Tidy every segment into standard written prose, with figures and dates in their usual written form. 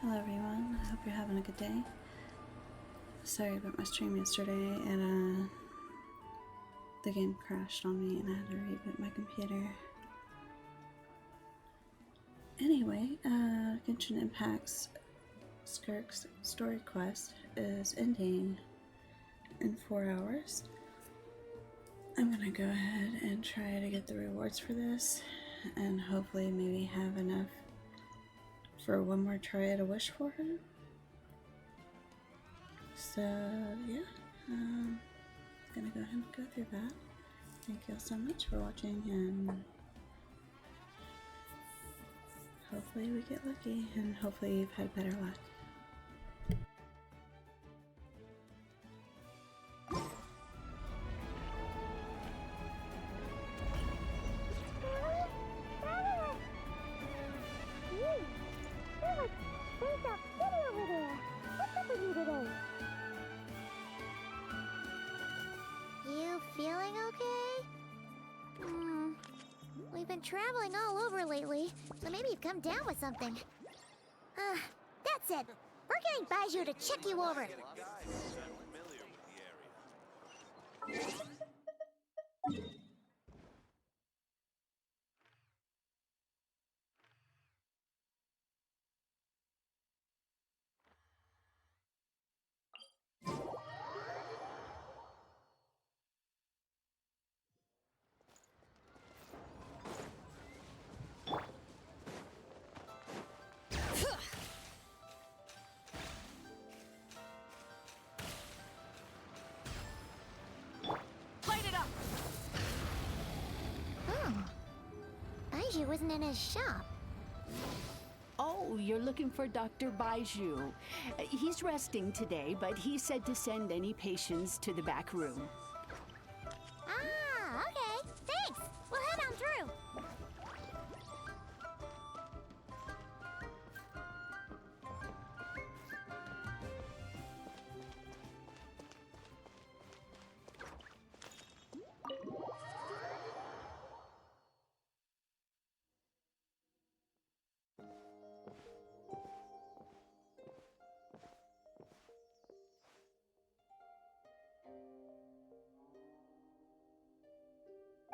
Hello everyone, I hope you're having a good day. Sorry about my stream yesterday, and the game crashed on me and I had to reboot my computer. Anyway, Genshin Impact's Skirk's story quest is ending in 4 hours. I'm gonna go ahead and try to get the rewards for this and hopefully maybe have enough for one more try at a wish for her. So yeah, gonna go ahead and go through that. Thank you all so much for watching, and hopefully we get lucky, and hopefully you've had better luck. You feeling okay? We've been traveling all over lately, so maybe you've come down with something. That's it. We're getting Baiju to check you over. Light it up! Oh. Baiju wasn't in his shop. Oh, you're looking for Dr. Baiju. He's resting today, but he said to send any patients to the back room. Ah, okay. Thanks. We'll head on through.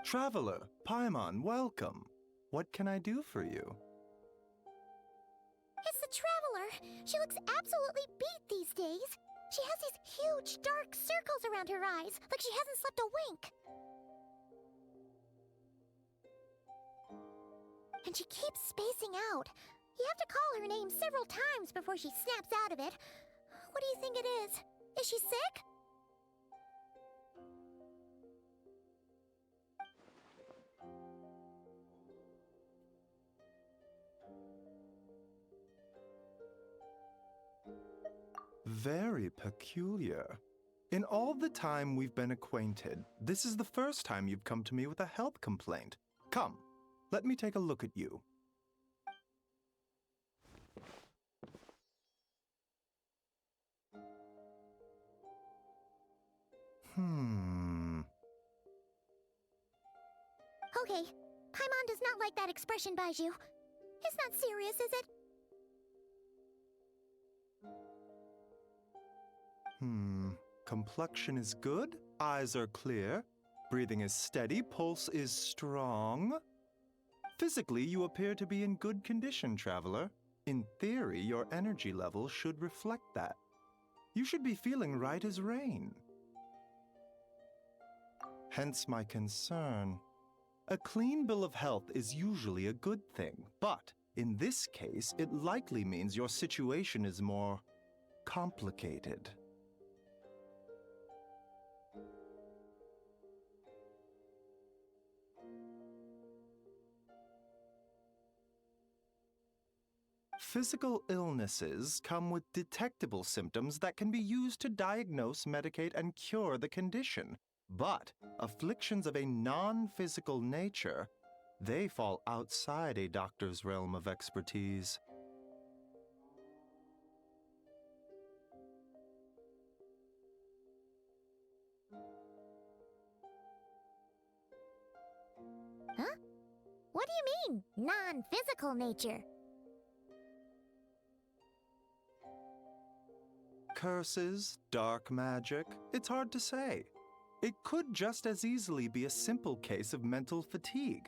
Traveler, Paimon, welcome. What can I do for you? It's the Traveler. She looks absolutely beat these days. She has these huge, dark circles around her eyes, like she hasn't slept a wink. And she keeps spacing out. You have to call her name several times before she snaps out of it. What do you think it is? Is she sick? Very peculiar. In all the time we've been acquainted, this is the first time you've come to me with a health complaint. Come, let me take a look at you. Okay, Paimon does not like that expression, Baiju. It's not serious, is it? Complexion is good, eyes are clear, breathing is steady, pulse is strong. Physically, you appear to be in good condition, traveler. In theory, your energy level should reflect that. You should be feeling right as rain. Hence my concern. A clean bill of health is usually a good thing, but in this case, it likely means your situation is more complicated. Physical illnesses come with detectable symptoms that can be used to diagnose, medicate, and cure the condition. But afflictions of a non-physical nature, they fall outside a doctor's realm of expertise. Huh? What do you mean, non-physical nature? Curses, dark magic, it's hard to say. It could just as easily be a simple case of mental fatigue.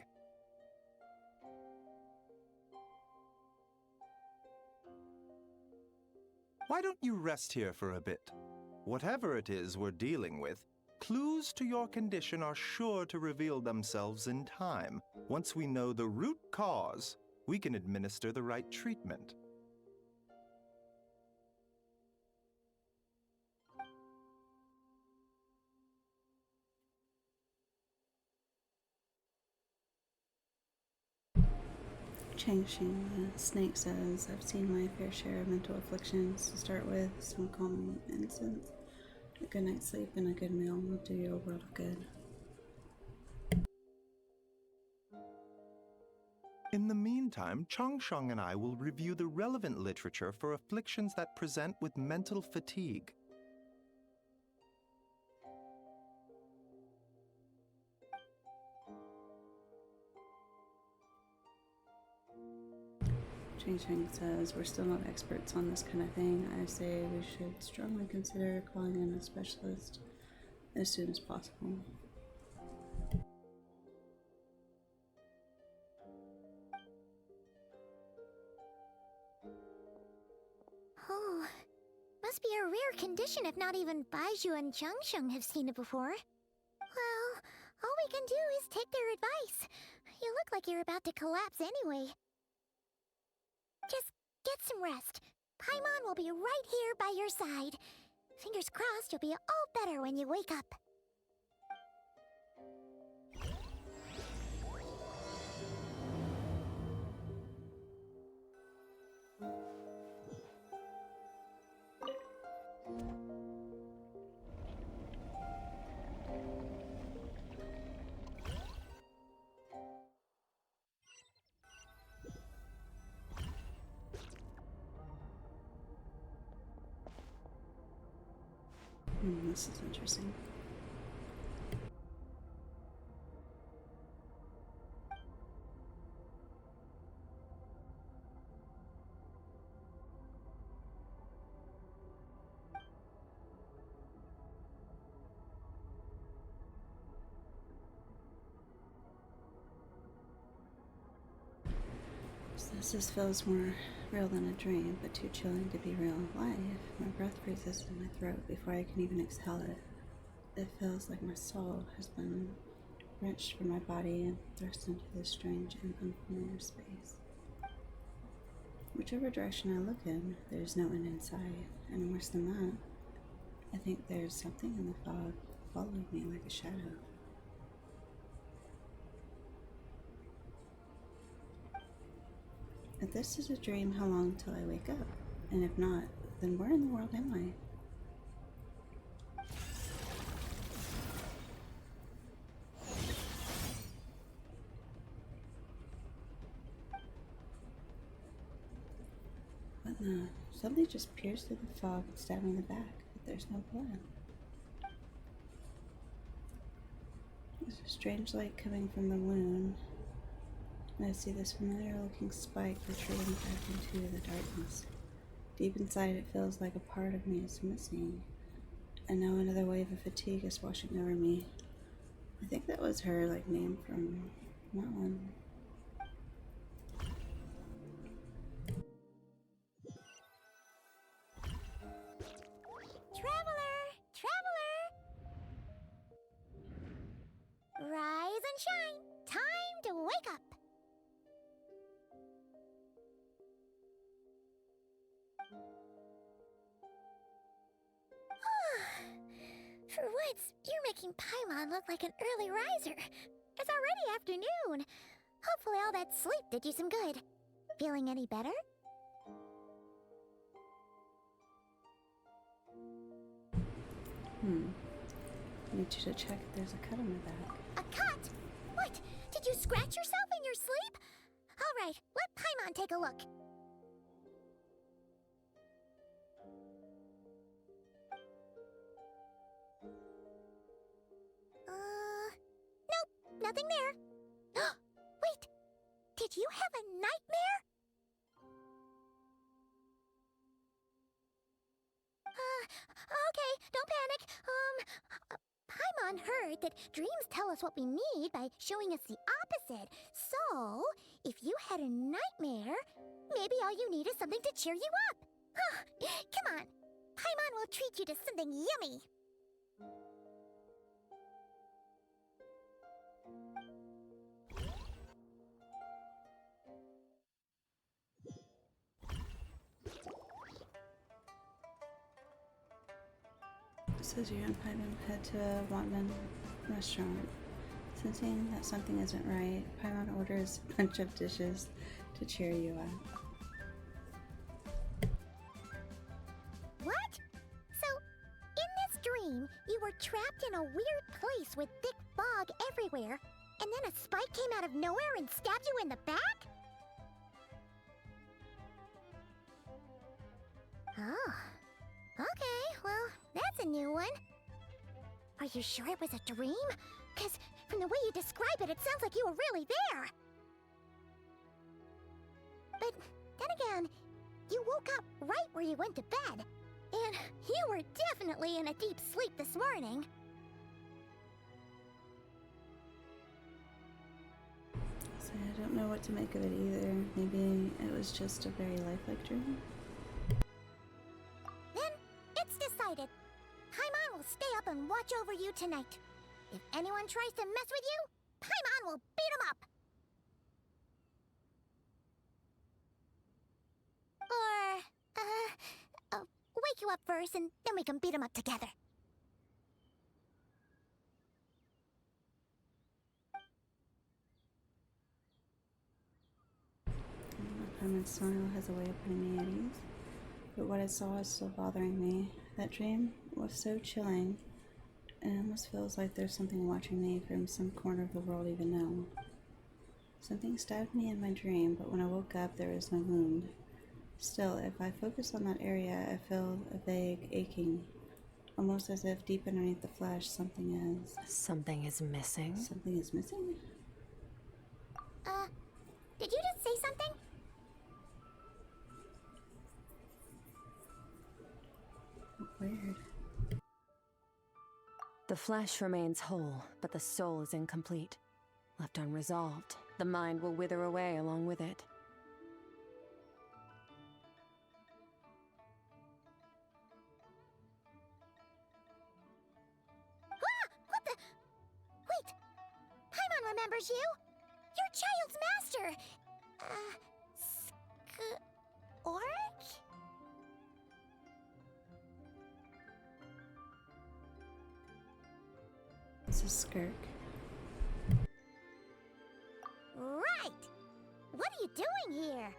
Why don't you rest here for a bit? Whatever it is we're dealing with, clues to your condition are sure to reveal themselves in time. Once we know the root cause, we can administer the right treatment. Genshin, the snake says, I've seen my fair share of mental afflictions. To start with, some calming incense. A good night's sleep and a good meal will do you a world of good. In the meantime, Changsheng and I will review the relevant literature for afflictions that present with mental fatigue. Chang says, we're still not experts on this kind of thing. I say we should strongly consider calling in a specialist as soon as possible. Oh, must be a rare condition if not even Baizhu and Changsheng have seen it before. Well, all we can do is take their advice. You look like you're about to collapse anyway. Just get some rest. Paimon will be right here by your side. Fingers crossed you'll be all better when you wake up. This is interesting. This feels more real than a dream, but too chilling to be real life. My breath freezes in my throat before I can even exhale it. It feels like my soul has been wrenched from my body and thrust into this strange and unfamiliar space. Whichever direction I look in, there's no end in sight, and worse than that, I think there's something in the fog following me like a shadow. If this is a dream, how long till I wake up? And if not, then where in the world am I? What the? Something just pierced through the fog and stabbed me in the back, but there's no blood. There's a strange light coming from the wound. And I see this familiar looking spike retreating back into the darkness. Deep inside it feels like a part of me is missing. And now another wave of fatigue is washing over me. I think that was her name from that one. Traveler! Traveler! Rise and shine! Time to wake up! For once, you're making Paimon look like an early riser. It's already afternoon. Hopefully all that sleep did you some good. Feeling any better? Need you to check if there's a cut on my back. A cut? What? Did you scratch yourself in your sleep? All right, let Paimon take a look. Nope, nothing there. Wait, did you have a nightmare? smart that dreams tell us what we need by showing us the opposite. So, if you had a nightmare, maybe all you need is something to cheer you up. Come on, Paimon will treat you to something yummy. Says you and Paimon head to a Wanman restaurant. Sensing that something isn't right, Paimon orders a bunch of dishes to cheer you up. What? So, in this dream, you were trapped in a weird place with thick fog everywhere, and then a spike came out of nowhere and stabbed you in the back? Oh. Okay, well, that's a new one. Are you sure it was a dream? Because from the way you describe it, it sounds like you were really there. But then again, you woke up right where you went to bed. And you were definitely in a deep sleep this morning. So I don't know what to make of it either. Maybe it was just a very lifelike dream. Then, it's decided. Paimon will stay up and watch over you tonight. If anyone tries to mess with you, Paimon will beat him up. Or, wake you up first and then we can beat him up together. Paimon's smile has a way of putting me at ease. But what I saw is still bothering me. That dream was so chilling. It almost feels like there's something watching me from some corner of the world even now. Something stabbed me in my dream, but when I woke up there was no wound. Still, if I focus on that area, I feel a vague aching. Almost as if deep underneath the flesh something is... Something is missing? Something is missing? Did you just say something? Weird. The flesh remains whole, but the soul is incomplete. Left unresolved, the mind will wither away along with it. What the? Wait! Paimon remembers you! Your child's master! Skirk? This is Skirk. Right! What are you doing here?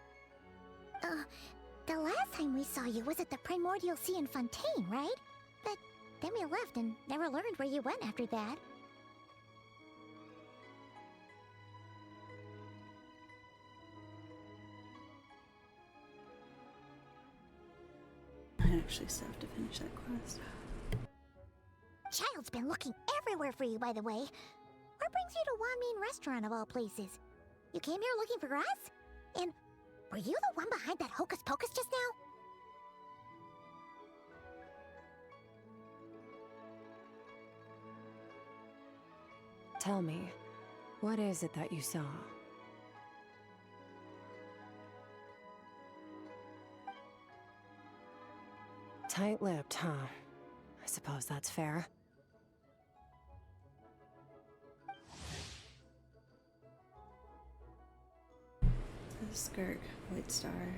The last time we saw you was at the Primordial Sea in Fontaine, right? But then we left and never learned where you went after that. I actually still have to finish that quest. Child's been looking everywhere for you, by the way. What brings you to Wanmean Restaurant of all places? You came here looking for us? And were you the one behind that hocus pocus just now? Tell me, what is it that you saw? Tight-lipped, huh? I suppose that's fair. This is Skirk, White Star.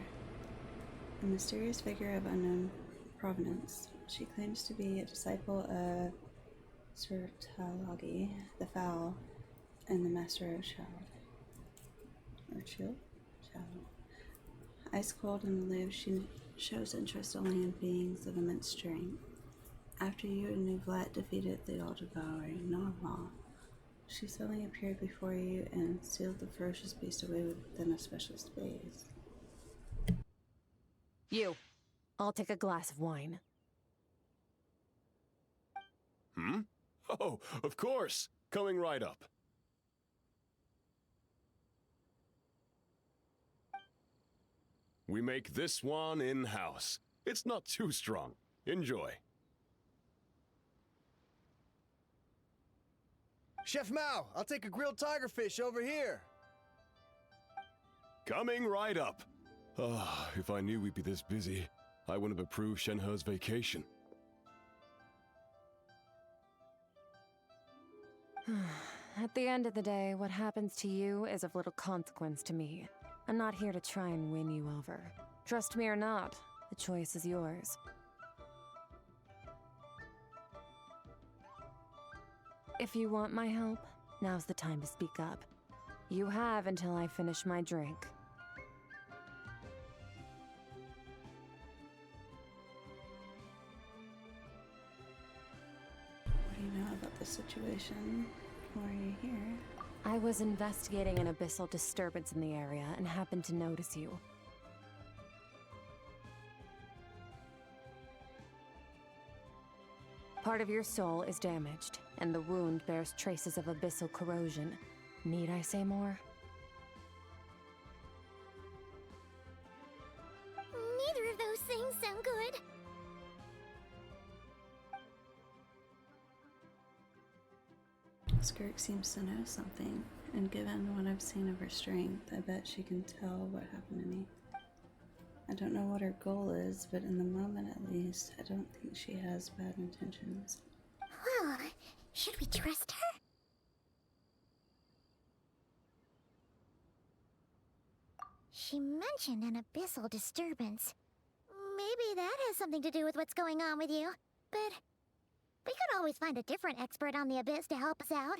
A mysterious figure of unknown provenance. She claims to be a disciple of Surtalagi, the Foul, and the Master of Child. Or Chill? Child. Ice cold and aloof, she shows interest only in beings of immense strength. After you and Nuvlat defeated the all-devouring Narwhal, she suddenly appeared before you and sealed the ferocious beast away within a special space. You. I'll take a glass of wine. Oh, of course. Coming right up. We make this one in-house. It's not too strong. Enjoy. Chef Mao, I'll take a grilled tigerfish over here. Coming right up. Ah, if I knew we'd be this busy, I wouldn't have approved Shenhe's vacation. At the end of the day, what happens to you is of little consequence to me. I'm not here to try and win you over. Trust me or not, the choice is yours. If you want my help, now's the time to speak up. You have until I finish my drink. What do you know about the situation? Why are you here? I was investigating an abyssal disturbance in the area and happened to notice you. Part of your soul is damaged, and the wound bears traces of abyssal corrosion. Need I say more? Neither of those things sound good. Skirk seems to know something, and given what I've seen of her strength, I bet she can tell what happened to me. I don't know what her goal is, but in the moment at least, I don't think she has bad intentions. Well, should we trust her? She mentioned an abyssal disturbance. Maybe that has something to do with what's going on with you. But we could always find a different expert on the abyss to help us out.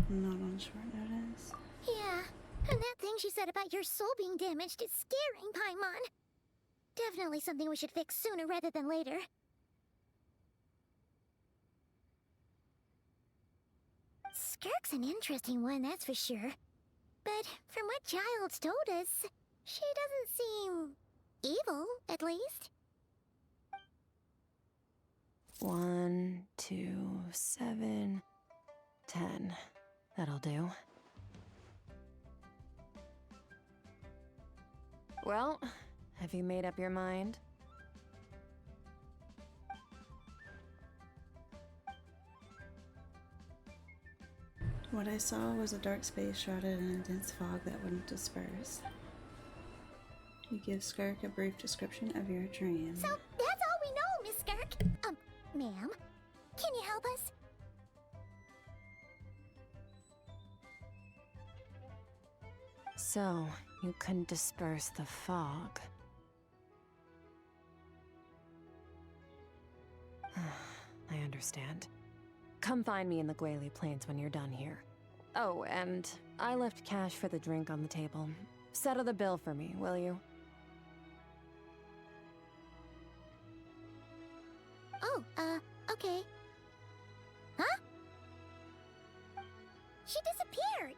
Not on short notice. Yeah, and that thing she said about your soul being damaged is scaring, Paimon. Definitely something we should fix sooner rather than later. Skirk's an interesting one, that's for sure. But from what Child's told us, she doesn't seem evil, at least. 1, 2, 7, 10. That'll do. Well, have you made up your mind? What I saw was a dark space shrouded in a dense fog that wouldn't disperse. You give Skirk a brief description of your dream. So, that's all we know, Miss Skirk. Ma'am, can you help us? So, you can disperse the fog. I understand. Come find me in the Guili Plains when you're done here. Oh, and I left cash for the drink on the table. Settle the bill for me, will you? Oh, okay. Huh? She disappeared!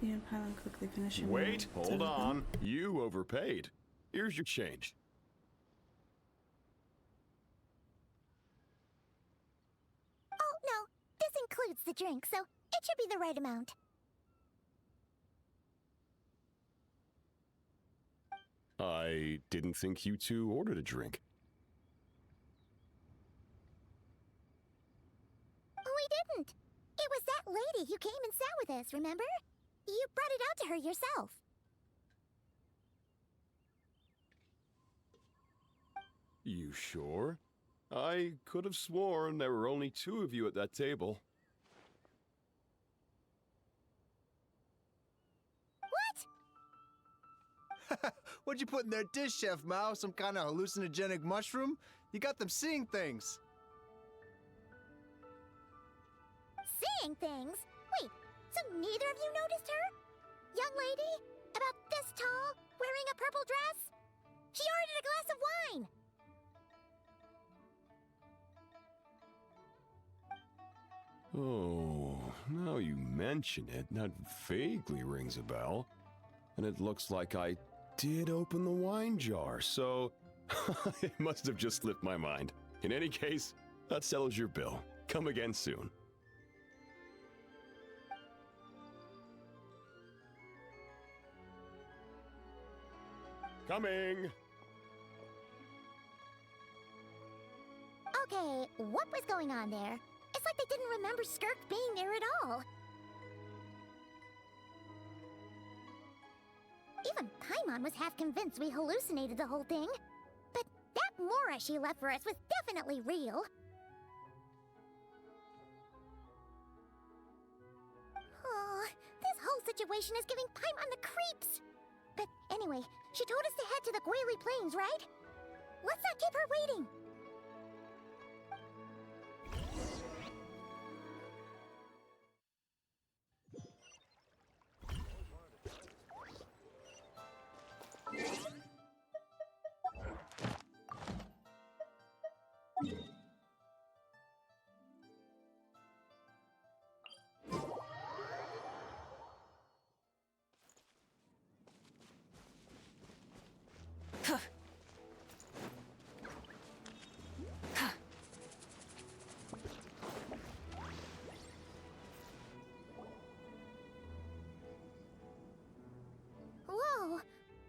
You and Paimon quickly finish your Wait, meal. hold on. You overpaid. Here's your change. Oh, no. This includes the drink, so it should be the right amount. I didn't think you two ordered a drink. We didn't. It was that lady who came and sat with us, remember? You brought it out to her yourself. You sure? I could have sworn there were only 2 of you at that table. What? What'd you put in their dish, Chef Mao? Some kind of hallucinogenic mushroom? You got them seeing things. Seeing things? Wait, so neither of you noticed her? Young lady? About this tall? Wearing a purple dress? She ordered a glass of wine! Oh, now you mention it, that vaguely rings a bell. And it looks like I did open the wine jar, so it must have just slipped my mind. In any case, that settles your bill. Come again soon. Coming! Okay, what was going on there? It's like they didn't remember Skirk being there at all. Even Paimon was half convinced we hallucinated the whole thing. But that Mora she left for us was definitely real. Oh, this whole situation is giving Paimon the creeps. But anyway, she told us to head to the Gwaili Plains, right? Let's not keep her waiting. Whoa!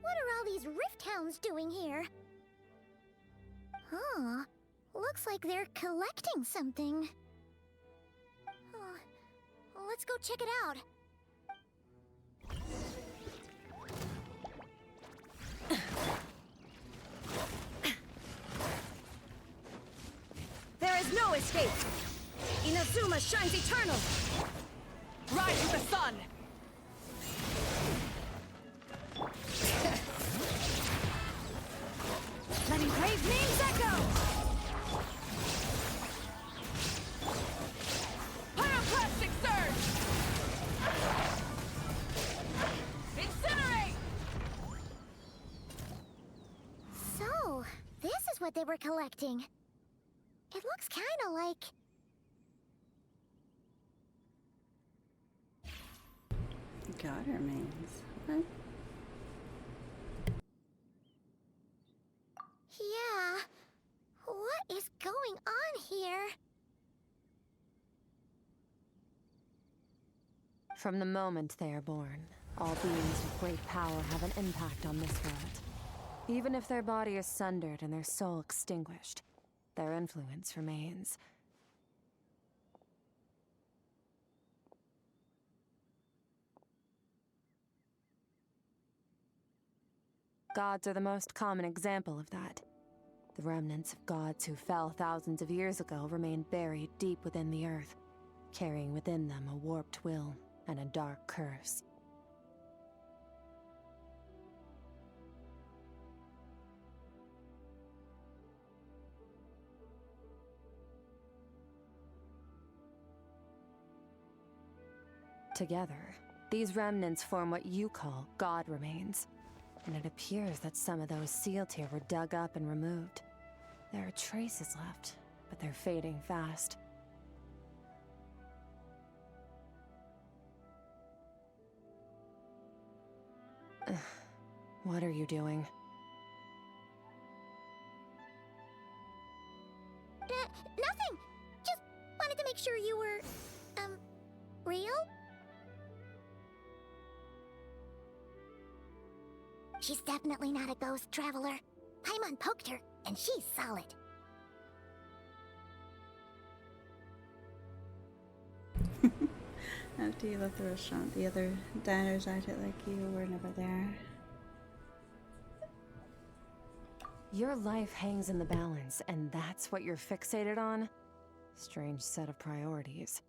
What are all these rift hounds doing here? Huh. Looks like they're collecting something. Oh, let's go check it out. There is no escape! Inazuma shines eternal! Rise with the sun! Letting brave names echo! Pyroclastic surge! Incinerate! So, this is what they were collecting. It looks kinda like... God remains. What? Yeah. What is going on here? From the moment they are born, all beings with great power have an impact on this world. Even if their body is sundered and their soul extinguished, their influence remains. Gods are the most common example of that. The remnants of gods who fell thousands of years ago remain buried deep within the earth, carrying within them a warped will and a dark curse. Together, these remnants form what you call God remains. And it appears that some of those sealed here were dug up and removed. There are traces left, but they're fading fast. What are you doing? Nothing! Just wanted to make sure you were, real? She's definitely not a ghost traveler. Paimon poked her, and she's solid. After you left the restaurant, the other diners acted like you were never there. Your life hangs in the balance, and that's what you're fixated on? Strange set of priorities.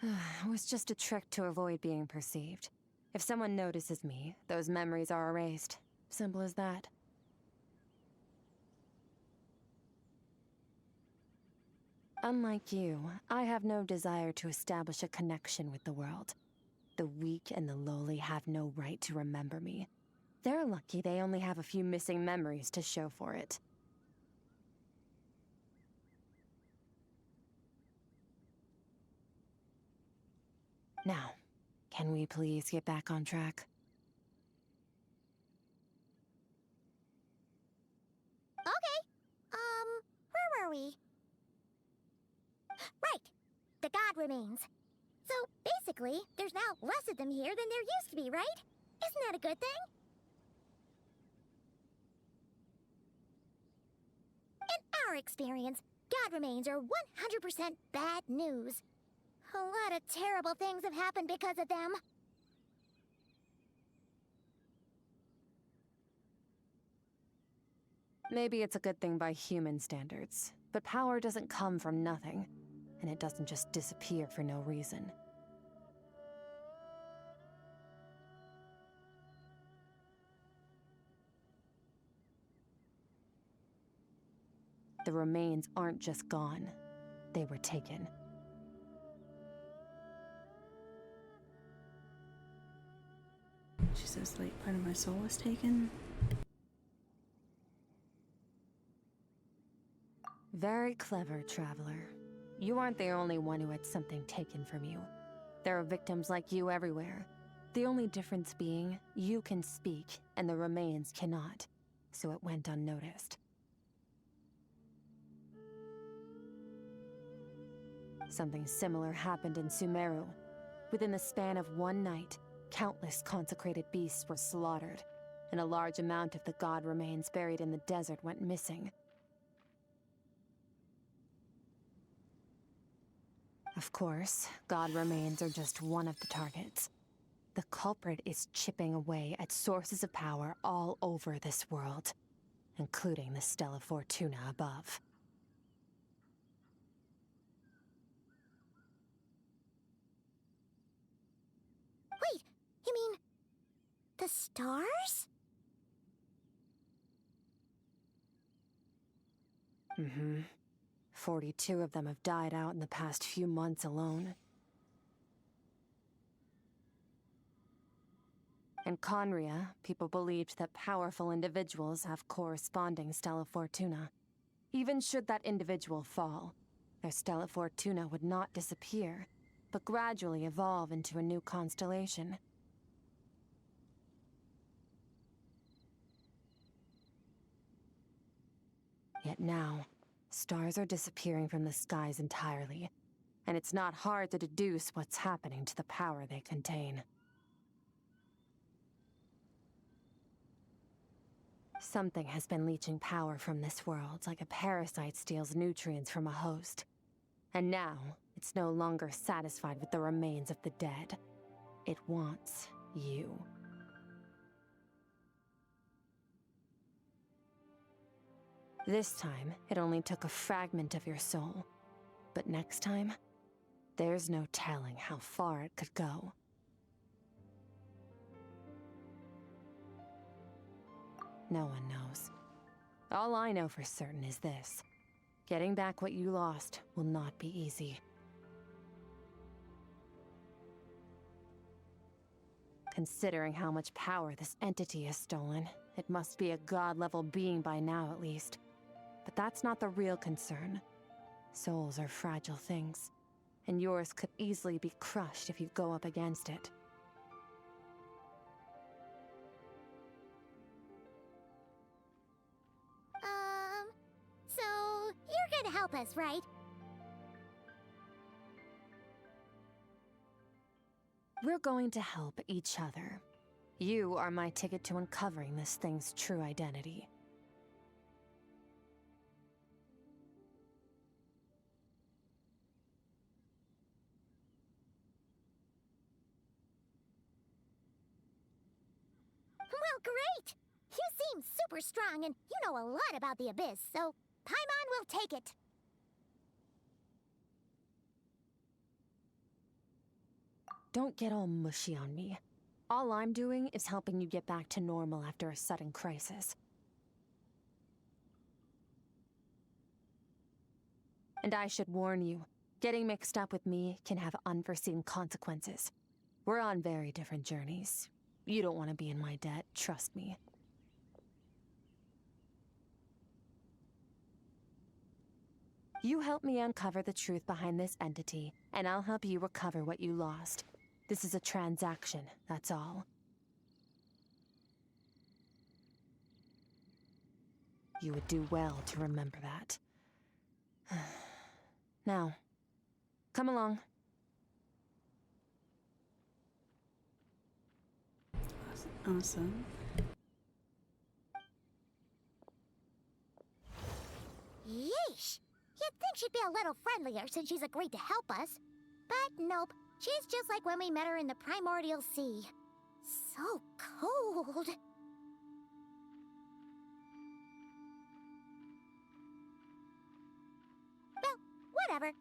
It was just a trick to avoid being perceived. If someone notices me, those memories are erased. Simple as that. Unlike you, I have no desire to establish a connection with the world. The weak and the lowly have no right to remember me. They're lucky they only have a few missing memories to show for it. Now, can we please get back on track? Okay. Where were we? Right. The God remains. So, Technically, there's now less of them here than there used to be, right? Isn't that a good thing? In our experience, God remains are 100% bad news. A lot of terrible things have happened because of them. Maybe it's a good thing by human standards, but power doesn't come from nothing, and it doesn't just disappear for no reason. The remains aren't just gone, they were taken. She says, like, part of my soul was taken. Very clever, Traveler. You aren't the only one who had something taken from you. There are victims like you everywhere. The only difference being, you can speak, and the remains cannot. So it went unnoticed. Something similar happened in Sumeru. Within the span of one night, countless consecrated beasts were slaughtered, and a large amount of the god remains buried in the desert went missing. Of course, god remains are just one of the targets. The culprit is chipping away at sources of power all over this world, including the Stella Fortuna above. Wait, you mean... the stars? Mm-hmm. 42 of them have died out in the past few months alone. In Conria, people believed that powerful individuals have corresponding Stella Fortuna. Even should that individual fall, their Stella Fortuna would not disappear, but gradually evolve into a new constellation. Yet now, stars are disappearing from the skies entirely, and it's not hard to deduce what's happening to the power they contain. Something has been leeching power from this world like a parasite steals nutrients from a host. And now, it's no longer satisfied with the remains of the dead. It wants you. This time, it only took a fragment of your soul. But next time, there's no telling how far it could go. No one knows. All I know for certain is this. Getting back what you lost will not be easy. Considering how much power this entity has stolen, it must be a god-level being by now at least. But that's not the real concern. Souls are fragile things, and yours could easily be crushed if you go up against it. So you're gonna help us, right? We're going to help each other. You are my ticket to uncovering this thing's true identity. Well, great! You seem super strong and you know a lot about the Abyss, so Paimon will take it. Don't get all mushy on me. All I'm doing is helping you get back to normal after a sudden crisis. And I should warn you, getting mixed up with me can have unforeseen consequences. We're on very different journeys. You don't want to be in my debt, trust me. You help me uncover the truth behind this entity, and I'll help you recover what you lost. This is a transaction, that's all. You would do well to remember that. Now, come along. Awesome. Yeesh! You'd think she'd be a little friendlier since she's agreed to help us. But nope, she's just like when we met her in the primordial sea. So cold. Well, whatever.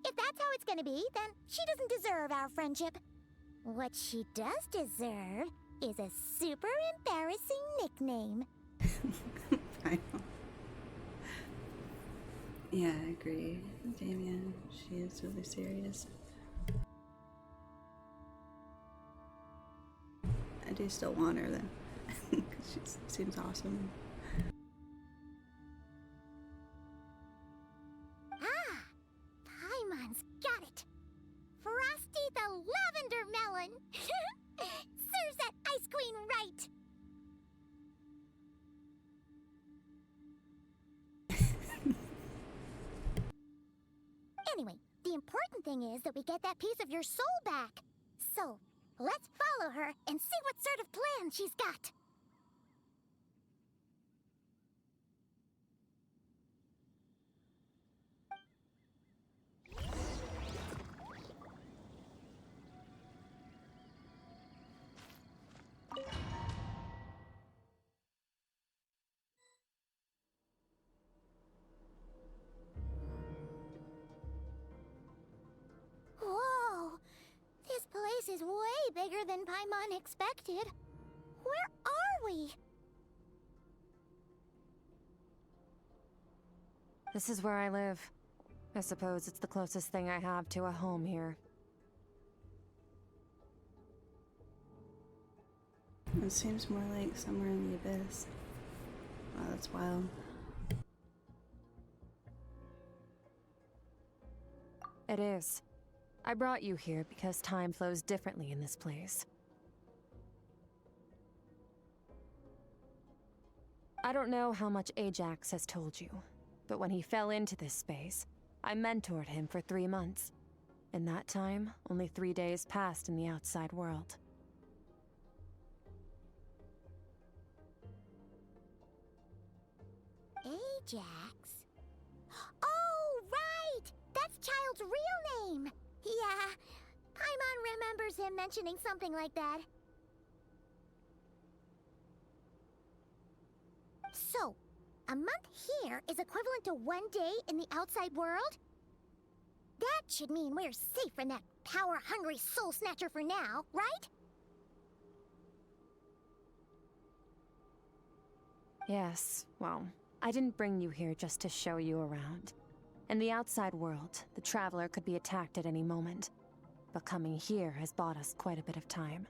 If that's how it's gonna be, then she doesn't deserve our friendship. What she does deserve is a super embarrassing nickname. I know. Yeah, I agree. Damien, she is really serious. I do still want her though, because she seems awesome. Ah, Paimon's got it. Frosty the Lavender Melon. Serves that Ice Queen right. Anyway, the important thing is that we get that piece of your soul back. So, let's follow her and see what sort of plan she's got. Whoa! This place is way bigger than Paimon expected. Where are we? This is where I live. I suppose it's the closest thing I have to a home here. It seems more like somewhere in the abyss. Wow, that's wild. It is. I brought you here because time flows differently in this place. I don't know how much Ajax has told you, but when he fell into this space, I mentored him for 3 months. In that time, only 3 days passed in the outside world. Ajax? Oh, right! That's Child's real name! Yeah, Paimon remembers him mentioning something like that. So, a month here is equivalent to 1 day in the outside world? That should mean we're safe from that power-hungry soul snatcher for now, right? Yes, well, I didn't bring you here just to show you around. In the outside world, the Traveler could be attacked at any moment, but coming here has bought us quite a bit of time.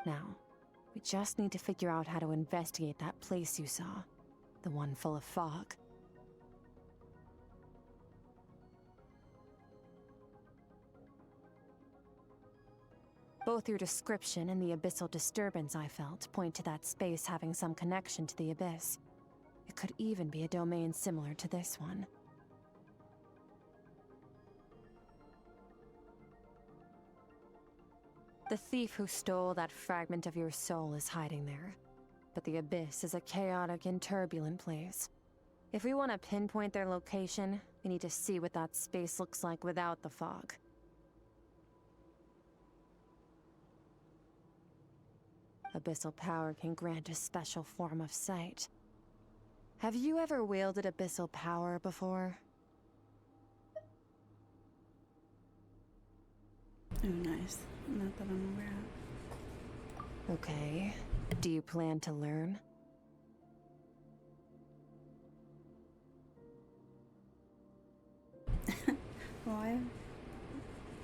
Now, we just need to figure out how to investigate that place you saw. The one full of fog. Both your description and the abyssal disturbance I felt point to that space having some connection to the abyss. It could even be a domain similar to this one. The thief who stole that fragment of your soul is hiding there. But the abyss is a chaotic and turbulent place. If we want to pinpoint their location, we need to see what that space looks like without the fog. Abyssal power can grant a special form of sight. Have you ever wielded abyssal power before? Oh, nice. Not that I'm aware of. Okay. Do you plan to learn? Well, I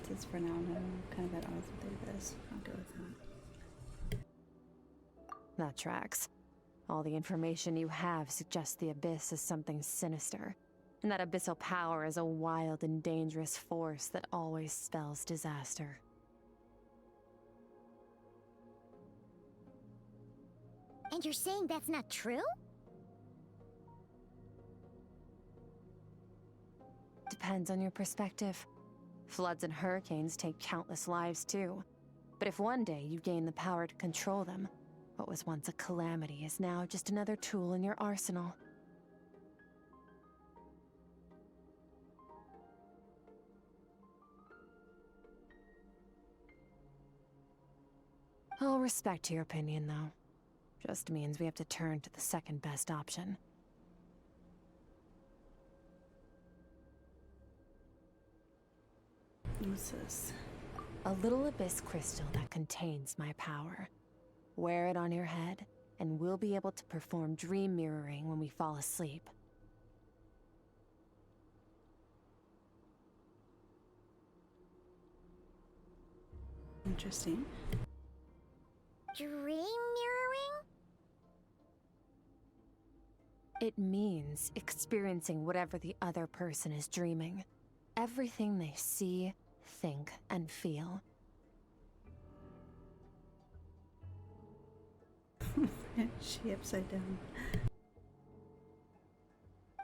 just for now, no. I'm kind of at odds with this. I'll go with that. That tracks. All the information you have suggests the abyss is something sinister. And that abyssal power is a wild and dangerous force that always spells disaster. And you're saying that's not true? Depends on your perspective. Floods and hurricanes take countless lives too. But if one day you gain the power to control them, what was once a calamity is now just another tool in your arsenal. I'll respect your opinion, though. Just means we have to turn to the second best option. What's this? A little abyss crystal that contains my power. Wear it on your head, and we'll be able to perform dream mirroring when we fall asleep. Interesting. Dream mirroring? It means experiencing whatever the other person is dreaming. Everything they see, think, and feel. She upside down.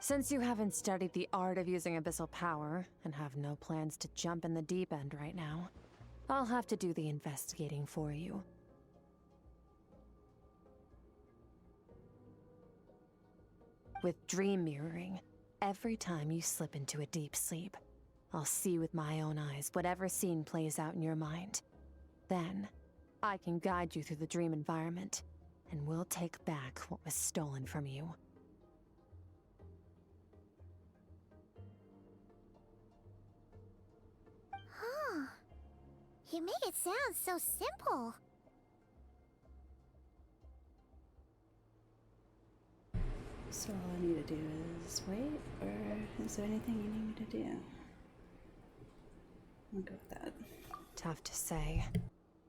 Since you haven't studied the art of using abyssal power, and have no plans to jump in the deep end right now, I'll have to do the investigating for you. With dream mirroring, every time you slip into a deep sleep, I'll see with my own eyes whatever scene plays out in your mind. Then, I can guide you through the dream environment, and we'll take back what was stolen from you. Huh. You make it sound so simple. So all I need to do is wait, or is there anything you need me to do? I'll go with that. Tough to say.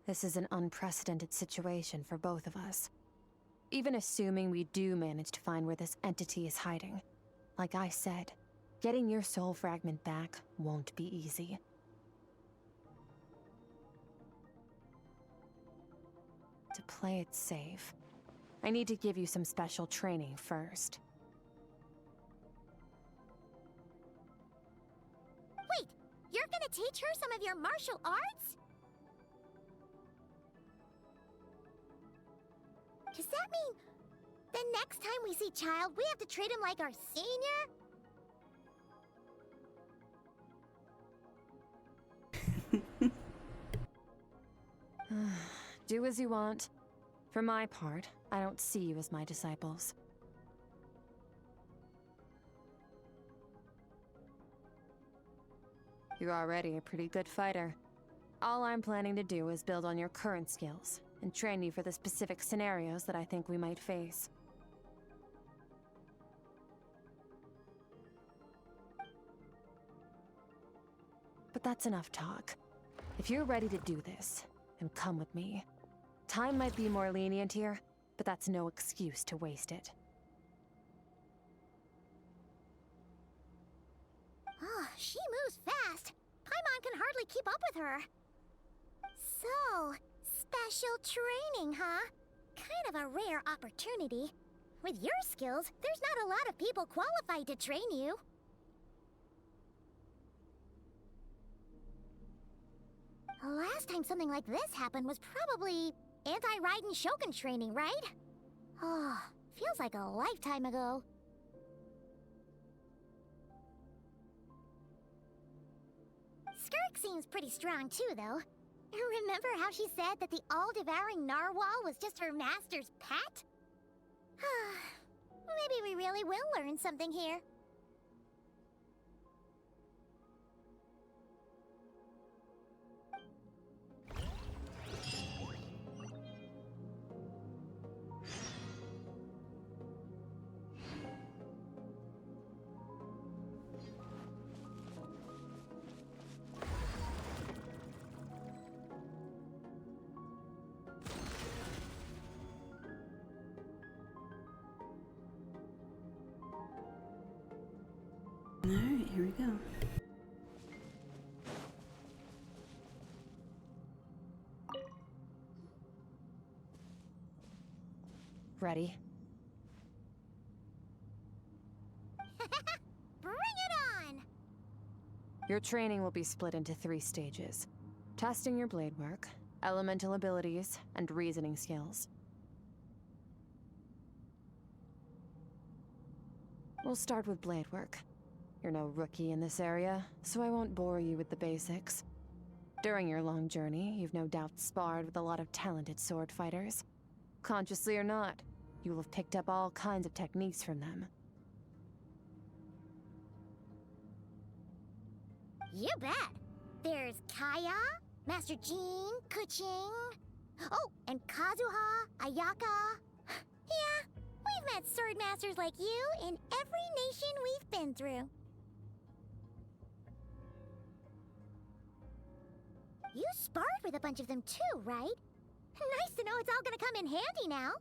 This is an unprecedented situation for both of us. Even assuming we do manage to find where this entity is hiding. Like I said, getting your soul fragment back won't be easy. To play it safe, I need to give you some special training first. Wait, you're gonna teach her some of your martial arts? Does that mean the next time we see Child, we have to treat him like our senior? Do as you want. For my part, I don't see you as my disciples. You're already a pretty good fighter. All I'm planning to do is build on your current skills, and train you for the specific scenarios that I think we might face. But that's enough talk. If you're ready to do this, then come with me. Time might be more lenient here, but that's no excuse to waste it. Oh, she moves fast. Paimon can hardly keep up with her. So, special training, huh? Kind of a rare opportunity. With your skills, there's not a lot of people qualified to train you. The last time something like this happened was probably anti-Raiden Shogun training, right? Oh, feels like a lifetime ago. Skirk seems pretty strong too, though. Remember how she said that the all-devouring narwhal was just her master's pet? Maybe we really will learn something here. Alright, here we go. Ready? Bring it on! Your training will be split into 3 stages. Testing your blade work, elemental abilities, and reasoning skills. We'll start with blade work. You're no rookie in this area, so I won't bore you with the basics. During your long journey, you've no doubt sparred with a lot of talented sword fighters. Consciously or not, you will have picked up all kinds of techniques from them. You bet. There's Kaya, Master Jean, Kuching. Oh, and Kazuha, Ayaka. Yeah, we've met sword masters like you in every nation we've been through. You sparred with a bunch of them too, right? Nice to know it's all gonna come in handy now.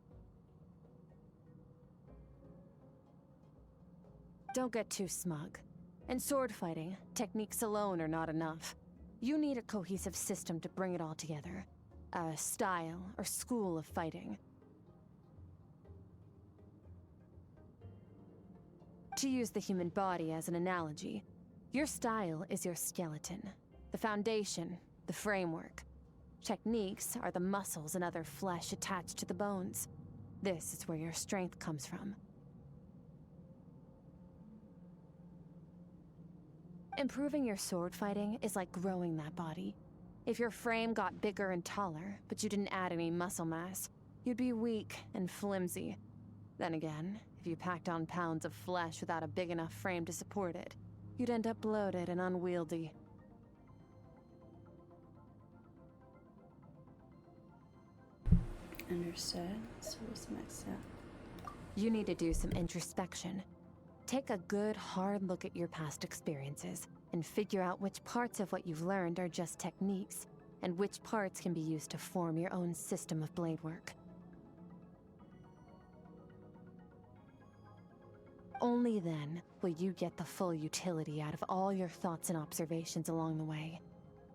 Don't get too smug. In sword fighting, techniques alone are not enough. You need a cohesive system to bring it all together. A style or school of fighting. To use the human body as an analogy, your style is your skeleton, the foundation, the framework. Techniques are the muscles and other flesh attached to the bones. This is where your strength comes from. Improving your sword fighting is like growing that body. If your frame got bigger and taller, but you didn't add any muscle mass, you'd be weak and flimsy. Then again, if you packed on pounds of flesh without a big enough frame to support it, you'd end up bloated and unwieldy. Understood. So what's the next step? You need to do some introspection. Take a good, hard look at your past experiences and figure out which parts of what you've learned are just techniques, and which parts can be used to form your own system of blade work. Only then will you get the full utility out of all your thoughts and observations along the way.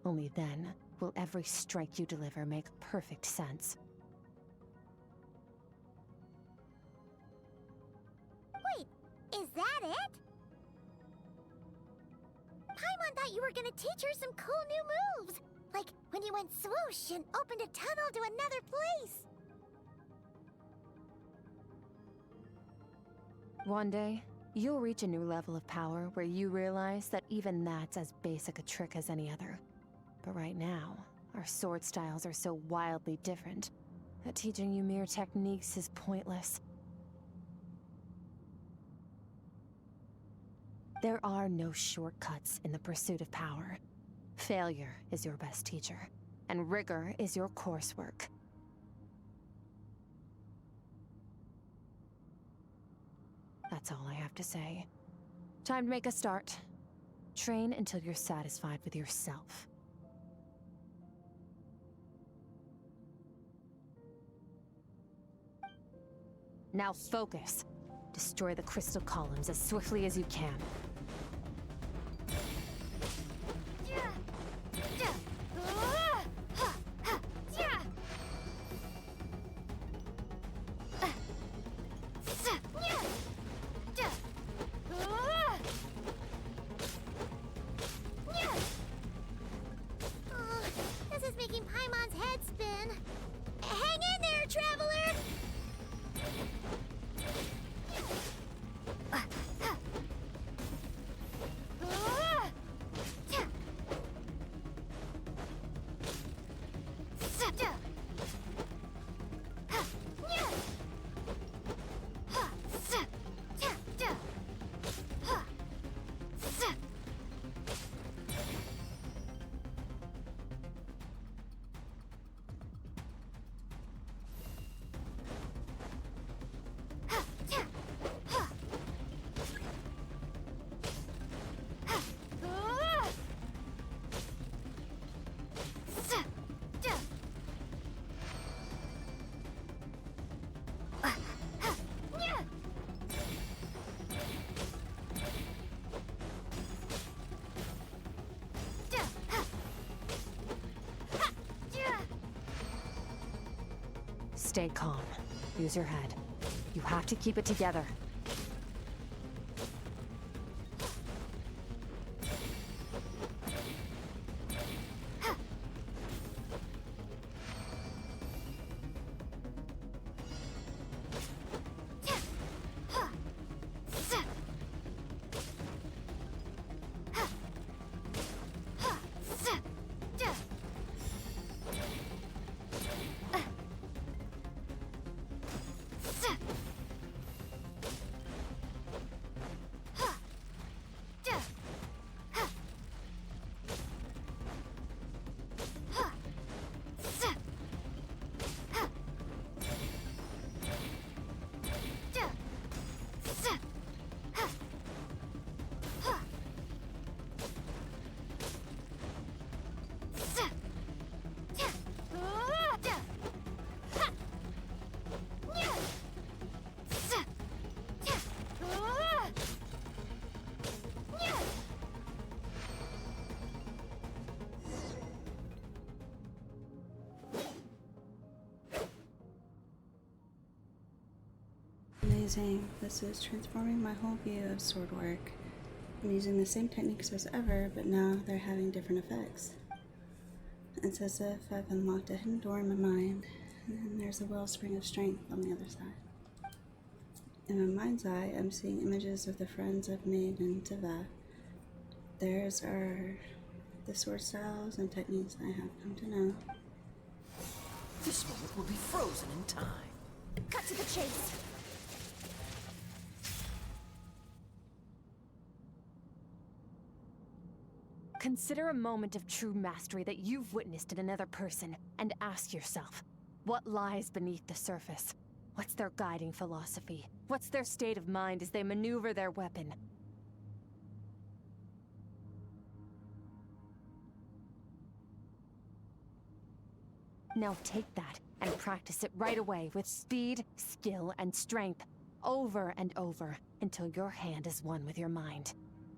Only then will every strike you deliver make perfect sense. Wait, is that it? Paimon thought you were gonna teach her some cool new moves! Like when you went swoosh and opened a tunnel to another place! One day, you'll reach a new level of power where you realize that even that's as basic a trick as any other. But right now, our sword styles are so wildly different that teaching you mere techniques is pointless. There are no shortcuts in the pursuit of power. Failure is your best teacher, and rigor is your coursework. That's all I have to say. Time to make a start. Train until you're satisfied with yourself. Now focus. Destroy the crystal columns as swiftly as you can. This is making Paimon's head spin. Hang in there, traveler! Stay calm. Use your head. You have to keep it together. Amazing. This is transforming my whole view of sword work. I'm using the same techniques as ever, but now they're having different effects. It's as if I've unlocked a hidden door in my mind, and then there's a wellspring of strength on the other side. In my mind's eye, I'm seeing images of the friends I've made in Tiva. Theirs are the sword styles and techniques I have come to know. This moment will be frozen in time. Cut to the chase. Consider a moment of true mastery that you've witnessed in another person, and ask yourself, what lies beneath the surface? What's their guiding philosophy? What's their state of mind as they maneuver their weapon? Now take that and practice it right away with speed, skill, and strength, over and over, until your hand is one with your mind.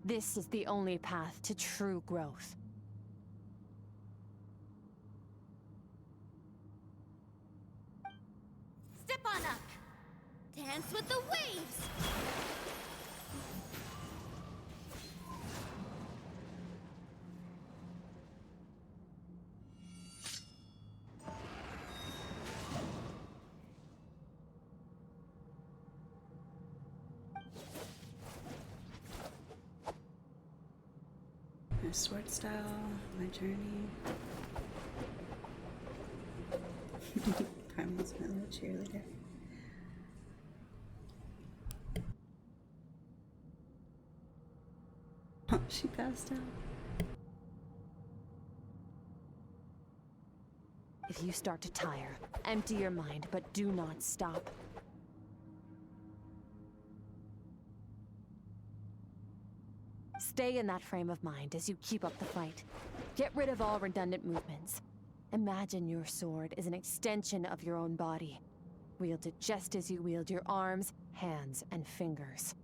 This is the only path to true growth. Step on up. Dance with the waves. My sword style, my journey. Primal's my little cheerleader. Oh, she passed out. If you start to tire, empty your mind, but do not stop. Stay in that frame of mind as you keep up the fight. Get rid of all redundant movements. Imagine your sword is an extension of your own body. Wield it just as you wield your arms, hands, and fingers.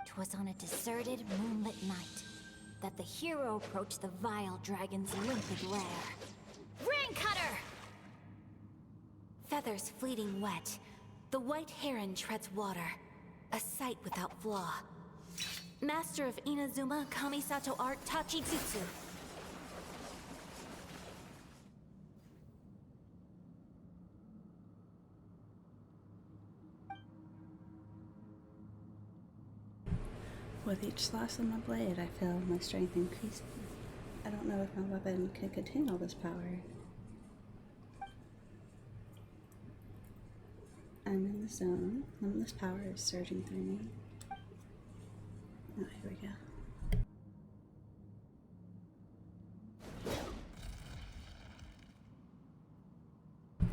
'Twas on a deserted, moonlit night that the hero approached the vile dragon's limpid lair. Rain Cutter! Feathers fleeting wet, the white heron treads water, a sight without flaw. Master of Inazuma Kamisato art Tachijutsu. With each slash of my blade, I feel my strength increasing. I don't know if my weapon can contain all this power. I'm in the zone. Limitless power is surging through me. Oh, here we go.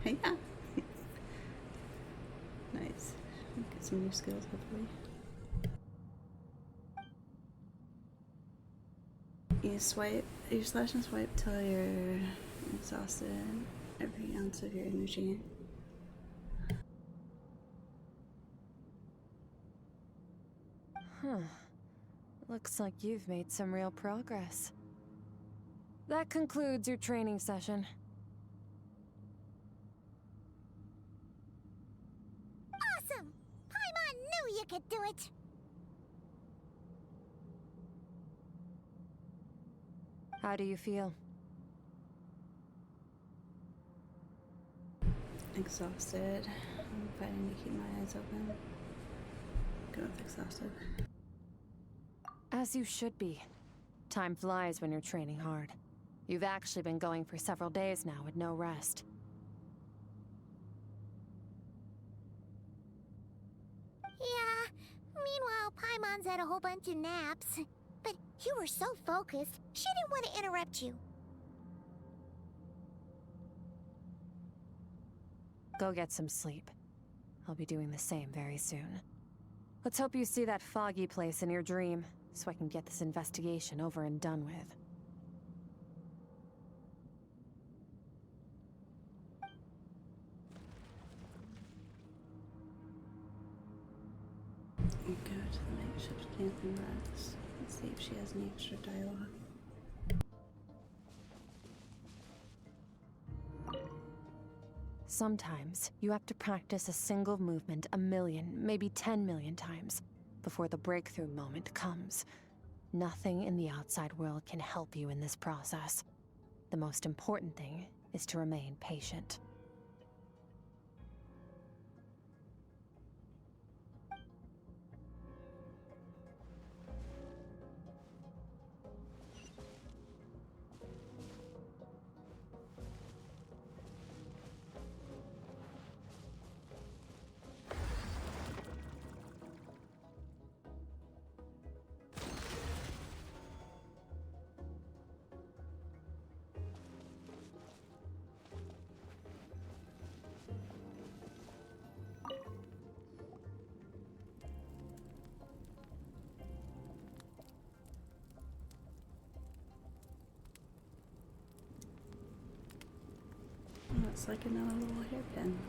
Hey, yeah. Nice. Get some new skills, hopefully. You slash and swipe till you're exhausted every ounce of your energy. Looks like you've made some real progress. That concludes your training session. Awesome! Paimon knew you could do it! How do you feel? Exhausted. I'm fighting to keep my eyes open. Go with exhausted. As you should be. Time flies when you're training hard. You've actually been going for several days now with no rest. Yeah, meanwhile Paimon's had a whole bunch of naps. But you were so focused, she didn't want to interrupt you. Go get some sleep. I'll be doing the same very soon. Let's hope you see that foggy place in your dream, so I can get this investigation over and done with. We go to the night shift camp and rest. Let's see if she has any extra dialogue. Sometimes, you have to practice a single movement 1,000,000, maybe 10,000,000 times, before the breakthrough moment comes. Nothing in the outside world can help you in this process. The most important thing is to remain patient. Oh, it's like another little hairpin.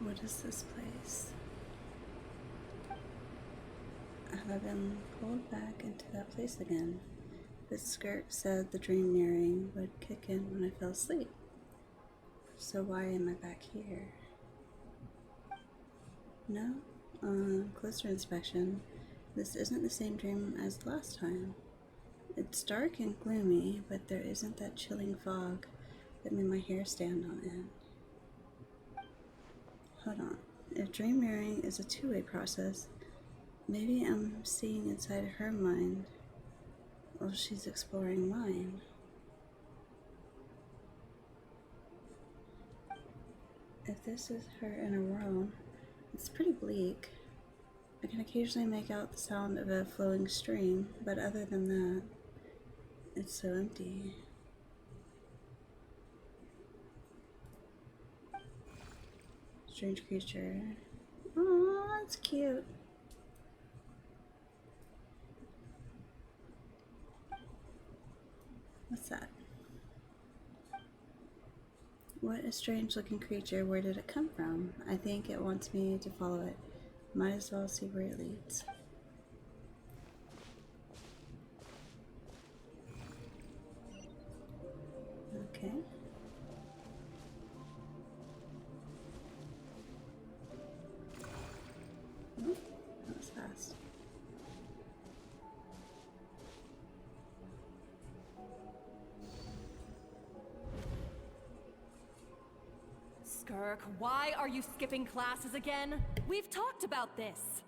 What is this place? Have I been pulled back into that place again? But Skirk said the dream mirroring would kick in when I fell asleep. So why am I back here? No? Closer inspection. This isn't the same dream as last time. It's dark and gloomy, but there isn't that chilling fog that made my hair stand on end. Hold on. If dream mirroring is a two-way process, maybe I'm seeing inside her mind while she's exploring mine. If this is her inner world, it's pretty bleak. I can occasionally make out the sound of a flowing stream, but other than that, it's so empty. Strange creature. Oh, that's cute. What's that? What a strange looking creature. Where did it come from? I think it wants me to follow it. Might as well see where it leads. Okay. Oh, that was fast. Skirk, why are you skipping classes again? We've talked about this.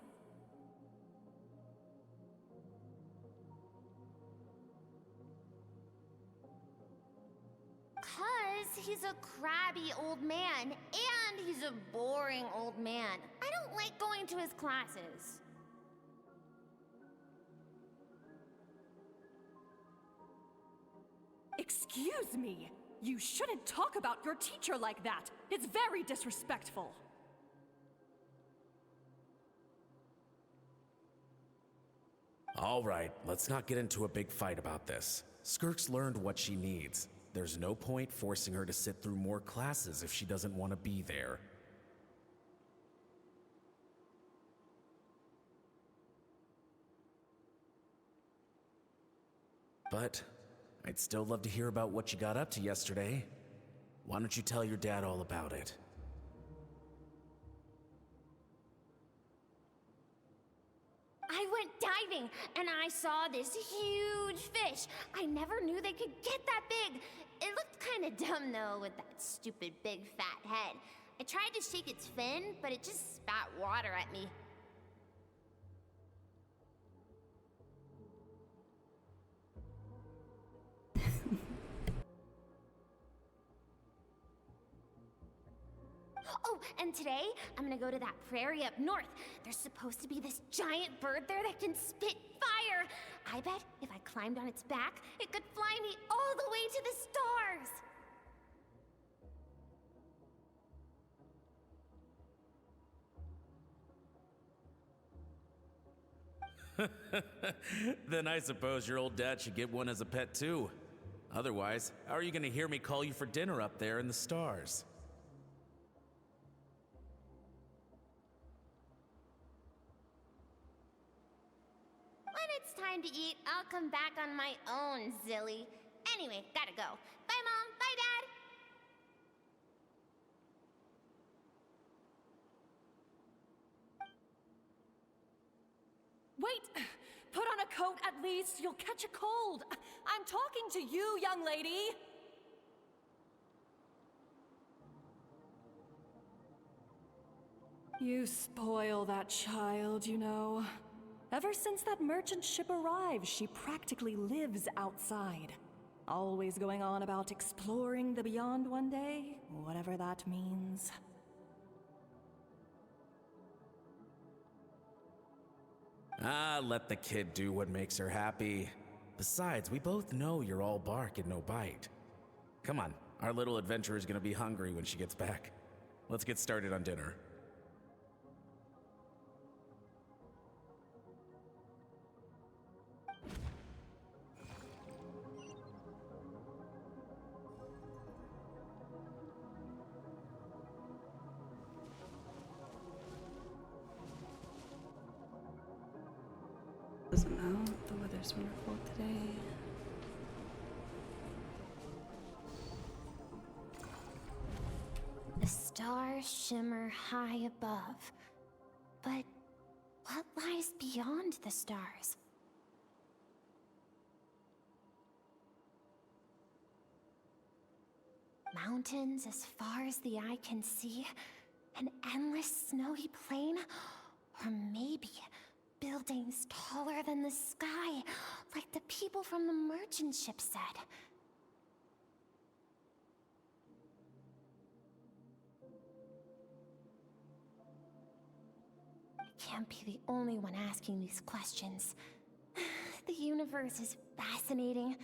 Cause he's a crabby old man, and he's a boring old man. I don't like going to his classes. Excuse me! You shouldn't talk about your teacher like that! It's very disrespectful! All right, let's not get into a big fight about this. Skirk's learned what she needs. There's no point forcing her to sit through more classes if she doesn't want to be there. But I'd still love to hear about what you got up to yesterday. Why don't you tell your dad all about it? I went diving and I saw this huge fish. I never knew they could get that big. It looked kind of dumb though with that stupid big fat head. I tried to shake its fin, but it just spat water at me. Oh, and today, I'm gonna go to that prairie up north. There's supposed to be this giant bird there that can spit fire. I bet if I climbed on its back, it could fly me all the way to the stars. Then I suppose your old dad should get one as a pet too. Otherwise, how are you gonna hear me call you for dinner up there in the stars? When it's time to eat, I'll come back on my own, Zilly. Anyway, gotta go. Bye, Mom. Bye, Dad. Wait! Put on a coat at least, you'll catch a cold! I'm talking to you, young lady! You spoil that child, you know. Ever since that merchant ship arrived, she practically lives outside. Always going on about exploring the beyond one day, whatever that means. Ah, let the kid do what makes her happy. Besides, we both know you're all bark and no bite. Come on, our little adventurer is gonna be hungry when she gets back. Let's get started on dinner. Doesn't know. The weather's wonderful today. The stars shimmer high above. But what lies beyond the stars? Mountains as far as the eye can see? An endless snowy plain? Or maybe buildings taller than the sky, like the people from the merchant ship said. I can't be the only one asking these questions. The universe is fascinating.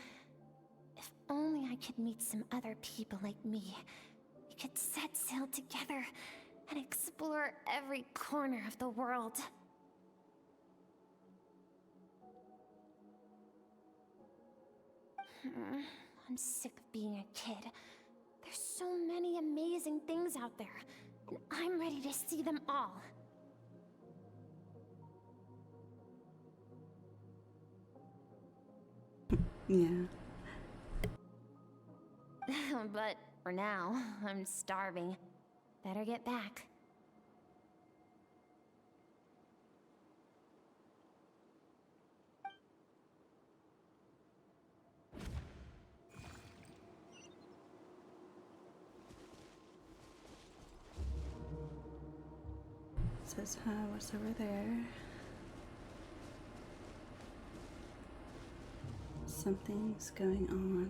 If only I could meet some other people like me. We could set sail together and explore every corner of the world. I'm sick of being a kid. There's so many amazing things out there, and I'm ready to see them all. Yeah. But for now, I'm starving. Better get back. Says, hi, what's over there? Something's going on.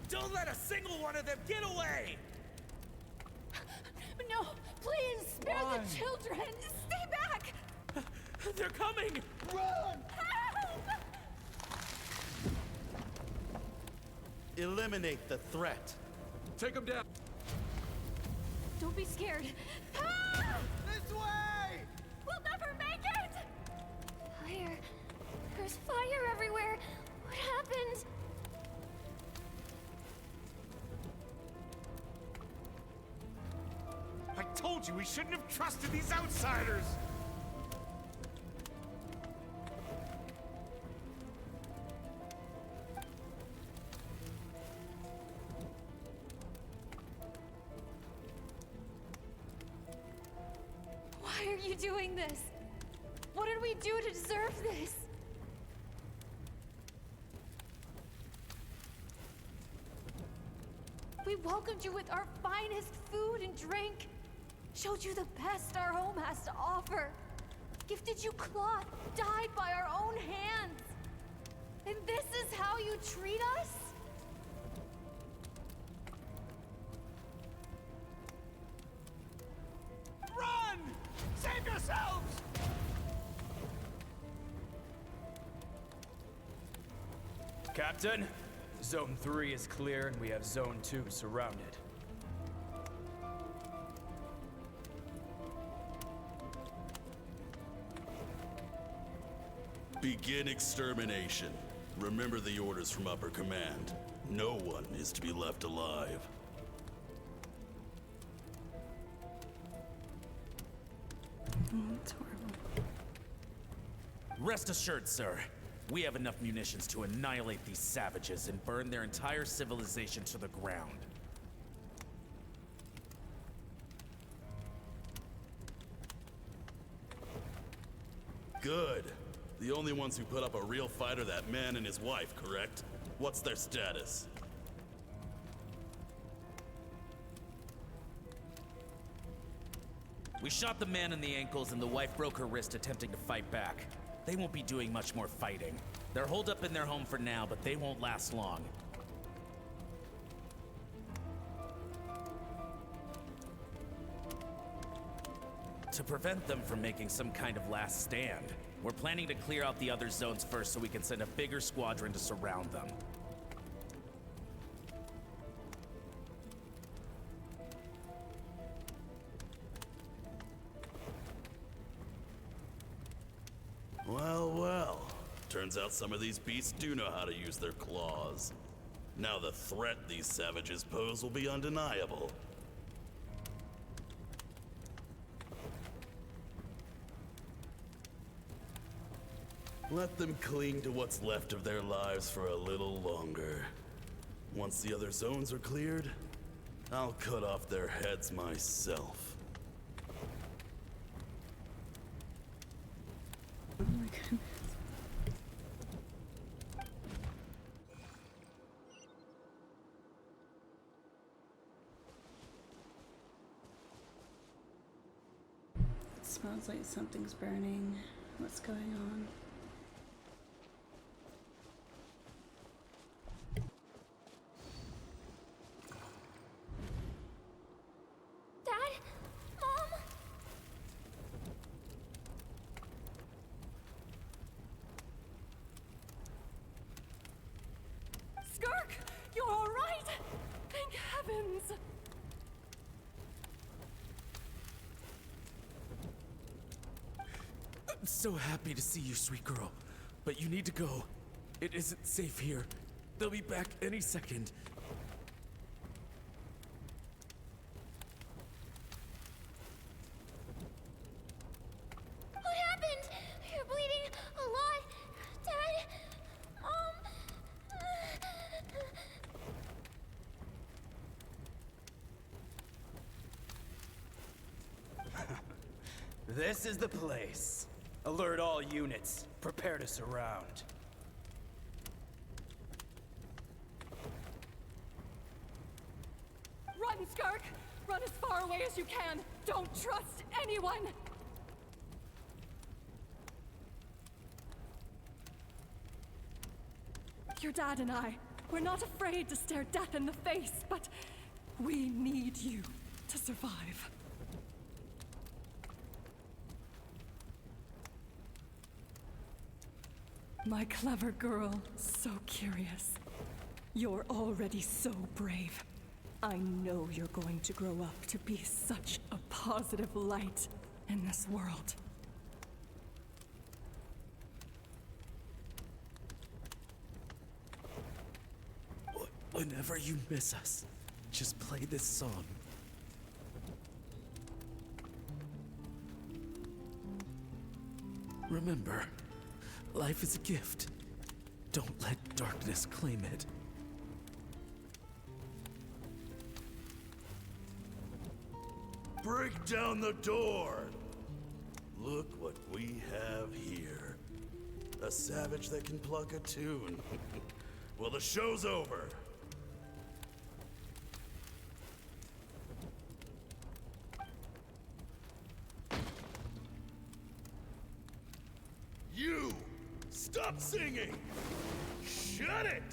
Don't let a single one of them get away! No, please, spare children! Stay back! They're coming! Run! Help! Eliminate the threat. Take them down. Don't be scared. Ah! This way! We'll never make it! Fire. There's fire everywhere. What happened? I told you we shouldn't have trusted these outsiders! Why are you doing this? What did we do to deserve this? We welcomed you with our finest food and drink, showed you the best our home has to offer, gifted you cloth dyed by our own hands. And this is how you treat us? Run! Save yourselves! Captain, Zone 3 is clear and we have Zone 2 surrounded. Begin extermination. Remember the orders from upper command. No one is to be left alive. It's horrible. Rest assured, sir. We have enough munitions to annihilate these savages and burn their entire civilization to the ground. Good. The only ones who put up a real fight are that man and his wife, correct? What's their status? We shot the man in the ankles and the wife broke her wrist attempting to fight back. They won't be doing much more fighting. They're holed up in their home for now, but they won't last long. To prevent them from making some kind of last stand, we're planning to clear out the other zones first so we can send a bigger squadron to surround them. Well, well. Turns out some of these beasts do know how to use their claws. Now the threat these savages pose will be undeniable. Let them cling to what's left of their lives for a little longer. Once the other zones are cleared, I'll cut off their heads myself. Oh my goodness. It smells like something's burning. What's going on? Dad? Mom? Skirk! You're all right! Thank heavens! I'm so happy to see you, sweet girl. But you need to go. It isn't safe here. They'll be back any second. What happened? You're bleeding a lot. Dad? This is the place. Alert all units. Prepare to surround. Run, Skirk! Run as far away as you can! Don't trust anyone! Your dad and I, we're not afraid to stare death in the face, but we need you to survive. My clever girl, so curious. You're already so brave. I know you're going to grow up to be such a positive light in this world. Whenever you miss us, just play this song. Remember, life is a gift. Don't let darkness claim it. Break down the door! Look what we have here. A savage that can pluck a tune. Well, the show's over. You! Stop singing! Shut it!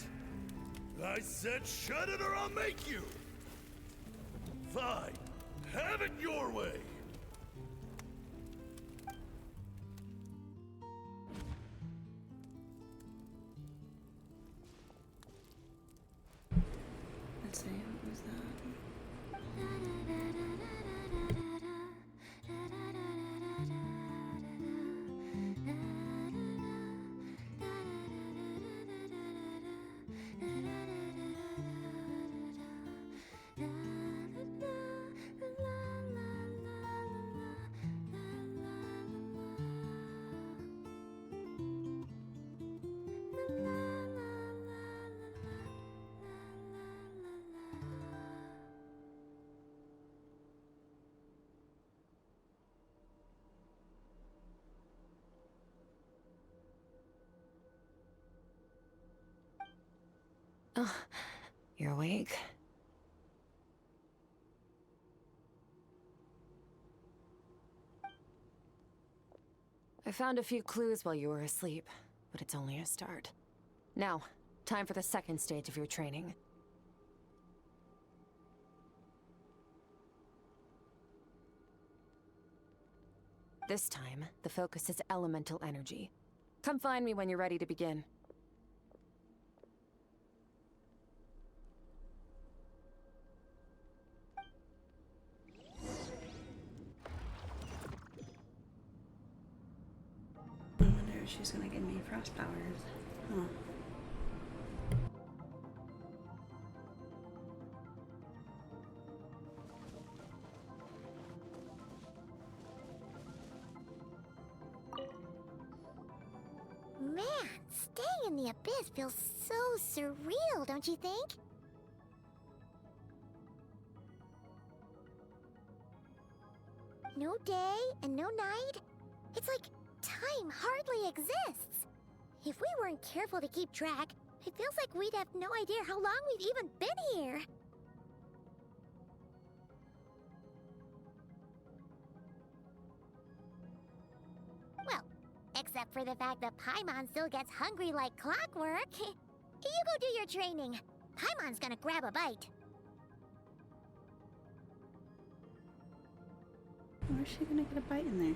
I said shut it or I'll make you! Fine. Have it your way! Let's see, what was that? Oh, you're awake? I found a few clues while you were asleep, but it's only a start. Now, time for the second stage of your training. This time, the focus is elemental energy. Come find me when you're ready to begin. I wonder if she's gonna give me frost powers. Huh. Man, staying in the abyss feels so surreal, don't you think? No day and no night? It's like time hardly exists. If we weren't careful to keep track, it feels like we'd have no idea how long we've even been here. Well, except for the fact that Paimon still gets hungry like clockwork. You go do your training. Paimon's gonna grab a bite. Where's she gonna get a bite in there?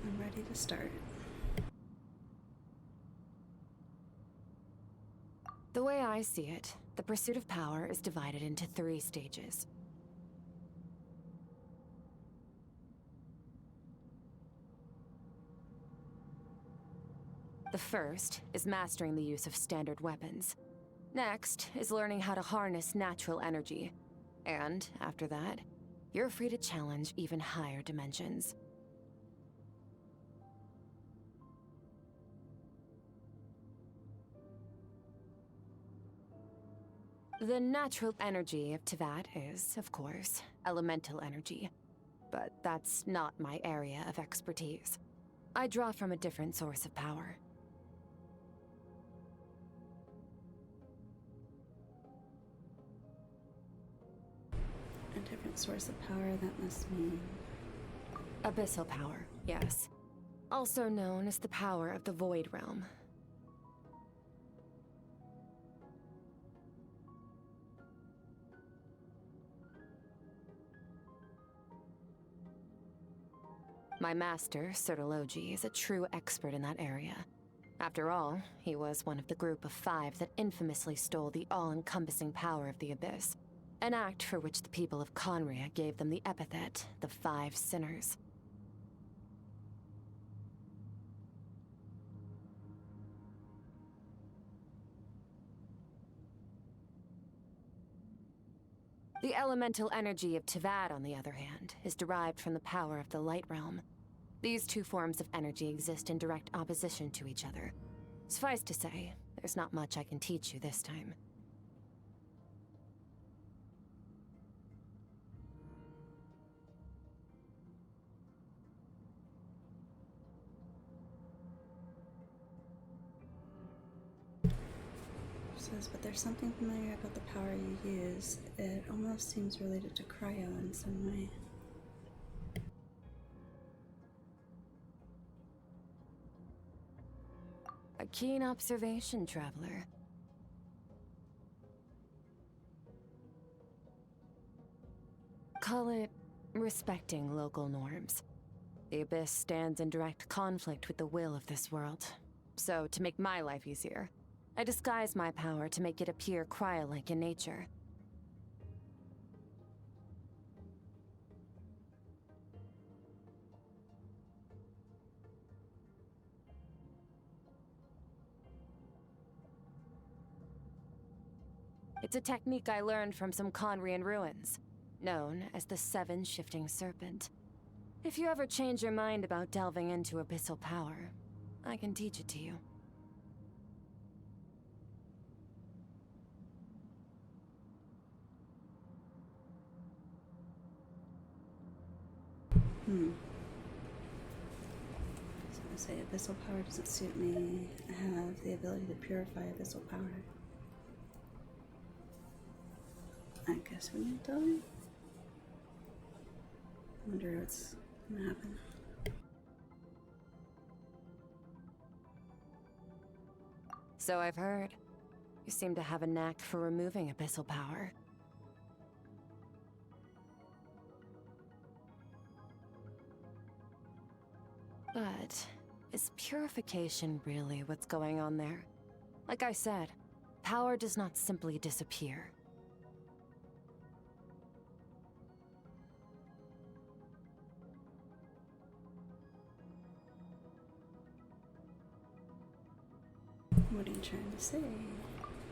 I'm ready to start. The way I see it, the pursuit of power is divided into 3 stages. The first is mastering the use of standard weapons. Next is learning how to harness natural energy. And after that, you're free to challenge even higher dimensions. The natural energy of Tivat is, of course, elemental energy. But that's not my area of expertise. I draw from a different source of power. A different source of power, that must mean... Abyssal power, yes. Also known as the power of the Void Realm. My master, Sertologi, is a true expert in that area. After all, he was one of the group of 5 that infamously stole the all-encompassing power of the Abyss, an act for which the people of Conria gave them the epithet, the 5 Sinners. The elemental energy of Tivad, on the other hand, is derived from the power of the Light Realm. These 2 forms of energy exist in direct opposition to each other. Suffice to say, there's not much I can teach you this time. Says, but there's something familiar about the power you use. It almost seems related to cryo in some way. A keen observation, traveler. Call it respecting local norms. The Abyss stands in direct conflict with the will of this world. So, to make my life easier, I disguise my power to make it appear cryo-like in nature. It's a technique I learned from some Conrian ruins, known as the 7 Shifting Serpent. If you ever change your mind about delving into abyssal power, I can teach it to you. So I say abyssal power doesn't suit me. I have the ability to purify abyssal power. I guess we need to tell him. I wonder what's gonna happen. So I've heard. You seem to have a knack for removing abyssal power. But is purification really what's going on there? Like I said, power does not simply disappear. What are you trying to say?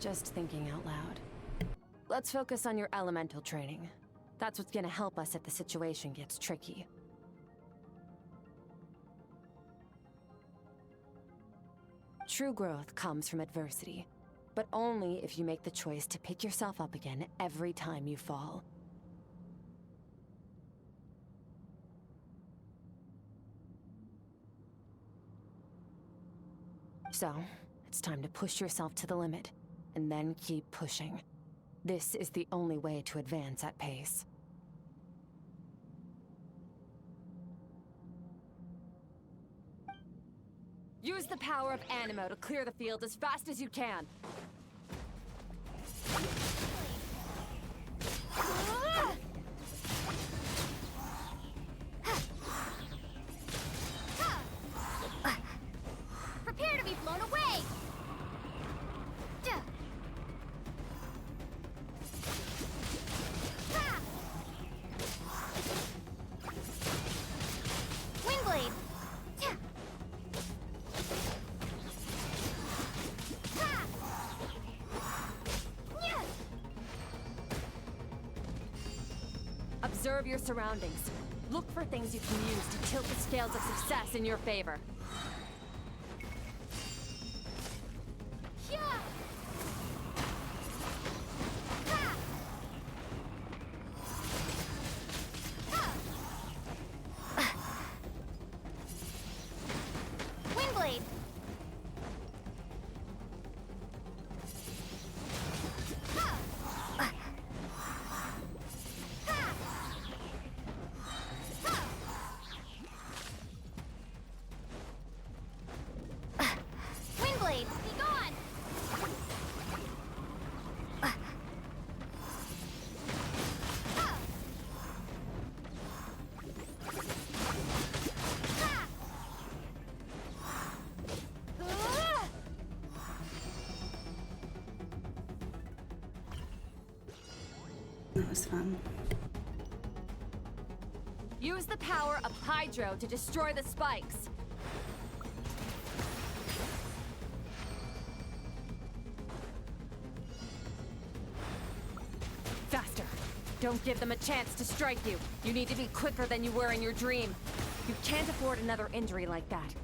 Just thinking out loud. Let's focus on your elemental training. That's what's gonna help us if the situation gets tricky. True growth comes from adversity, but only if you make the choice to pick yourself up again every time you fall. So, it's time to push yourself to the limit, and then keep pushing. This is the only way to advance at pace. Use the power of Animo to clear the field as fast as you can. Prepare to be blown away! Windblade! Observe your surroundings. Look for things you can use to tilt the scales of success in your favor. Windblade! That was fun. Use the power of Hydro to destroy the spikes. Faster. Don't give them a chance to strike you. You need to be quicker than you were in your dream. You can't afford another injury like that.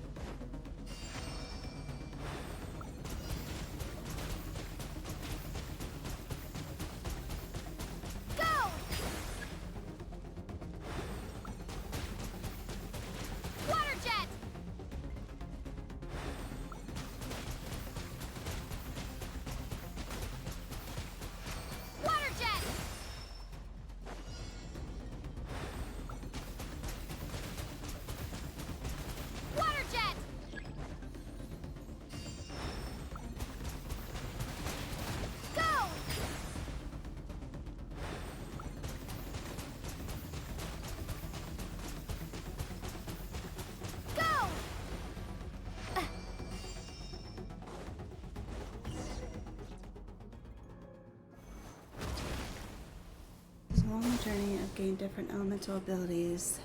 Along the journey, I've gained different elemental abilities,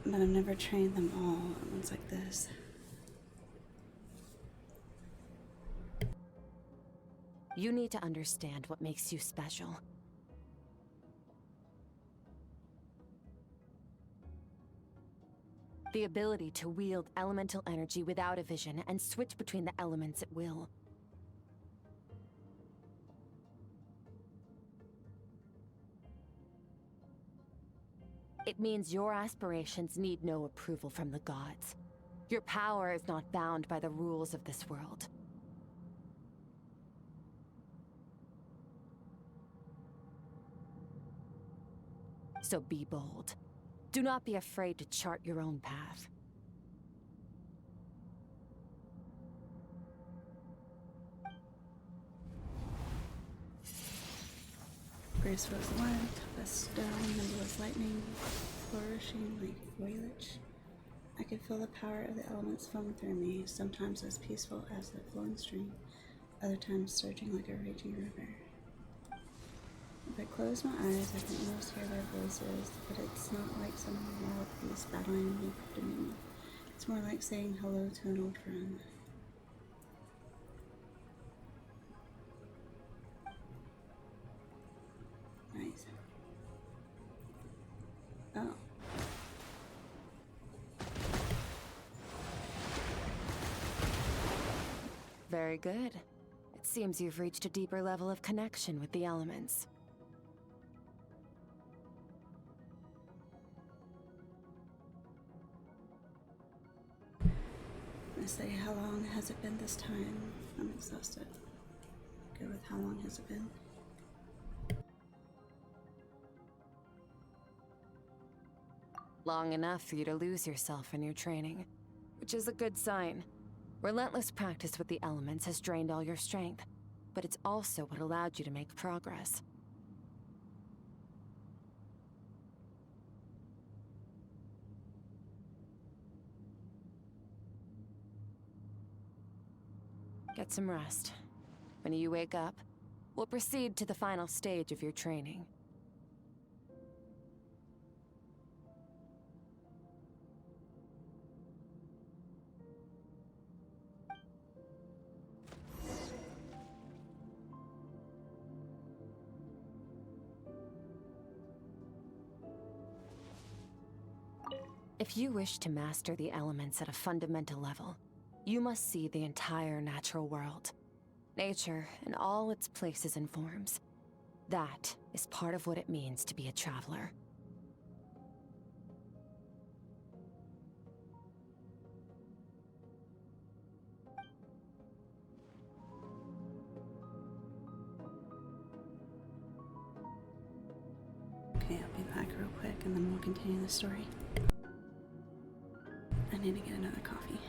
but I've never trained them all at once like this. You need to understand what makes you special. The ability to wield elemental energy without a vision and switch between the elements at will. It means your aspirations need no approval from the gods. Your power is not bound by the rules of this world. So be bold. Do not be afraid to chart your own path. Graceful as wind, tough as stone, nimble as lightning, flourishing like foliage. I can feel the power of the elements flowing through me, sometimes as peaceful as a flowing stream, other times surging like a raging river. If I close my eyes, I can almost hear their voices, but it's not like some wild beast battling me for dominion. It's more like saying hello to an old friend. Nice. Oh. Very good. It seems you've reached a deeper level of connection with the elements. I say, how long has it been this time? I'm exhausted. Go with how long has it been? Long enough for you to lose yourself in your training, which is a good sign. Relentless practice with the elements has drained all your strength, but it's also what allowed you to make progress. Get some rest. When you wake up, we'll proceed to the final stage of your training. If you wish to master the elements at a fundamental level, you must see the entire natural world. Nature in all its places and forms. That is part of what it means to be a traveler. Okay, I'll be back real quick and then we'll continue the story. I need to get another coffee.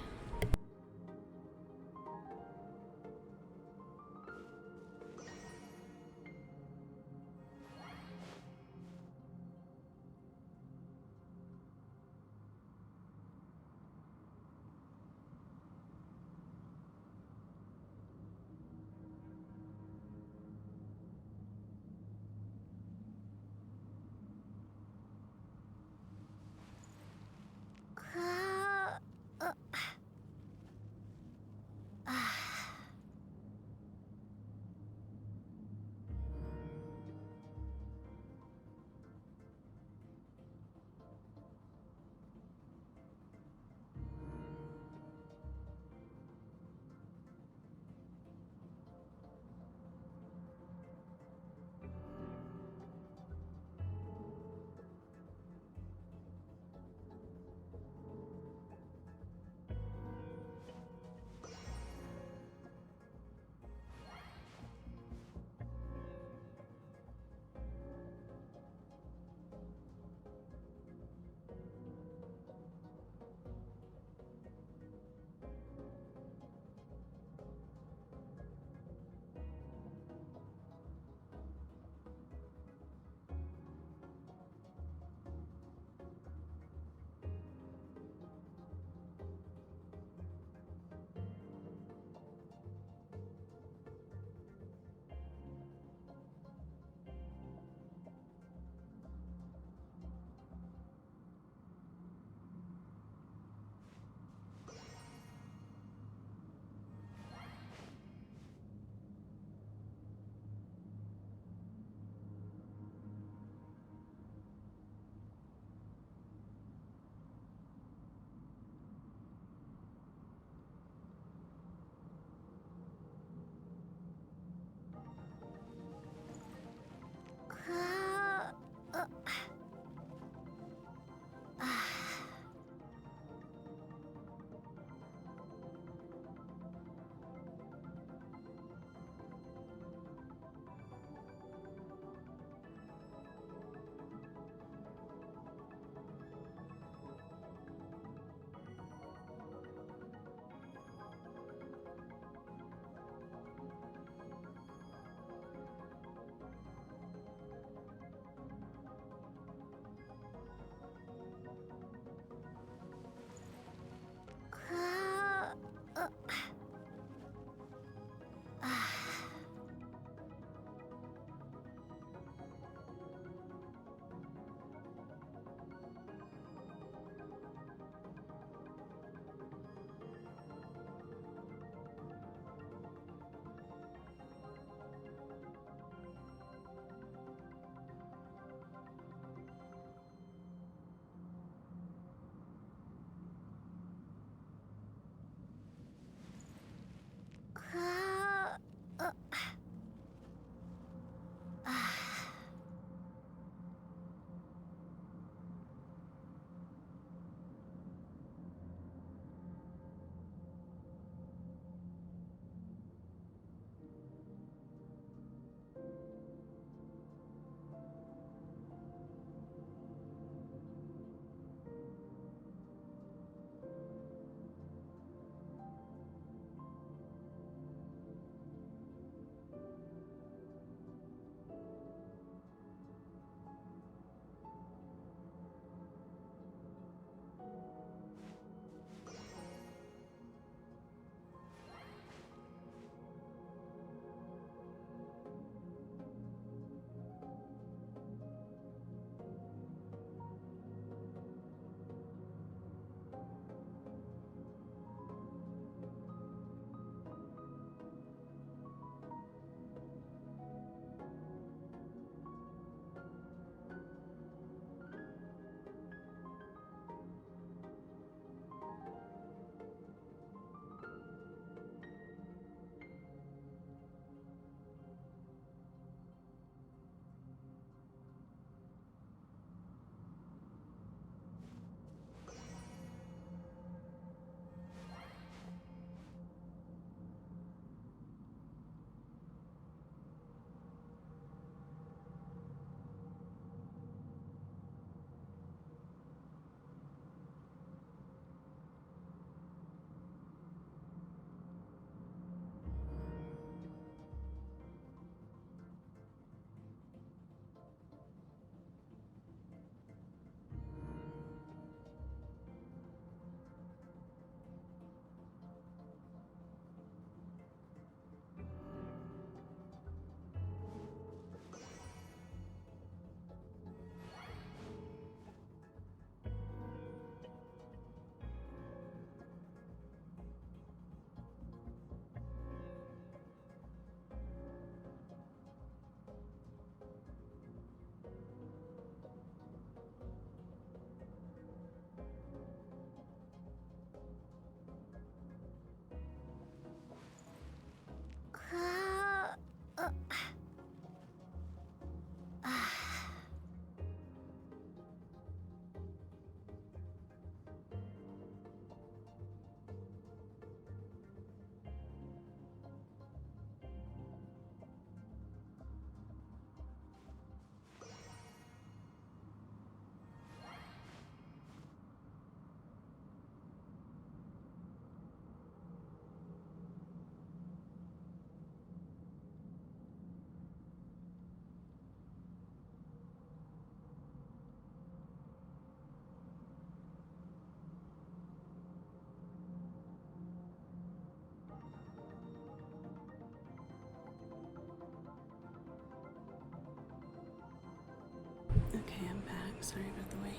Sorry about the wait.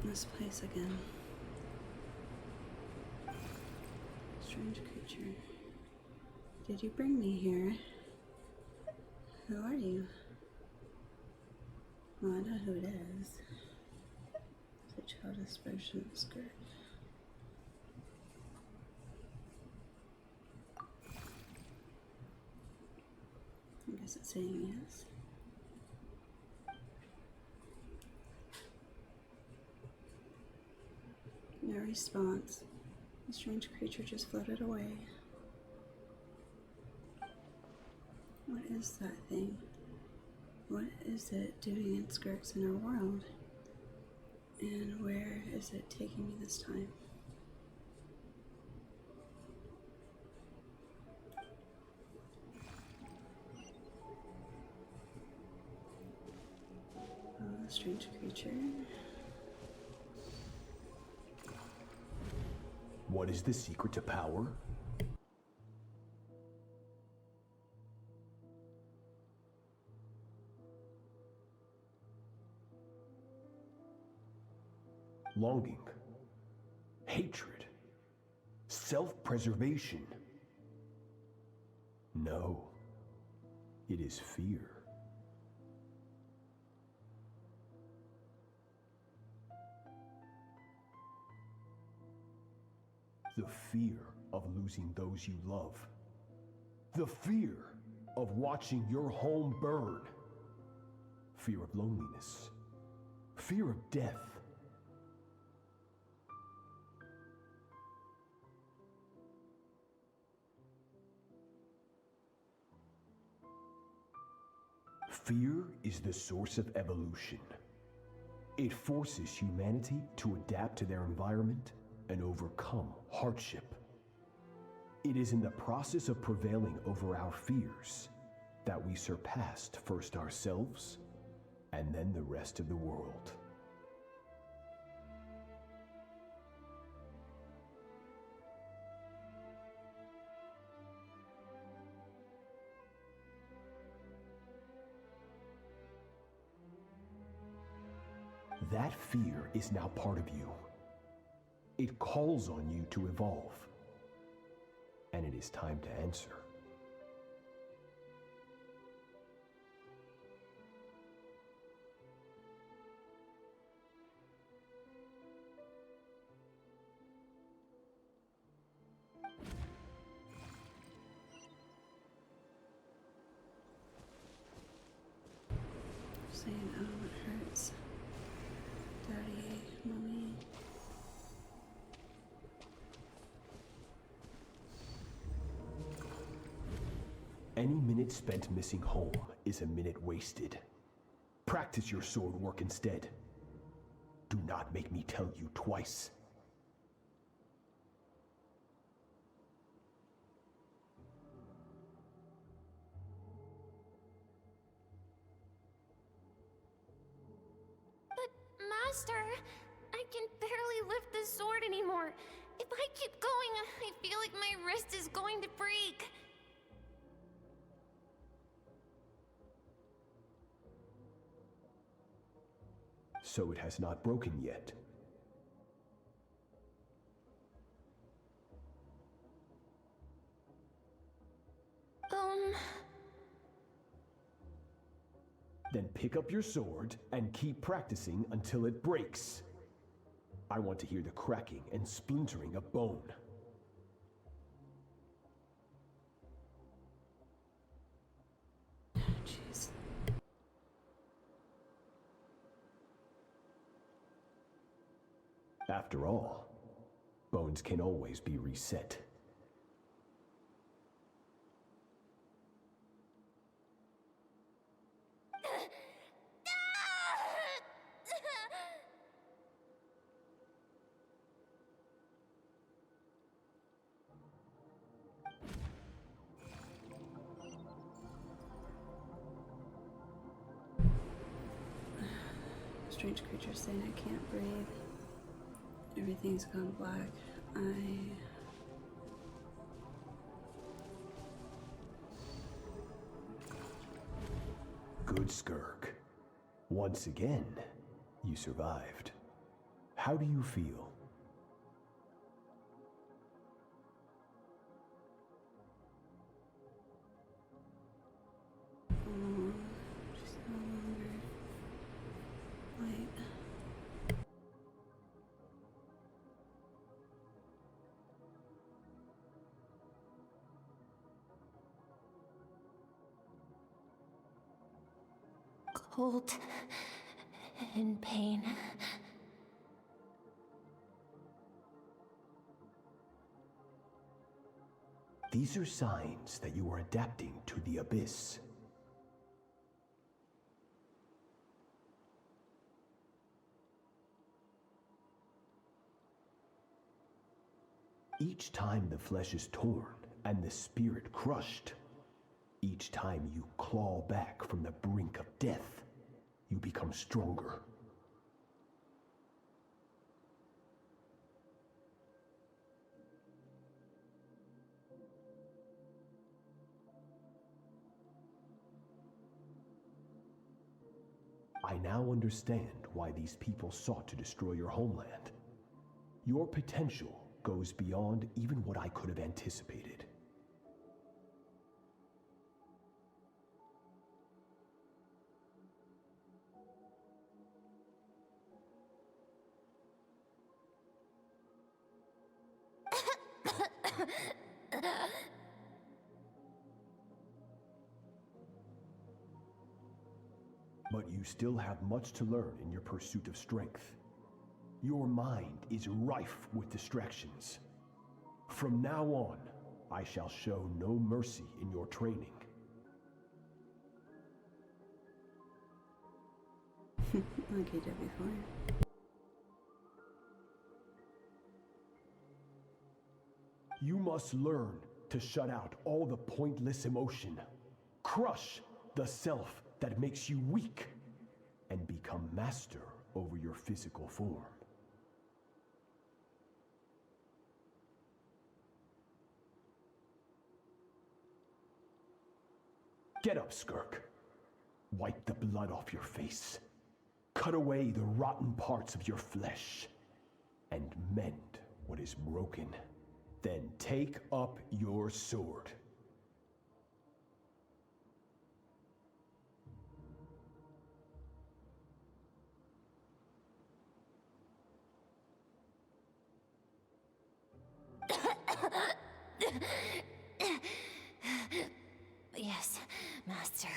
This place again. Strange creature. Did you bring me here? Who are you? Well, I know who it is. It's a childish version of Skirk. I guess it's saying yes. No response. The strange creature just floated away. What is that thing? What is it doing in Skirk's inner world? And where is it taking me this time? Oh, the strange creature. What is the secret to power? Longing, hatred, self-preservation. No, it is fear. The fear of losing those you love. The fear of watching your home burn. Fear of loneliness. Fear of death. Fear is the source of evolution. It forces humanity to adapt to their environment and overcome hardship. It is in the process of prevailing over our fears that we surpassed first ourselves and then the rest of the world. That fear is now part of you. It calls on you to evolve. And it is time to answer. Saying, oh, it hurts. Daddy, mommy. Any minute spent missing home is a minute wasted. Practice your sword work instead. Do not make me tell you twice. But, Master, I can barely lift the sword anymore. If I keep going, I feel like my wrist is going to break. So it has not broken yet. Then pick up your sword and keep practicing until it breaks. I want to hear the cracking and splintering of bone. Jeez. After all, bones can always be reset. Strange creatures saying I can't breathe. Everything's gone black. Good Skirk. Once again, you survived. How do you feel? She's no longer white. Cold. In pain. These are signs that you are adapting to the abyss. Each time the flesh is torn and the spirit crushed, each time you claw back from the brink of death, you become stronger. I now understand why these people sought to destroy your homeland. Your potential goes beyond even what I could have anticipated. But you still have much to learn in your pursuit of strength. Your mind is rife with distractions. From now on, I shall show no mercy in your training. Like he did before. You must learn to shut out all the pointless emotion. Crush the self that makes you weak, and become master over your physical form. Get up, Skirk. Wipe the blood off your face. Cut away the rotten parts of your flesh. And mend what is broken. Then take up your sword. Yes, Master.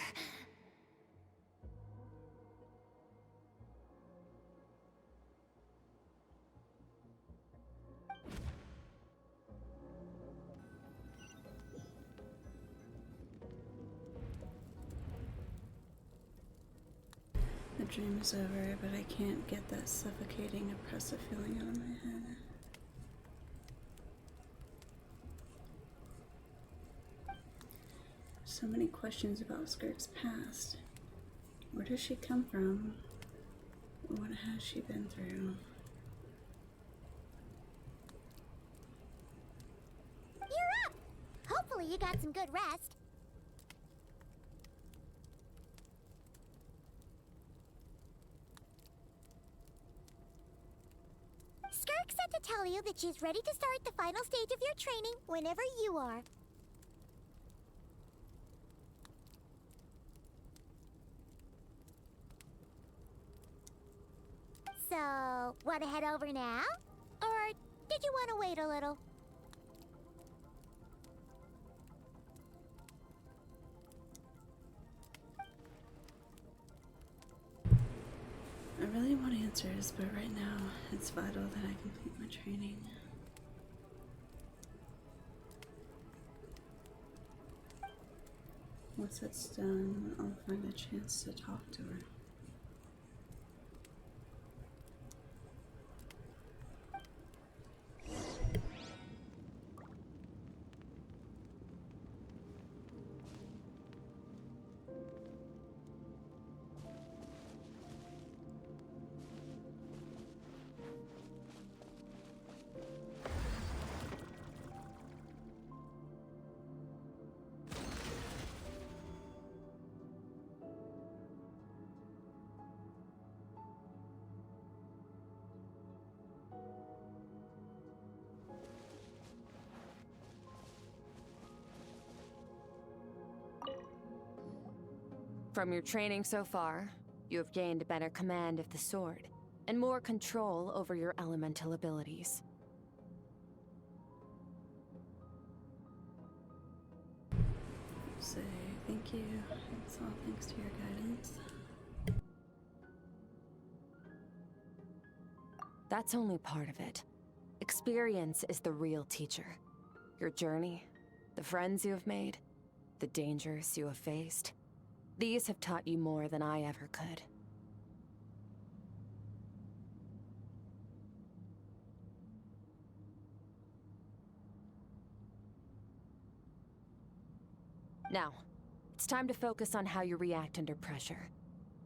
The dream is over, but I can't get that suffocating, oppressive feeling out of my head. So many questions about Skirk's past. Where does she come from? What has she been through? You're up! Hopefully you got some good rest. Skirk said to tell you that she's ready to start the final stage of your training whenever you are. So, want to head over now? Or did you want to wait a little? I really want to answers, but right now it's vital that I complete my training. Once it's done, I'll find a chance to talk to her. From your training so far, you have gained a better command of the sword, and more control over your elemental abilities. Say thank you. It's all thanks to your guidance. That's only part of it. Experience is the real teacher. Your journey, the friends you have made, the dangers you have faced. These have taught you more than I ever could. Now, it's time to focus on how you react under pressure.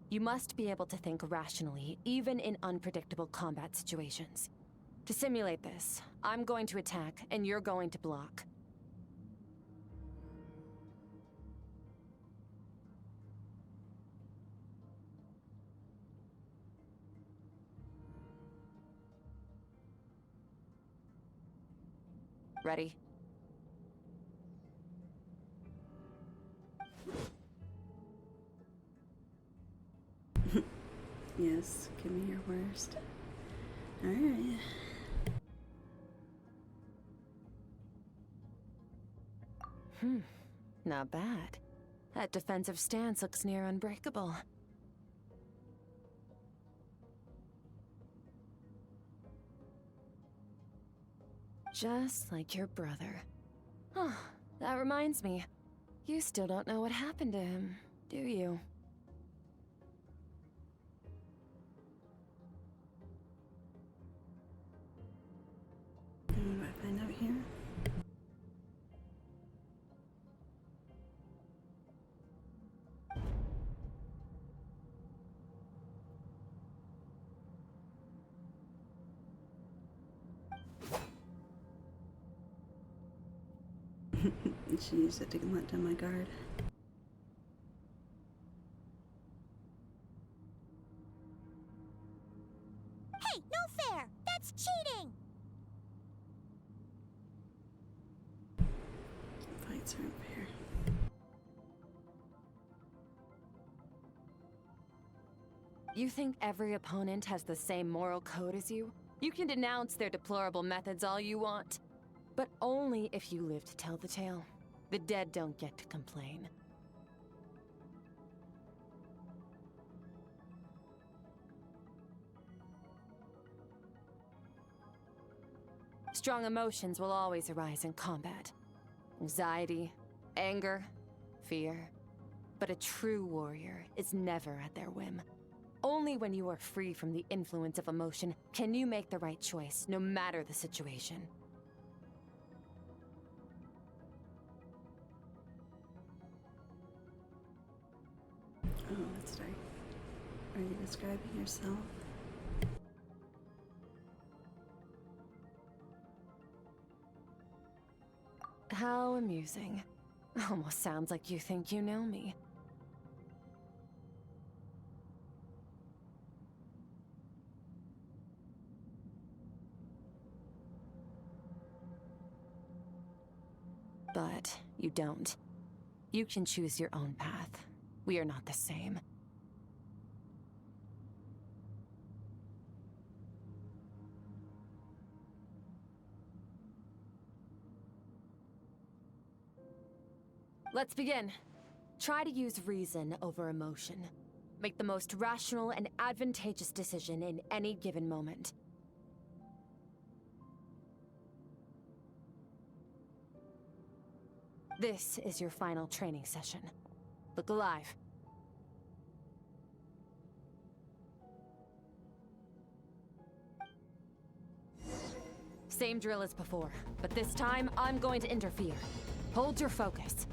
You must be able to think rationally, even in unpredictable combat situations. To simulate this, I'm going to attack, and you're going to block. Ready? Yes, give me your worst. Alright. Not bad. That defensive stance looks near unbreakable. Just like your brother. Oh, that reminds me. You still don't know what happened to him, do you? And what do I find out here? She used it to let down my guard. Hey, no fair! That's cheating! Fights are unfair. You think every opponent has the same moral code as you? You can denounce their deplorable methods all you want, but only if you live to tell the tale. The dead don't get to complain. Strong emotions will always arise in combat. Anxiety, anger, fear. But a true warrior is never at their whim. Only when you are free from the influence of emotion can you make the right choice, no matter the situation. Oh, let's start. Are you describing yourself? How amusing. Almost sounds like you think you know me. But you don't. You can choose your own path. We are not the same. Let's begin. Try to use reason over emotion. Make the most rational and advantageous decision in any given moment. This is your final training session. Look alive. Same drill as before, but this time I'm going to interfere. Hold your focus.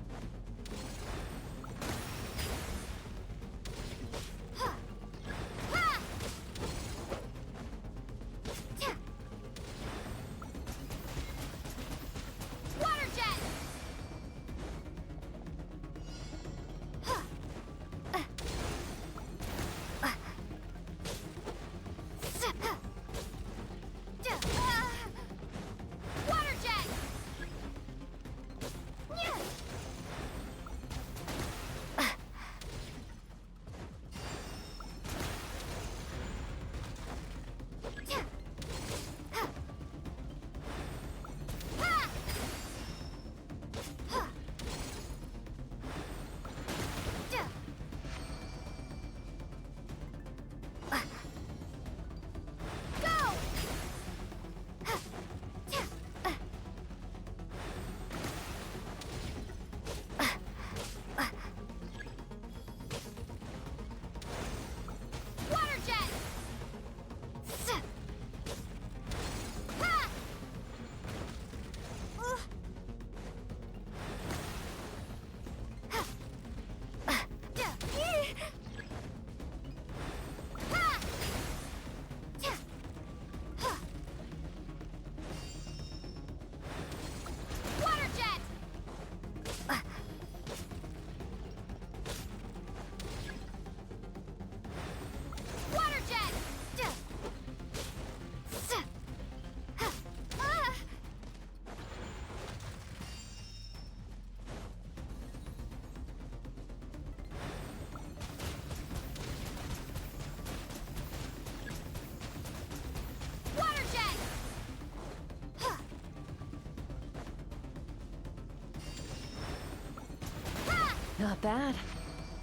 Not bad.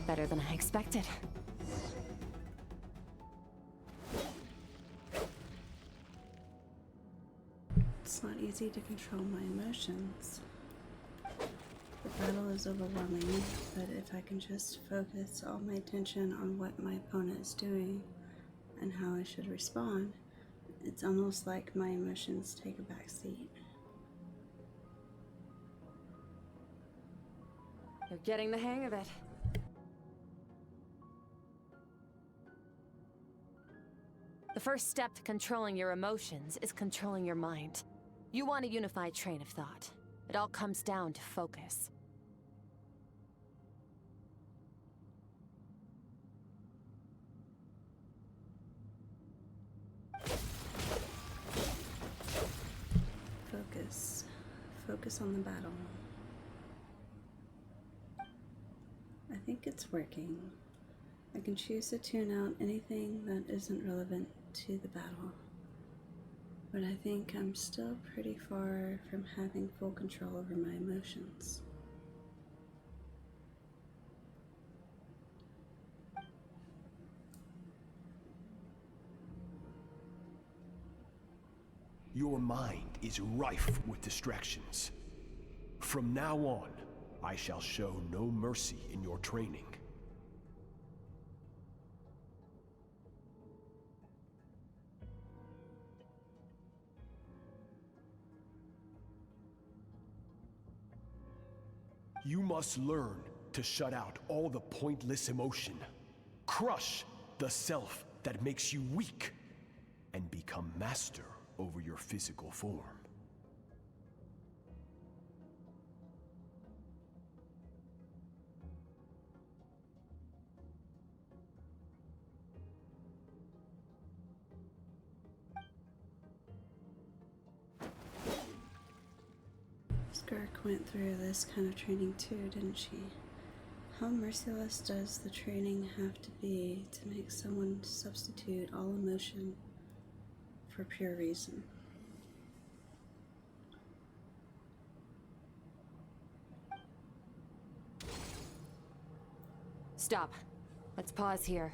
Better than I expected. It's not easy to control my emotions. The battle is overwhelming, but if I can just focus all my attention on what my opponent is doing and how I should respond, it's almost like my emotions take a back seat. You're getting the hang of it. The first step to controlling your emotions is controlling your mind. You want a unified train of thought. It all comes down to focus. Focus. Focus on the battle. I think it's working. I can choose to tune out anything that isn't relevant to the battle. But I think I'm still pretty far from having full control over my emotions. Your mind is rife with distractions. From now on, I shall show no mercy in your training. You must learn to shut out all the pointless emotion. Crush the self that makes you weak, and become master over your physical form. Skirk went through this kind of training too, didn't she? How merciless does the training have to be to make someone substitute all emotion for pure reason? Stop. Let's pause here.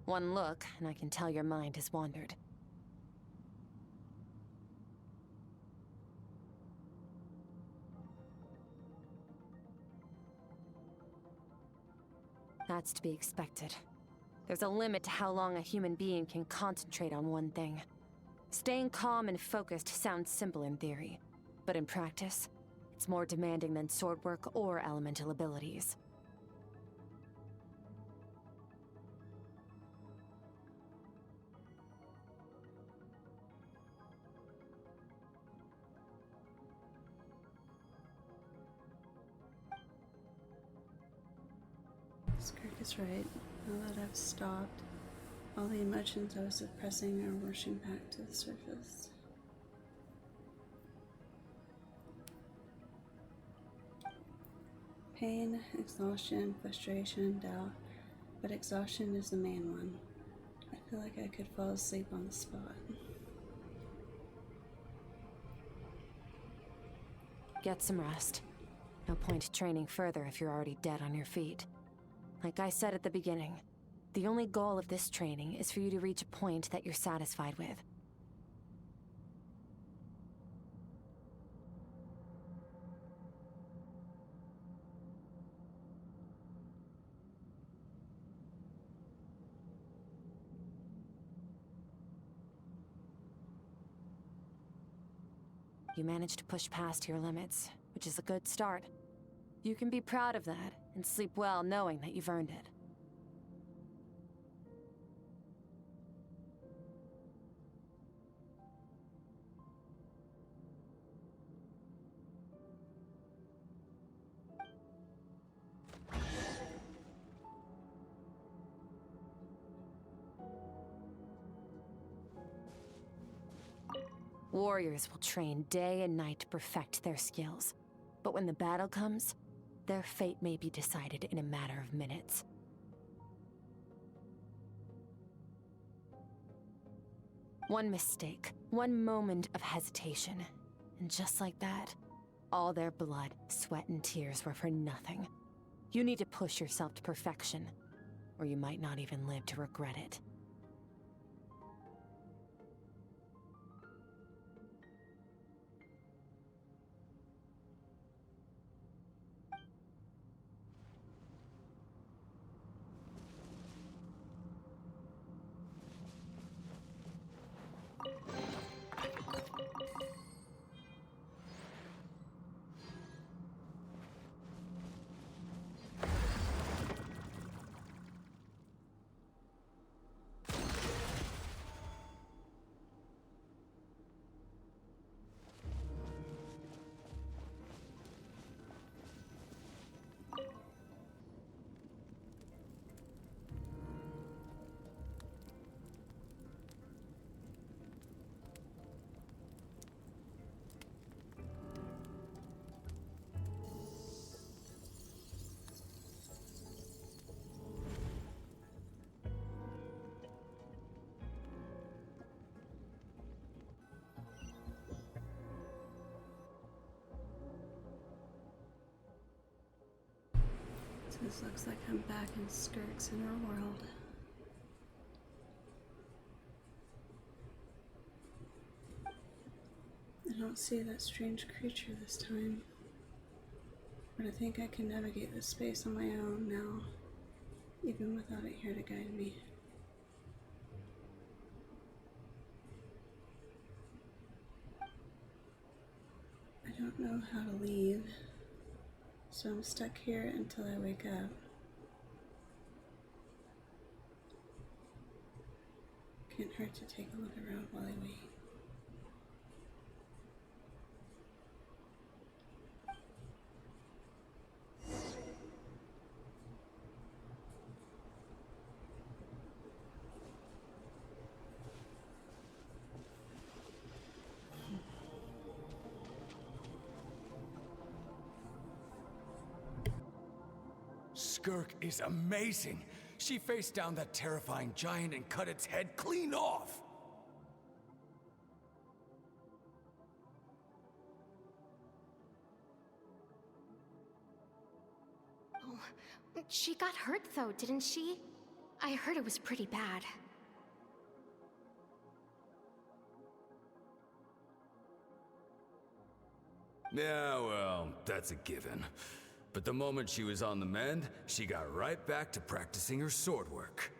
One look, and I can tell your mind has wandered. That's to be expected. There's a limit to how long a human being can concentrate on one thing. Staying calm and focused sounds simple in theory, but in practice, it's more demanding than sword work or elemental abilities. Skirk is right. Now that I've stopped, all the emotions I was suppressing are rushing back to the surface. Pain, exhaustion, frustration, doubt, but exhaustion is the main one. I feel like I could fall asleep on the spot. Get some rest. No point training further if you're already dead on your feet. Like I said at the beginning, the only goal of this training is for you to reach a point that you're satisfied with. You managed to push past your limits, which is a good start. You can be proud of that, and sleep well knowing that you've earned it. Warriors will train day and night to perfect their skills. But when the battle comes, their fate may be decided in a matter of minutes. One mistake, one moment of hesitation, and just like that, all their blood, sweat, and tears were for nothing. You need to push yourself to perfection, or you might not even live to regret it. This looks like I'm back in Skirk's inner world. I don't see that strange creature this time, but I think I can navigate this space on my own now, even without it here to guide me. I don't know how to leave, so I'm stuck here until I wake up. Can't hurt to take a look around while I wait. Skirk is amazing. She faced down that terrifying giant and cut its head clean off. Oh, she got hurt though, didn't she? I heard it was pretty bad. Yeah, well, that's a given. But the moment she was on the mend, she got right back to practicing her sword work.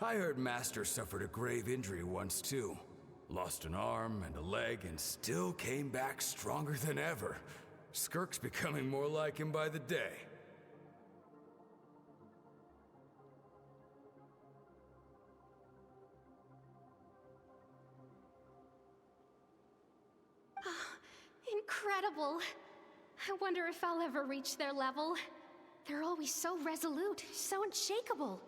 I heard Master suffered a grave injury once too. Lost an arm and a leg and still came back stronger than ever. Skirk's becoming more like him by the day. Incredible! I wonder if I'll ever reach their level. They're always so resolute, so unshakable.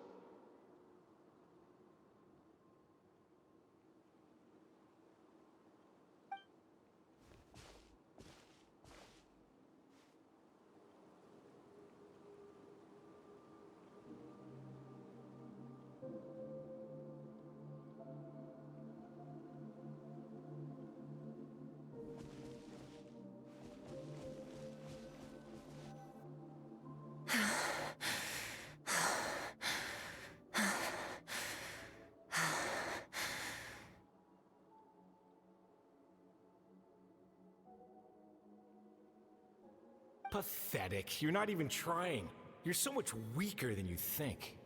Pathetic. You're not even trying. You're so much weaker than you think.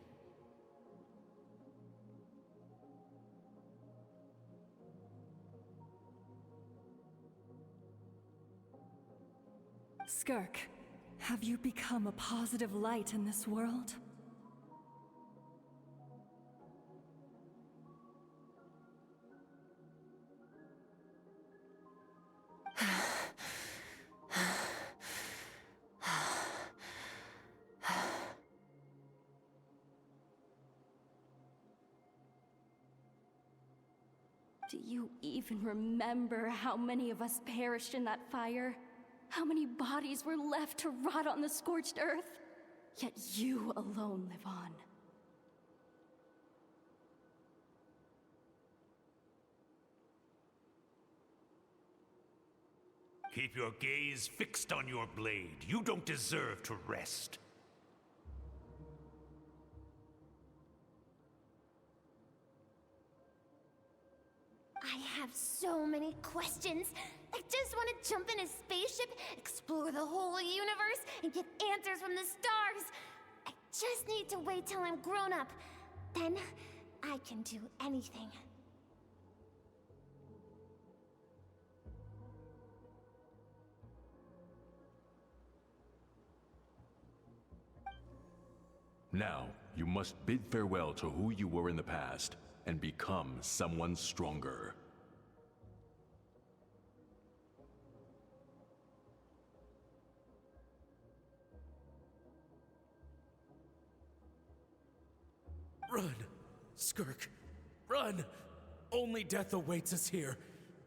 Skirk, have you become a positive light in this world? Do you even remember how many of us perished in that fire? How many bodies were left to rot on the scorched earth? Yet you alone live on. Keep your gaze fixed on your blade. You don't deserve to rest. I have so many questions. I just want to jump in a spaceship, explore the whole universe, and get answers from the stars. I just need to wait till I'm grown up. Then, I can do anything. Now, you must bid farewell to who you were in the past, and become someone stronger. Run, Skirk, run! Only death awaits us here.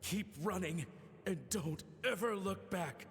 Keep running, and don't ever look back.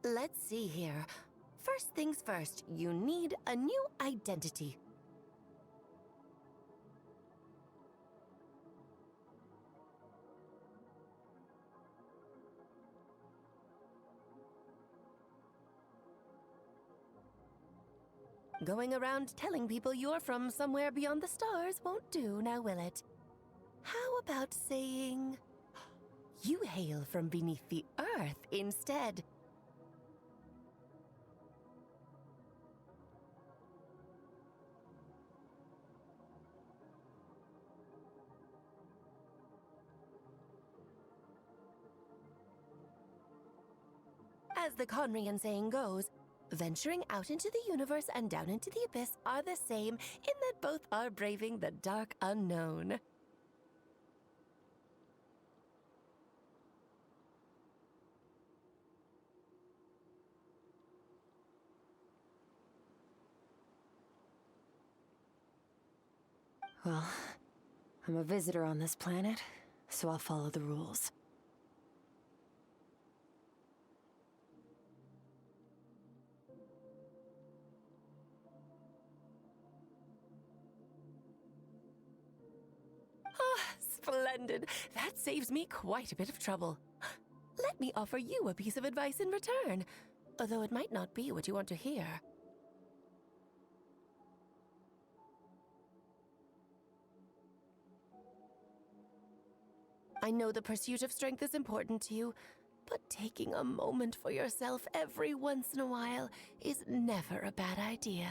Let's see here. First things first, you need a new identity. Going around telling people you're from somewhere beyond the stars won't do, now will it? How about saying you hail from beneath the earth instead? As the Conrian saying goes, venturing out into the universe and down into the abyss are the same in that both are braving the dark unknown. Well, I'm a visitor on this planet, so I'll follow the rules. Ah, splendid. That saves me quite a bit of trouble. Let me offer you a piece of advice in return, although it might not be what you want to hear. I know the pursuit of strength is important to you, but taking a moment for yourself every once in a while is never a bad idea.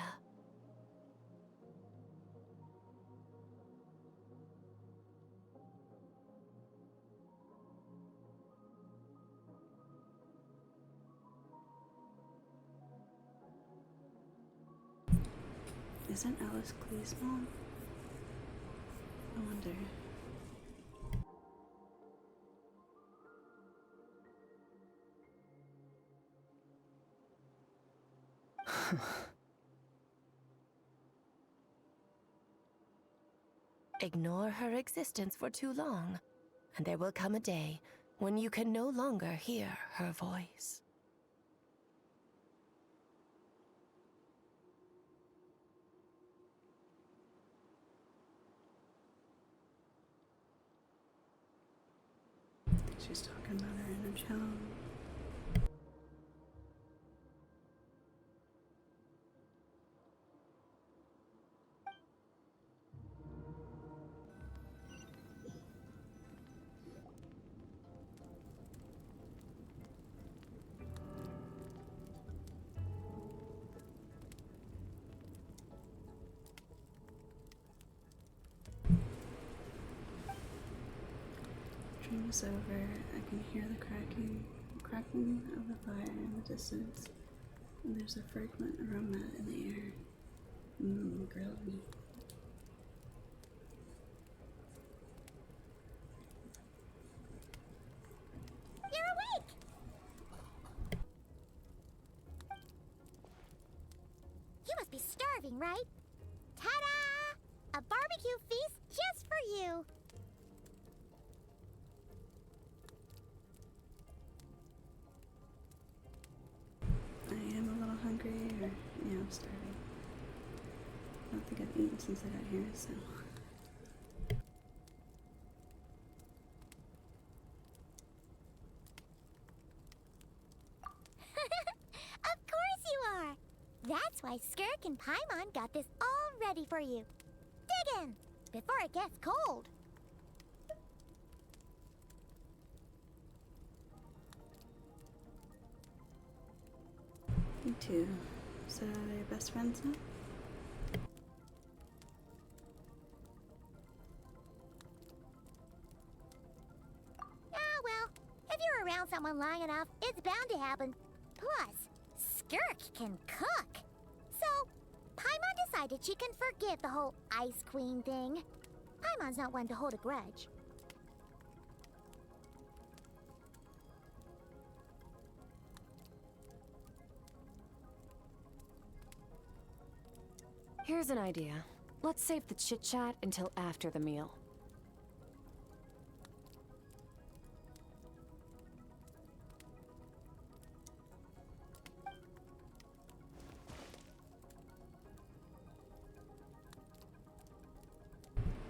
Isn't Alice Clee's mom? I wonder. Ignore her existence for too long, and there will come a day when you can no longer hear her voice. She's talking about her inner child. Dream is over. I can hear the cracking of the fire in the distance. And there's a fragrant aroma in the air. Grilled meat. You're awake! You must be starving, right? Ta-da! A barbecue feast just for you! I am a little hungry, or yeah, I'm starving. I don't think I've eaten since I got here, so. Of course you are! That's why Skirk and Paimon got this all ready for you. Dig in, before it gets cold. You too. So, your best friends now? Ah, well, if you're around someone long enough, it's bound to happen. Plus, Skirk can cook. So, Paimon decided she can forgive the whole Ice Queen thing. Paimon's not one to hold a grudge. Here's an idea. Let's save the chit-chat until after the meal.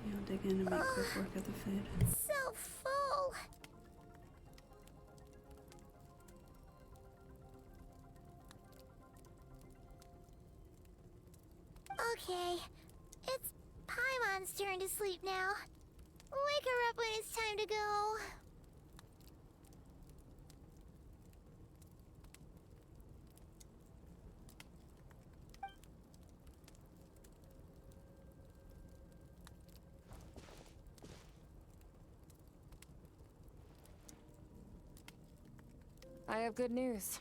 Yeah, I'll dig in and make quick work of the food. So full. Okay, it's Paimon's turn to sleep now. Wake her up when it's time to go. I have good news.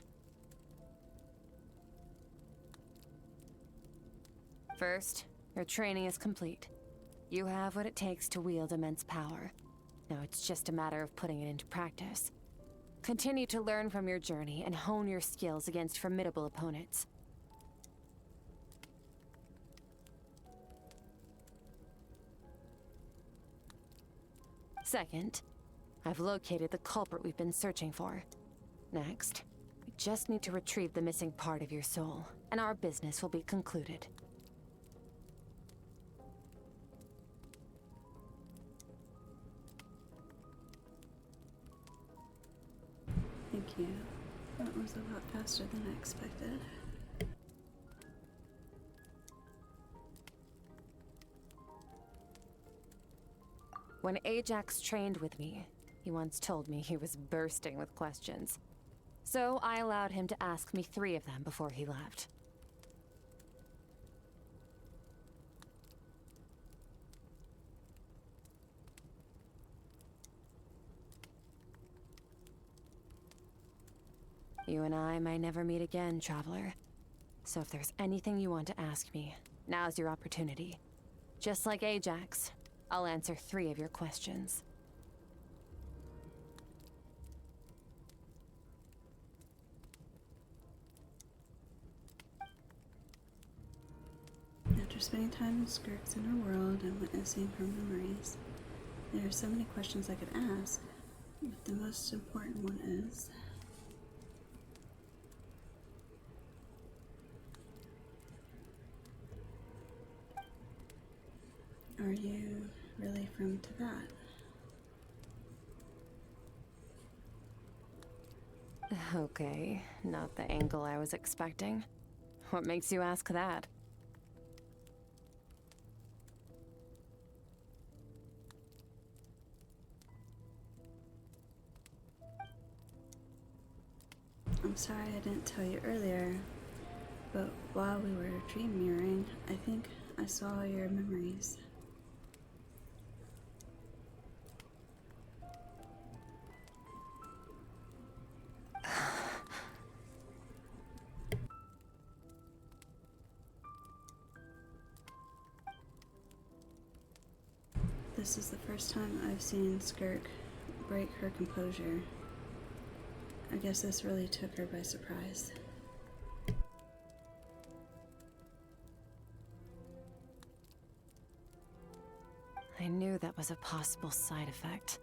First, your training is complete. You have what it takes to wield immense power. Now it's just a matter of putting it into practice. Continue to learn from your journey and hone your skills against formidable opponents. Second, I've located the culprit we've been searching for. Next, we just need to retrieve the missing part of your soul, and our business will be concluded. Thank you. That was a lot faster than I expected. When Ajax trained with me, he once told me he was bursting with questions. So I allowed him to ask me 3 of them before he left. You and I may never meet again, Traveler. So if there's anything you want to ask me, now's your opportunity. Just like Ajax, I'll answer 3 of your questions. After spending time in Skirk's inner world and witnessing her memories, there are so many questions I could ask, but the most important one is... Are you really from Tibet? Okay, not the angle I was expecting. What makes you ask that? I'm sorry I didn't tell you earlier, but while we were dream mirroring, I think I saw your memories. This is the first time I've seen Skirk break her composure. I guess this really took her by surprise. I knew that was a possible side effect.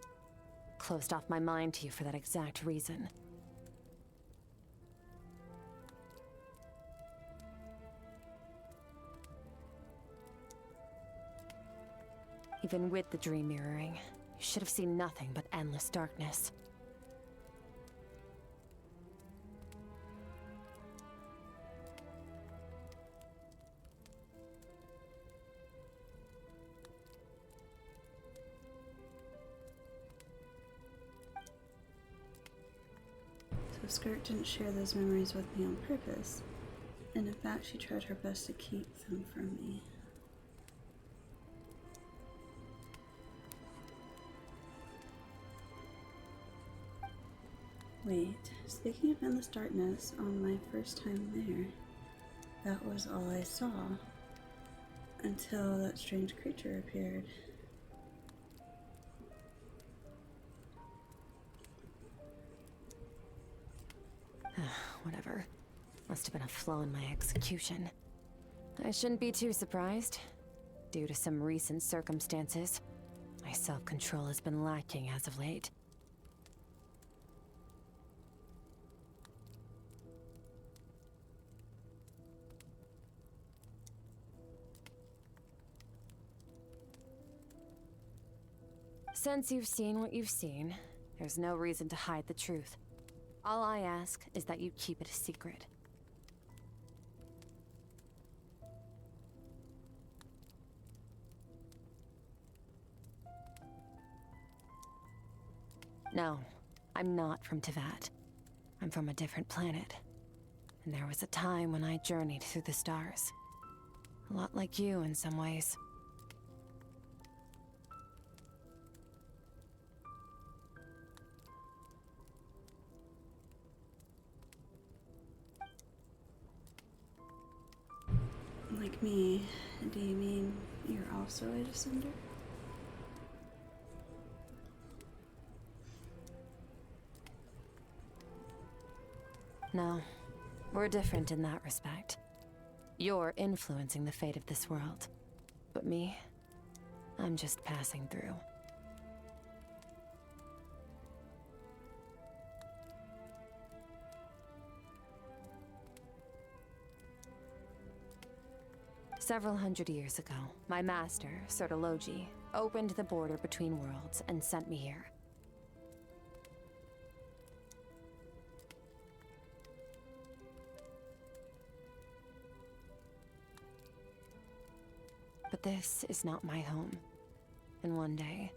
Closed off my mind to you for that exact reason. Even with the dream mirroring, you should have seen nothing but endless darkness. So Skirk didn't share those memories with me on purpose, and in fact she tried her best to keep them from me. Wait, speaking of endless darkness, on my first time there, that was all I saw, until that strange creature appeared. Whatever. Must have been a flaw in my execution. I shouldn't be too surprised. Due to some recent circumstances, my self-control has been lacking as of late. Since you've seen what you've seen, there's no reason to hide the truth. All I ask is that you keep it a secret. No, I'm not from Teyvat. I'm from a different planet. And there was a time when I journeyed through the stars. A lot like you in some ways. Like me, Do you mean you're also a descender? No, we're different in that respect. You're influencing the fate of this world. But me, I'm just passing through. Several hundred years ago, my master, Sertologi, opened the border between worlds and sent me here. But this is not my home. And one day,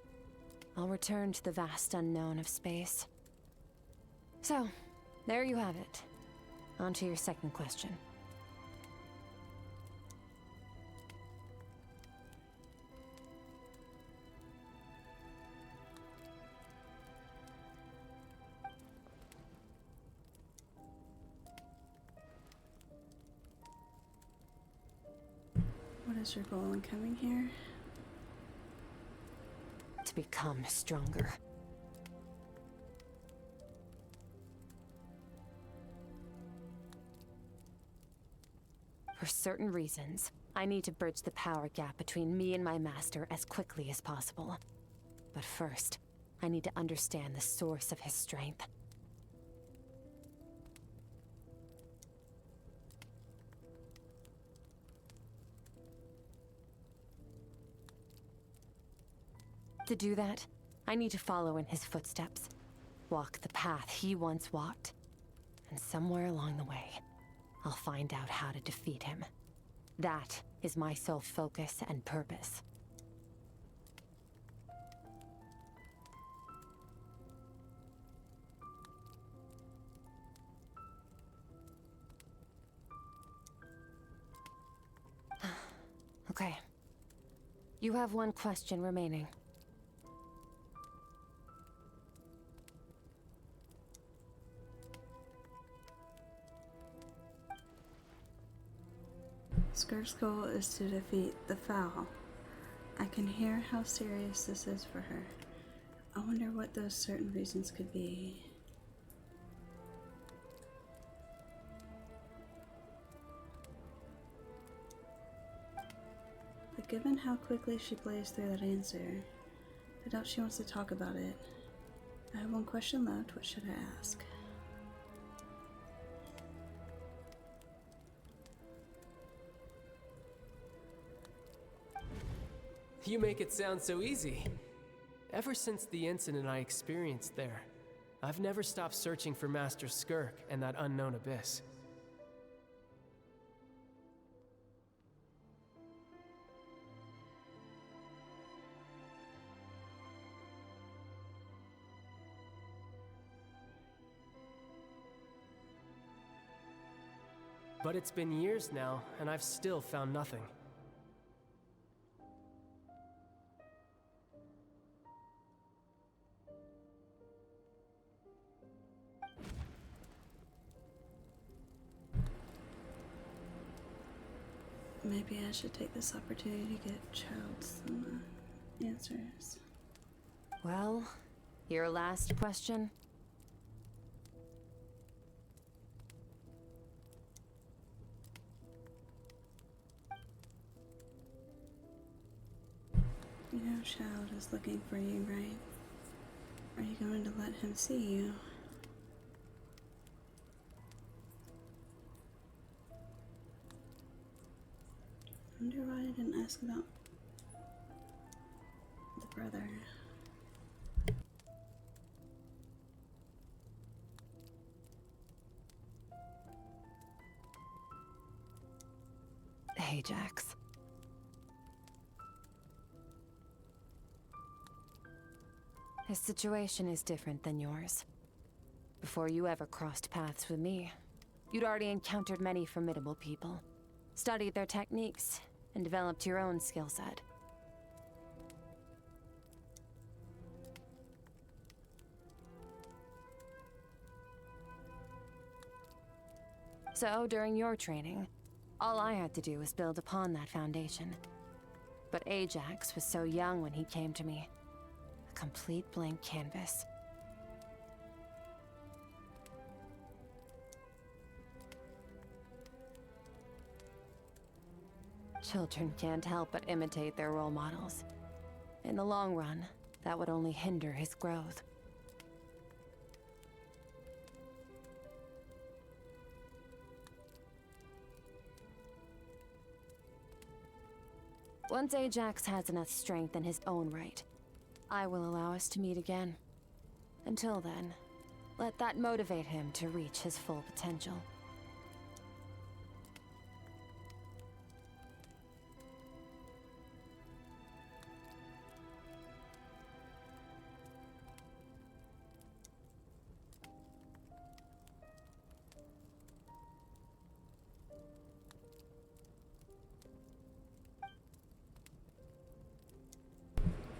I'll return to the vast unknown of space. So, there you have it. On to your second question. What is your goal in coming here? To become stronger. For certain reasons, I need to bridge the power gap between me and my master as quickly as possible. But first, I need to understand the source of his strength. To do that, I need to follow in his footsteps, walk the path he once walked, and somewhere along the way, I'll find out how to defeat him. That is my sole focus and purpose. Okay. You have one question remaining. Skirk's goal is to defeat the Foul. I can hear how serious this is for her. I wonder what those certain reasons could be. But given how quickly she plays through that answer, I doubt she wants to talk about it. I have one question left. What should I ask? You make it sound so easy. Ever since the incident I experienced there, I've never stopped searching for Master Skirk and that unknown abyss. But it's been years now, and I've still found nothing. Maybe I should take this opportunity to get Child some answers. Well, your last question? You know Child is looking for you, right? Are you going to let him see you? I wonder why I didn't ask about the brother. Hey, Jax. His situation is different than yours. Before you ever crossed paths with me, you'd already encountered many formidable people, studied their techniques, and developed your own skill set. So, during your training, All I had to do was build upon that foundation. But Ajax was so young when he came to me. A complete blank canvas. Children can't help but imitate their role models. In the long run, that would only hinder his growth. Once Ajax has enough strength in his own right, I will allow us to meet again. Until then, let that motivate him to reach his full potential.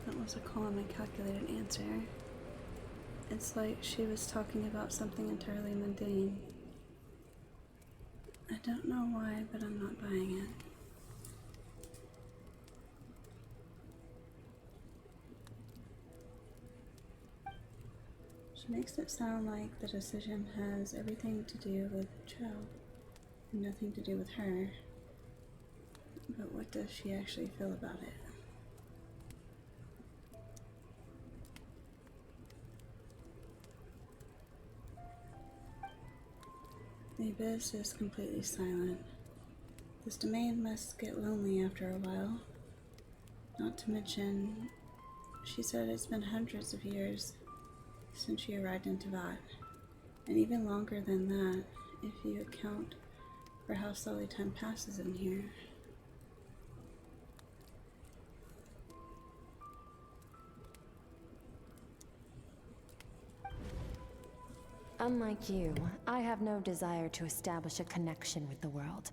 That was a calm and calculated answer. It's like she was talking about something entirely mundane. I don't know why, but I'm not buying it. She makes it sound like the decision has everything to do with Joe and nothing to do with her. But what does she actually feel about it? The abyss is completely silent. This domain must get lonely after a while. Not to mention, she said it's been hundreds of years since she arrived in Teyvat, and even longer than that if you account for how slowly time passes in here. Unlike you, I have no desire to establish a connection with the world.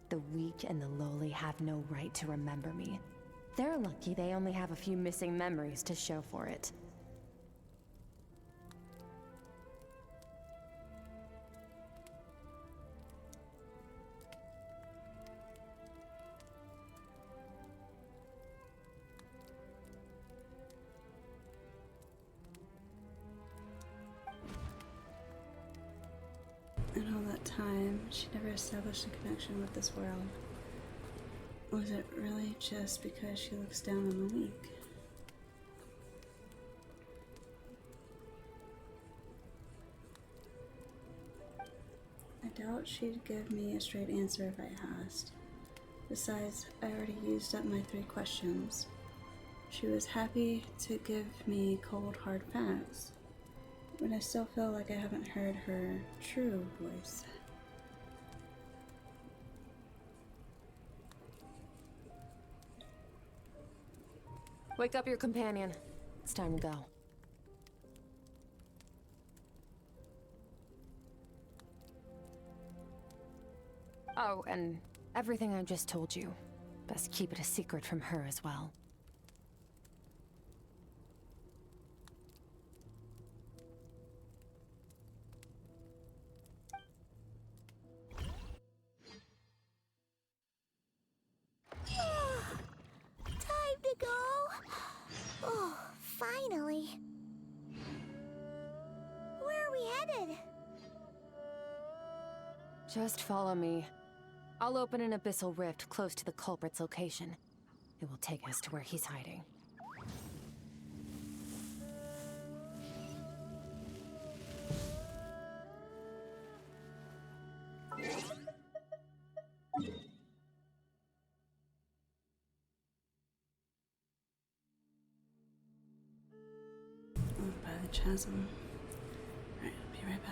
The weak and the lowly have no right to remember me. They're lucky they only have a few missing memories to show for it. In all that time, she never established a connection with this world. Was it really just because she looks down on the weak? I doubt she'd give me a straight answer if I asked. Besides, I already used up my 3 questions. She was happy to give me cold, hard facts, but I still feel like I haven't heard her true voice. Wake up your companion. It's time to go. Oh, and everything I just told you. Best keep it a secret from her as well. Time to go. Oh, finally. Where are we headed? Just follow me. I'll open an abyssal rift close to the culprit's location. It will take us to where he's hiding. By the chasm. Alright, I'll be right back.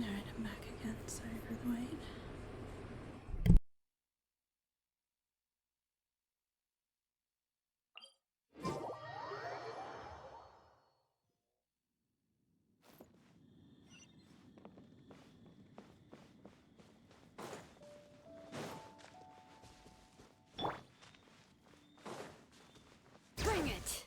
Alright, I'm back again. Sorry for the wait. Bring it!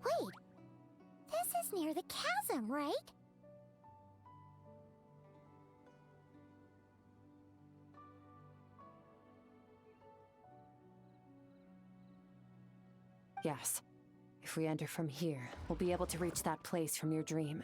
Wait, this is near the chasm, right? Yes. If we enter from here, we'll be able to reach that place from your dream.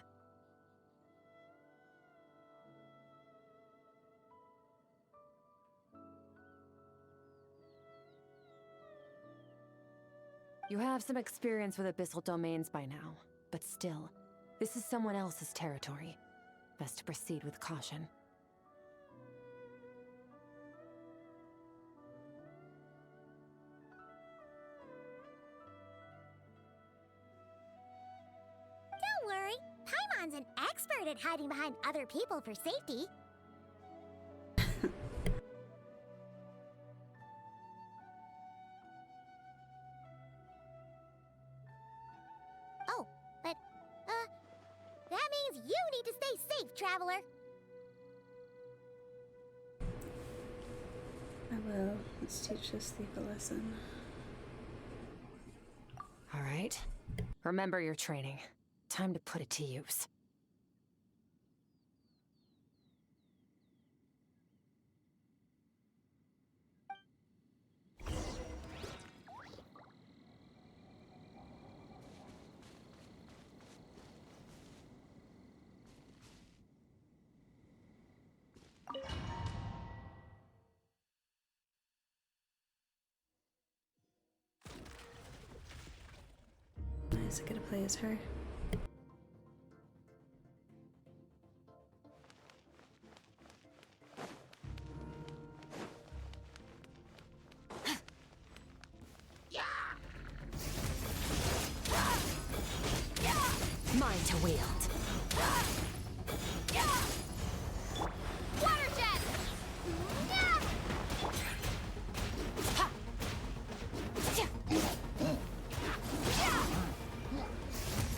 You have some experience with abyssal domains by now, but still, this is someone else's territory. Best to proceed with caution. Don't worry, Paimon's an expert at hiding behind other people for safety. Oh, but, that means you need to stay safe, traveler. I will. Let's teach this thief a lesson. All right. Remember your training. Time to put it to use. Is it gonna play as her? Mine to wield. Water jet!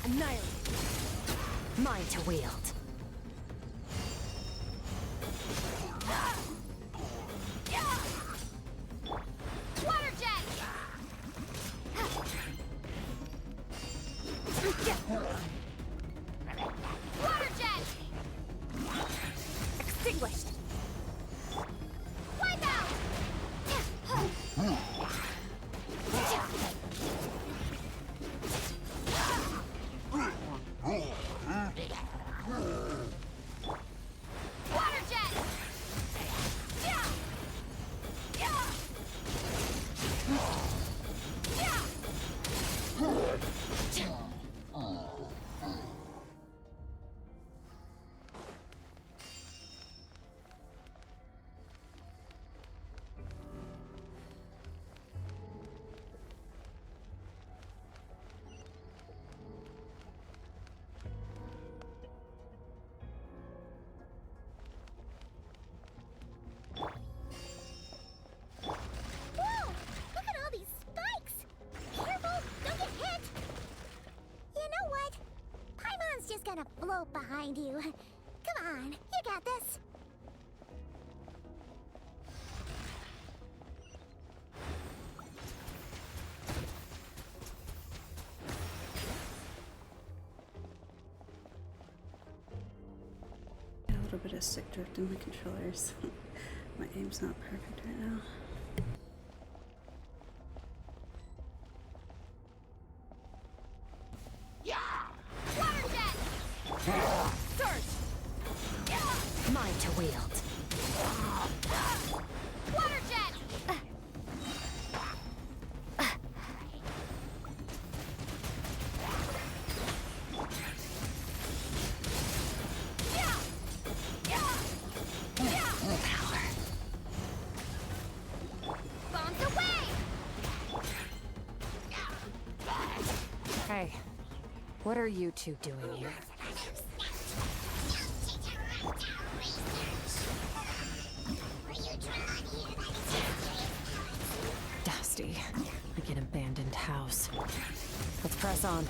Annihilate. Mine to wield. Water jet! Water jet! Extinguished. Wipe out! Water jet! Whoa! Look at all these spikes! Careful! Don't get hit! You know what? Paimon's just gonna float behind you. Come on, you got this. A little bit of stick drift in my controllers. My aim's not perfect right now. Water jet! Surge! Mine to wield. What are you two doing here? Dusty, like an abandoned house. Let's press on.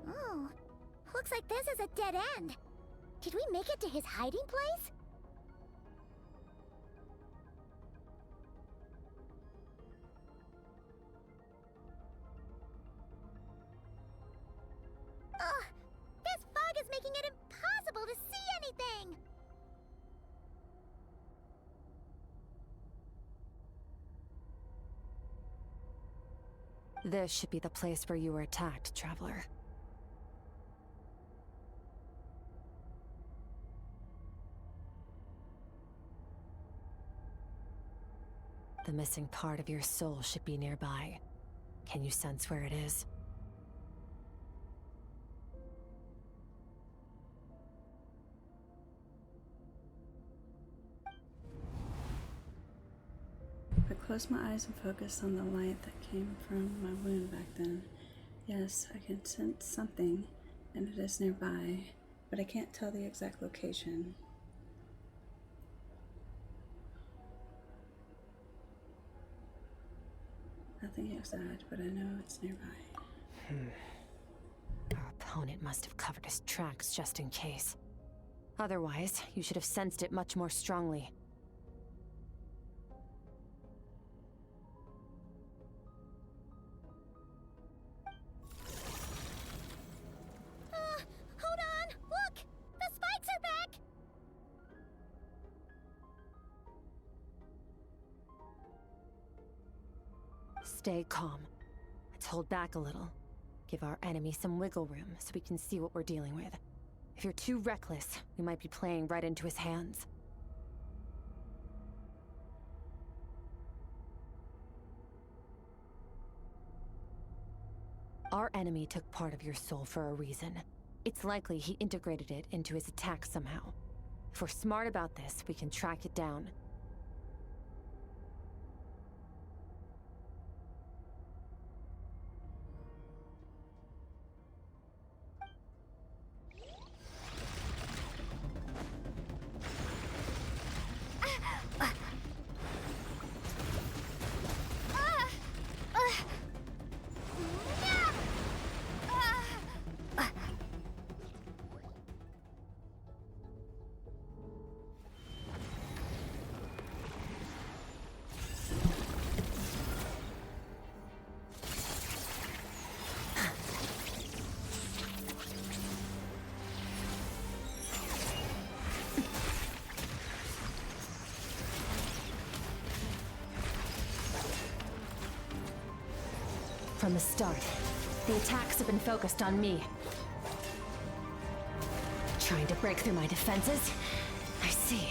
Oh, looks like this is a dead end. Did we make it to his hiding place? Ugh! This fog is making it impossible to see anything! This should be the place where you were attacked, Traveler. The missing part of your soul should be nearby. Can you sense where it is? I closed my eyes and focused on the light that came from my wound back then. Yes, I can sense something, and it is nearby, but I can't tell the exact location. Nothing exact, but I know it's nearby. Our opponent must have covered his tracks just in case. Otherwise, you should have sensed it much more strongly. Hold on! Look! The spikes are back! Stay calm. Let's hold back a little. Give our enemy some wiggle room so we can see what we're dealing with. If you're too reckless, we might be playing right into his hands. Our enemy took part of your soul for a reason. It's likely he integrated it into his attack somehow. If we're smart about this, we can track it down. From the start, the attacks have been focused on me. Trying to break through my defenses? I see.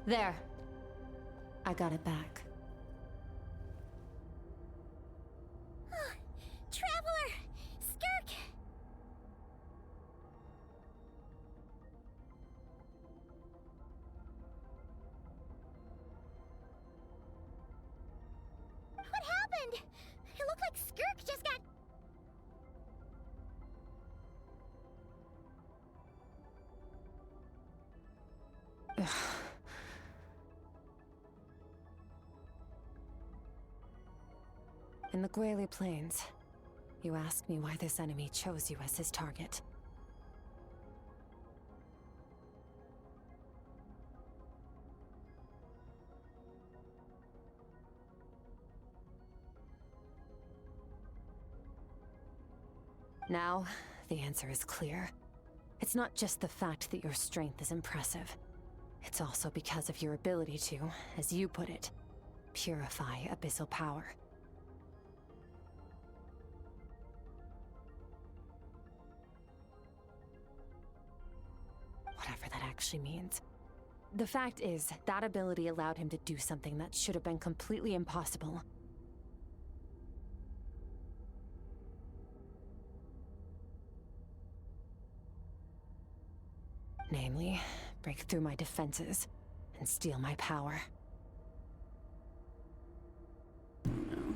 There. I got it back. Traveler! Skirk! What happened? It looked like Skirk just got... In the Grayley Plains, you ask me why this enemy chose you as his target. Now, the answer is clear. It's not just the fact that your strength is impressive. It's also because of your ability to, as you put it, purify abyssal power. Whatever that actually means. The fact is, that ability allowed him to do something that should have been completely impossible. Namely, break through my defenses and steal my power. No.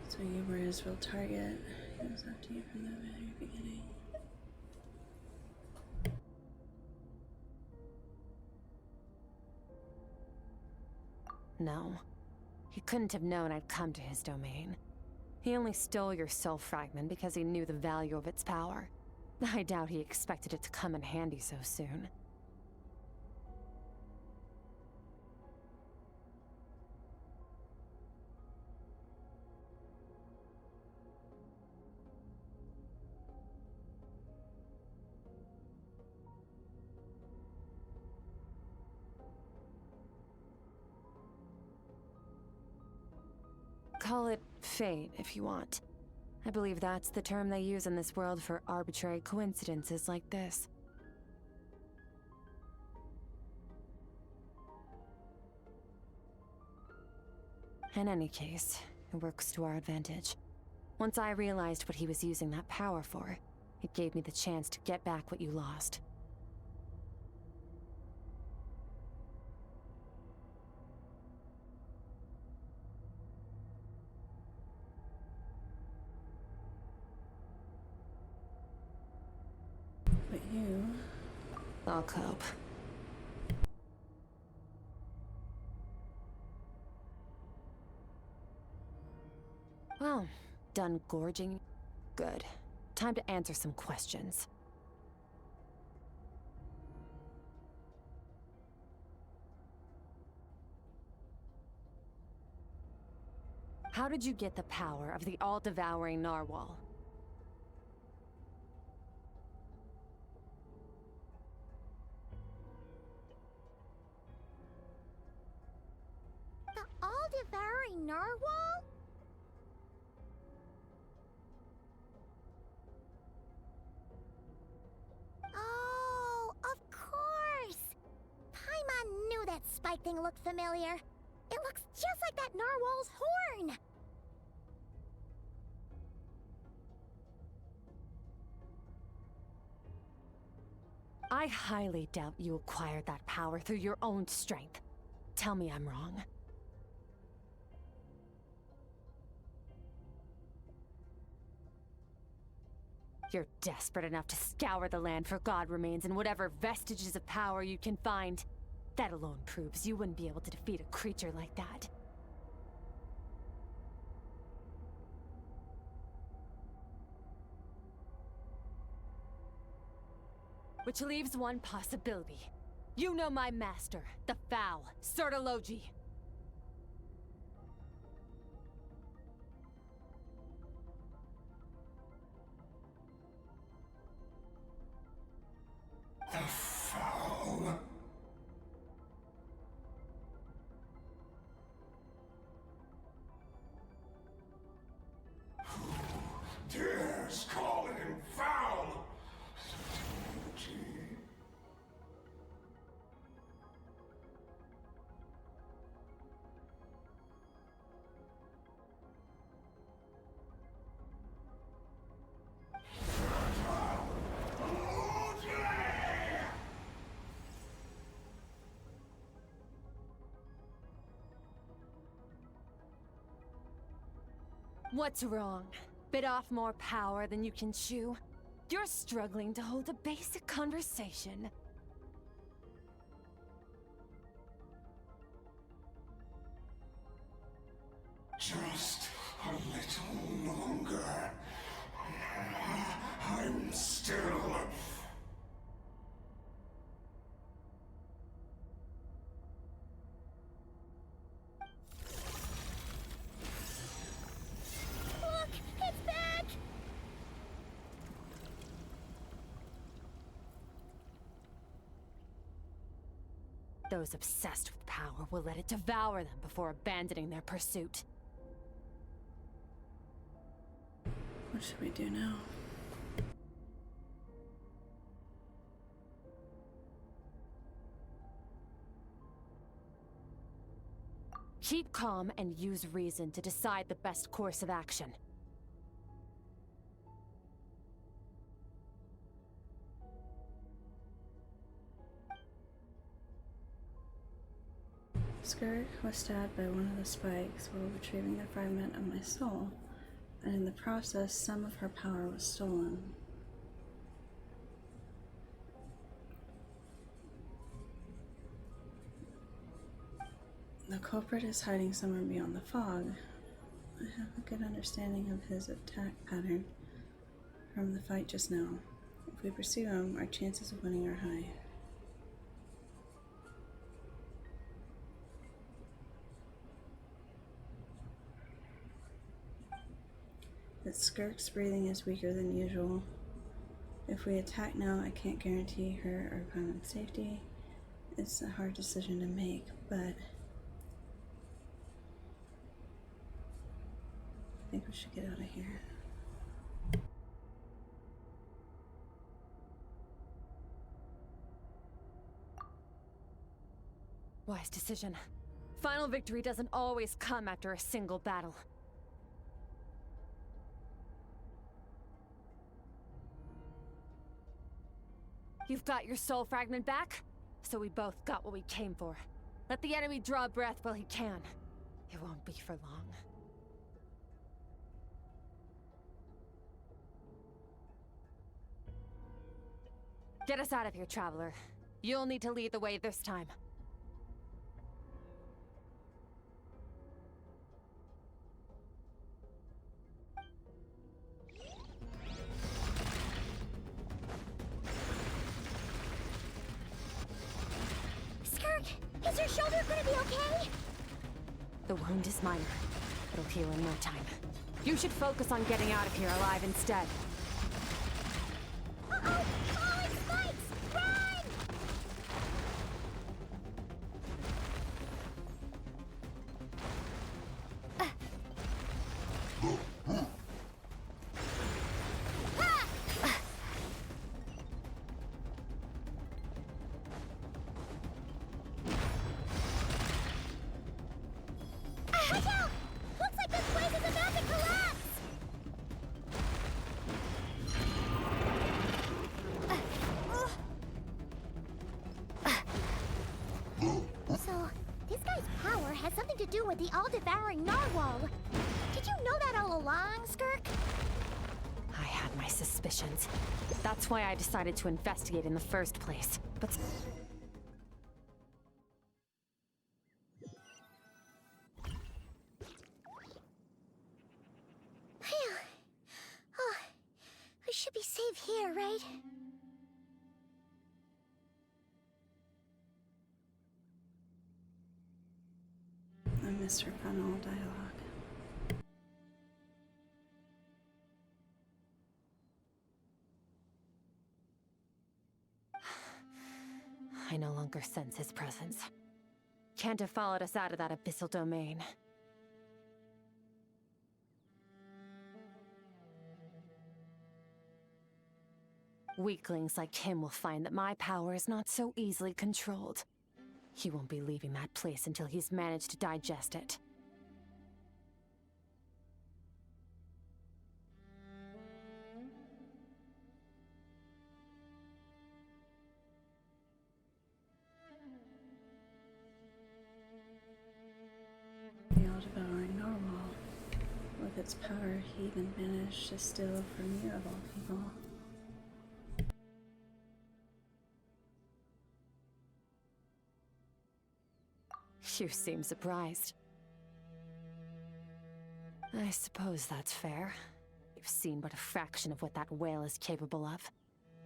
So you were his real target. He was after you from the very beginning. No. He couldn't have known I'd come to his domain. He only stole your soul fragment because he knew the value of its power. I doubt he expected it to come in handy so soon. Call it fate, if you want. I believe that's the term they use in this world for arbitrary coincidences like this. In any case, it works to our advantage. Once I realized what he was using that power for, it gave me the chance to get back what you lost. But you... I'll cope. Well, done gorging? Good. Time to answer some questions. How did you get the power of the all-devouring narwhal? The all-devouring narwhal? Oh, of course! Paimon knew that spike thing looked familiar. It looks just like that narwhal's horn! I highly doubt you acquired that power through your own strength. Tell me I'm wrong. You're desperate enough to scour the land for god remains and whatever vestiges of power you can find. That alone proves you wouldn't be able to defeat a creature like that. Which leaves one possibility. You know my master, the Foul, Sertologi. The Foul? Who dares call him foul? Sertologi. What's wrong? Bit off more power than you can chew? You're struggling to hold a basic conversation. Just a little longer. I'm still... Look! It's back! Those obsessed with power will let it devour them before abandoning their pursuit. What should we do now? Keep calm and use reason to decide the best course of action. Skirk was stabbed by one of the spikes while retrieving the fragment of my soul, and in the process, some of her power was stolen. The culprit is hiding somewhere beyond the fog. I have a good understanding of his attack pattern from the fight just now. If we pursue him, our chances of winning are high. But Skirk's breathing is weaker than usual. If we attack now, I can't guarantee her or Paimon's safety. It's a hard decision to make, but I think we should get out of here. Wise decision. Final victory doesn't always come after a single battle. You've got your soul fragment back, so we both got what we came for. Let the enemy draw breath while he can. It won't be for long. Get us out of here, Traveler. You'll need to lead the way this time. Skirk, is your shoulder gonna be okay? The wound is minor. It'll heal in no time. You should focus on getting out of here alive instead. Uh-oh! Falling spikes! Run! Watch out! Looks like this place is about to collapse! So, this guy's power has something to do with the all-devouring narwhal. Did you know that all along, Skirk? I had my suspicions. That's why I decided to investigate in the first place. But... Phew. Oh, we should be safe here, right? I miss her final dialogue. I no longer sense his presence. Can't have followed us out of that abyssal domain. Weaklings like him will find that my power is not so easily controlled. He won't be leaving that place until he's managed to digest it. The all-devouring narwhal. What with its power, he even managed to steal from you of all people. You seem surprised. I suppose that's fair. You've seen but a fraction of what that whale is capable of.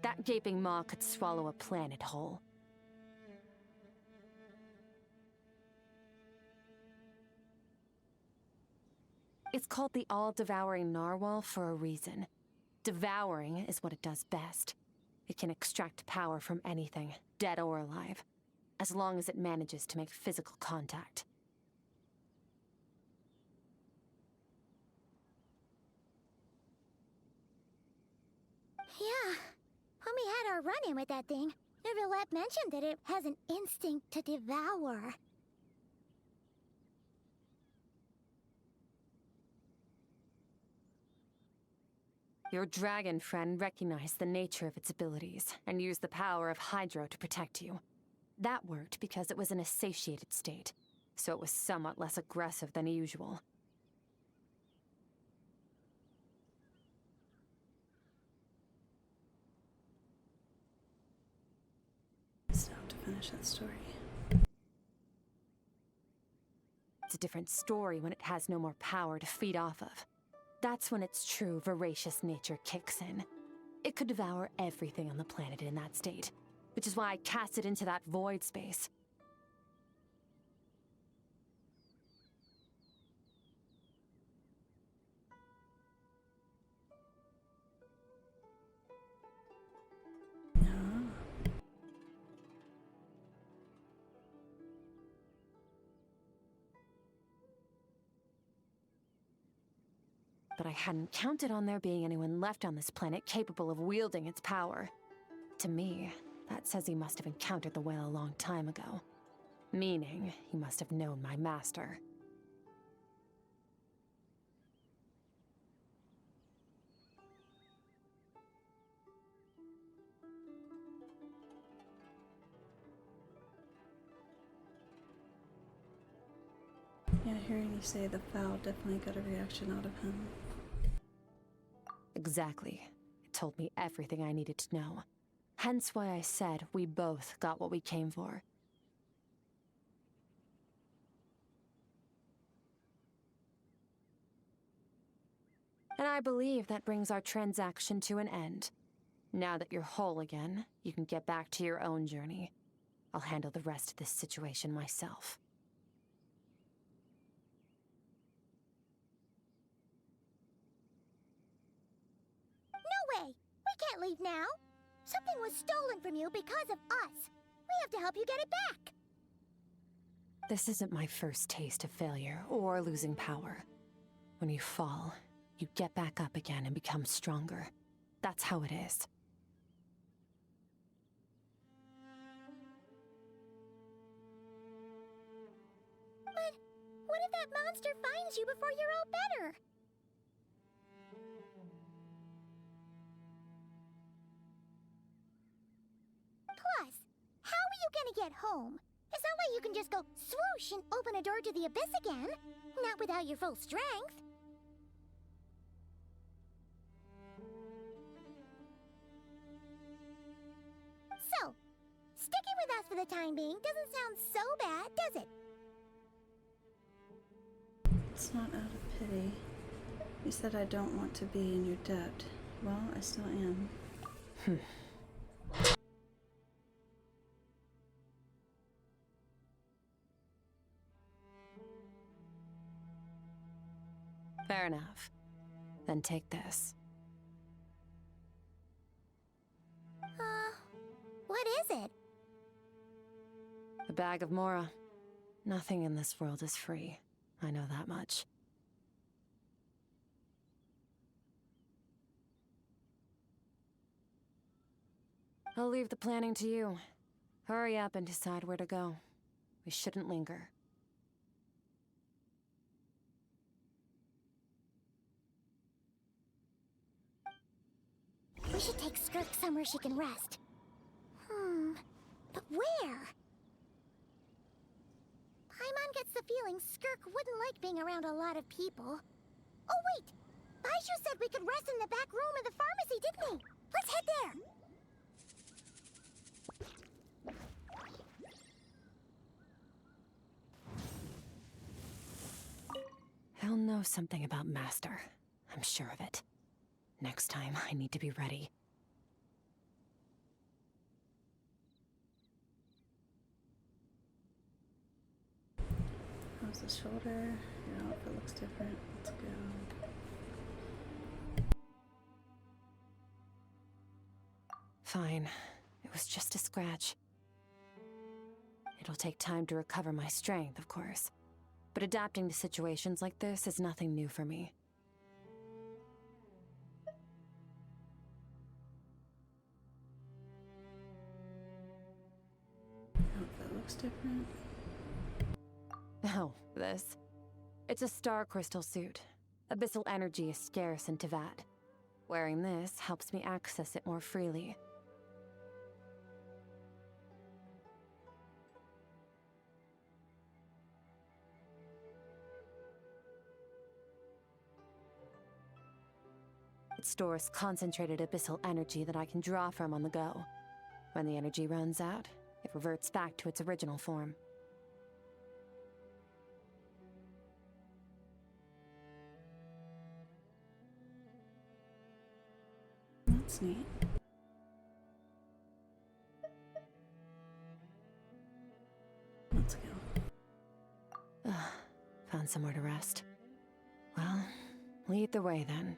That gaping maw could swallow a planet whole. It's called the all-devouring narwhal for a reason. Devouring is what it does best. It can extract power from anything, dead or alive, as long as it manages to make physical contact. Yeah. When we had our run-in with that thing, Neverlet mentioned that it has an instinct to devour. Your dragon friend recognized the nature of its abilities and used the power of Hydro to protect you. That worked because it was in a satiated state, so it was somewhat less aggressive than usual. Stop to finish that story. It's a different story when it has no more power to feed off of. That's when its true, voracious nature kicks in. It could devour everything on the planet in that state, which is why I cast it into that void space. But I hadn't counted on there being anyone left on this planet capable of wielding its power. To me, that says he must have encountered the whale a long time ago. Meaning, he must have known my master. Yeah, hearing you say the foul definitely got a reaction out of him. Exactly. It told me everything I needed to know. Hence why I said we both got what we came for. And I believe that brings our transaction to an end. Now that you're whole again, you can get back to your own journey. I'll handle the rest of this situation myself. No way! We can't leave now! Something was stolen from you because of us! We have to help you get it back! This isn't my first taste of failure or losing power. When you fall, you get back up again and become stronger. That's how it is. But what if that monster finds you before you're all better? Plus, how are you gonna get home? It's not like you can just go swoosh and open a door to the abyss again. Not without your full strength. So, sticking with us for the time being doesn't sound so bad, does it? It's not out of pity. You said I don't want to be in your debt. Well, I still am. Fair enough. Then take this. What is it? A bag of Mora. Nothing in this world is free. I know that much. I'll leave the planning to you. Hurry up and decide where to go. We shouldn't linger. We should take Skirk somewhere she can rest. But where? Paimon gets the feeling Skirk wouldn't like being around a lot of people. Oh, wait! Baiju said we could rest in the back room of the pharmacy, didn't he? Let's head there! He'll know something about Master. I'm sure of it. Next time, I need to be ready. How's the shoulder? Your outfit looks different. Let's go. Fine. It was just a scratch. It'll take time to recover my strength, of course. But adapting to situations like this is nothing new for me. Outfit looks different. Oh, this. It's a star crystal suit. Abyssal energy is scarce in Tevat. Wearing this helps me access it more freely. It stores concentrated abyssal energy that I can draw from on the go. When the energy runs out, it reverts back to its original form. That's neat. Let's go. Found somewhere to rest. Well, lead the way then.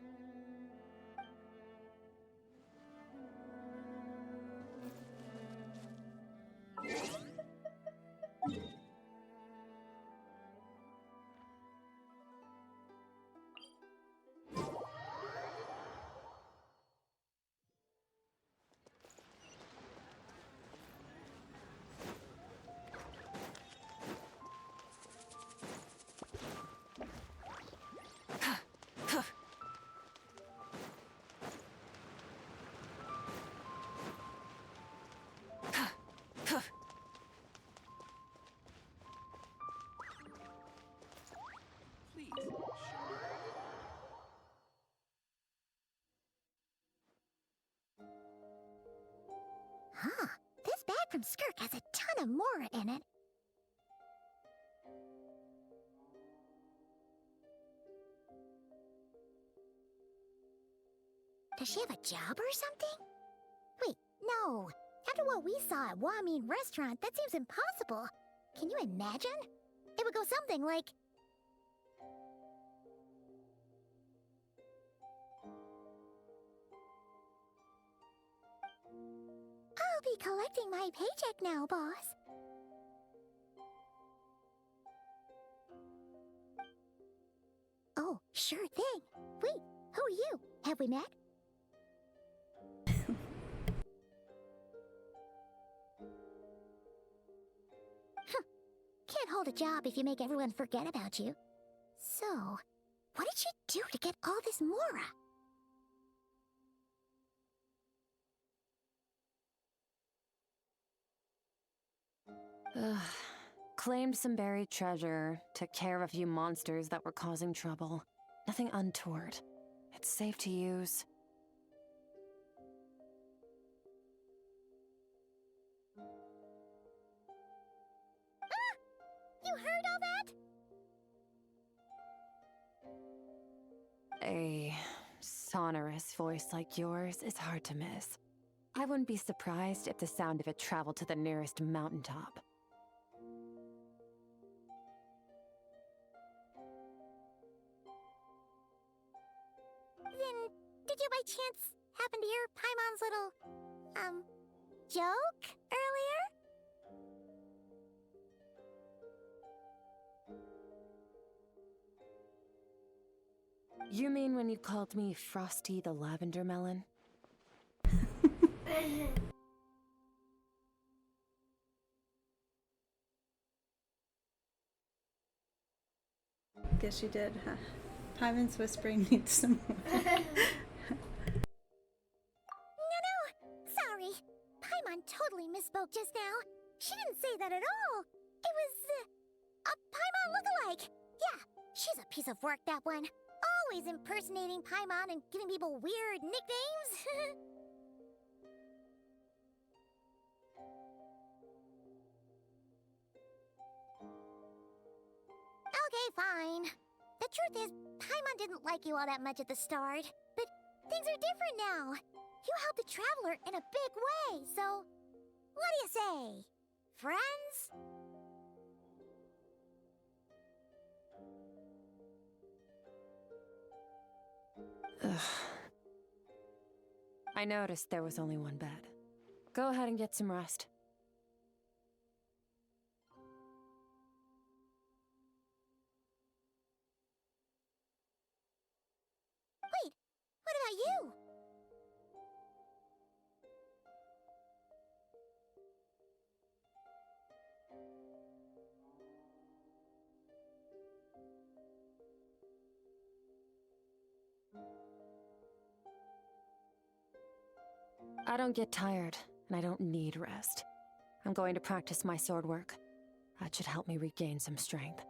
Huh. This bag from Skirk has a ton of Mora in it. Does she have a job or something? Wait, no. After what we saw at Wamin Restaurant, that seems impossible. Can you imagine? It would go something like... I'll be collecting my paycheck now, boss. Oh, sure thing. Wait, who are you? Have we met? Can't hold a job if you make everyone forget about you. So, what did you do to get all this Mora? Claimed some buried treasure, took care of a few monsters that were causing trouble. Nothing untoward. It's safe to use. You heard all that? A sonorous voice like yours is hard to miss. I wouldn't be surprised if the sound of it traveled to the nearest mountaintop. Then, did you by chance happen to hear Paimon's little, joke earlier? You mean when you called me Frosty the Lavender Melon? Guess you did, huh? Paimon's whispering needs some more. No, sorry. Paimon totally misspoke just now. She didn't say that at all. It was, a Paimon lookalike. Yeah, she's a piece of work, that one. always impersonating Paimon and giving people weird nicknames. Okay, fine. The truth is, Paimon didn't like you all that much at the start, but things are different now. You helped the Traveler in a big way, so what do you say? Friends? Ugh. I noticed there was only one bed. Go ahead and get some rest. Wait, what about you? I don't get tired, and I don't need rest. I'm going to practice my sword work. That should help me regain some strength.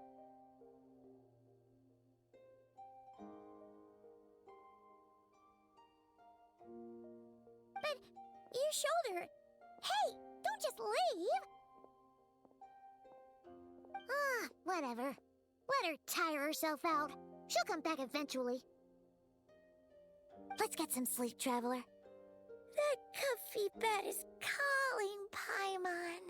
But your shoulder... Hey, don't just leave! Ah, whatever. Let her tire herself out. She'll come back eventually. Let's get some sleep, Traveler. That comfy bed is calling, Paimon.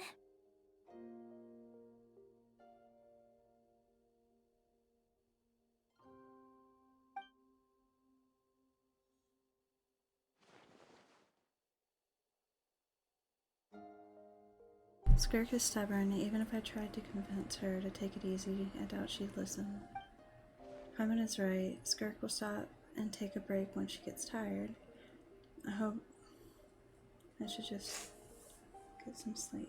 Skirk is stubborn. Even if I tried to convince her to take it easy, I doubt she'd listen. Paimon is right. Skirk will stop and take a break when she gets tired. I hope I should just get some sleep.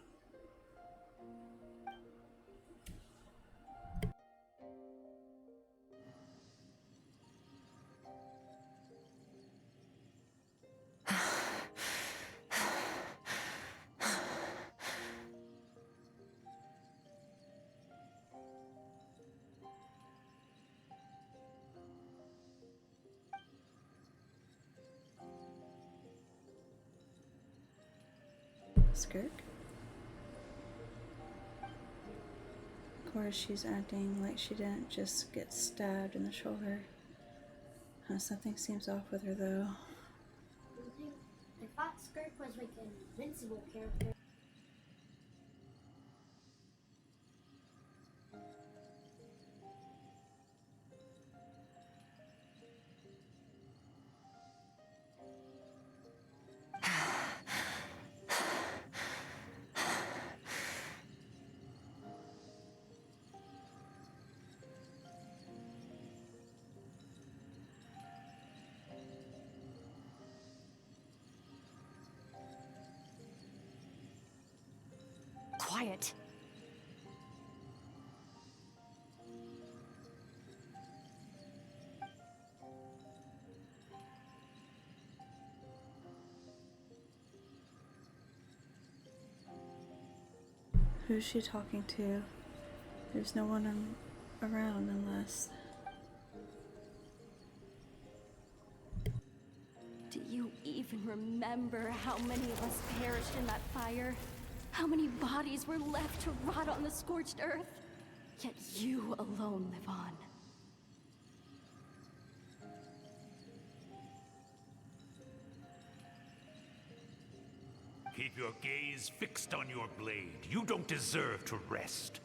Skirk? Of course, she's acting like she didn't just get stabbed in the shoulder. Something seems off with her, though. I thought Skirk was like an invincible character. Quiet. Who's she talking to? There's no one around unless... Do you even remember how many of us perished in that fire? How many bodies were left to rot on the scorched earth? Yet you alone live on. Keep your gaze fixed on your blade. You don't deserve to rest.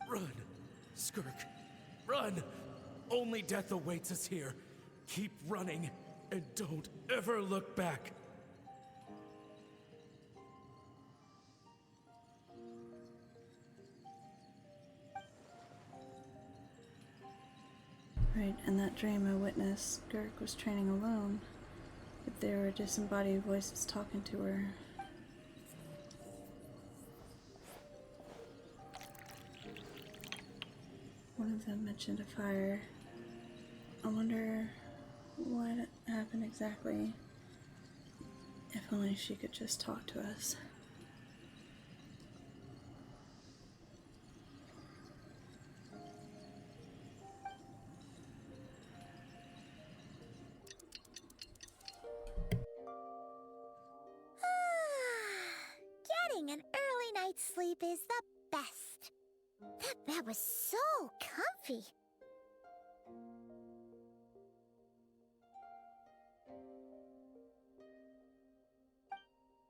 Run, Skirk. Run! Only death awaits us here. Keep running, and don't ever look back. Right, in that dream I witnessed, Skirk was training alone, but there were disembodied voices talking to her. One of them mentioned a fire. I wonder what happened exactly. If only she could just talk to us. sleep is the best. That bed was so comfy.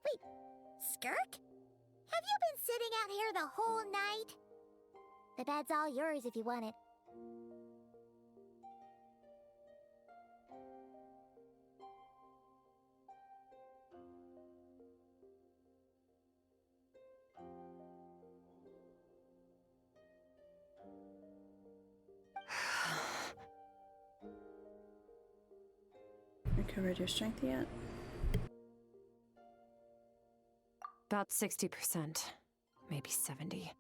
Wait, Skirk? Have you been sitting out here the whole night? The bed's all yours if you want it. Recovered your strength yet? About 60%. Maybe 70.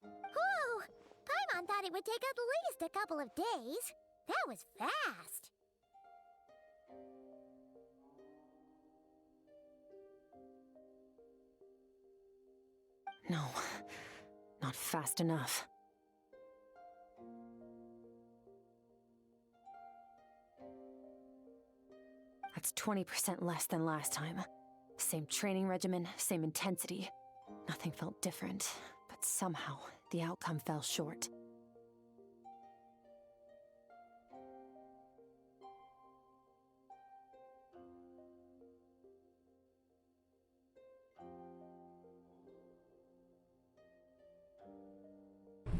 Whew! Paimon thought it would take at least a couple of days. That was fast. No, not fast enough. That's 20% less than last time. Same training regimen, same intensity. Nothing felt different, but somehow the outcome fell short.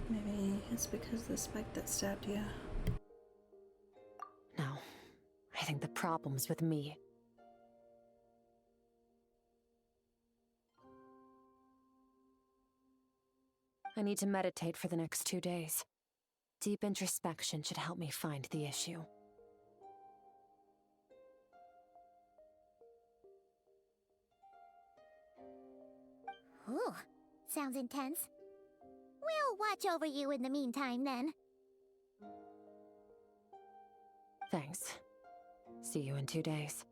Maybe it's because of the spike that stabbed you. No, I think the problem's with me. I need to meditate for the next 2 days. Deep introspection should help me find the issue. Ooh, sounds intense. We'll watch over you in the meantime, then. Thanks. See you in 2 days.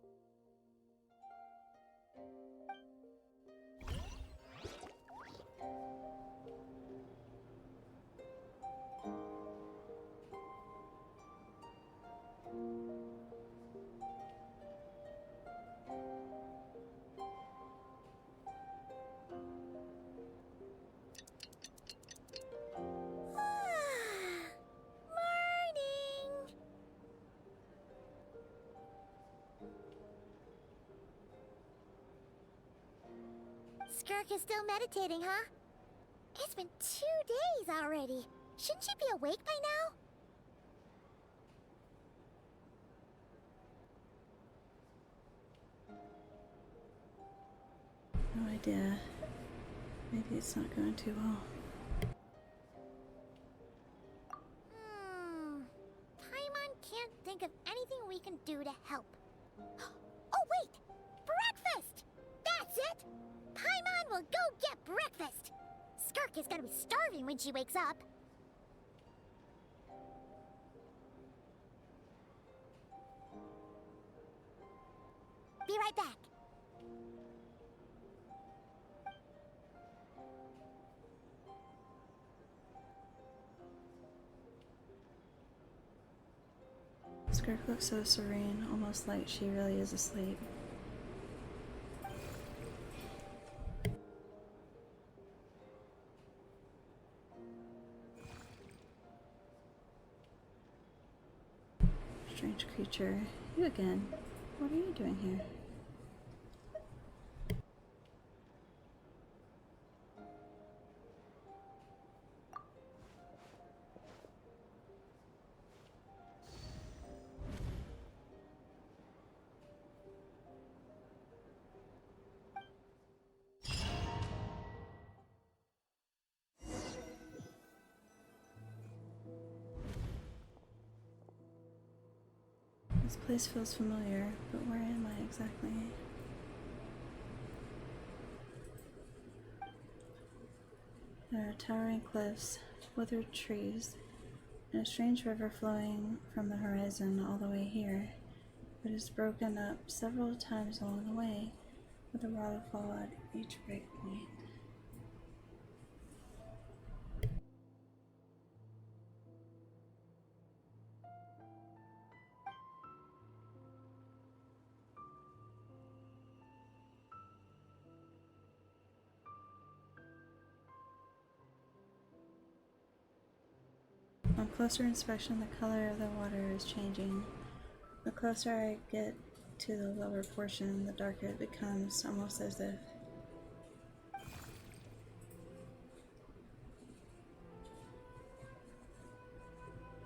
Morning! Skirk is still meditating, huh? It's been 2 days already. Shouldn't she be awake by now? No idea. Maybe it's not going too well. Paimon can't think of anything we can do to help. Oh, wait! Breakfast! That's it! Paimon will go get breakfast! Skirk is gonna be starving when she wakes up. Be right back. Skirk looks so serene, almost like she really is asleep. Strange creature. You again. What are you doing here? This place feels familiar, but where am I exactly? There are towering cliffs, withered trees, and a strange river flowing from the horizon all the way here. It is broken up several times along the way, with a waterfall at each breakpoint. On closer inspection, the color of the water is changing. The closer I get to the lower portion, the darker it becomes, almost as if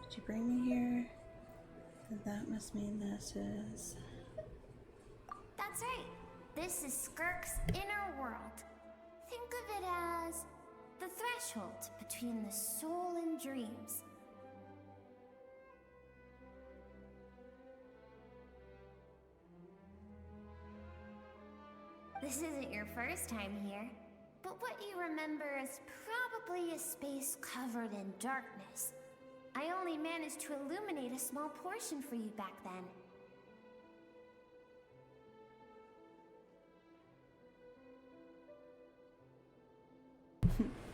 did you bring me here? Then that must mean this is... That's right. This is Skirk's inner world. Think of it as the threshold between the soul and dreams. This isn't your first time here, but what you remember is probably a space covered in darkness. I only managed to illuminate a small portion for you back then.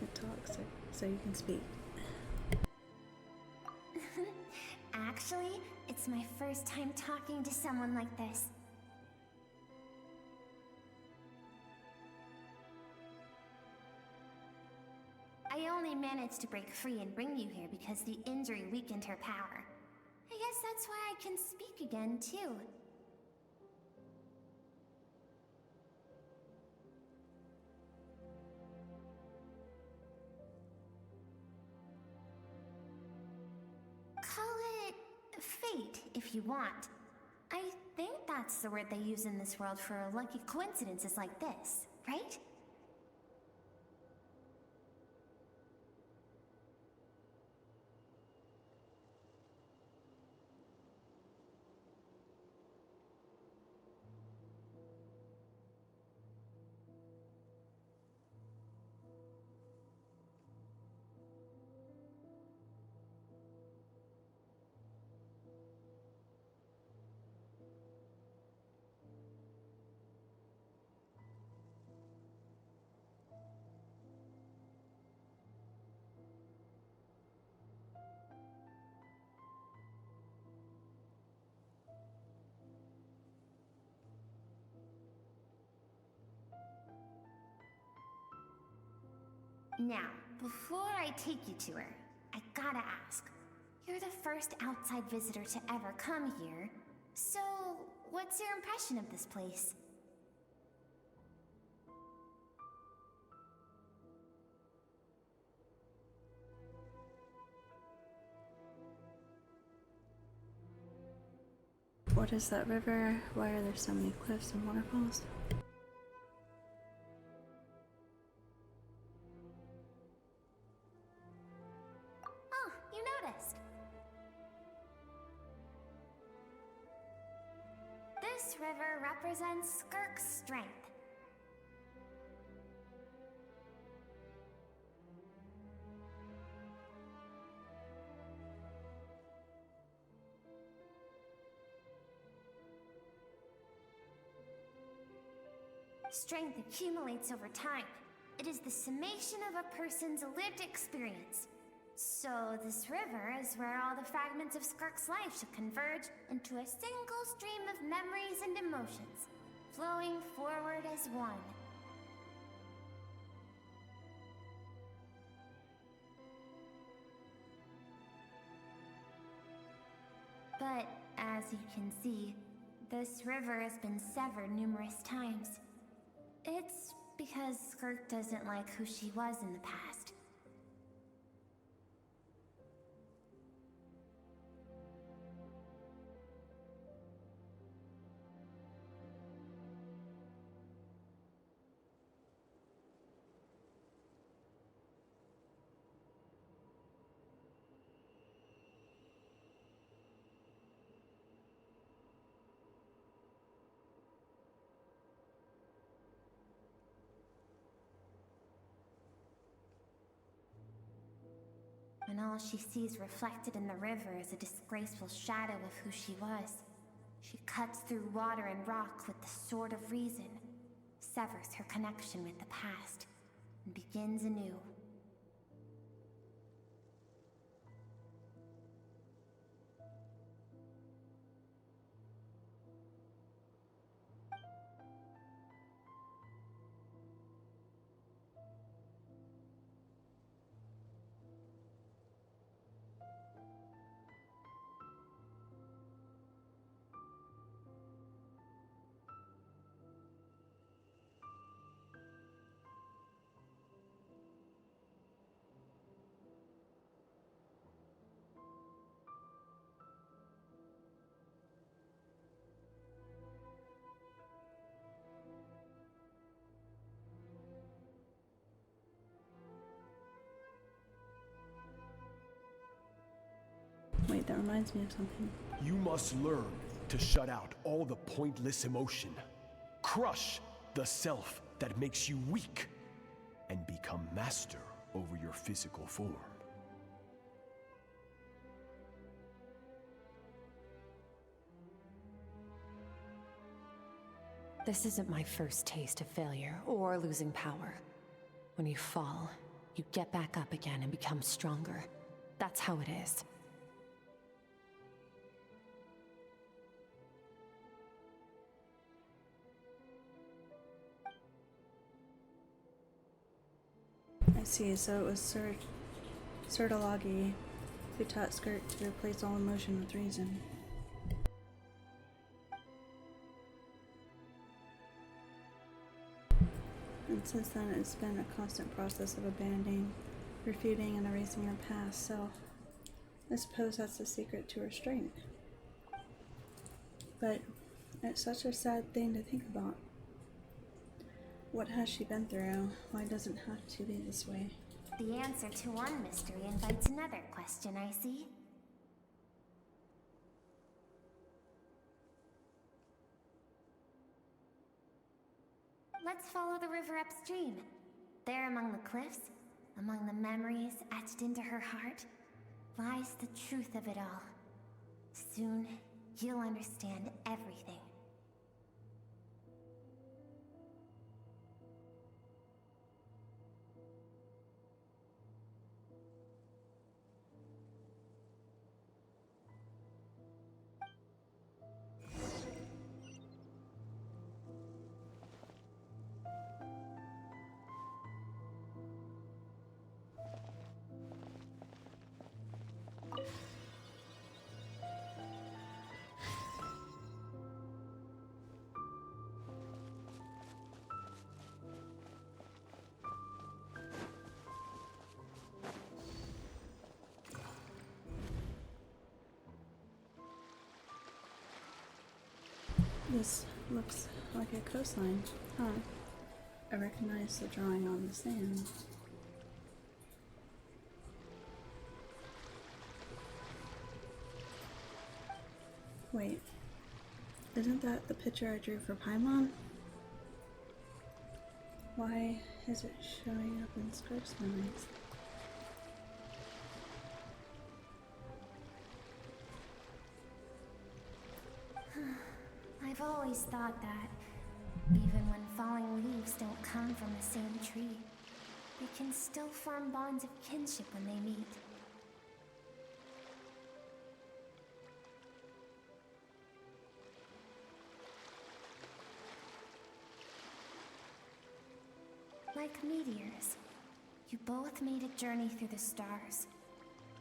It talks so you can speak. Actually, it's my first time talking to someone like this. I only managed to break free and bring you here because the injury weakened her power. I guess that's why I can speak again, too. Call it fate, if you want. I think that's the word they use in this world for lucky coincidences like this, right? Now, before I take you to her, I gotta ask. You're the first outside visitor to ever come here, so what's your impression of this place? What is that river? Why are there so many cliffs and waterfalls? Oh, you noticed. This river represents Skirk's strength. Strength accumulates over time. It is the summation of a person's lived experience. So this river is where all the fragments of Skirk's life should converge into a single stream of memories and emotions, flowing forward as one. But as you can see, this river has been severed numerous times. It's because Skirk doesn't like who she was in the past. And all she sees reflected in the river is a disgraceful shadow of who she was. She cuts through water and rock with the sword of reason, severs her connection with the past, and begins anew. Wait, that reminds me of something. You must learn to shut out all the pointless emotion. Crush the self that makes you weak, and become master over your physical form. This isn't my first taste of failure or losing power. When you fall, you get back up again and become stronger. That's how it is. I see, so it was Sirtolagi who taught Skirk to replace all emotion with reason. And since then, it's been a constant process of abandoning, refuting, and erasing her past self. I suppose that's the secret to her strength. But it's such a sad thing to think about. What has she been through? Why does it have to be this way? The answer to one mystery invites another question, I see. Let's follow the river upstream. There among the cliffs, among the memories etched into her heart, lies the truth of it all. Soon, you'll understand everything. This looks like a coastline, huh? I recognize the drawing on the sand. Wait, isn't that the picture I drew for Paimon? Why is it showing up in Skirk's memories? I've always thought that, even when falling leaves don't come from the same tree, they can still form bonds of kinship when they meet. Like meteors, you both made a journey through the stars.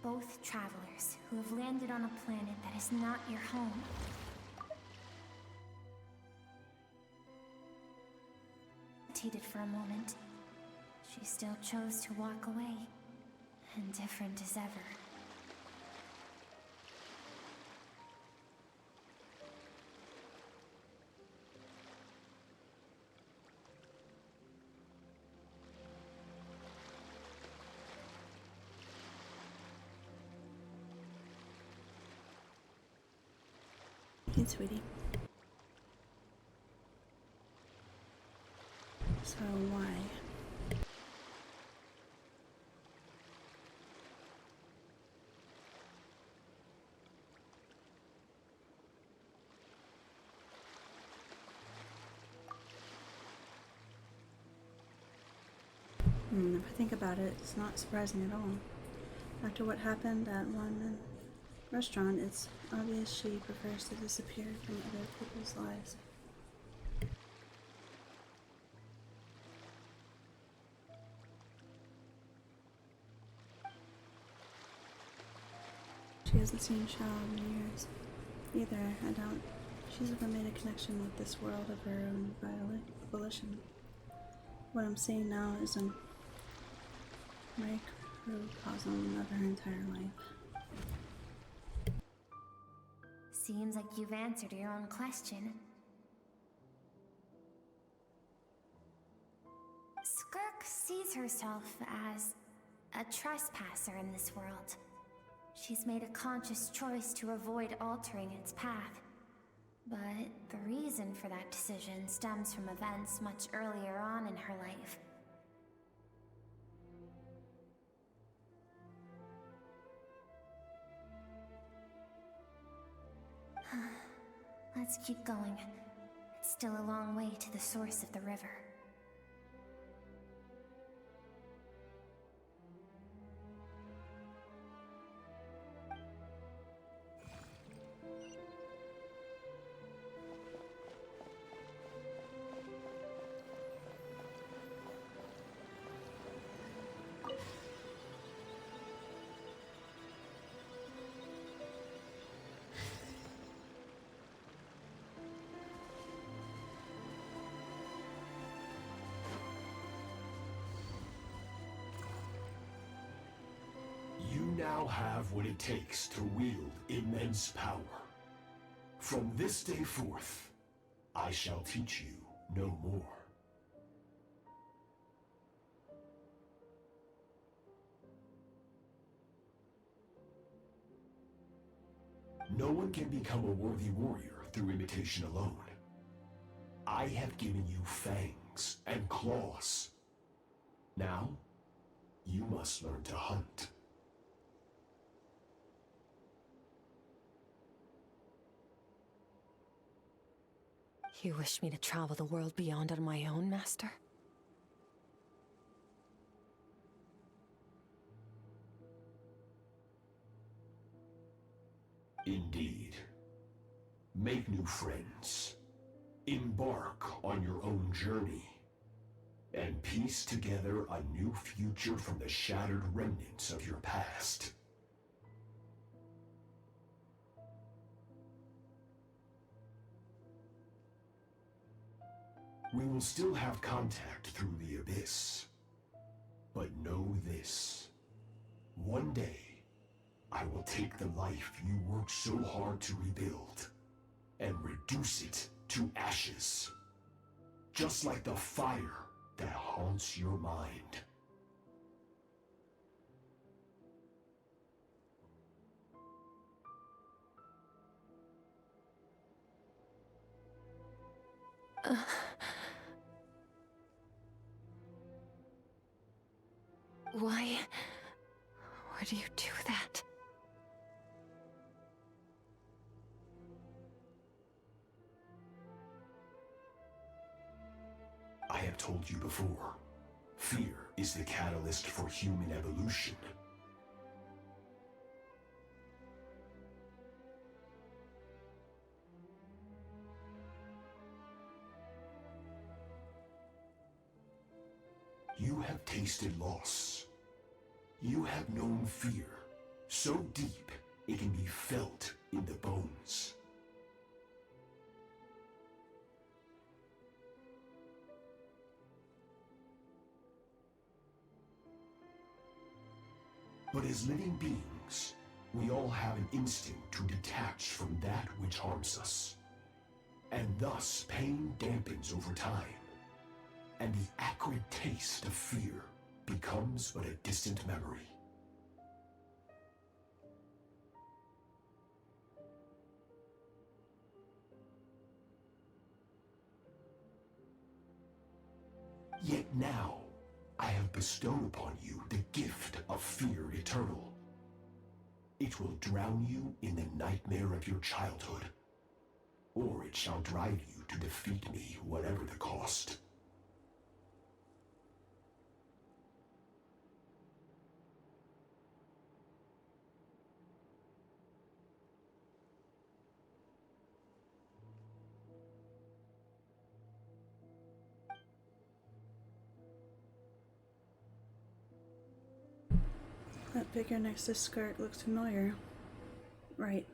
Both travelers who have landed on a planet that is not your home. For a moment, she still chose to walk away, indifferent as ever. Hey, sweetie. So why? If I think about it, it's not surprising at all. After what happened at one restaurant, it's obvious she prefers to disappear from other people's lives. She hasn't seen Shao in years either. I doubt she's ever made a connection with this world of her own volition. What I'm seeing now is a microcosm of her entire life. Seems like you've answered your own question. Skirk sees herself as a trespasser in this world. She's made a conscious choice to avoid altering its path. But the reason for that decision stems from events much earlier on in her life. Let's keep going. It's still a long way to the source of the river. You now have what it takes to wield immense power. From this day forth, I shall teach you no more. No one can become a worthy warrior through imitation alone. I have given you fangs and claws. Now, you must learn to hunt. You wish me to travel the world beyond on my own, Master? Indeed. Make new friends. Embark on your own journey. And piece together a new future from the shattered remnants of your past. We will still have contact through the Abyss. But know this. One day, I will take the life you worked so hard to rebuild and reduce it to ashes. Just like the fire that haunts your mind. Why would you do that? I have told you before, fear is the catalyst for human evolution. You have tasted loss. You have known fear, so deep it can be felt in the bones. But as living beings, we all have an instinct to detach from that which harms us. And thus, pain dampens over time. And the acrid taste of fear becomes but a distant memory. Yet now, I have bestowed upon you the gift of fear eternal. It will drown you in the nightmare of your childhood, or it shall drive you to defeat me, whatever the cost. That figure next to Skirk looks familiar. Right.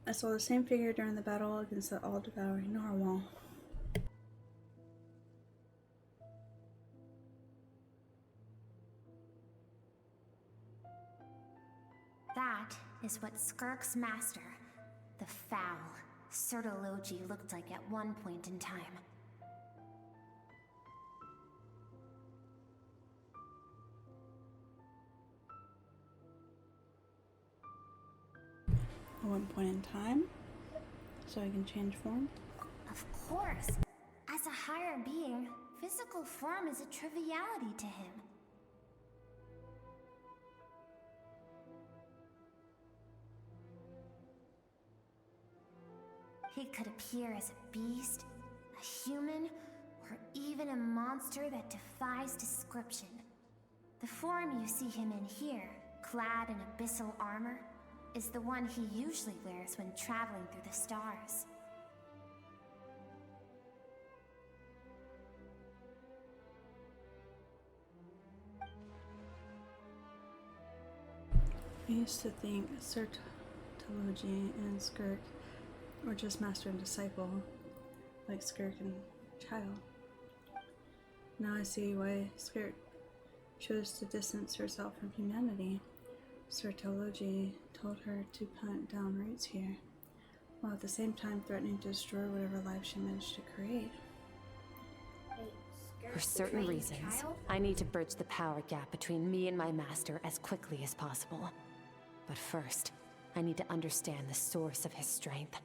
I saw the same figure during the battle against the all-devouring narwhal. That is what Skirk's master, the foul Sertologi, looked like at one point in time. at one point in time so he can change form? Of course. As a higher being, physical form is a triviality to him. He could appear as a beast, a human, or even a monster that defies description. The form you see him in here, clad in abyssal armor, is the one he usually wears when traveling through the stars. I used to think Sertology and Skirk were just master and disciple, like Skirk and Child. Now I see why Skirk chose to distance herself from humanity. Sertology told her to plant down roots here, while at the same time threatening to destroy whatever life she managed to create. For certain reasons, I need to bridge the power gap between me and my master as quickly as possible. But first, I need to understand the source of his strength.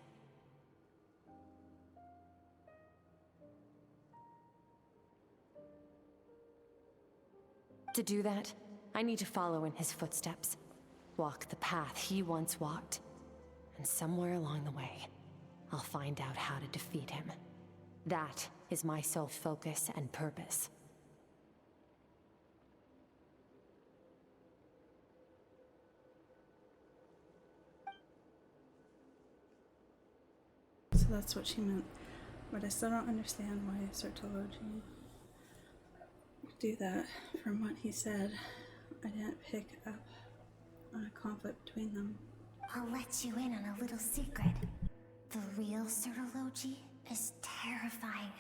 To do that, I need to follow in his footsteps, walk the path he once walked, and somewhere along the way, I'll find out how to defeat him. That is my sole focus and purpose. So that's what she meant, but I still don't understand why Sertology would do that. From what he said, I didn't pick up on a conflict between them. I'll let you in on a little secret. The real Sertology is terrifying.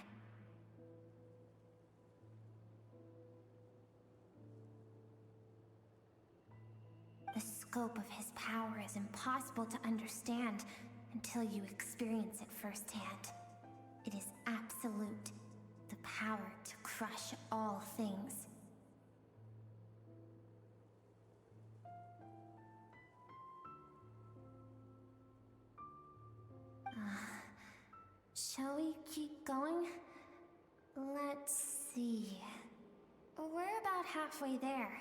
The scope of his power is impossible to understand until you experience it firsthand. It is absolute, the power to crush all things. Shall we keep going? Let's see. We're about halfway there.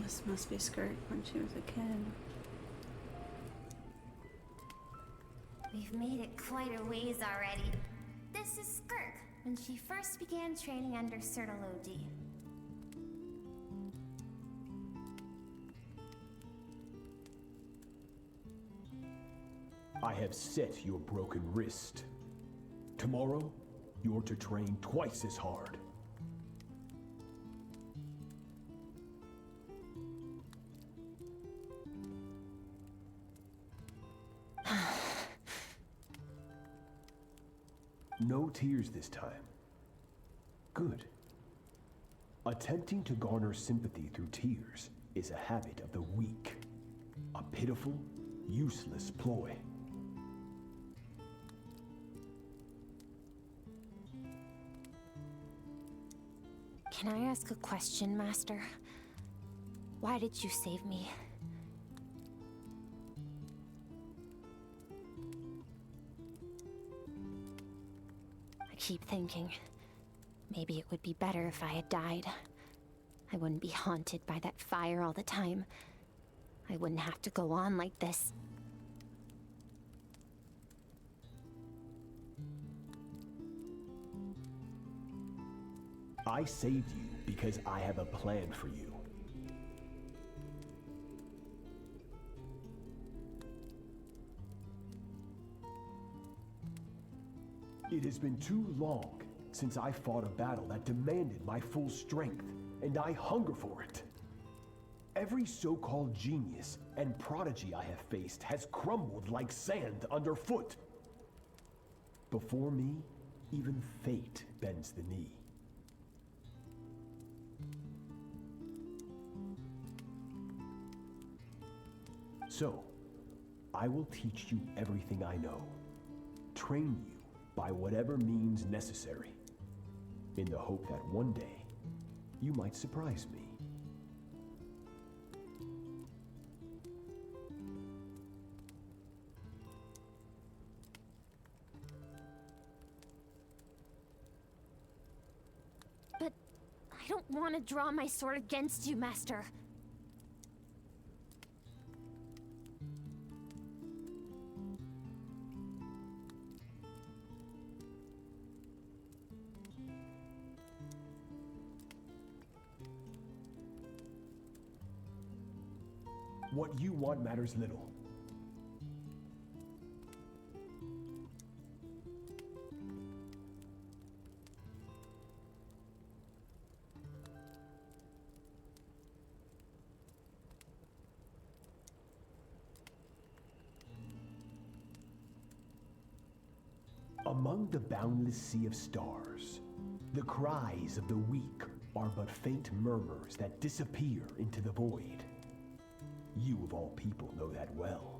This must be Skirk when she was a kid. We've made it quite a ways already. This is Skirk, when she first began training under Sertology. I have set your broken wrist. Tomorrow, you're to train twice as hard. No tears this time. Good. Attempting to garner sympathy through tears is a habit of the weak. A pitiful, useless ploy. Can I ask a question, Master? Why did you save me? I keep thinking, maybe it would be better if I had died. I wouldn't be haunted by that fire all the time. I wouldn't have to go on like this. I saved you because I have a plan for you. It has been too long since I fought a battle that demanded my full strength, and I hunger for it. Every so-called genius and prodigy I have faced has crumbled like sand underfoot. Before me, even fate bends the knee. So, I will teach you everything I know. Train you by whatever means necessary, in the hope that one day, you might surprise me. But I don't want to draw my sword against you, Master. What you want matters little. Among the boundless sea of stars, the cries of the weak are but faint murmurs that disappear into the void. You of all people know that well.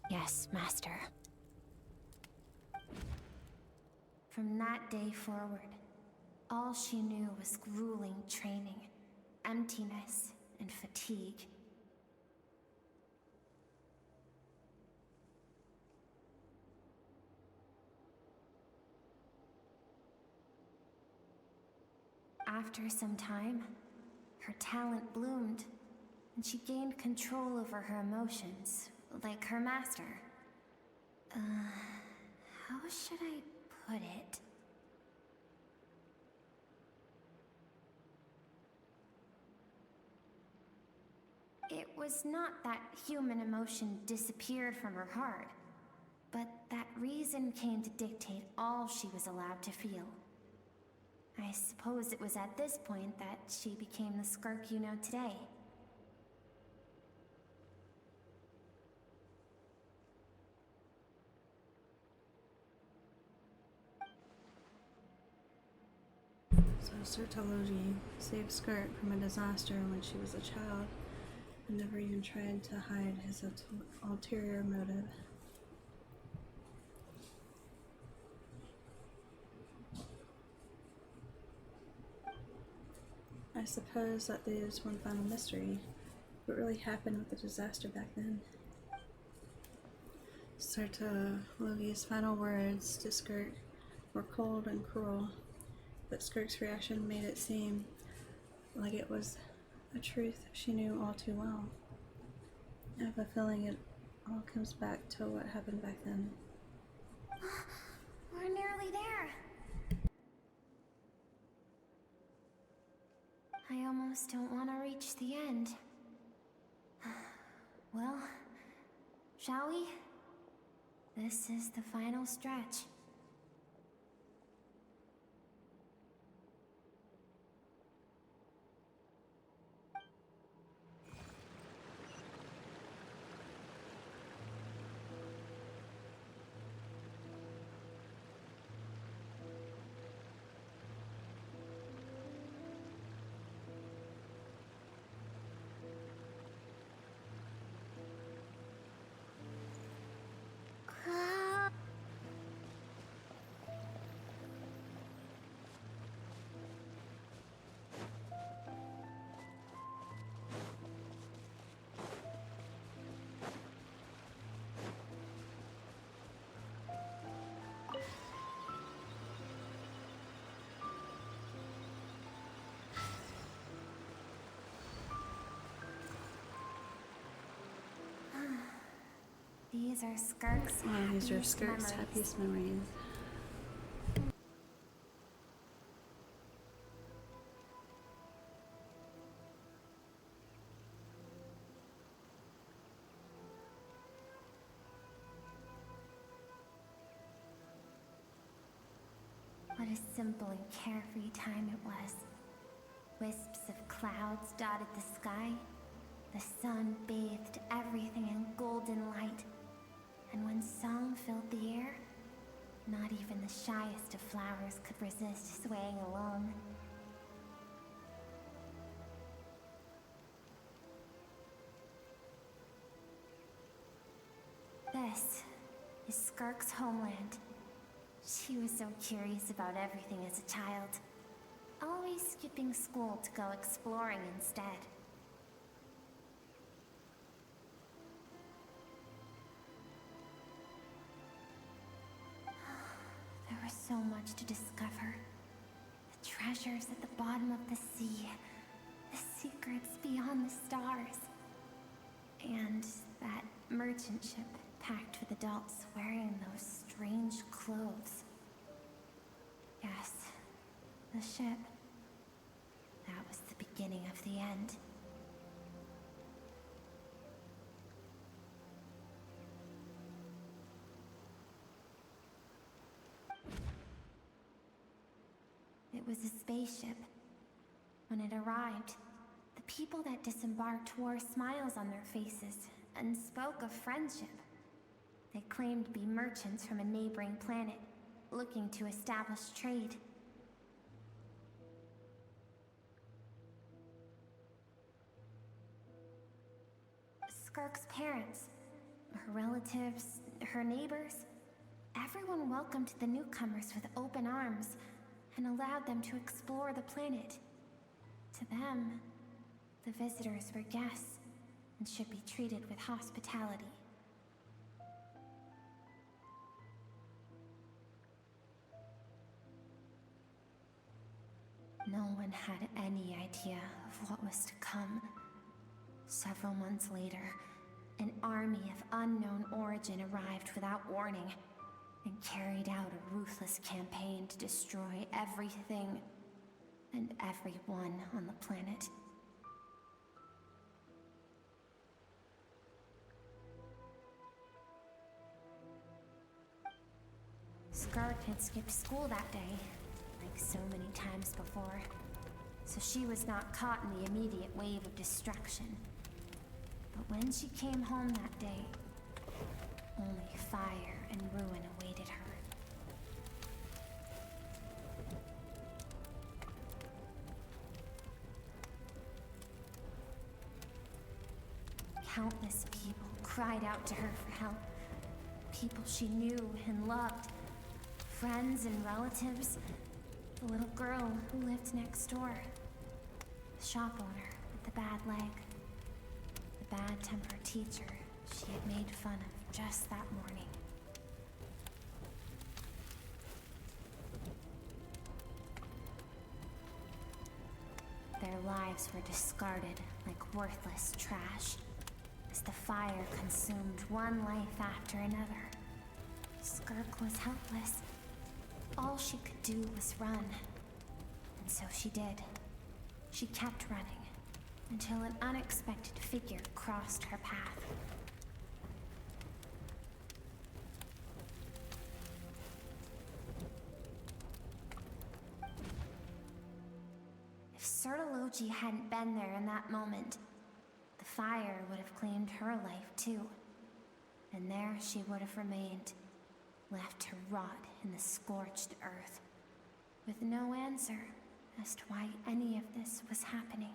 Yes, Master. From that day forward, all she knew was grueling training, emptiness, and fatigue. After some time, her talent bloomed, and she gained control over her emotions, like her master. How should I put it? It was not that human emotion disappeared from her heart, but that reason came to dictate all she was allowed to feel. I suppose it was at this point that she became the Skirk you know today. So Sertology saved Skirk from a disaster when she was a child and never even tried to hide his ulterior motive. I suppose that leaves one final mystery. What really happened with the disaster back then? Sertologi's final words to Skirk were cold and cruel, but Skirk's reaction made it seem like it was a truth she knew all too well. I have a feeling it all comes back to what happened back then. We're nearly there. I almost don't want to reach the end. Well, shall we? This is the final stretch. These are Skirk's These are happiest Skirk's memories. happiest memories. What a simple and carefree time it was. Wisps of clouds dotted the sky. The sun bathed everything in golden light. And when song filled the air, not even the shyest of flowers could resist swaying along. This is Skirk's homeland. She was so curious about everything as a child, always skipping school to go exploring instead. There was so much to discover. The treasures at the bottom of the sea, the secrets beyond the stars, and that merchant ship packed with adults wearing those strange clothes. Yes, the ship. That was the beginning of the end. It was a spaceship. When it arrived, the people that disembarked wore smiles on their faces and spoke of friendship. They claimed to be merchants from a neighboring planet, looking to establish trade. Skirk's parents, her relatives, her neighbors, everyone welcomed the newcomers with open arms and allowed them to explore the planet. To them, the visitors were guests and should be treated with hospitality. No one had any idea of what was to come. Several months later, an army of unknown origin arrived without warning and carried out a ruthless campaign to destroy everything and everyone on the planet. Skirk had skipped school that day, like so many times before, so she was not caught in the immediate wave of destruction. But when she came home that day, only fire and ruin awaited her. Countless people cried out to her for help. People she knew and loved. Friends and relatives. The little girl who lived next door. The shop owner with the bad leg. The bad-tempered teacher she had made fun of just that morning. Their lives were discarded like worthless trash as the fire consumed one life after another. Skirk was helpless. All she could do was run. And so she did. She kept running until an unexpected figure crossed her path. If Sertology hadn't been there in that moment, the fire would have claimed her life too. And there she would have remained, left to rot in the scorched earth, with no answer as to why any of this was happening.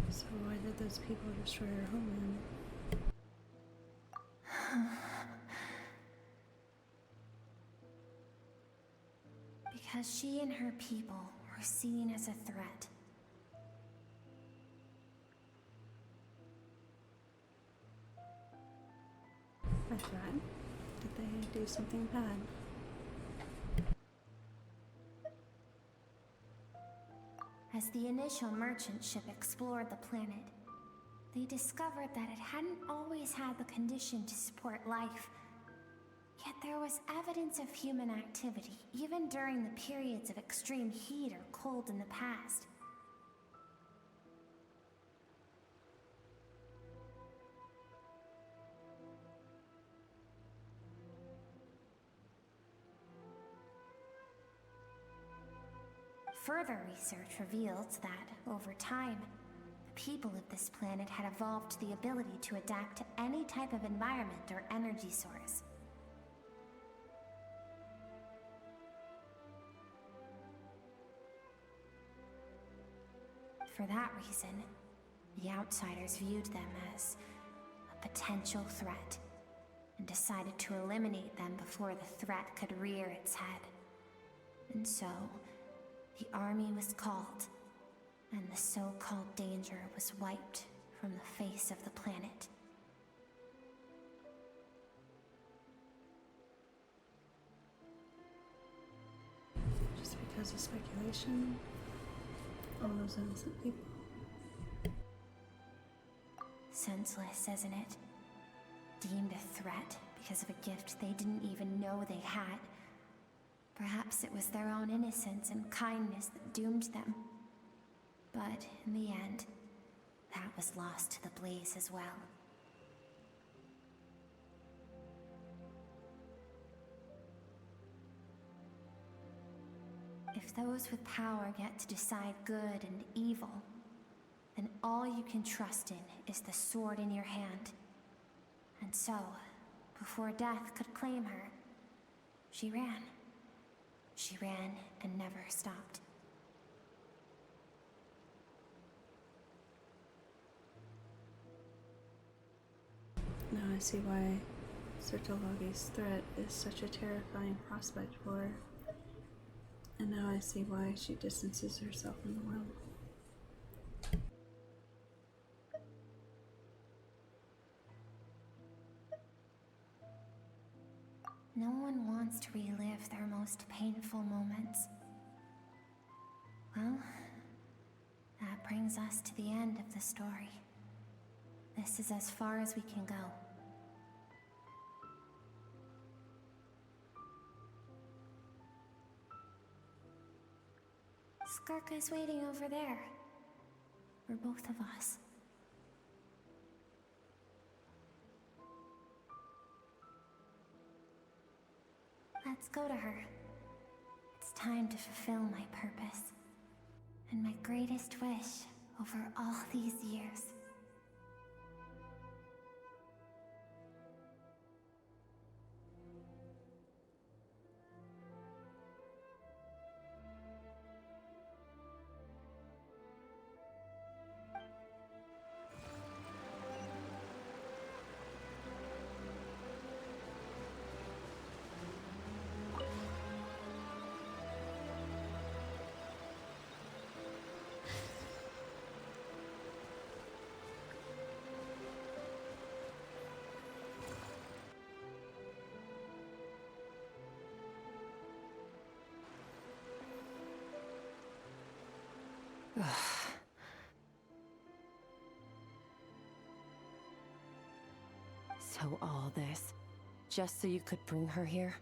So why did those people destroy her homeland? Because she and her people were seen as a threat. A threat? Did they do something bad? As the initial merchant ship explored the planet, they discovered that it hadn't always had the condition to support life. Yet there was evidence of human activity, even during the periods of extreme heat or cold in the past. Further research revealed that, over time, the people of this planet had evolved the ability to adapt to any type of environment or energy source. For that reason, the outsiders viewed them as a potential threat and decided to eliminate them before the threat could rear its head. And so, the army was called, and the so-called danger was wiped from the face of the planet. Just because of speculation, all those innocent people. Senseless, isn't it? Deemed a threat because of a gift they didn't even know they had. Perhaps it was their own innocence and kindness that doomed them. But in the end, that was lost to the blaze as well. If those with power get to decide good and evil, then all you can trust in is the sword in your hand. And so, before death could claim her, she ran. She ran and never stopped. Now I see why Sertologi's threat is such a terrifying prospect for her. And now I see why she distances herself from the world. No one wants to relive their most painful moments. Well, that brings us to the end of the story. This is as far as we can go. Skirk is waiting over there. For both of us. Let's go to her. It's time to fulfill my purpose. And my greatest wish over all these years. So all this, just so you could bring her here?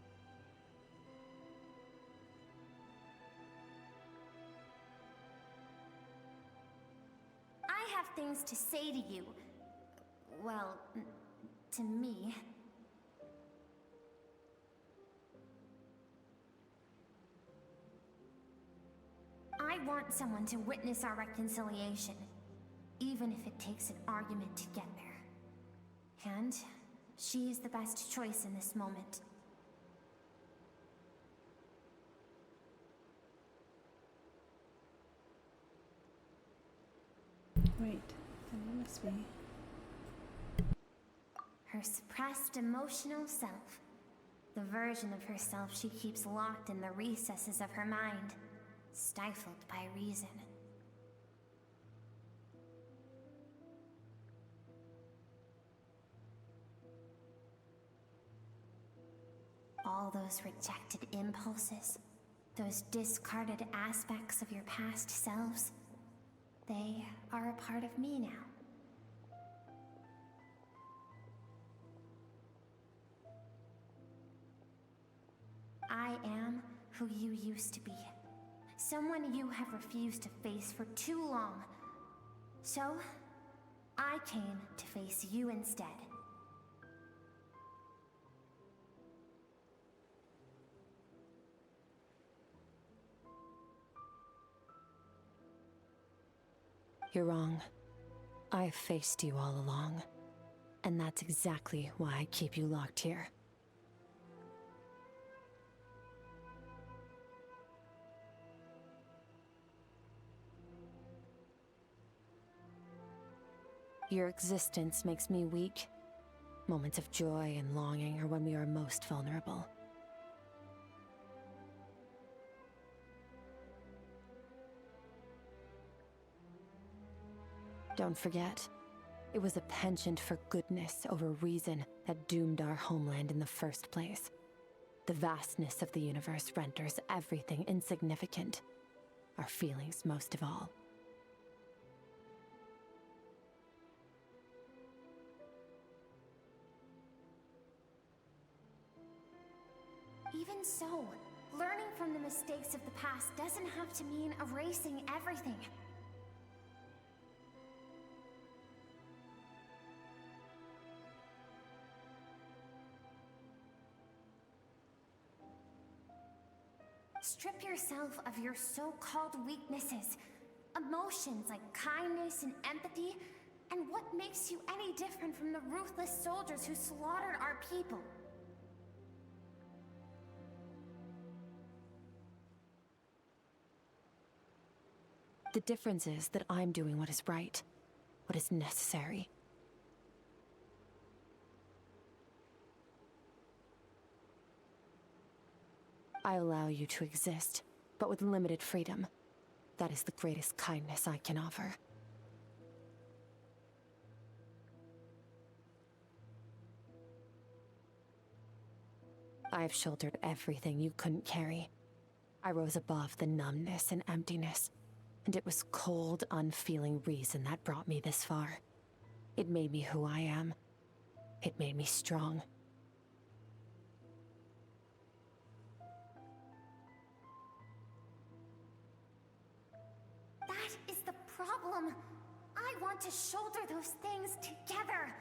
I have things to say to you. Well, to me. I want someone to witness our reconciliation, even if it takes an argument to get there. And she is the best choice in this moment. Wait, then it must be her suppressed emotional self. The version of herself she keeps locked in the recesses of her mind, stifled by reason. All those rejected impulses, those discarded aspects of your past selves, they are a part of me now. I am who you used to be. Someone you have refused to face for too long. So, I came to face you instead. You're wrong. I've faced you all along. And that's exactly why I keep you locked here. Your existence makes me weak. Moments of joy and longing are when we are most vulnerable. Don't forget, it was a penchant for goodness over reason that doomed our homeland in the first place. The vastness of the universe renders everything insignificant. Our feelings most of all. Even so, learning from the mistakes of the past doesn't have to mean erasing everything. Strip yourself of your so-called weaknesses, emotions like kindness and empathy, and what makes you any different from the ruthless soldiers who slaughtered our people. The difference is that I'm doing what is right, what is necessary. I allow you to exist, but with limited freedom. That is the greatest kindness I can offer. I've shouldered everything you couldn't carry. I rose above the numbness and emptiness, and it was cold, unfeeling reason that brought me this far. It made me who I am. It made me strong. That is the problem. I want to shoulder those things together.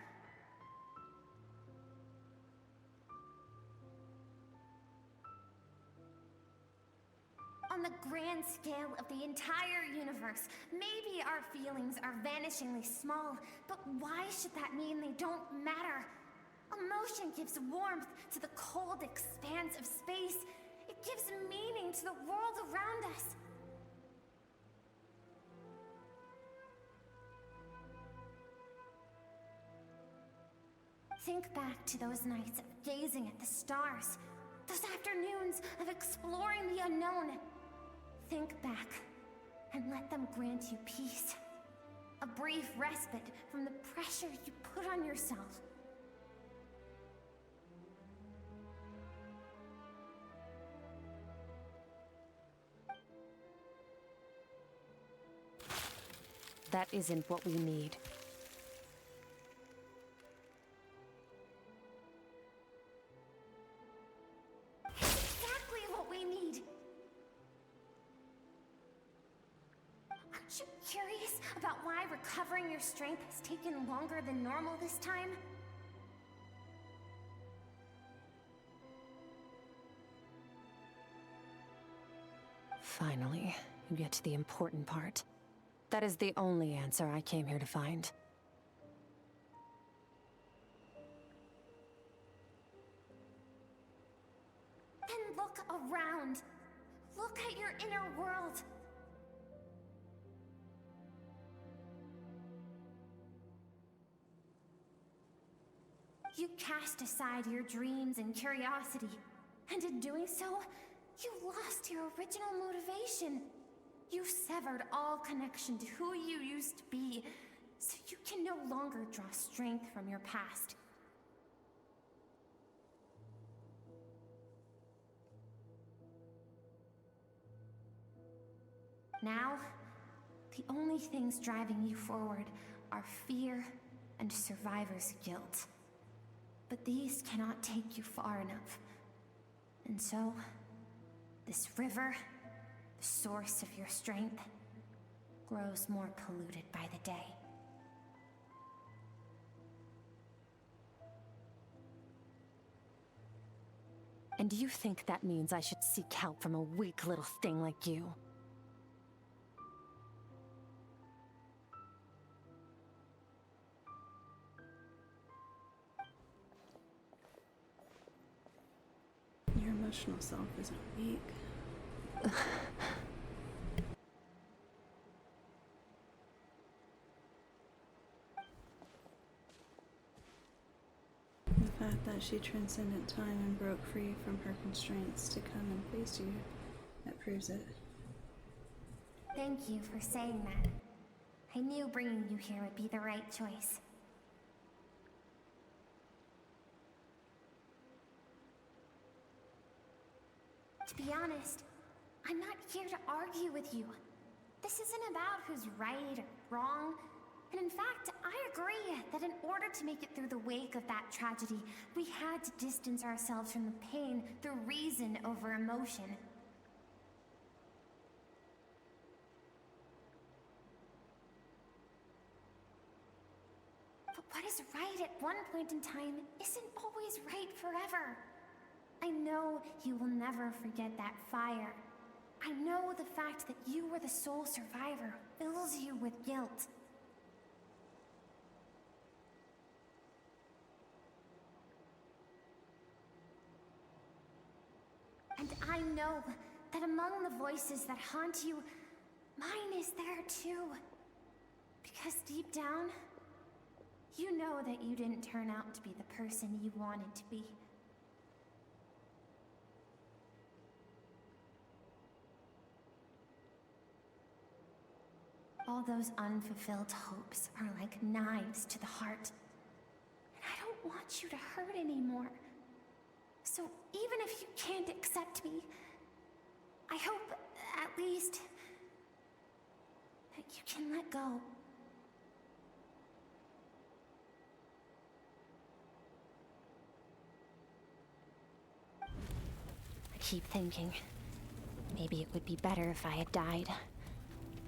On the grand scale of the entire universe, maybe our feelings are vanishingly small, but why should that mean they don't matter? Emotion gives warmth to the cold expanse of space. It gives meaning to the world around us. Think back to those nights of gazing at the stars, those afternoons of exploring the unknown. Think back, and let them grant you peace. A brief respite from the pressure you put on yourself. That isn't what we need. Exactly what we need! Aren't you curious about why recovering your strength has taken longer than normal this time? Finally, you get to the important part. That is the only answer I came here to find. Then look around. Look at your inner world. You cast aside your dreams and curiosity, and in doing so, you lost your original motivation. You severed all connection to who you used to be, so you can no longer draw strength from your past. Now, the only things driving you forward are fear and survivor's guilt. But these cannot take you far enough. And so, this river, the source of your strength, grows more polluted by the day. And you think that means I should seek help from a weak little thing like you? emotional self isn't weak. The fact that she transcended time and broke free from her constraints to come and face you, that proves it. Thank you for saying that. I knew bringing you here would be the right choice. To be honest, I'm not here to argue with you. This isn't about who's right or wrong. And in fact, I agree that in order to make it through the wake of that tragedy, we had to distance ourselves from the pain through reason over emotion. But what is right at one point in time isn't always right forever. I know you will never forget that fire. I know the fact that you were the sole survivor fills you with guilt. And I know that among the voices that haunt you, mine is there too. Because deep down, you know that you didn't turn out to be the person you wanted to be. All those unfulfilled hopes are like knives to the heart. And I don't want you to hurt anymore. So even if you can't accept me, I hope, at least, that you can let go. I keep thinking, maybe it would be better if I had died.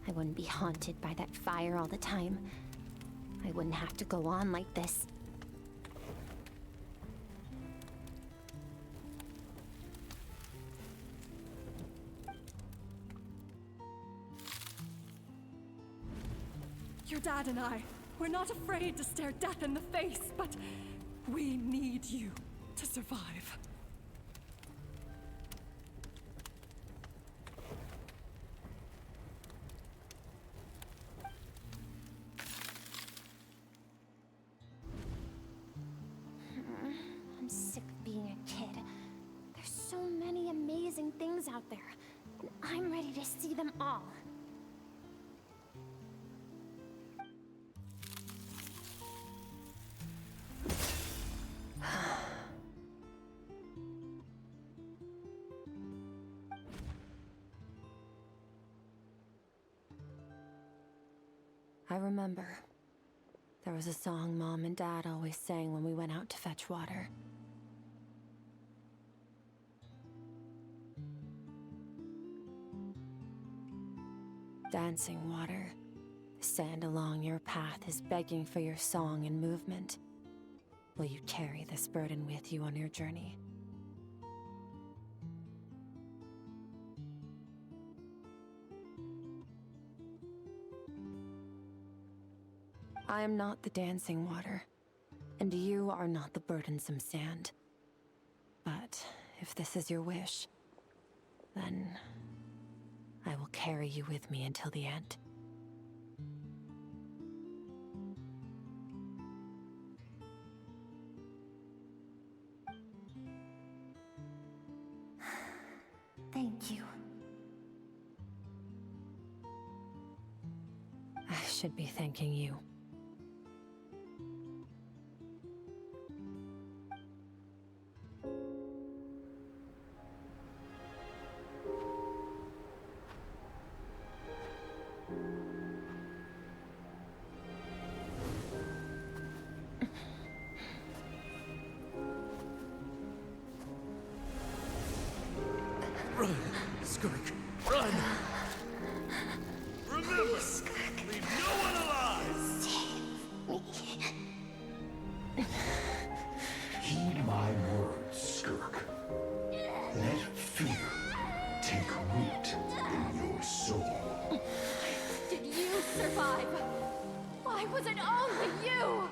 I wouldn't be haunted by that fire all the time. I wouldn't have to go on like this. Your dad and I, we're not afraid to stare death in the face, but we need you to survive. I'm sick of being a kid. There's so many amazing things out there, and I'm ready to see them all. I remember. There was a song Mom and Dad always sang when we went out to fetch water. Dancing water. The sand along your path is begging for your song and movement. Will you carry this burden with you on your journey? I am not the dancing water, and you are not the burdensome sand. But if this is your wish, then I will carry you with me until the end. Thank you. I should be thanking you. Run, Skirk, run! Remember, leave no one alive! Heed my words, Skirk. Let fear take root in your soul. Did you survive? Why was it only you?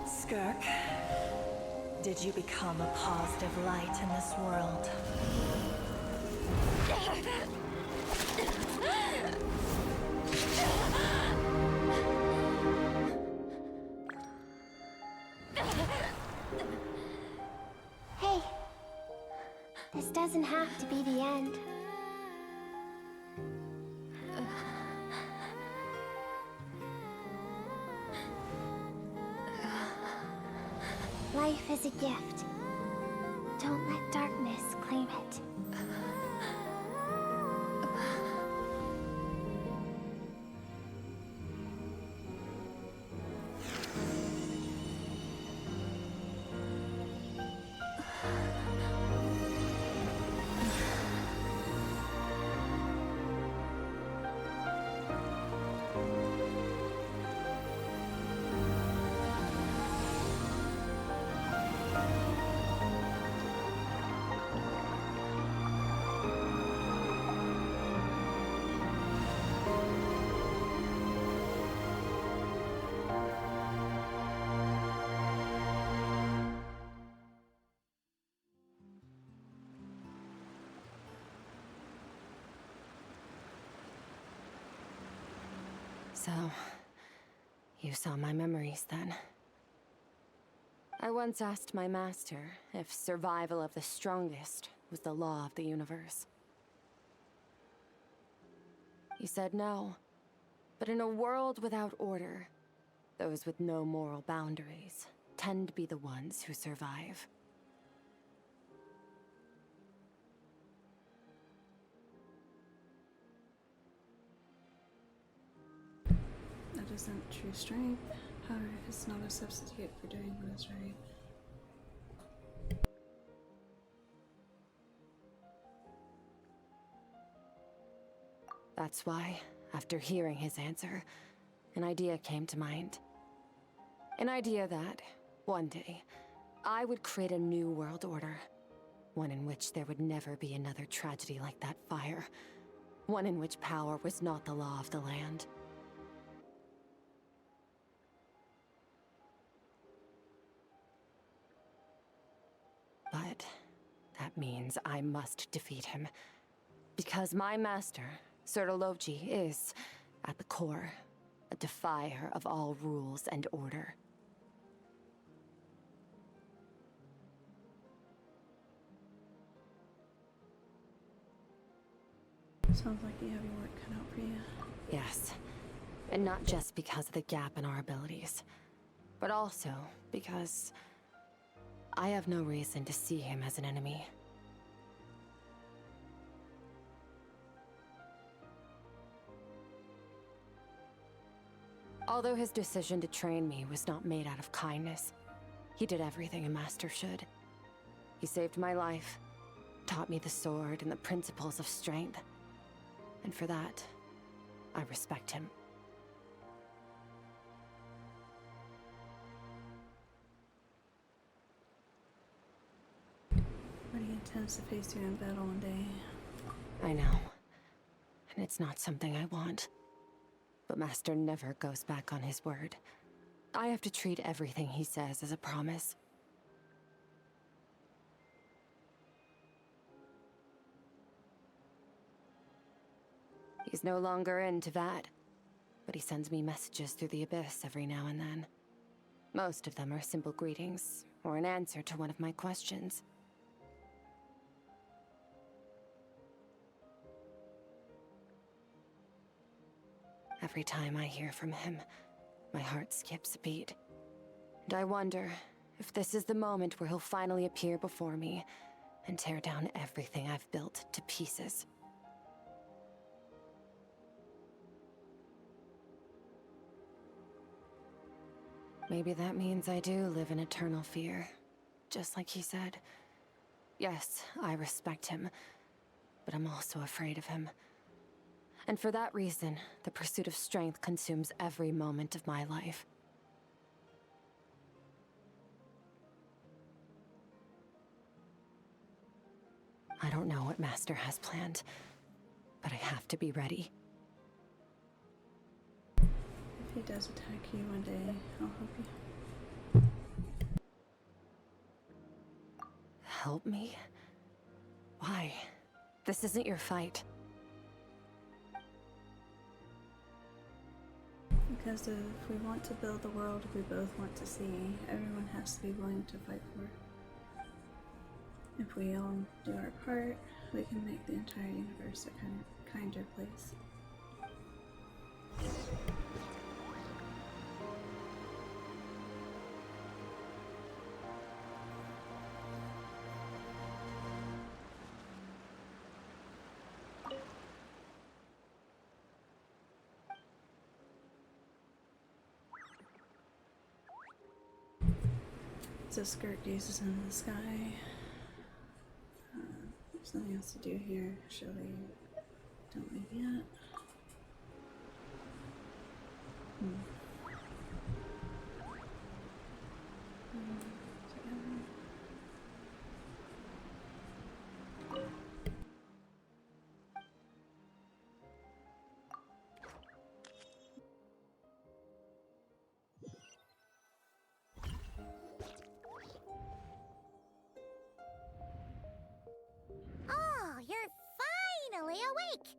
Skirk, did you become a positive light in this world? Hey, this doesn't have to be the end. Life is a gift. Don't let darkness claim it. So, you saw my memories then. I once asked my master if survival of the strongest was the law of the universe. He said no, but in a world without order, those with no moral boundaries tend to be the ones who survive. That isn't true strength. Power is not a substitute for doing what is right. That's why, after hearing his answer, an idea came to mind. An idea that, one day, I would create a new world order. One in which there would never be another tragedy like that fire. One in which power was not the law of the land. But that means I must defeat him. Because my master, Sertologi, is, at the core, a defier of all rules and order. Sounds like you have your work cut out for you. Yes. And not just because of the gap in our abilities, but also because I have no reason to see him as an enemy. Although his decision to train me was not made out of kindness, he did everything a master should. He saved my life, taught me the sword and the principles of strength. And for that, I respect him. But he intends to face you in battle one day. I know. And it's not something I want. But Master never goes back on his word. I have to treat everything he says as a promise. He's no longer into that, but he sends me messages through the abyss every now and then. Most of them are simple greetings, or an answer to one of my questions. Every time I hear from him, my heart skips a beat. And I wonder if this is the moment where he'll finally appear before me and tear down everything I've built to pieces. Maybe that means I do live in eternal fear, just like he said. Yes, I respect him, but I'm also afraid of him. And for that reason, the pursuit of strength consumes every moment of my life. I don't know what Master has planned, but I have to be ready. If he does attack you one day, I'll help you. help me? Why? This isn't your fight. Because if we want to build the world we both want to see, everyone has to be willing to fight for it. If we all do our part, we can make the entire universe a kinder place. So Skirk gazes into the sky. There's nothing else to do here. Shall we? Don't leave yet. Oh, you're finally awake!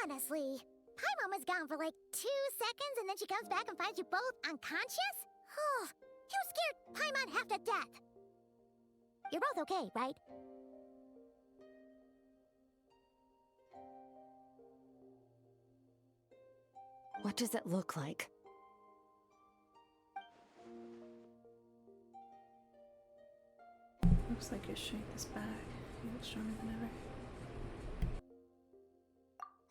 Honestly, Paimon was gone for like 2 seconds and then she comes back and finds you both unconscious? Oh, you scared Paimon half to death! You're both okay, right? What does it look like? Looks like your strength is back. You look stronger than ever.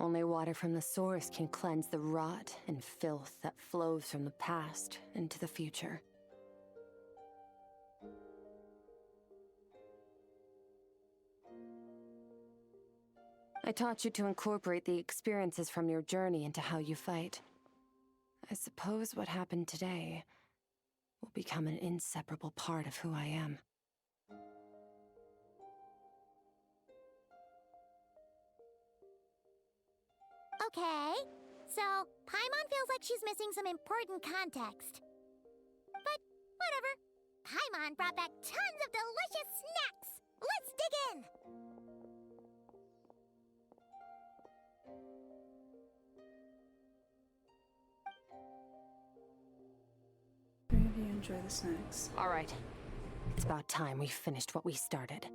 Only water from the source can cleanse the rot and filth that flows from the past into the future. I taught you to incorporate the experiences from your journey into how you fight. I suppose what happened today will become an inseparable part of who I am. Okay, so Paimon feels like she's missing some important context. But whatever. Paimon brought back tons of delicious snacks! Let's dig in! Three of you enjoy the snacks. All right. It's about time we finished what we started.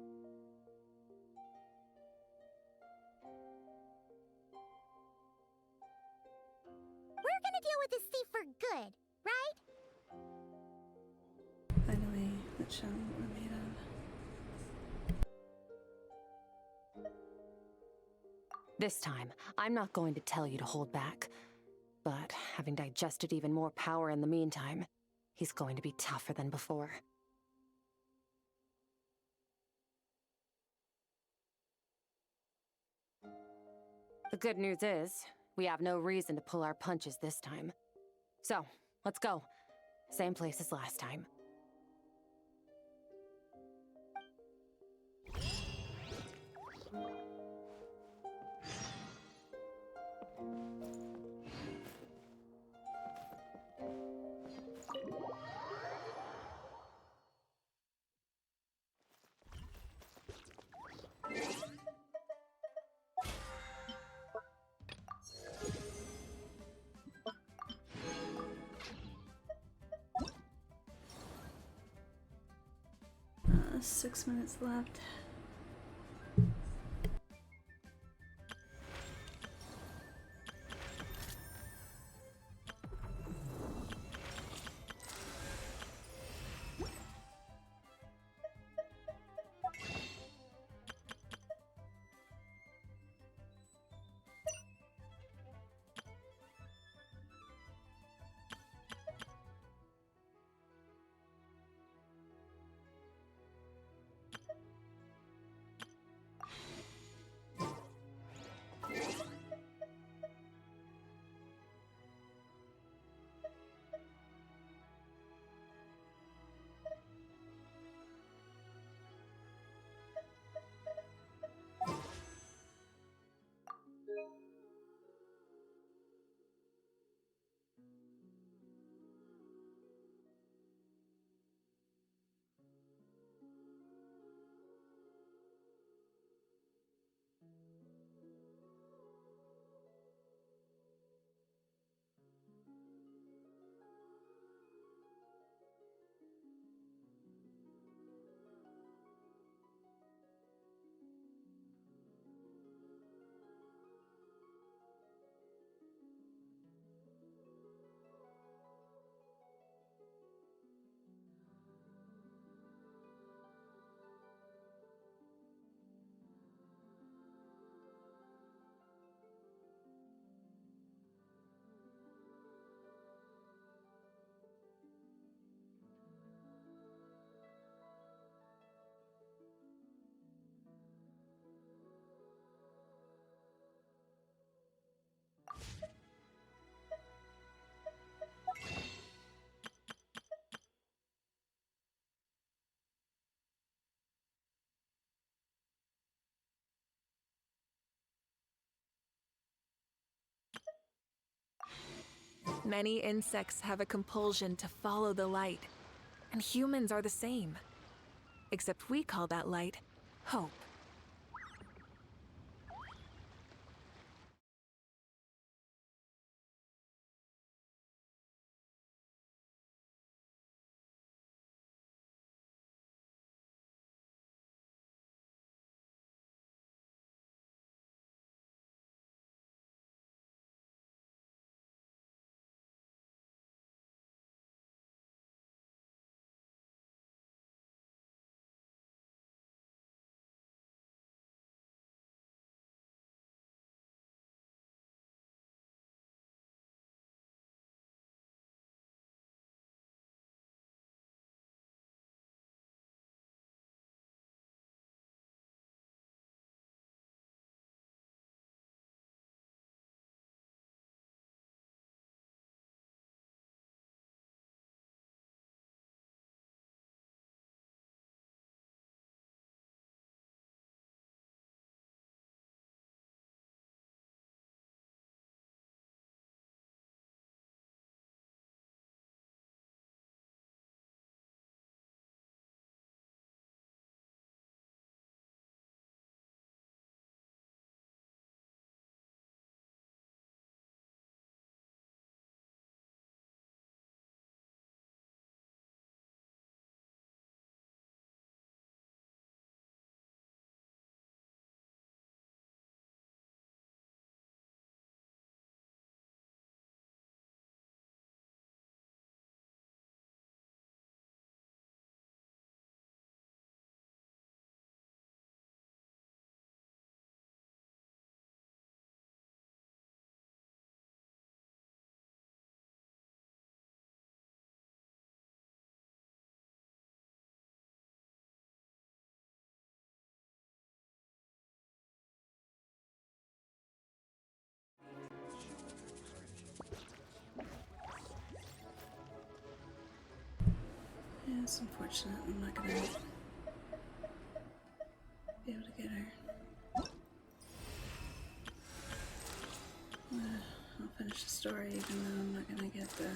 We're gonna deal with this thief for good, right? Finally, let's show them what we're made of. This time, I'm not going to tell you to hold back. But having digested even more power in the meantime, he's going to be tougher than before. The good news is, we have no reason to pull our punches this time. So, let's go. Same place as last time. Uh, 6 minutes left. Many insects have a compulsion to follow the light, and humans are the same. Except we call that light hope. Yeah, it's unfortunate. I'm not gonna be able to get her. I'll finish the story even though I'm not gonna get the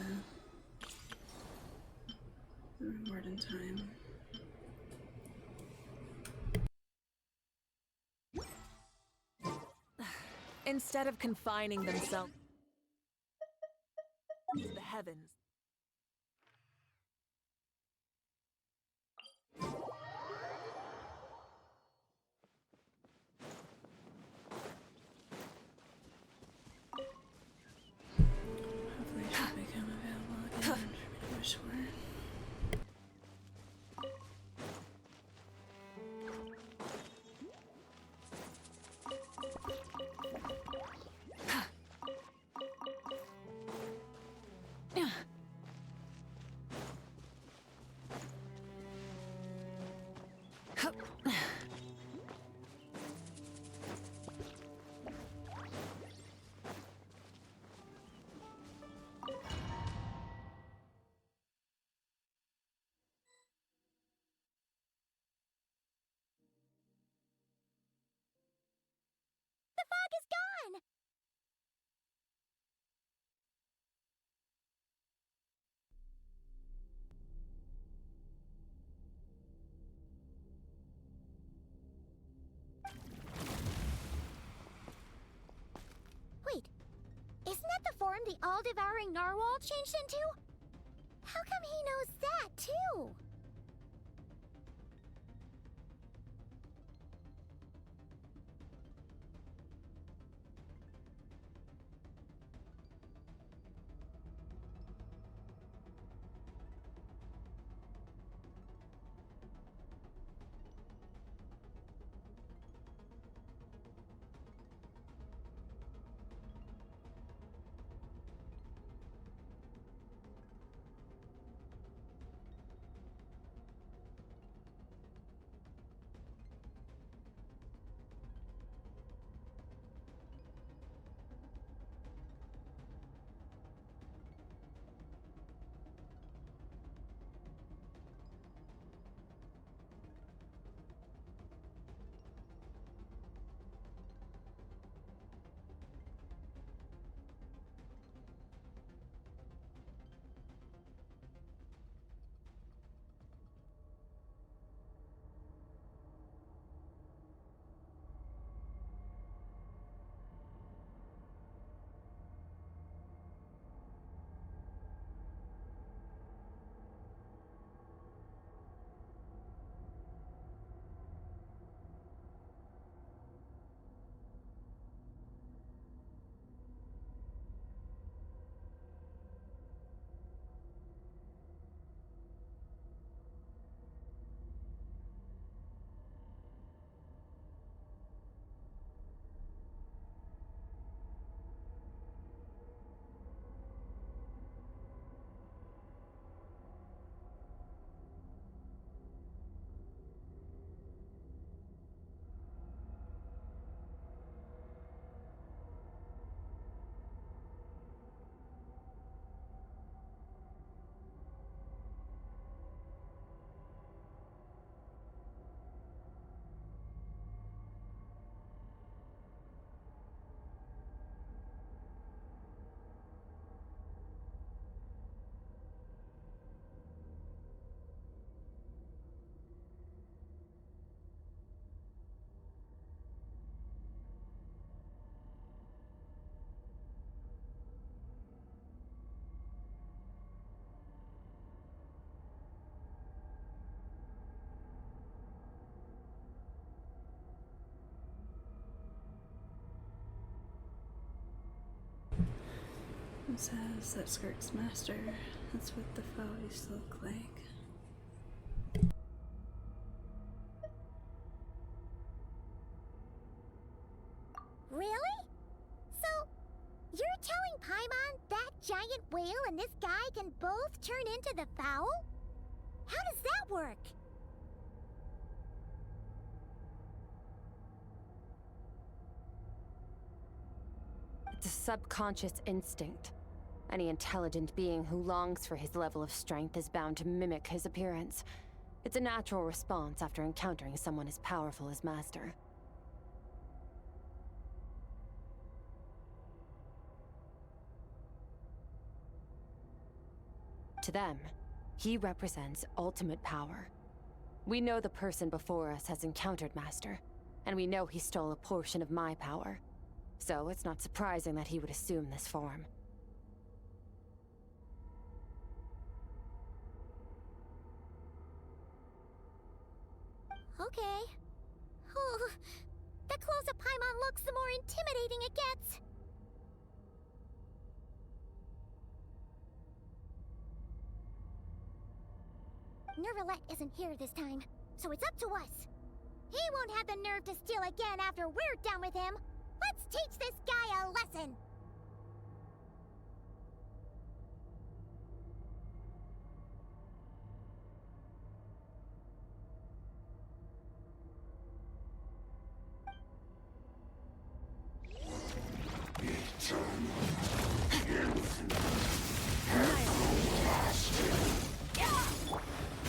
reward in time. Instead of confining themselves to the heavens, Hopefully she'll become available again for me to wish for her. The fog is gone! Wait, isn't that the form the all-devouring narwhal changed into? How come he knows that, too? It says that Skirk's master. That's what the foe used to look like. Really? So, you're telling Paimon that giant whale and this guy can both turn into the fowl? How does that work? It's a subconscious instinct. Any intelligent being who longs for his level of strength is bound to mimic his appearance. It's a natural response after encountering someone as powerful as Master. To them, he represents ultimate power. We know the person before us has encountered Master, and we know he stole a portion of my power. So it's not surprising that he would assume this form. Okay. Oh, the closer Paimon looks, the more intimidating it gets. Nervalette isn't here this time, so it's up to us. He won't have the nerve to steal again after we're done with him. Let's teach this guy a lesson.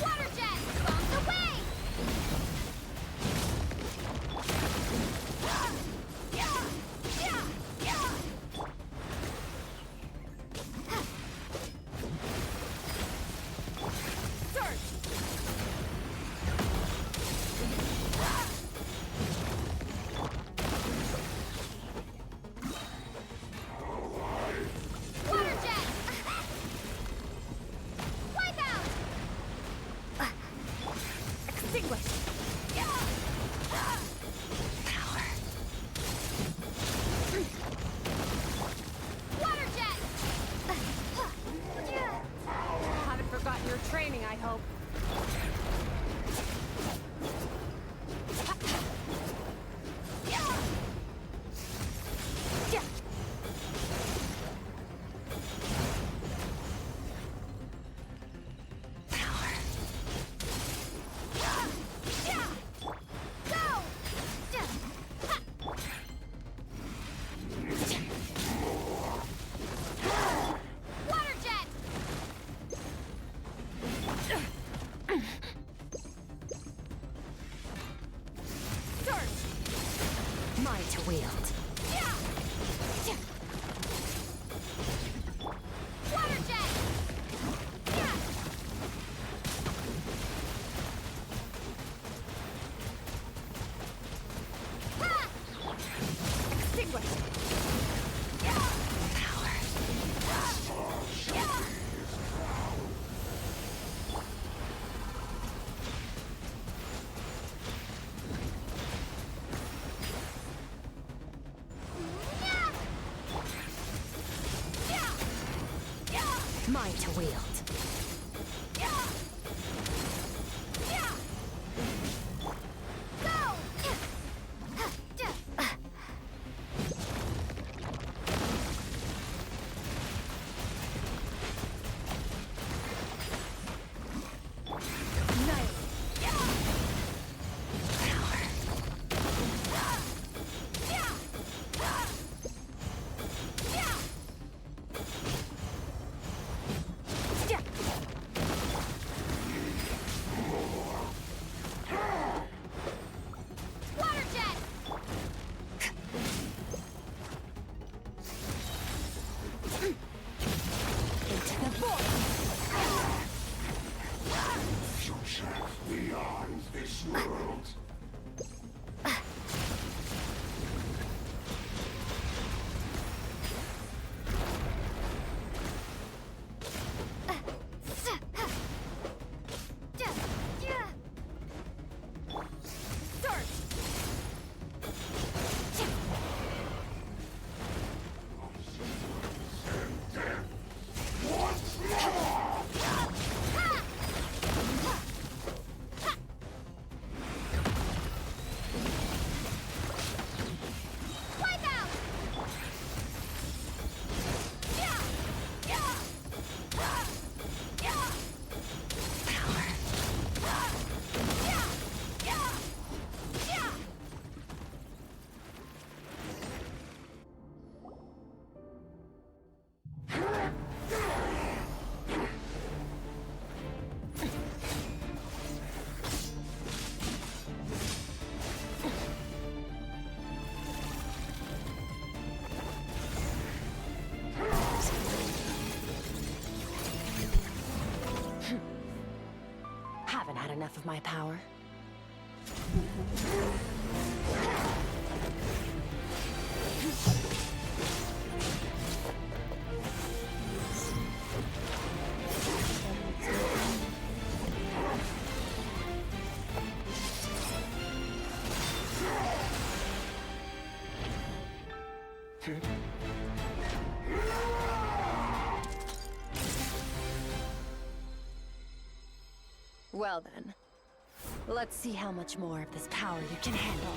Water jet! Bombs away! Water jet! Wipe out! Extinguish! Power! Water jet! Haven't forgotten your training, I hope. Water jet! Mine to wield. Water jet! Extinguish! Mine to wield. Water jet! Into the void! Future beyond this world. Start! haven't had enough of my power. Well then, let's see how much more of this power you can handle.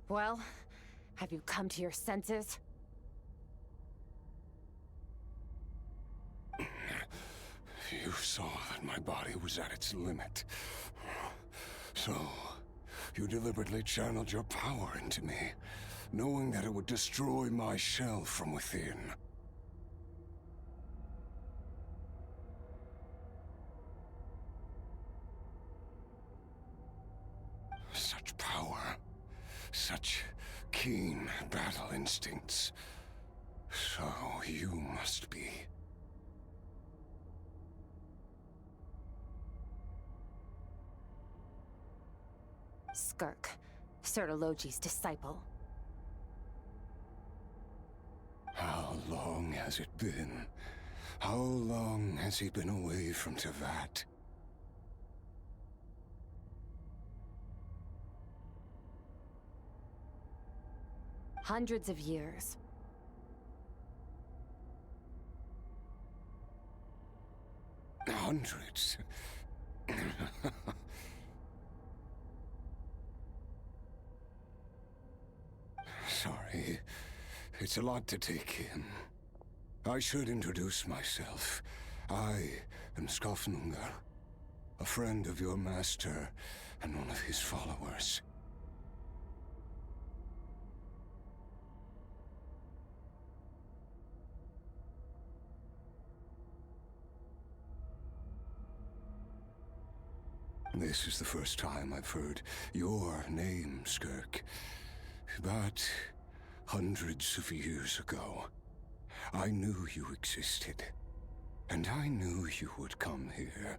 Well, have you come to your senses? You saw that my body was at its limit. So, you deliberately channeled your power into me, knowing that it would destroy my shell from within. Such power, such keen battle instincts. So you must be. Skirk, Sertologi's disciple. How long has it been? How long has he been away from Tevat? Hundreds of years. Hundreds? Sorry. It's a lot to take in. I should introduce myself. I am Skofnungar, a friend of your master and one of his followers. This is the first time I've heard your name, Skirk. But hundreds of years ago, I knew you existed. And I knew you would come here.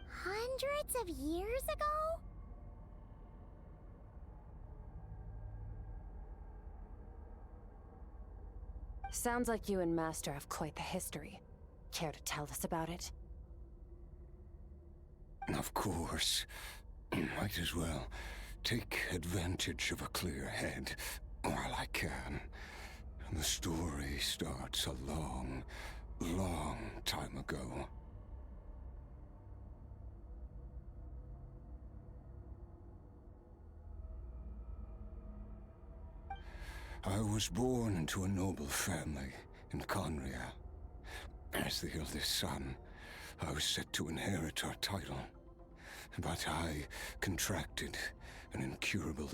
Hundreds of years ago? Sounds like you and Master have quite the history. Care to tell us about it? Of course. Might as well take advantage of a clear head while I can. The story starts a long, long time ago. I was born into a noble family in Conria. As the eldest son, I was set to inherit our title. But I contracted an incurable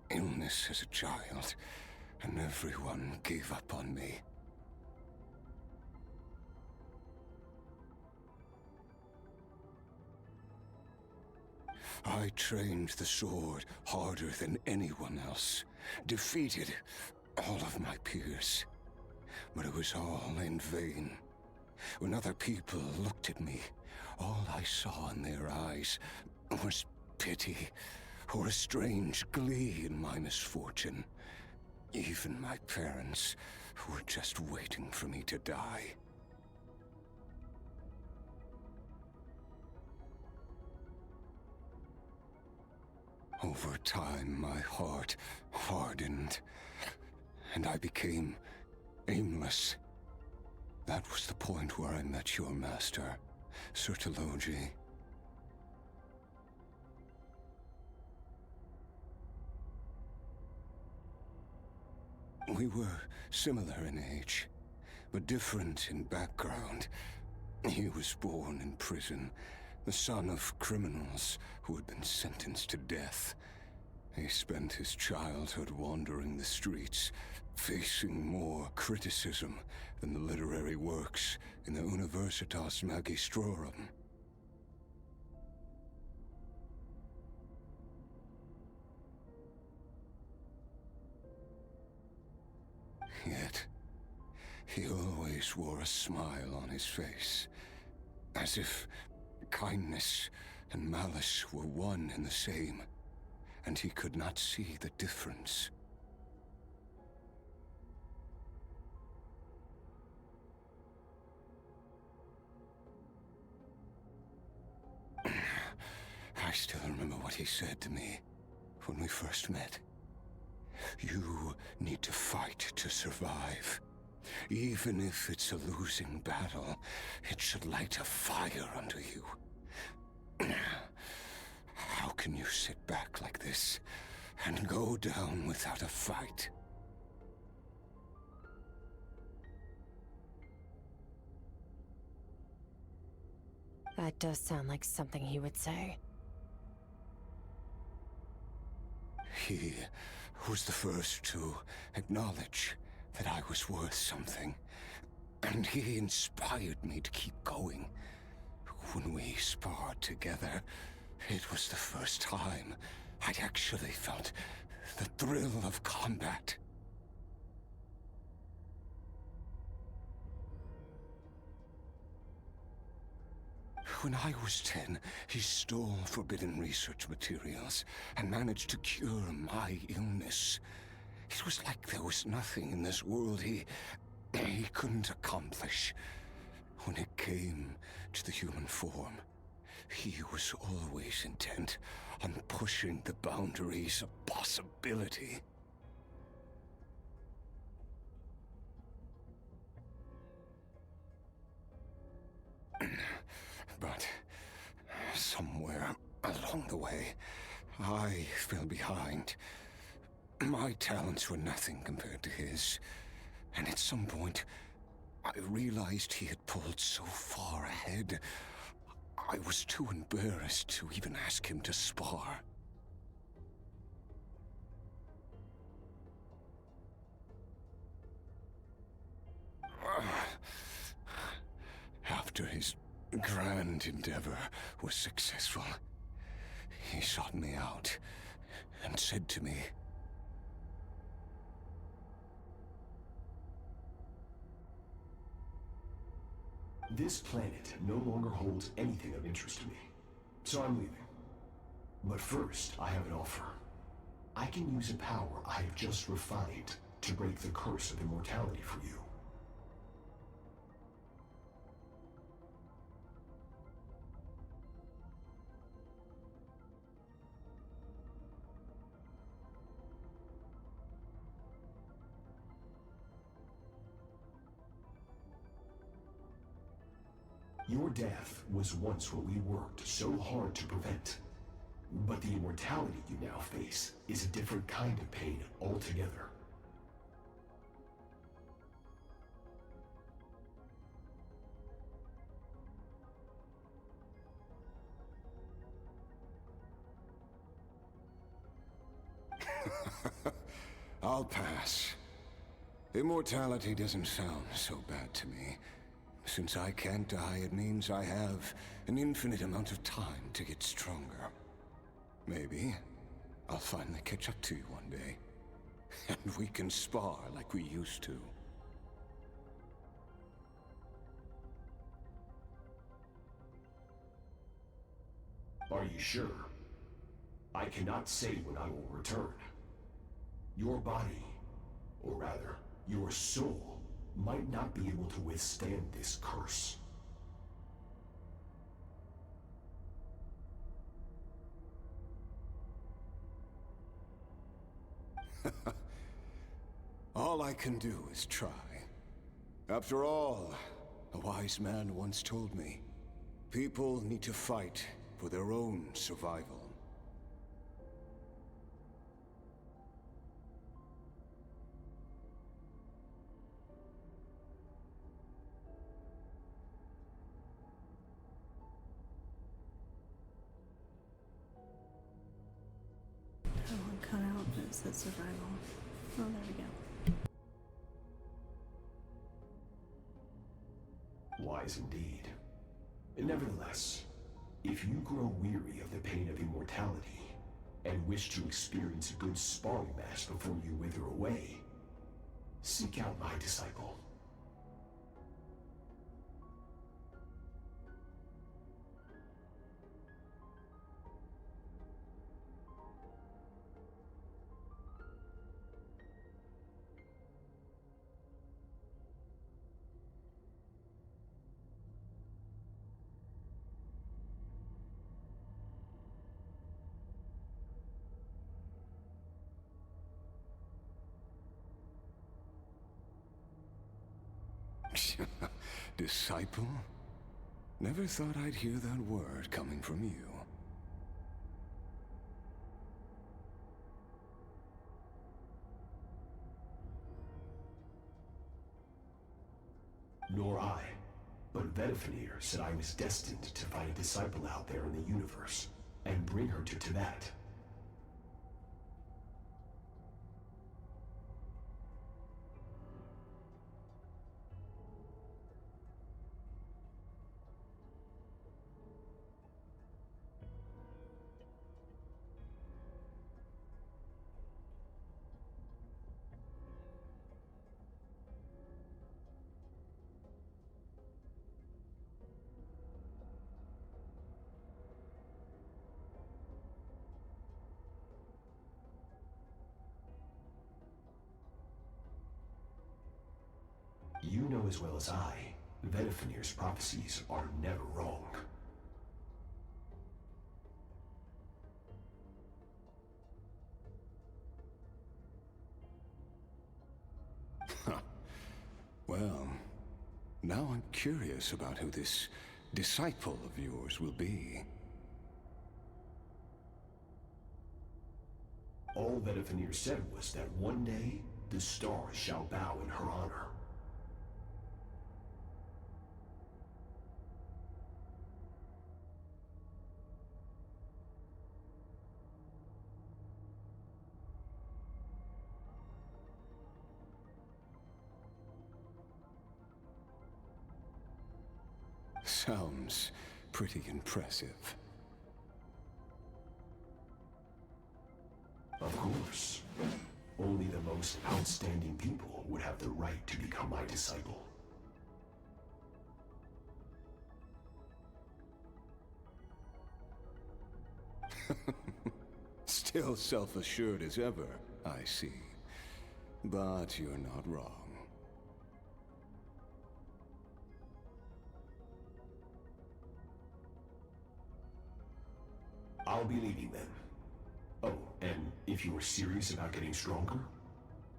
illness as a child, and everyone gave up on me. I trained the sword harder than anyone else, defeated all of my peers. But it was all in vain. When other people looked at me, all I saw in their eyes was pity, or a strange glee in my misfortune. Even my parents were just waiting for me to die. Over time, my heart hardened, and I became aimless. That was the point where I met your master, Sertologi. We were similar in age, but different in background. He was born in prison, the son of criminals who had been sentenced to death. He spent his childhood wandering the streets, facing more criticism than the literary works in the Universitas Magistrorum. Yet, he always wore a smile on his face, as if kindness and malice were one and the same, and he could not see the difference. I still remember what he said to me when we first met. You need to fight to survive. Even if it's a losing battle, it should light a fire under you. How can you sit back like this and go down without a fight? That does sound like something he would say. He was the first to acknowledge that I was worth something, and he inspired me to keep going. When we sparred together, it was the first time I'd actually felt the thrill of combat. When I was 10, he stole forbidden research materials and managed to cure my illness. It was like there was nothing in this world he couldn't accomplish. When it came to the human form, he was always intent on pushing the boundaries of possibility. But somewhere along the way, I fell behind. My talents were nothing compared to his, and at some point, I realized he had pulled so far ahead, I was too embarrassed to even ask him to spar. After his grand endeavor was successful, he sought me out and said to me, "This planet no longer holds anything of interest to me, so I'm leaving. But first, I have an offer. I can use a power I have just refined to break the curse of immortality for you." Your death was once what we worked so hard to prevent. But the immortality you now face is a different kind of pain altogether. I'll pass. Immortality doesn't sound so bad to me. Since I can't die, it means I have an infinite amount of time to get stronger. Maybe I'll finally catch up to you one day, and we can spar like we used to. Are you sure? I cannot say when I will return. Your body or rather, your soul, might not be able to withstand this curse. All I can do is try. After all, a wise man once told me, people need to fight for their own survival. Oh, one cut out, but it said survival. Oh, there we go. Wise indeed. Nevertheless, if you grow weary of the pain of immortality, and wish to experience a good sparring match before you wither away, seek out my disciple. Disciple? Never thought I'd hear that word coming from you. Nor I. But Vedifenir said I was destined to find a disciple out there in the universe, and bring her to Tibet. You know as well as I, Vedifenir's prophecies are never wrong. Well, now I'm curious about who this disciple of yours will be. All Vedifenir said was that one day, the stars shall bow in her honor. Sounds pretty impressive. Of course. Only the most outstanding people would have the right to become my disciple. Still self-assured as ever, I see. But you're not wrong. I'll be leaving then. Oh, and if you were serious about getting stronger,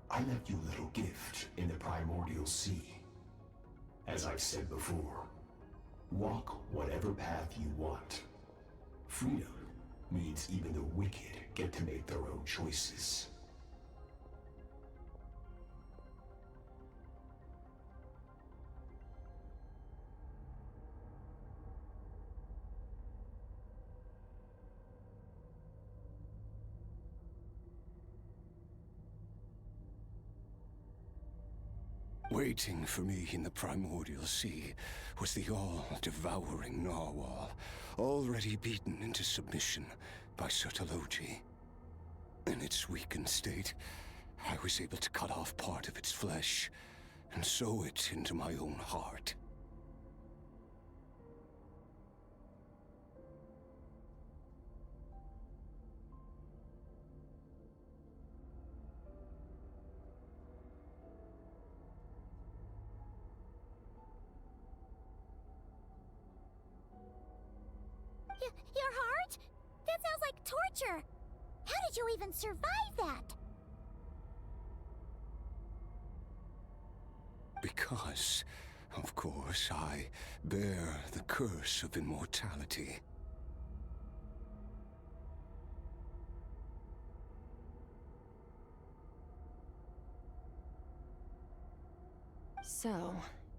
I left you a little gift in the primordial sea. As I've said before, walk whatever path you want. Freedom means even the wicked get to make their own choices. Waiting for me in the primordial sea was the all-devouring narwhal, already beaten into submission by Sertologi. In its weakened state, I was able to cut off part of its flesh and sew it into my own heart. That sounds like torture! How did you even survive that? Because, of course, I bear the curse of immortality. So,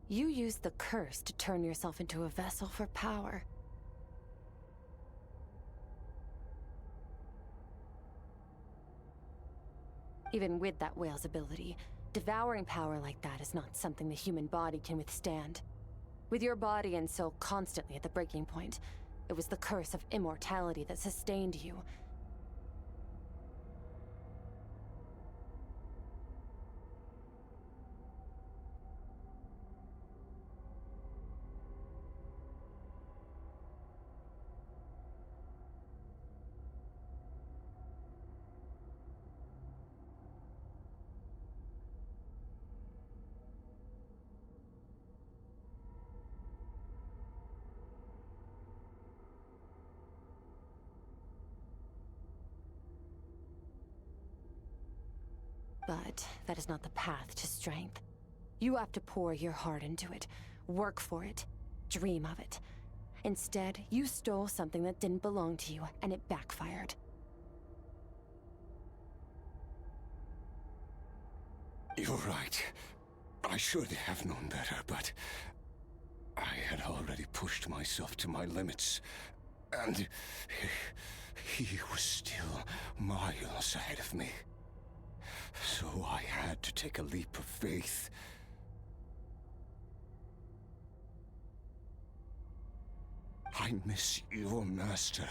you used the curse to turn yourself into a vessel for power. Even with that whale's ability, devouring power like that is not something the human body can withstand. With your body and soul constantly at the breaking point, it was the curse of immortality that sustained you. But that is not the path to strength. You have to pour your heart into it, work for it, dream of it. Instead, you stole something that didn't belong to you, and it backfired. You're right. I should have known better, but I had already pushed myself to my limits, and he was still miles ahead of me. So I had to take a leap of faith. I miss your master.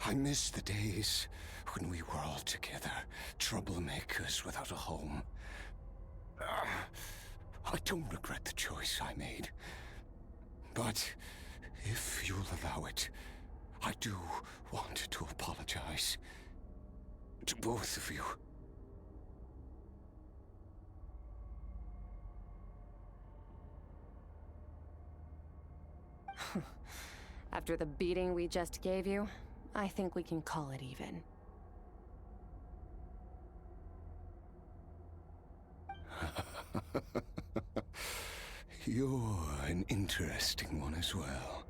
I miss the days when we were all together, troublemakers without a home. I don't regret the choice I made. But if you'll allow it, I do want to apologize. To both of you. After the beating we just gave you, I think we can call it even. You're an interesting one as well.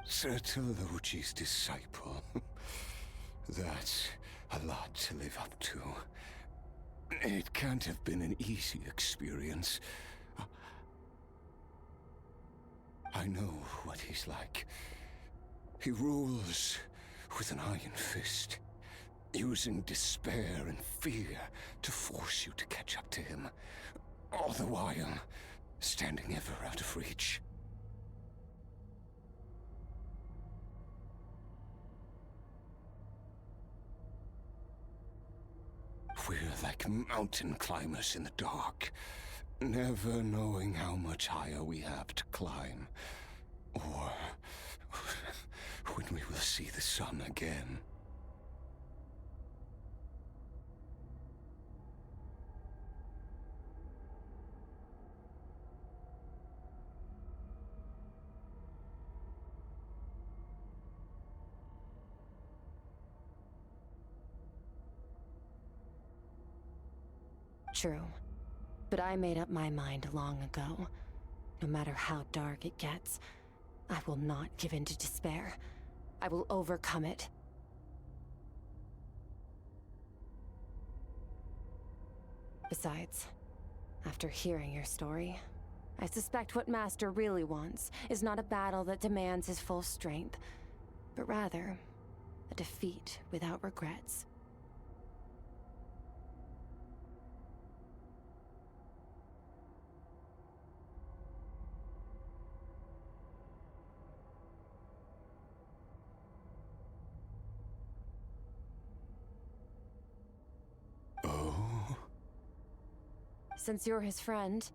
Sertologi's disciple. That's a lot to live up to. It can't have been an easy experience. I know what he's like. He rules with an iron fist, using despair and fear to force you to catch up to him, all the while standing ever out of reach. We're like mountain climbers in the dark, never knowing how much higher we have to climb, or when we will see the sun again. True. But I made up my mind long ago. No matter how dark it gets, I will not give in to despair. I will overcome it. Besides, after hearing your story, I suspect what Master really wants is not a battle that demands his full strength, but rather a defeat without regrets. Since you're his friend,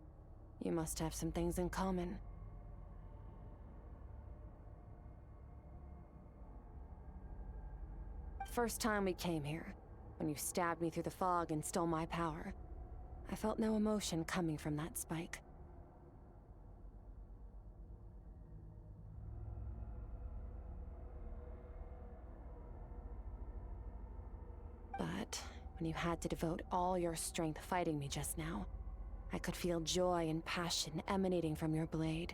you must have some things in common. First time we came here, when you stabbed me through the fog and stole my power, I felt no emotion coming from that spike. and you had to devote all your strength fighting me just now. I could feel joy and passion emanating from your blade.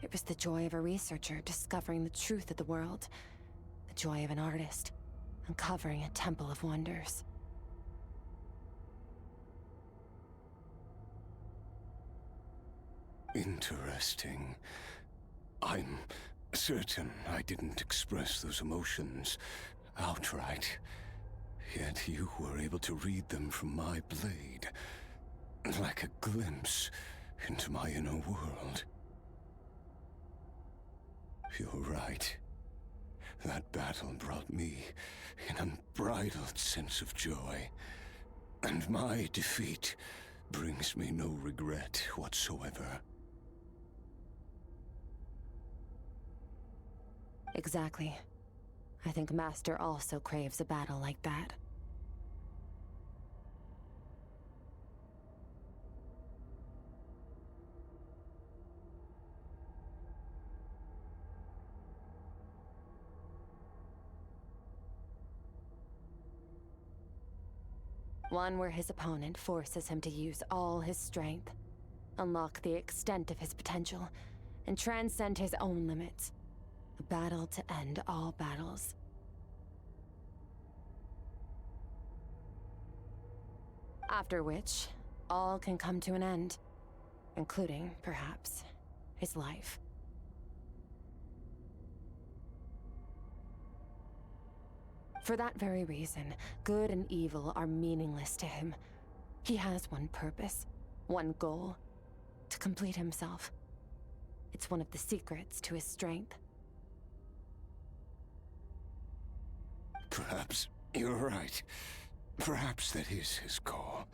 It was the joy of a researcher discovering the truth of the world. The joy of an artist uncovering a temple of wonders. Interesting. I'm certain I didn't express those emotions outright. Yet you were able to read them from my blade, like a glimpse into my inner world. You're right. That battle brought me an unbridled sense of joy, and my defeat brings me no regret whatsoever. Exactly. I think Master also craves a battle like that. One where his opponent forces him to use all his strength, unlock the extent of his potential, and transcend his own limits. A battle to end all battles. After which, all can come to an end, including, perhaps, his life. For that very reason, good and evil are meaningless to him. He has one purpose, one goal: to complete himself. It's one of the secrets to his strength. Perhaps you're right. Perhaps that is his call.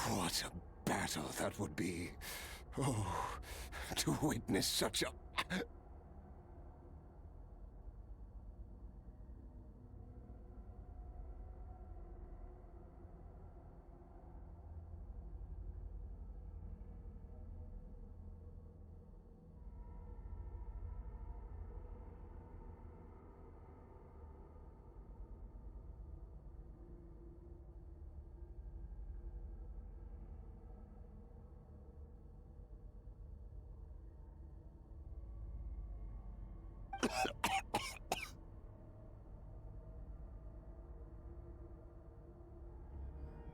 What a battle that would be. Oh, to witness such a...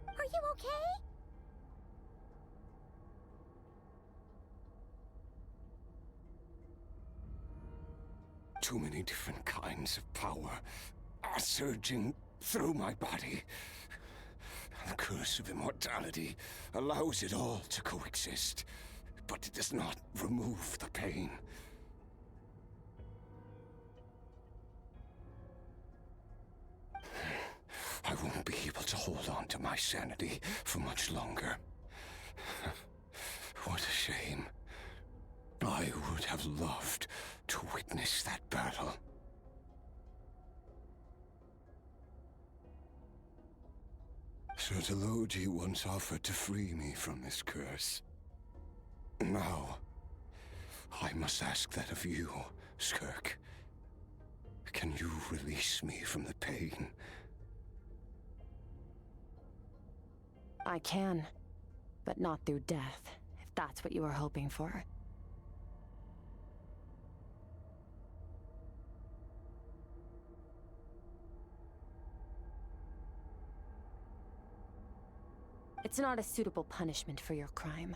Are you okay? Too many different kinds of power are surging through my body. The curse of immortality allows it all to coexist, but it does not remove the pain. I won't be able to hold on to my sanity for much longer. What a shame. I would have loved to witness that battle. Sir Delogi once offered to free me from this curse. Now, I must ask that of you, Skirk. Can you release me from the pain? I can, but not through death, if that's what you were hoping for. It's not a suitable punishment for your crime.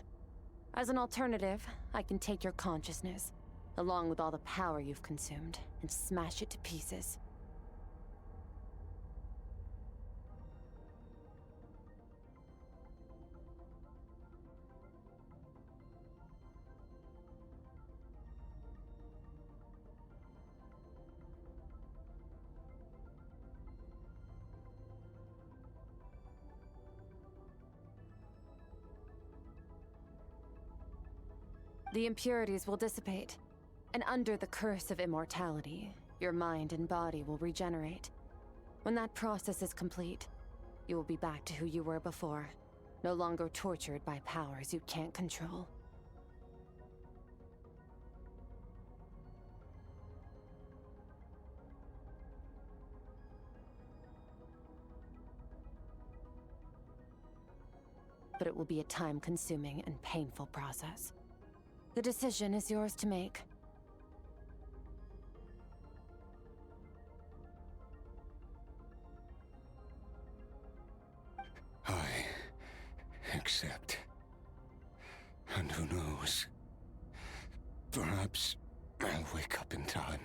As an alternative, I can take your consciousness, along with all the power you've consumed, and smash it to pieces. The impurities will dissipate, and under the curse of immortality, Your mind and body will regenerate. When that process is complete, you will be back to who you were before, no longer tortured by powers you can't control. But it will be a time-consuming and painful process. The decision is yours to make. I accept. And who knows? Perhaps I'll wake up in time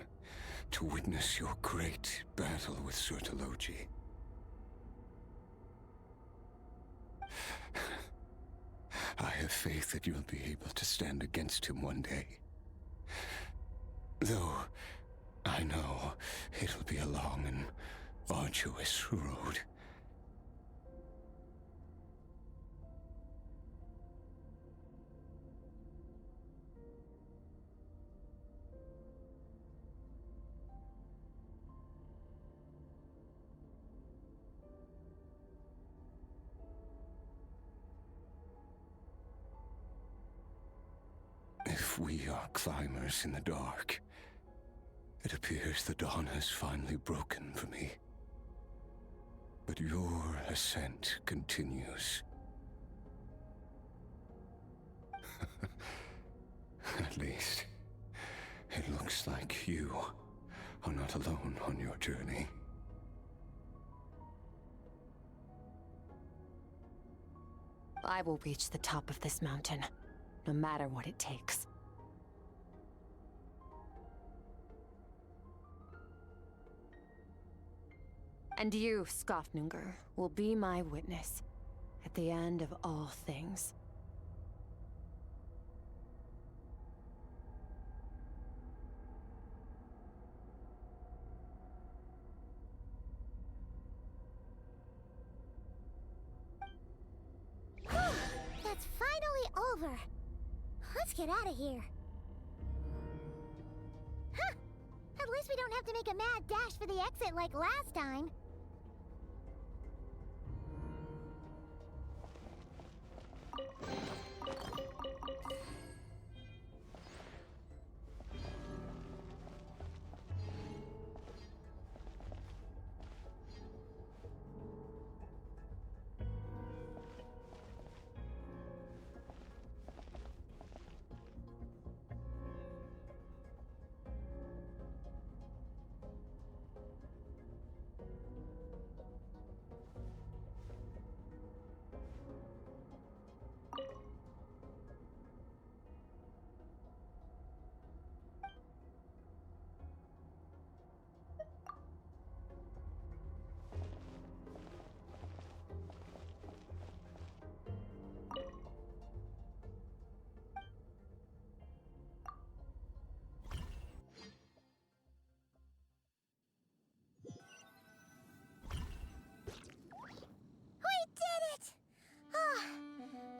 to witness your great battle with Surtology. I have faith that you'll be able to stand against him one day. Though, I know it'll be a long and arduous road. If we are climbers in the dark, it appears the dawn has finally broken for me. But your ascent continues. At least, it looks like you are not alone on your journey. I will reach the top of this mountain, no matter what it takes. And you, Skofnunger, will be my witness at the end of all things. That's finally over. Let's get out of here. Huh! At least we don't have to make a mad dash for the exit like last time.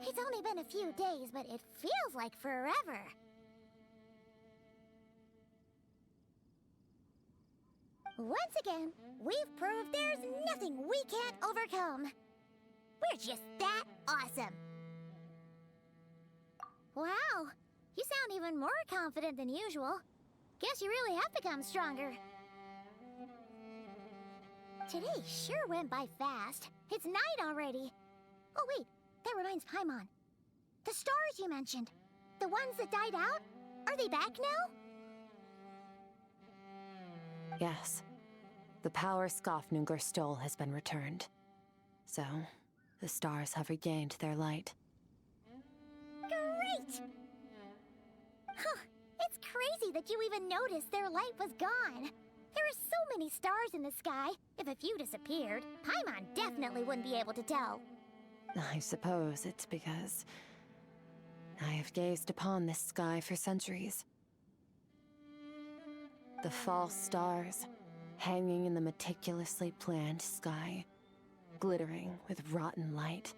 It's only been a few days, but it feels like forever. Once again, we've proved there's nothing we can't overcome. We're just that awesome. Wow, you sound even more confident than usual. Guess you really have become stronger. Today sure went by fast. It's night already. Oh wait, that reminds Paimon. The stars you mentioned, the ones that died out, are they back now? Yes. The power Skofnunger stole has been returned. So, the stars have regained their light. Great! Huh, it's crazy that you even noticed their light was gone. There are so many stars in the sky. If a few disappeared, Paimon definitely wouldn't be able to tell. I suppose it's because I have gazed upon this sky for centuries. The false stars, hanging in the meticulously planned sky, glittering with rotten light.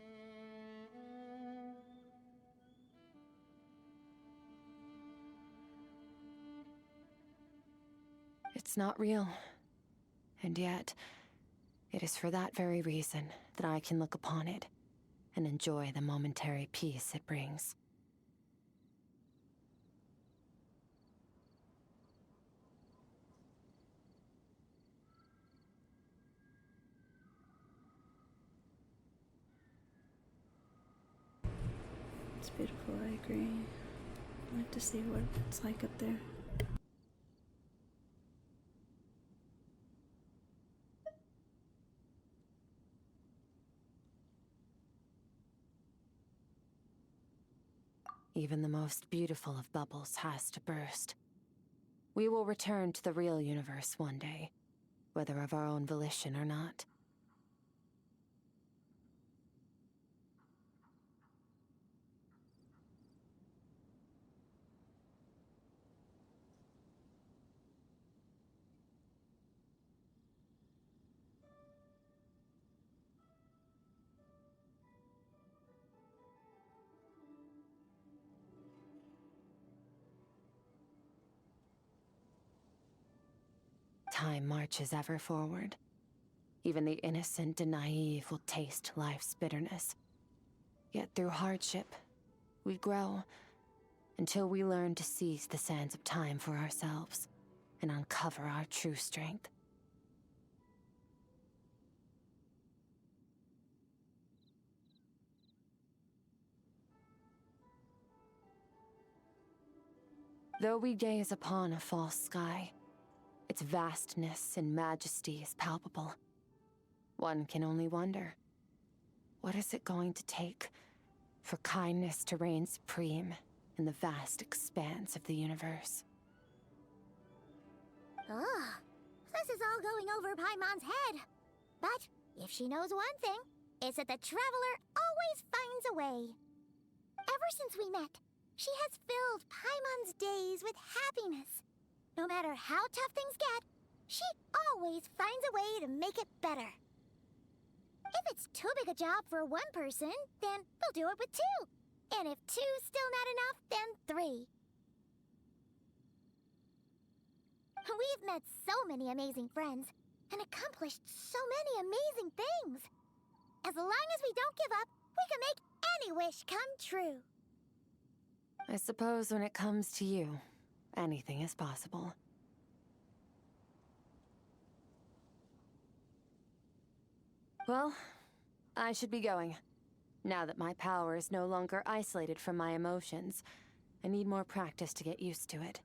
It's not real. And yet, it is for that very reason that I can look upon it and enjoy the momentary peace it brings. It's beautiful, I agree. I'd like to see what it's like up there. Even the most beautiful of bubbles has to burst. We will return to the real universe one day, whether of our own volition or not. Time marches ever forward. Even the innocent and naive will taste life's bitterness. Yet through hardship, we grow until we learn to seize the sands of time for ourselves and uncover our true strength. Though we gaze upon a false sky, its vastness and majesty is palpable. One can only wonder, what is it going to take for kindness to reign supreme in the vast expanse of the universe? Ugh, this is all going over Paimon's head. But if she knows one thing, it's that the Traveler always finds a way. Ever since we met, she has filled Paimon's days with happiness. No matter how tough things get, she always finds a way to make it better. If it's too big a job for one person, then we'll do it with two. And if two's still not enough, then three. We've met so many amazing friends and accomplished so many amazing things. As long as we don't give up, we can make any wish come true. I suppose when it comes to you, anything is possible. Well, I should be going. Now that my power is no longer isolated from my emotions, I need more practice to get used to it.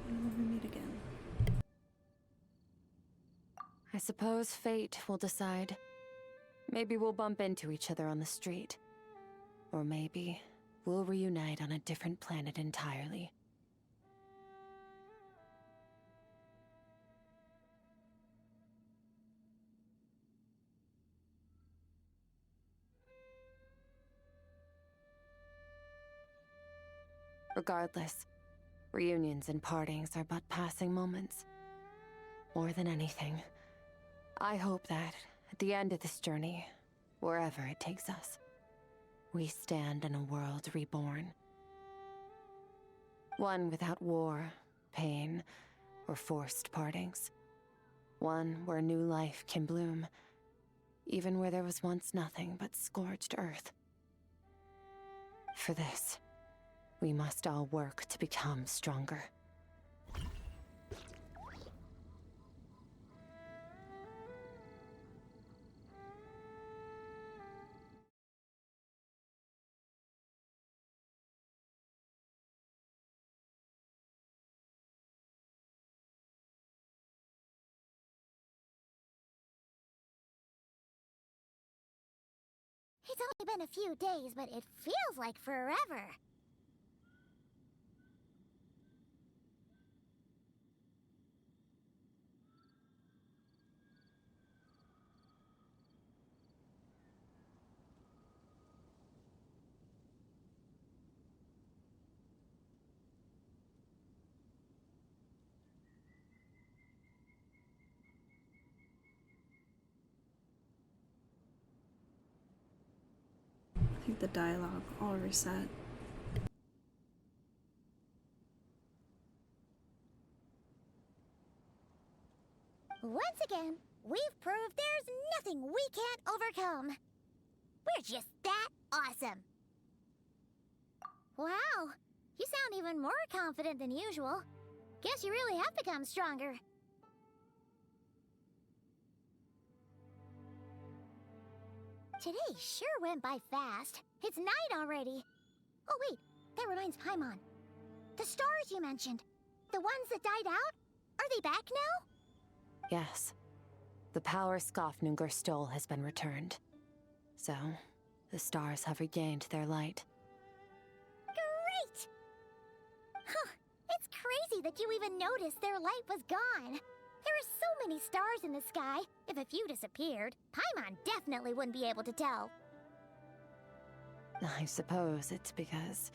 When will we meet again? I suppose fate will decide. Maybe we'll bump into each other on the street. Or maybe we'll reunite on a different planet entirely. Regardless, reunions and partings are but passing moments. More than anything, I hope that, at the end of this journey, wherever it takes us, we stand in a world reborn. One without war, pain, or forced partings. One where new life can bloom, even where there was once nothing but scorched earth. For this, we must all work to become stronger. It's only been a few days, but it feels like forever. think the dialogue all reset. Once again, we've proved there's nothing we can't overcome. We're just that awesome. Wow, you sound even more confident than usual. Guess you really have become stronger. Today sure went by fast. It's night already. Oh wait, that reminds Paimon. The stars you mentioned, the ones that died out, are they back now? Yes. The power Skafnungur stole has been returned. So, the stars have regained their light. Great! Huh, it's crazy that you even noticed their light was gone. There are so many stars in the sky. If a few disappeared, Paimon definitely wouldn't be able to tell. I suppose it's because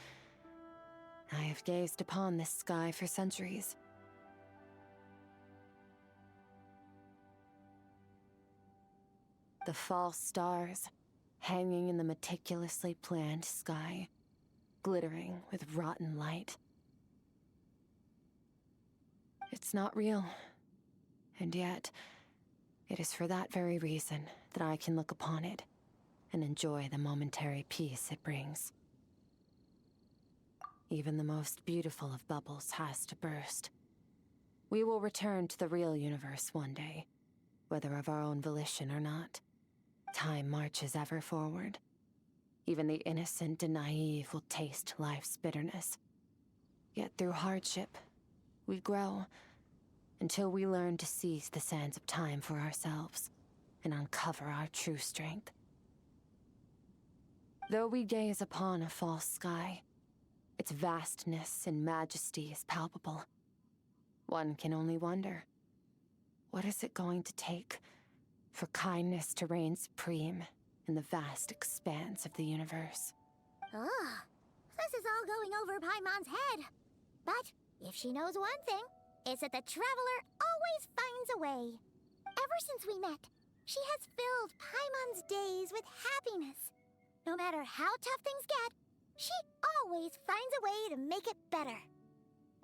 I have gazed upon this sky for centuries. The false stars, hanging in the meticulously planned sky, glittering with rotten light. It's not real. And yet, it is for that very reason that I can look upon it and enjoy the momentary peace it brings. Even the most beautiful of bubbles has to burst. We will return to the real universe one day, whether of our own volition or not. Time marches ever forward. Even the innocent and naive will taste life's bitterness. Yet through hardship, we grow, until we learn to seize the sands of time for ourselves and uncover our true strength. Though we gaze upon a false sky, its vastness and majesty is palpable. One can only wonder, what is it going to take for kindness to reign supreme in the vast expanse of the universe? Ugh, this is all going over Paimon's head. But if she knows one thing, it's that the Traveler always finds a way. Ever since we met, she has filled Paimon's days with happiness. No matter how tough things get, she always finds a way to make it better.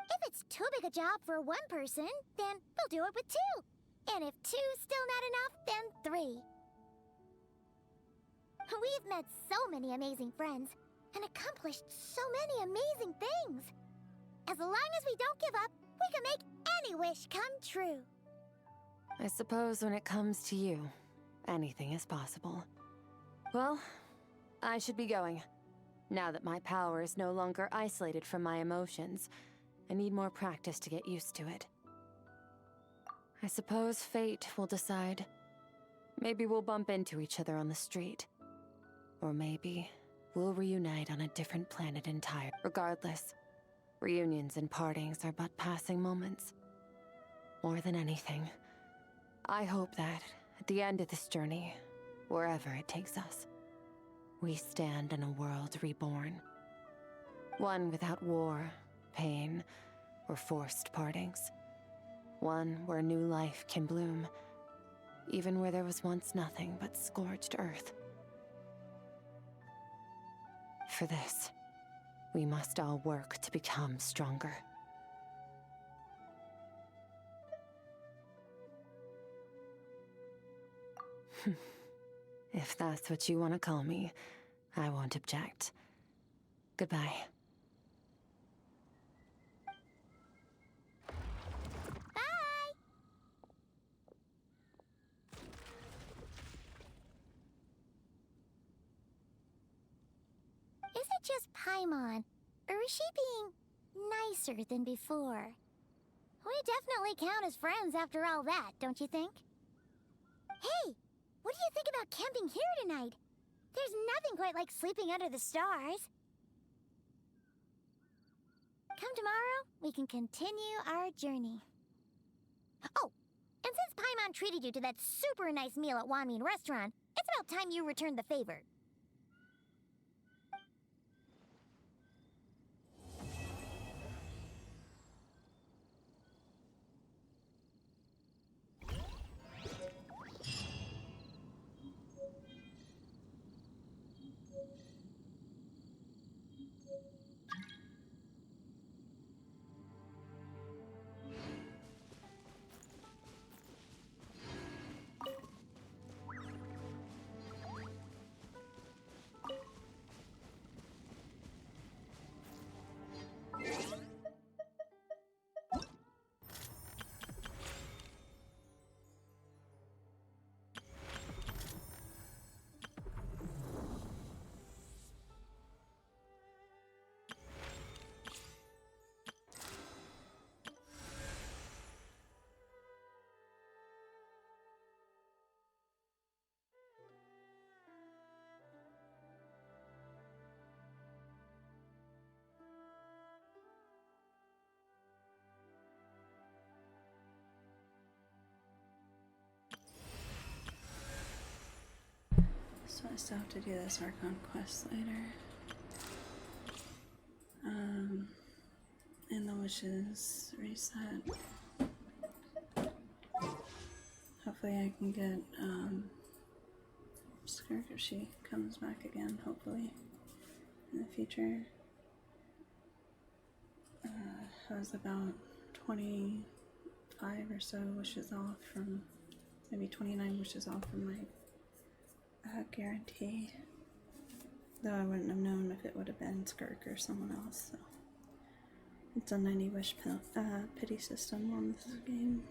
If it's too big a job for one person, then we'll do it with two. And if two's still not enough, then three. We've met so many amazing friends and accomplished so many amazing things. As long as we don't give up, we can make any wish come true. I suppose when it comes to you, anything is possible. Well, I should be going. Now that my power is no longer isolated from my emotions, I need more practice to get used to it. I suppose fate will decide. Maybe we'll bump into each other on the street. Or maybe we'll reunite on a different planet entirely. Regardless, reunions and partings are but passing moments. More than anything, I hope that at the end of this journey, wherever it takes us, we stand in a world reborn. One without war, pain, or forced partings. One where new life can bloom, even where there was once nothing but scorched earth. For this, we must all work to become stronger. If that's what you want to call me, I won't object. Goodbye. Bye! Is it just Paimon, or is she being nicer than before? We definitely count as friends after all that, don't you think? Hey, what do you think about camping here tonight? There's nothing quite like sleeping under the stars. Come tomorrow, we can continue our journey. Oh, and since Paimon treated you to that super nice meal at Wanmin Restaurant, it's about time you returned the favor. So I still have to do this Archon quest later. And the wishes reset. Hopefully I can get Skirk if she comes back again, hopefully, in the future. I was about 25 or so wishes off from, maybe 29 wishes off from my guarantee. Though I wouldn't have known if it would have been Skirk or someone else, so. It's a 90 wish pity system on this game.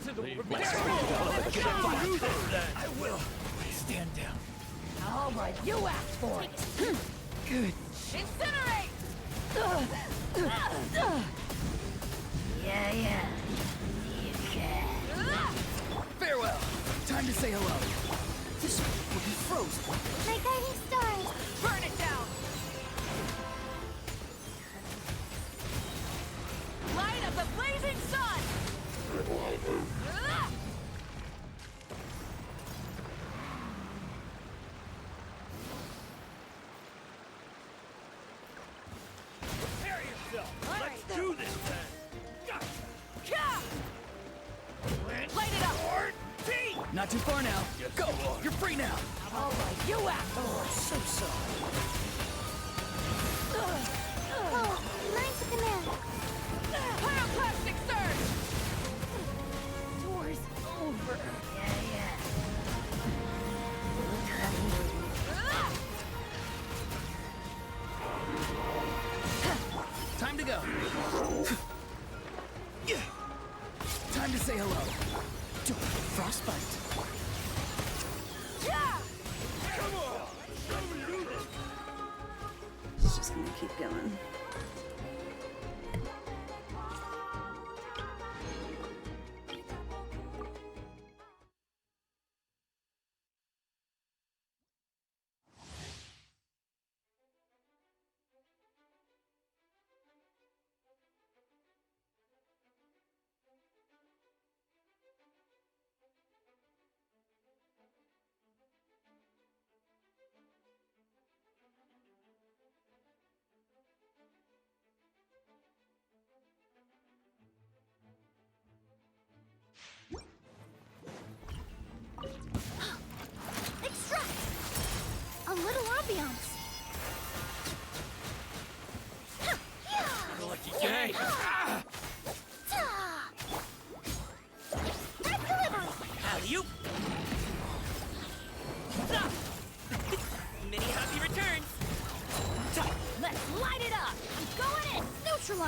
To the I will. Stand down. All right, you asked for it. Good. Incinerate! Yeah. You can. Farewell. Time to say hello. This will be frozen. My guiding stars! Burn it down! Light of the blazing sun! Prepare yourself. Let's do this then. Light it up! Not too far now. Go. You're free now. All right, you act. Oh, so sorry. Oh, mine's the command. Pyroclastic surge! Doors over. Time to go. Time to say hello. To frostbite. Come on! It's just gonna keep going.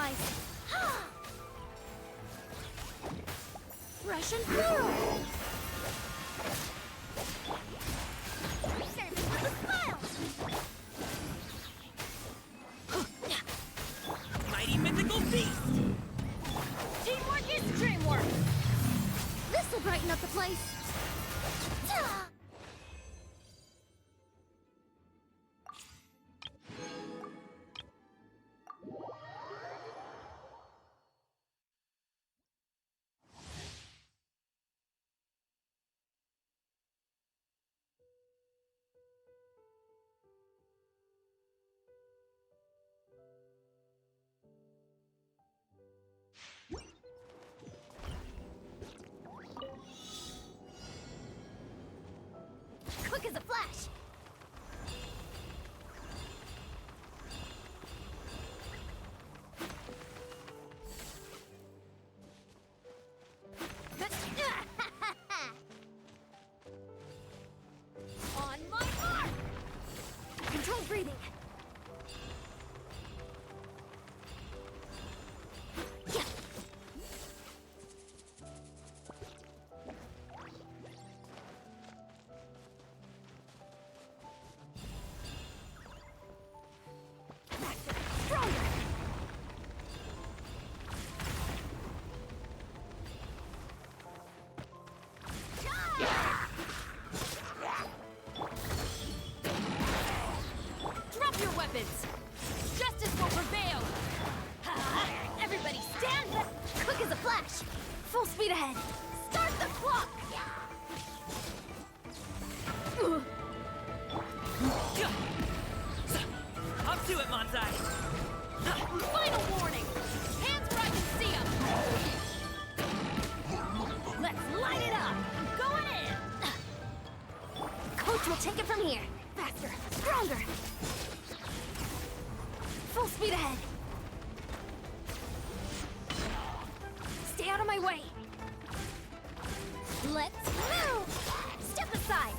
supplies. Russian floral! Service with a smile! Mighty mythical beast! Teamwork is dreamwork! This'll brighten up the place! Quick as a flash! On my mark! Control breathing. Yeah. Stronger! Drop your weapons! Justice will prevail! Everybody stand! Quick as a flash! Full speed ahead! Start the clock! Up to it, Montai! Final warning! Hands where I can see them! Let's light it up! I'm going in! Coach will take it from here! Faster! Stronger! Full speed ahead! Stay out of my way! Let's move! Step aside!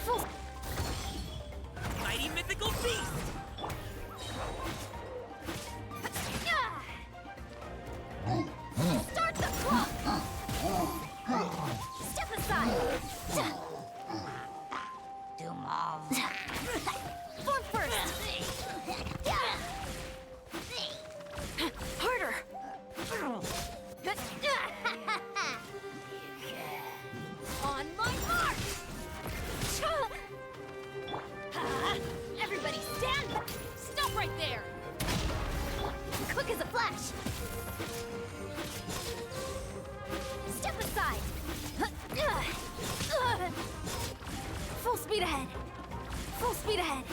Full Mighty mythical beast! Start the clock! Step aside! Form first! Harder! On my mark! Everybody stand! Stop right there! Quick as a flash! Step aside! Full speed ahead! Full speed ahead!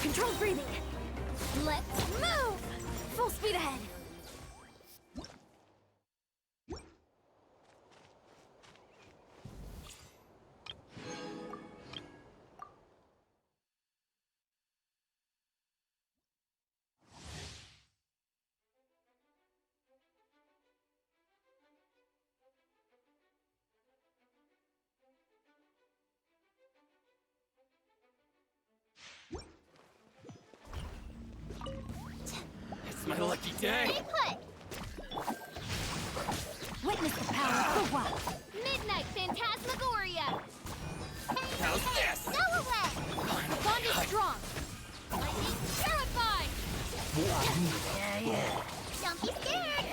Control breathing! Let's move! Full speed ahead! It's my lucky day! Stay put! Witness the power of the wild! Midnight Phantasmagoria! How's this? Go away! Bond is strong! Lightning terrified! Don't be scared!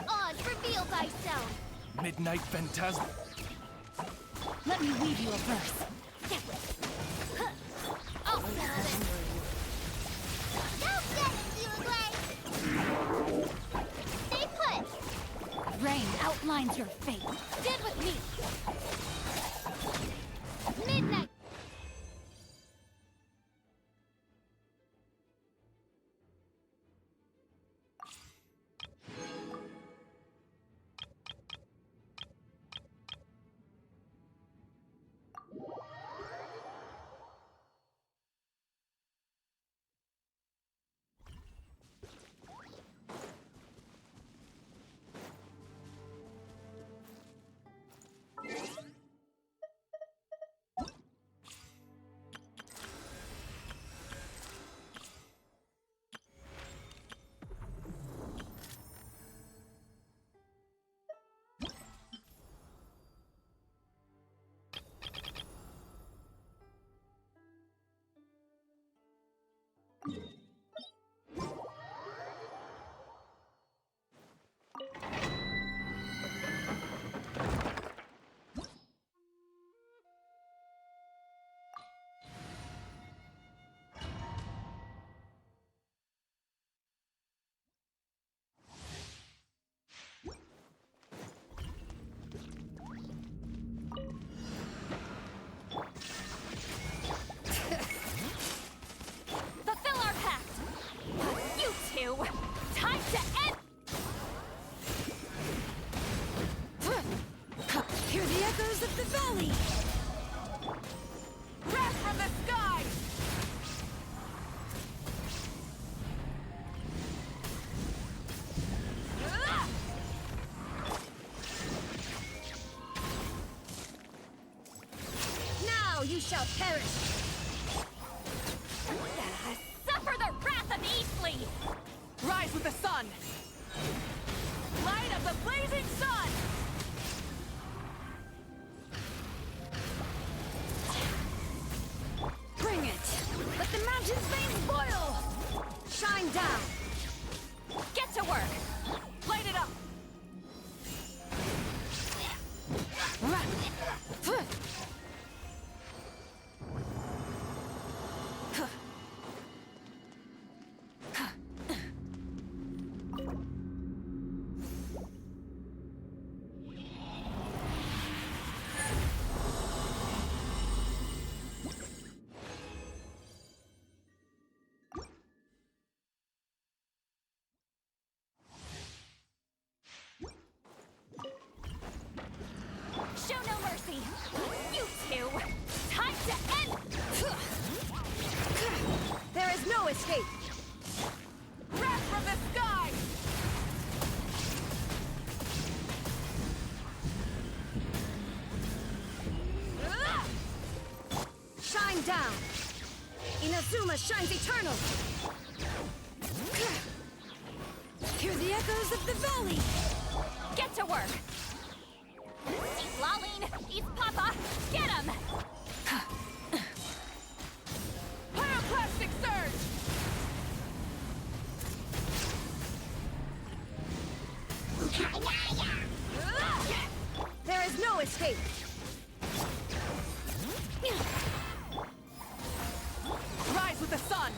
Oz, reveal thyself! Midnight Phantasm. Let me weave you a verse. I'll settle this. Don't get you away! Stay put! Rain outlines your fate. Stand with me! Midnight! echoes of the valley! Wrath from the sky! Now you shall perish! Suffer the wrath of Eastleigh! Rise with the sun! Light of the blazing sun! Bring it! Let the mountain's veins boil! Shine down! Get to work! Light it up! Show no mercy! You two! Time to end! There is no escape! Wrath from the sky! Shine down! Inazuma shines eternal! Hear the echoes of the valley! Get to work! Eat Laline! Eat Papa! Get him! Pyroclastic surge! There is no escape! Rise with the sun!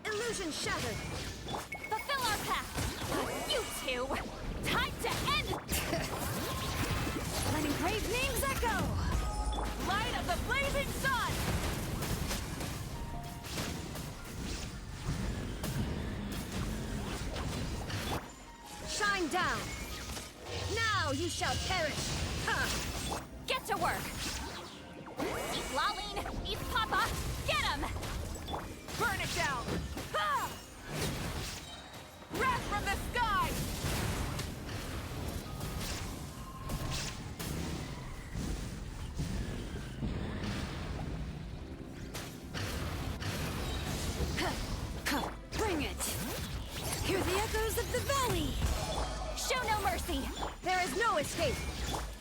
Illusion shattered! Fulfill our path! You two! Time to end! Let engraved names echo! Light of the blazing sun! Shine down! Now you shall perish! Ha! Get to work! Eat Laline! Eat Papa! Get him! Burn it down! Ha! Wrath from the sky! Bring it! Hear the echoes of the valley! Show no mercy! There is no escape!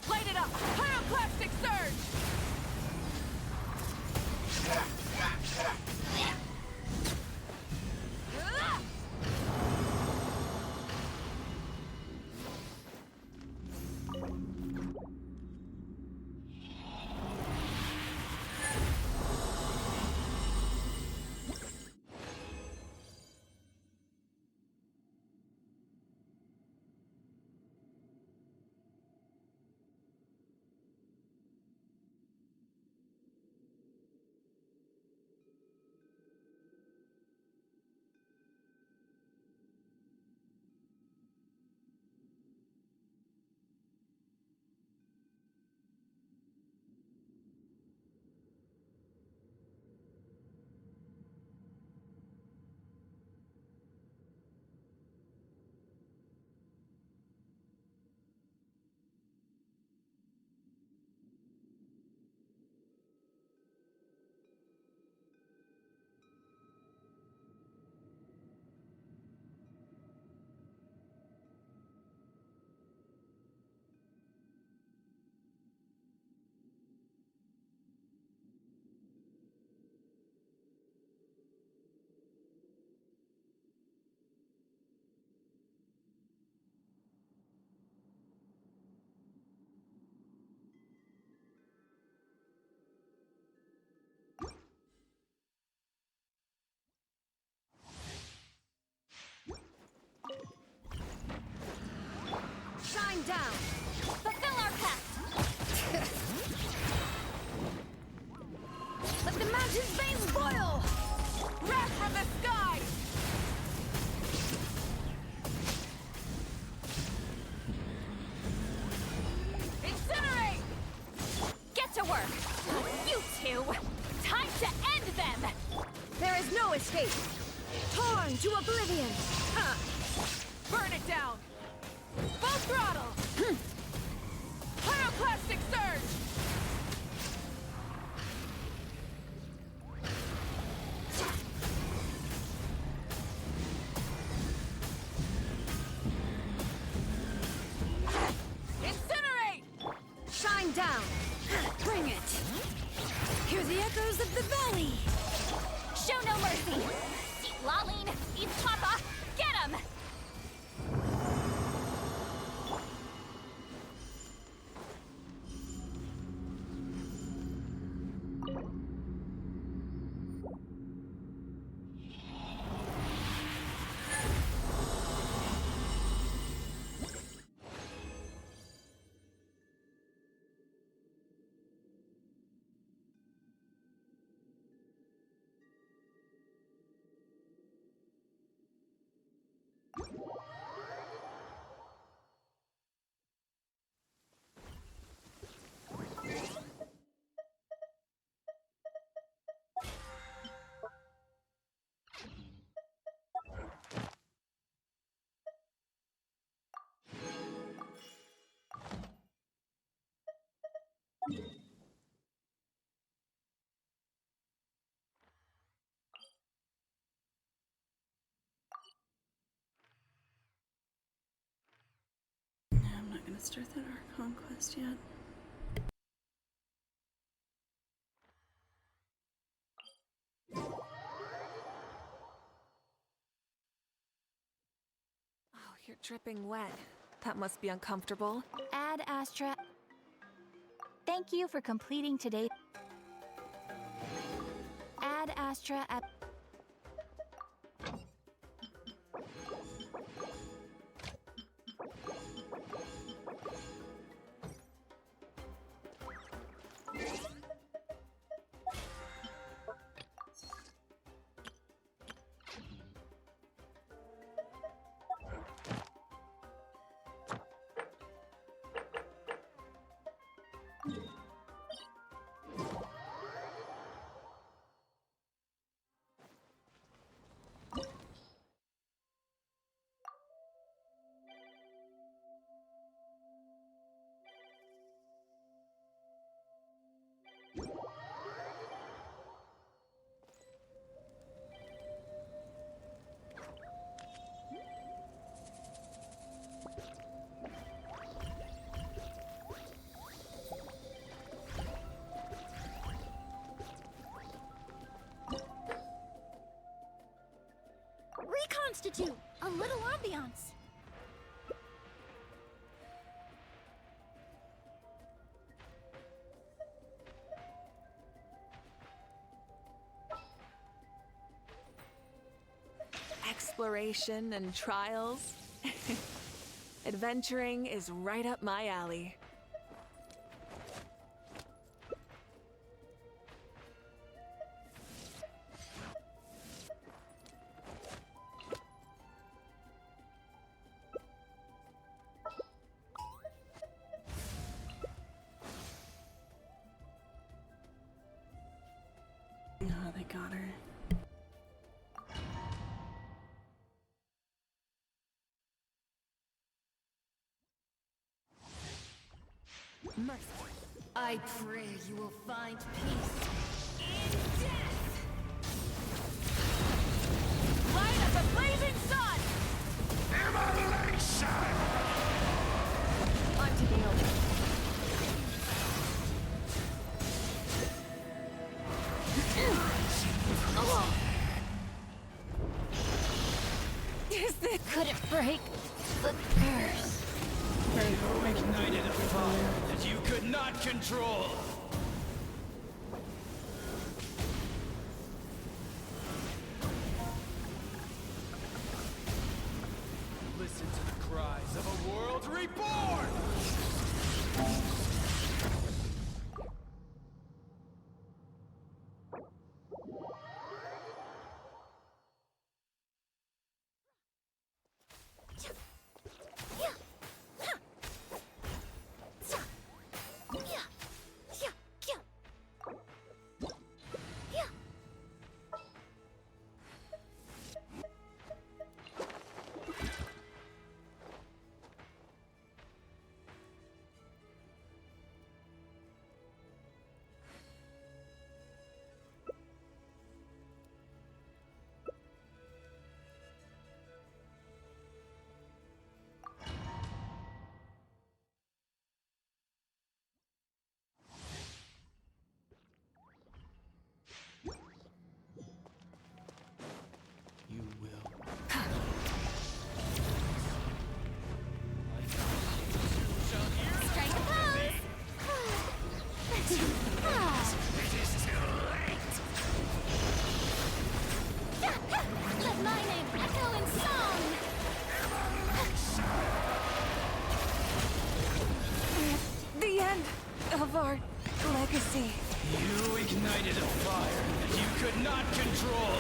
Light it up! Pyroclastic surge! down! Fulfill our pact! Let the mountain's veins boil! Wrath from the sky! Incinerate! Get to work! You two! Time to end them! There is no escape! Torn to oblivion! Huh. Burn it down! Full throttle! Pyroclastic surge! Incinerate! Shine down! Bring it! Hear the echoes of the valley! Show no mercy! Laline! Eat Papa! Get him! No, I'm not gonna start that Archon quest yet. Oh, you're dripping wet. That must be uncomfortable. Ad Astra. Thank you for completing today. Ad Astra. Reconstitute! A little ambiance! Exploration and trials. Adventuring is right up my alley. Oh, they got her. Mercy. I pray you will find peace in death! Light of the blazing sun! Immolation! I'm taking over. Could it break the curse? You ignited a fire that you could not control! Listen to the cries of a world reborn! of our legacy. You ignited a fire that you could not control.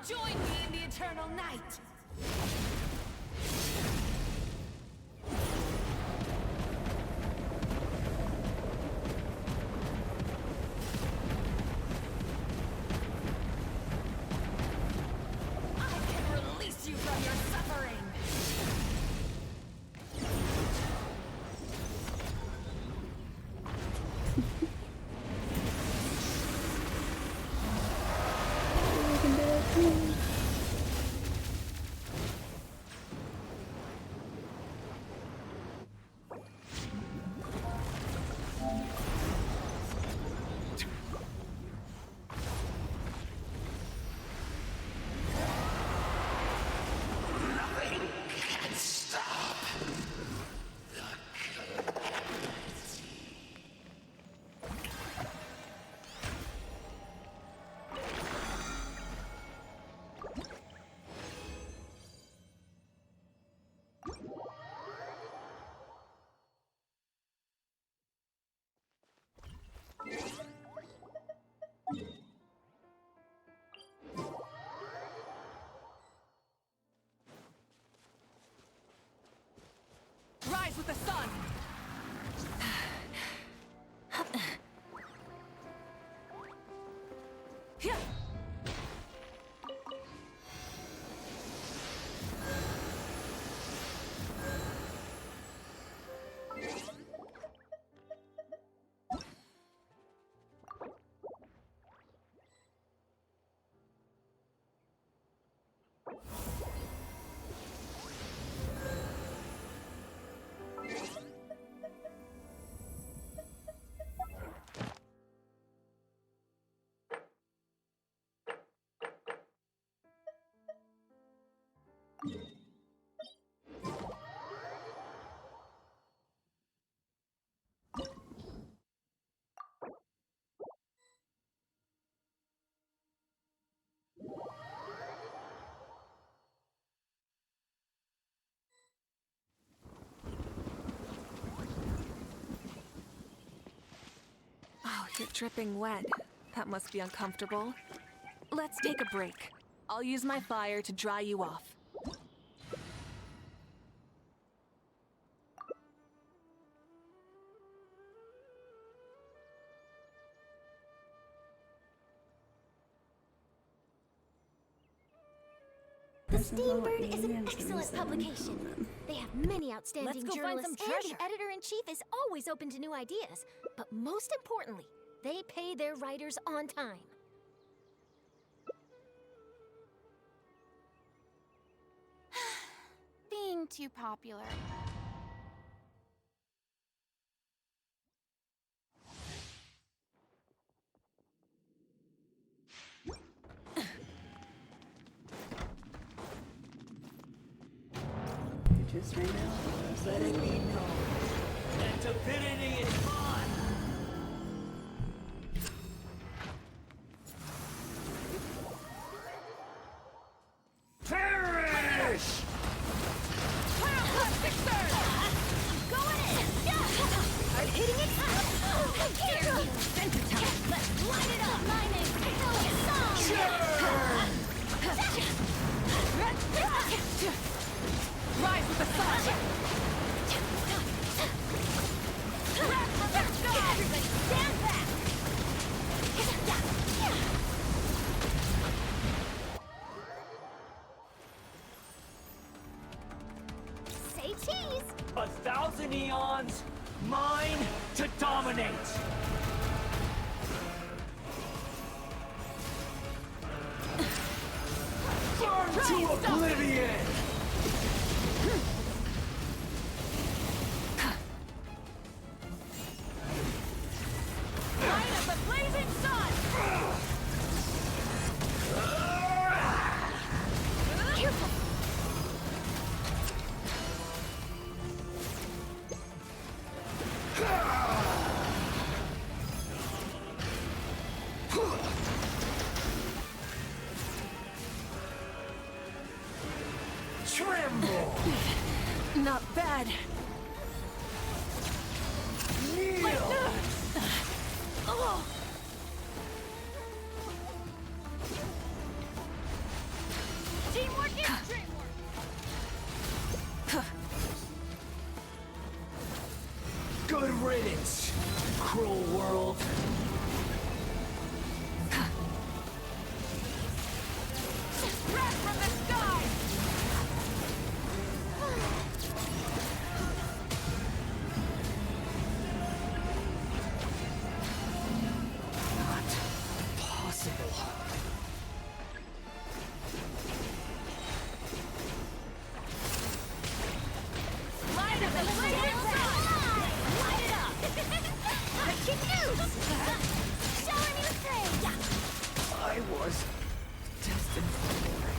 Join me in the eternal night! I can release you from your suffering! Rise with the sun! Here! You're dripping wet. That must be uncomfortable. Let's take a break. I'll use my fire to dry you off. The Steambird is an excellent publication. They have many outstanding Let's go find journalists, some and treasure. the editor-in-chief is always open to new ideas. But most importantly, they pay their writers on time. Being too popular. You just ran out. Let it be known that divinity is fun. Perish! Going in! I'm hitting it! How dare you! Center time! Let's light it up! My name's Rise with the sun! Everybody stand back! Say cheese! 1,000 eons, mine to dominate. Burn to oblivion! Light up the blazing sun! Careful! Tremble! Not bad. Kneel! Oh! Teamwork is dreamwork! Good riddance, cruel world. Wrath from the sky! Possible. Light up the blazing sun! Light it up! Breaking news! Shower me with praise! I was destined for glory.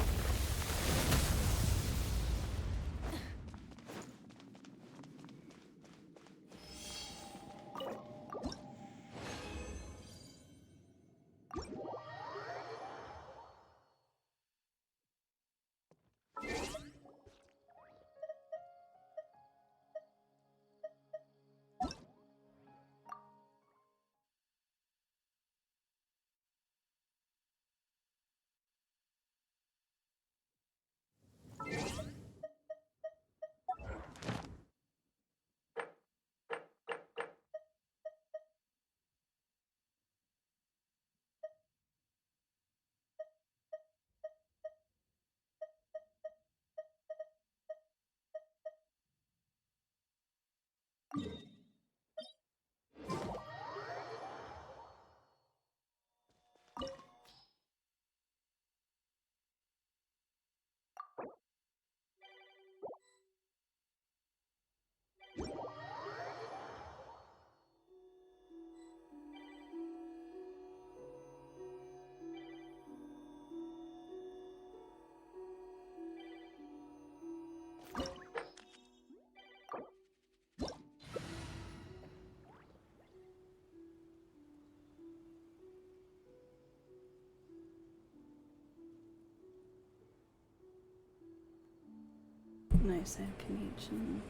Nice, I have Canich and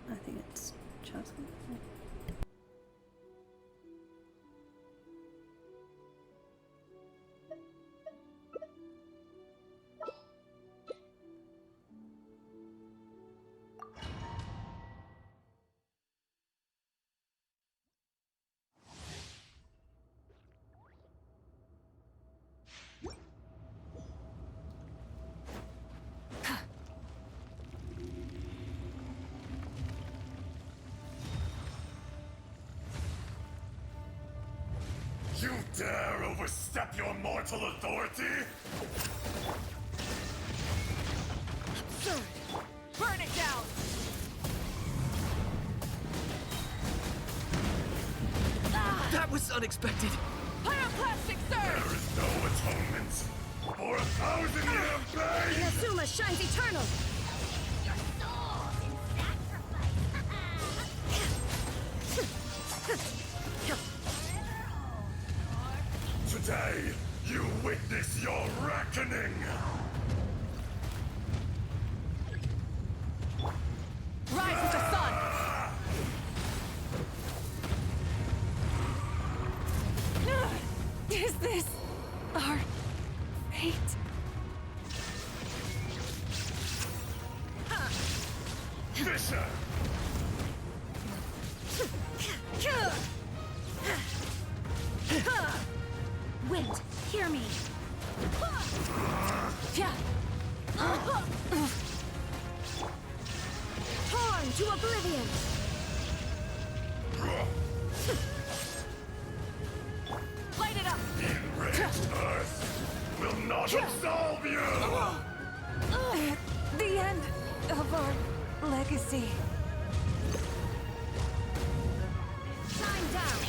I think it's Chelsea. dare overstep your mortal authority? Absurd! Burn it down! That was unexpected. Pyroclastic surge! There is no atonement for 1,000-year pain! Inazuma shines eternal! Your soul in sacrifice. Today, you witness your reckoning! Rise with the sun! Is this our fate? Fisher! Wind, hear me! Torn to oblivion! Light it up! Enraged Earth will not absolve you! The end of our legacy. Shine down!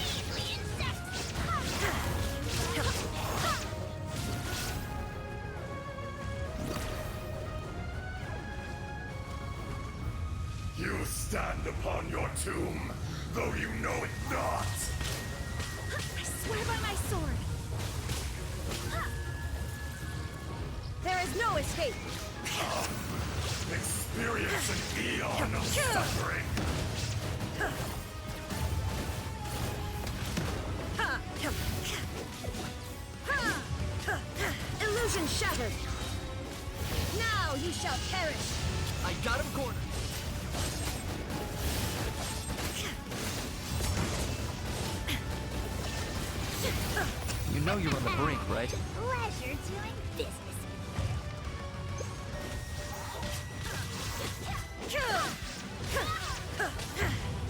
You stand upon your tomb, though you know it not! I swear by my sword! There is no escape! Experience an eon of suffering! Illusion shattered! Now you shall perish! I got him cornered. You know you're on the brink, right? Pleasure doing business.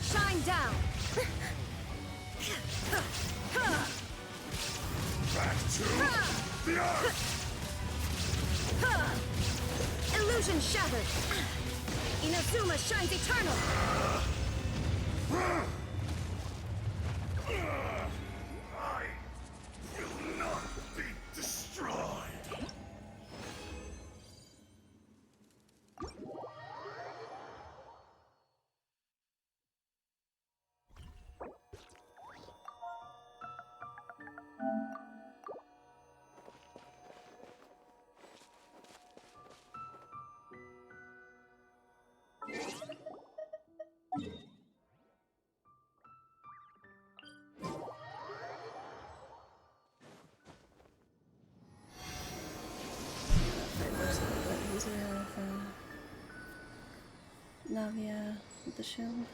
Shine down! Back to the earth! Illusion shattered! Inazuma shines eternal! I will not be destroyed! Navia with the shield.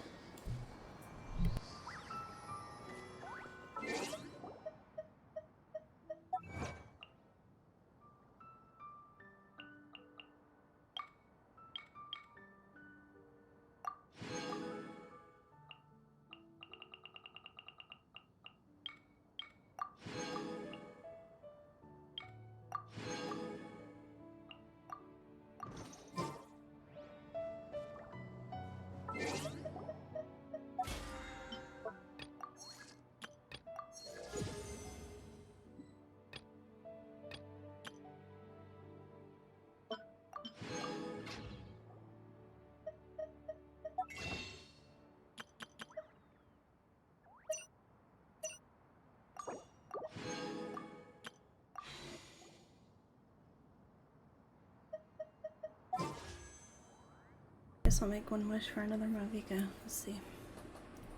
Guess I'll make one wish for another Ravika. Let's see.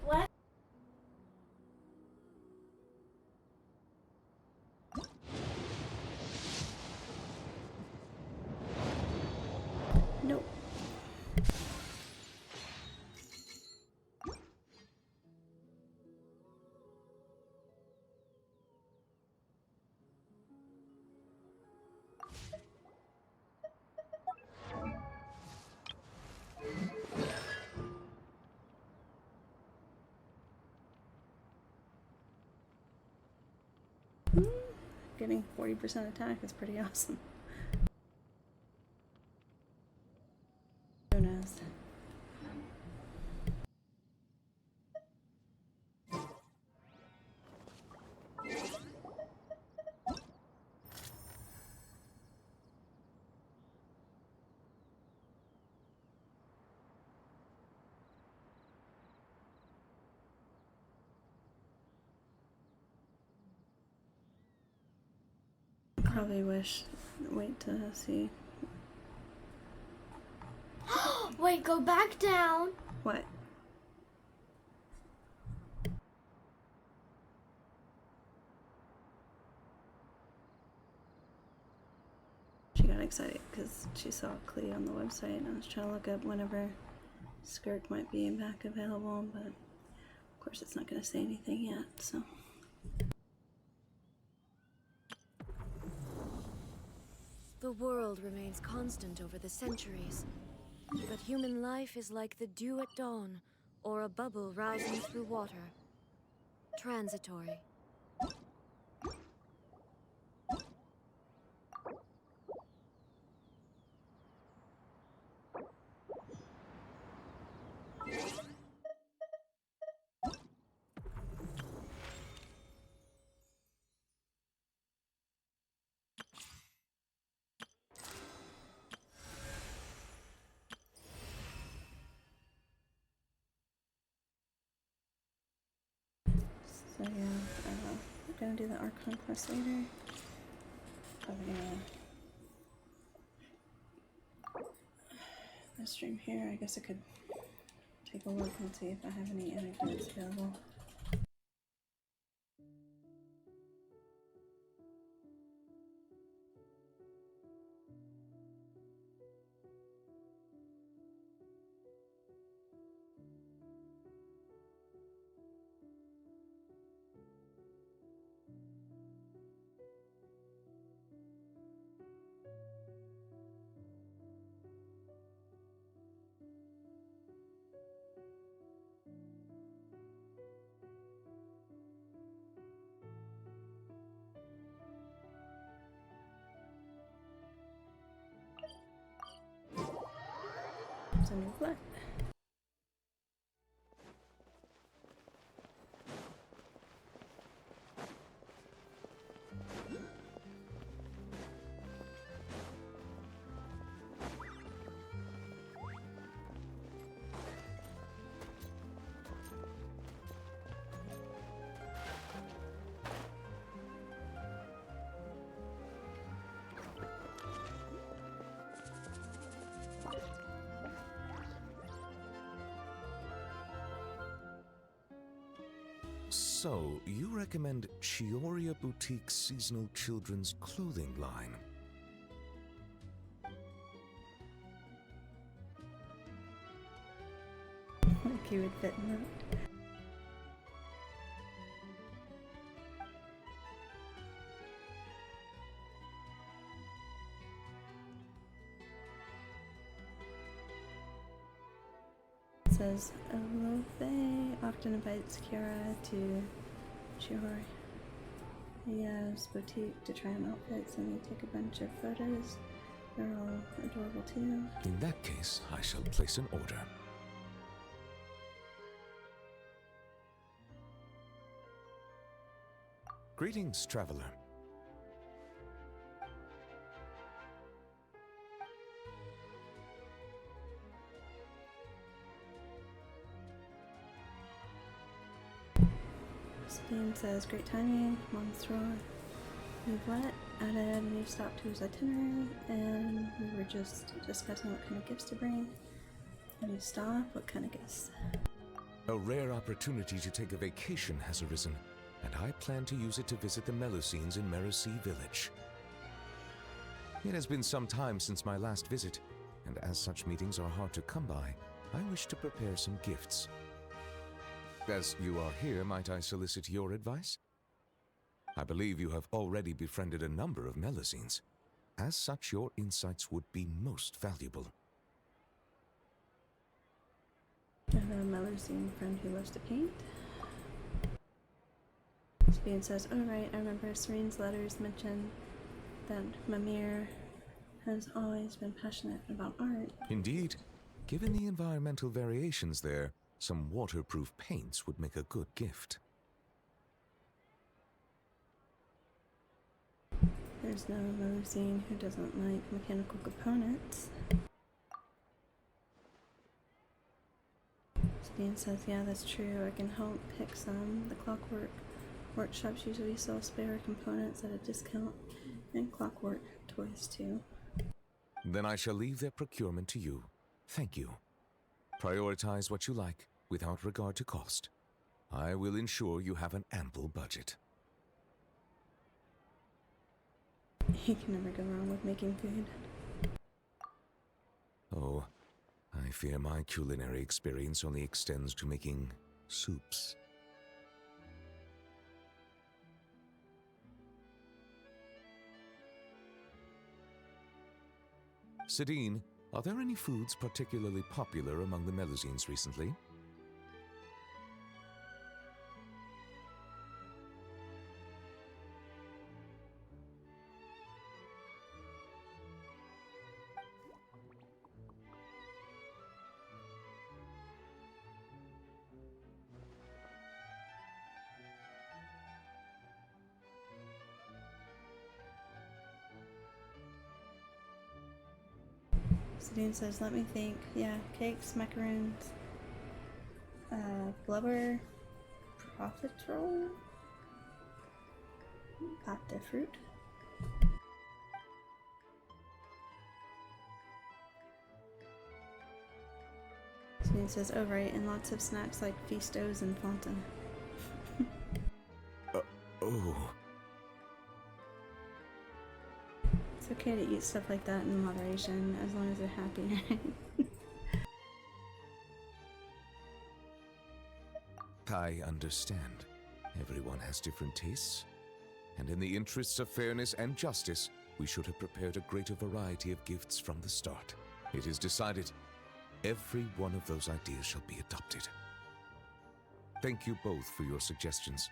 What? Nope. getting 40% attack is pretty awesome. Who knows? Probably wait to see. Wait, go back down. What? She got excited because she saw Klee on the website, and I was trying to look up whenever Skirk might be back available, but of course it's not going to say anything yet, so. The world remains constant over the centuries, but human life is like the dew at dawn, or a bubble rising through water. Transitory. So yeah, we're gonna do the Archon quest later. Probably gonna stream here. I guess I could take a look and see if I have any anecdotes available. There's a new flat. So, you recommend Chioria Boutique's seasonal children's clothing line? Like you would fit in that. It says, Alofe often invites Kiara to Chioria's boutique to try on outfits, and they take a bunch of photos. They're all adorable too. In that case, I shall place an order. Greetings, traveler. Spain says, great timing, Monstro. We've added a new stop to his itinerary, and we were just discussing what kind of gifts to bring. A new stop, what kind of gifts? A rare opportunity to take a vacation has arisen, and I plan to use it to visit the Melusines in Mercy Village. It has been some time since my last visit, and as such meetings are hard to come by, I wish to prepare some gifts. As you are here, might I solicit your advice? I believe you have already befriended a number of Melusines. As such, your insights would be most valuable. I have a Melusine friend who loves to paint. Sabine says, "Oh right, I remember Serene's letters mentioned that Mimir has always been passionate about art." Indeed. Given the environmental variations there, some waterproof paints would make a good gift. There's no Melusine who doesn't like mechanical components. Sabine says, "Yeah, that's true. I can help pick some. The clockwork workshops usually sell spare components at a discount, and clockwork toys too." Then I shall leave their procurement to you. Thank you. Prioritize what you like, without regard to cost. I will ensure you have an ample budget. You can never go wrong with making food. Oh, I fear my culinary experience only extends to making soups. Sidine, are there any foods particularly popular among the Melusines recently? Sabine says, "Let me think. Yeah, cakes, macaroons, blubber, profiterole, pâte de fruit." Sabine says, "Oh right, and lots of snacks like Fistos and Fanta." Oh. It's okay to eat stuff like that in moderation, as long as they're happy, right? I understand. Everyone has different tastes. And in the interests of fairness and justice, we should have prepared a greater variety of gifts from the start. It is decided. Every one of those ideas shall be adopted. Thank you both for your suggestions.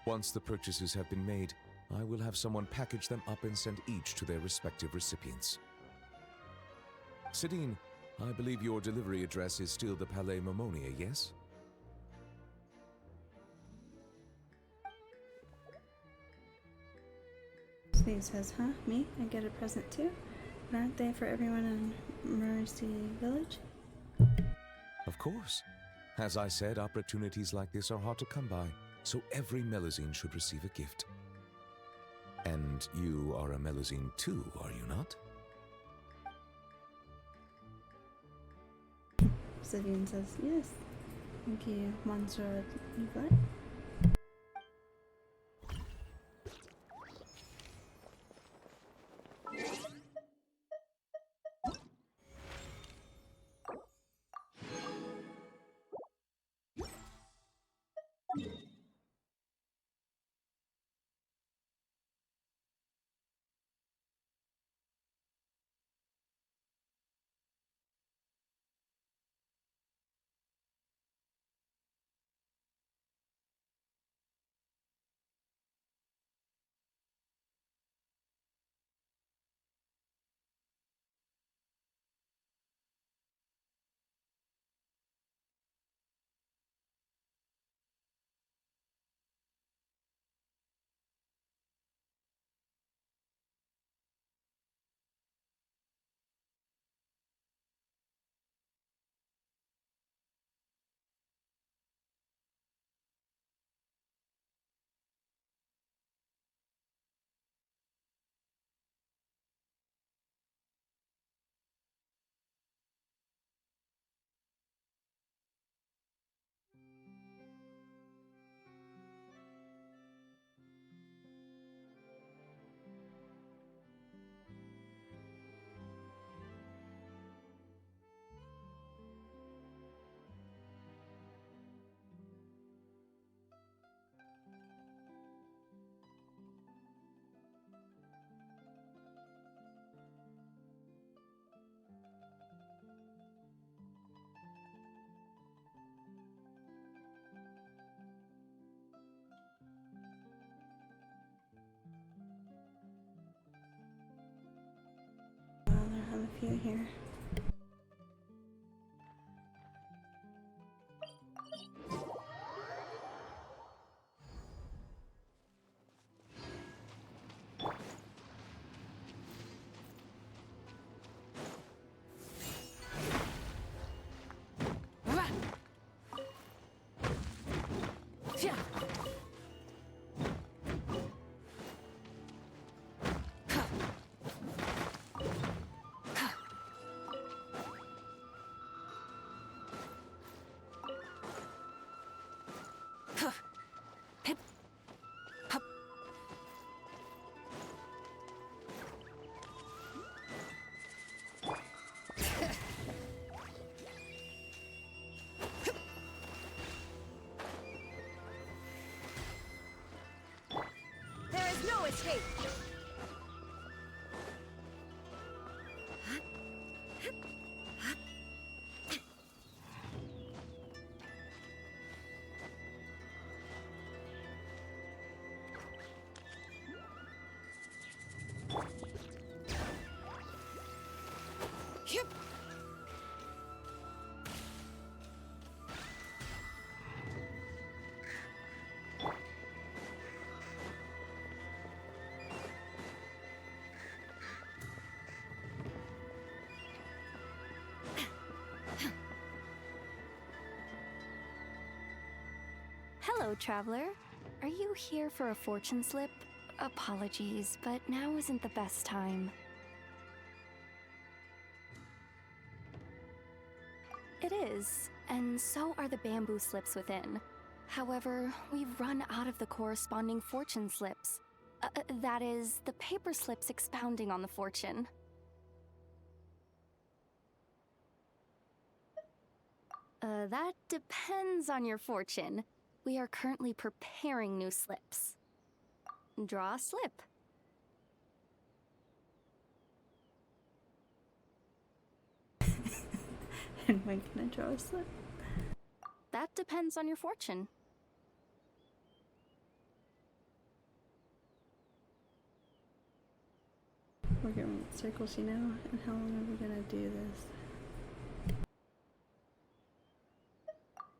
Once the purchases have been made, I will have someone package them up and send each to their respective recipients. Sidine, I believe your delivery address is still the Palais Momonia, yes? Sabine says, "Huh? Me? I get a present too? But aren't they for everyone in Mercy Village?" Of course. As I said, opportunities like this are hard to come by, so every Melusine should receive a gift. And you are a Melusine too, are you not? Sabine says, "Yes. Thank you, Monsieur Yvette." few here. There is no escape! Hello, traveler. Are you here for a fortune slip? Apologies, but now isn't the best time. It is, and so are the bamboo slips within. However, we've run out of the corresponding fortune slips. That is, the paper slips expounding on the fortune. That depends on your fortune. We are currently preparing new slips. Draw a slip. And when can I draw a slip? That depends on your fortune. We're going circles, you know? And how long are we gonna do this?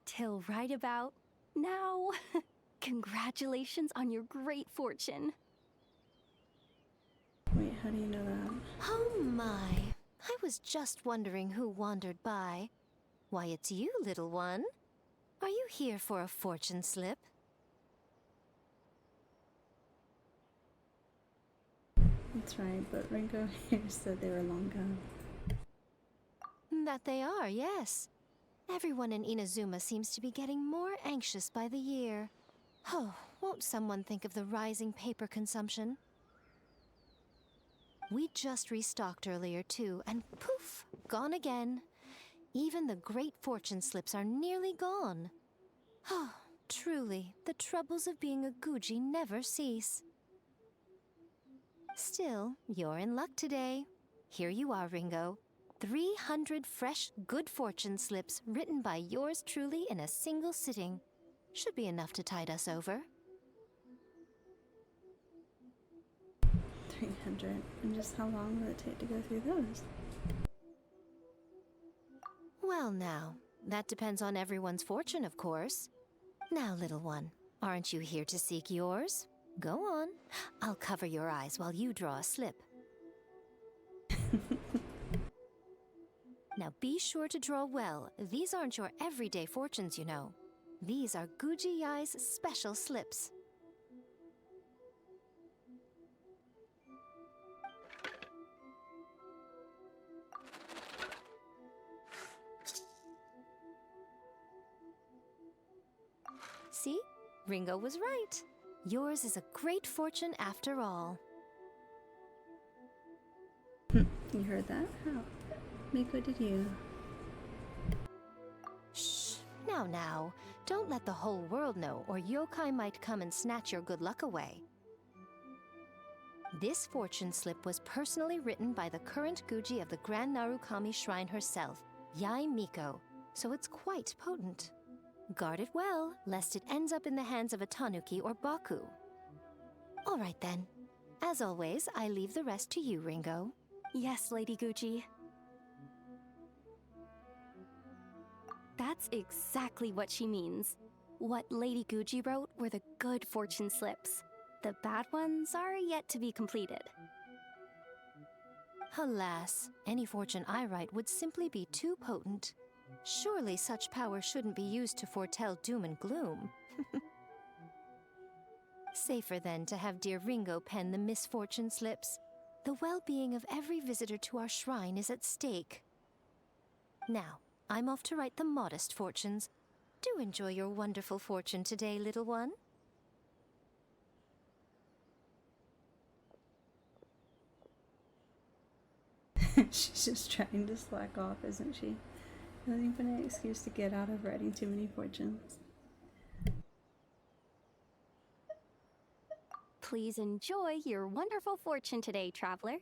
Till right about now. Congratulations on your great fortune. Wait, how do you know that? Oh my. I was just wondering who wandered by. Why, it's you, little one. Are you here for a fortune slip? That's right, but Ringo here said they were long gone. That they are, yes. Everyone in Inazuma seems to be getting more anxious by the year. Oh, won't someone think of the rising paper consumption? We just restocked earlier too, and poof, gone again. Even the great fortune slips are nearly gone. Oh, truly, the troubles of being a Guji never cease. Still, you're in luck today. Here you are, Ringo. 300 fresh, good fortune slips written by yours truly in a single sitting. Should be enough to tide us over. 300. And just how long will it take to go through those? Well now, that depends on everyone's fortune, of course. Now, little one, aren't you here to seek yours? Go on. I'll cover your eyes while you draw a slip. Now be sure to draw well. These aren't your everyday fortunes, you know. These are Guji Yai's special slips. See? Ringo was right. Yours is a great fortune after all. You heard that? How? Miko, did you? Shh. Now. Don't let the whole world know, or yokai might come and snatch your good luck away. This fortune slip was personally written by the current Guji of the Grand Narukami Shrine herself, Yai Miko, so it's quite potent. Guard it well, lest it ends up in the hands of a tanuki or baku. All right then. As always, I leave the rest to you, Ringo. Yes, Lady Guji. That's exactly what she means. What Lady Guji wrote were the good fortune slips. The bad ones are yet to be completed. Alas, any fortune I write would simply be too potent. Surely such power shouldn't be used to foretell doom and gloom. Safer then to have dear Ringo pen the misfortune slips. The well-being of every visitor to our shrine is at stake. Now, I'm off to write the modest fortunes. Do enjoy your wonderful fortune today, little one. She's just trying to slack off, isn't she? Looking for an excuse to get out of writing too many fortunes. Please enjoy your wonderful fortune today, traveler.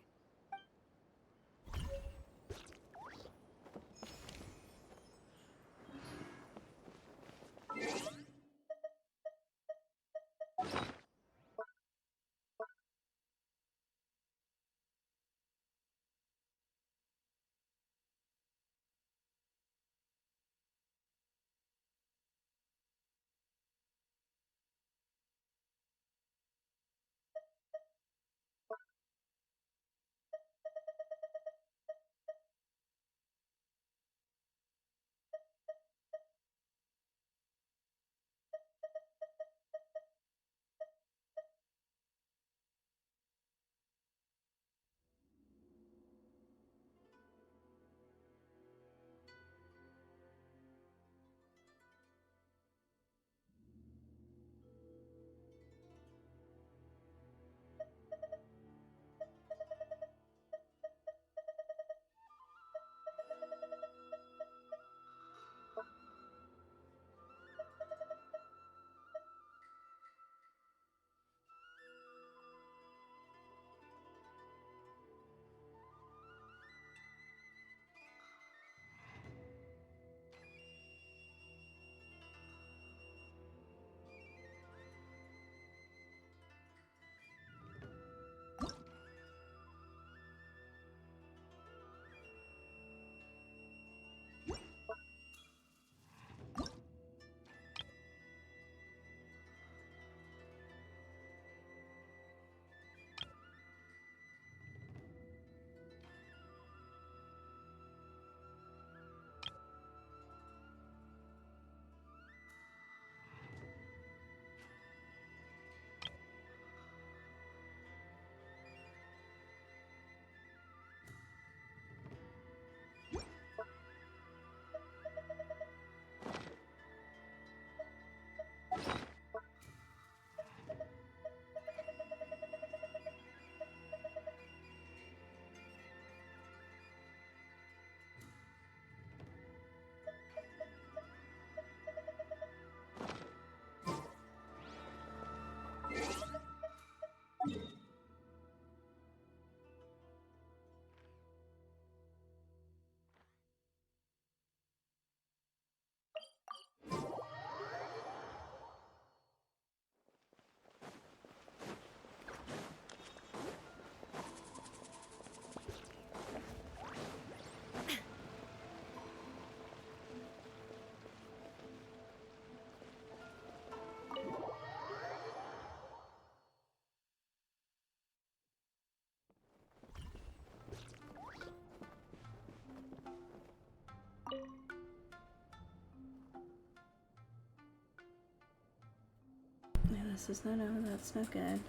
Yeah, this is no, that's no good.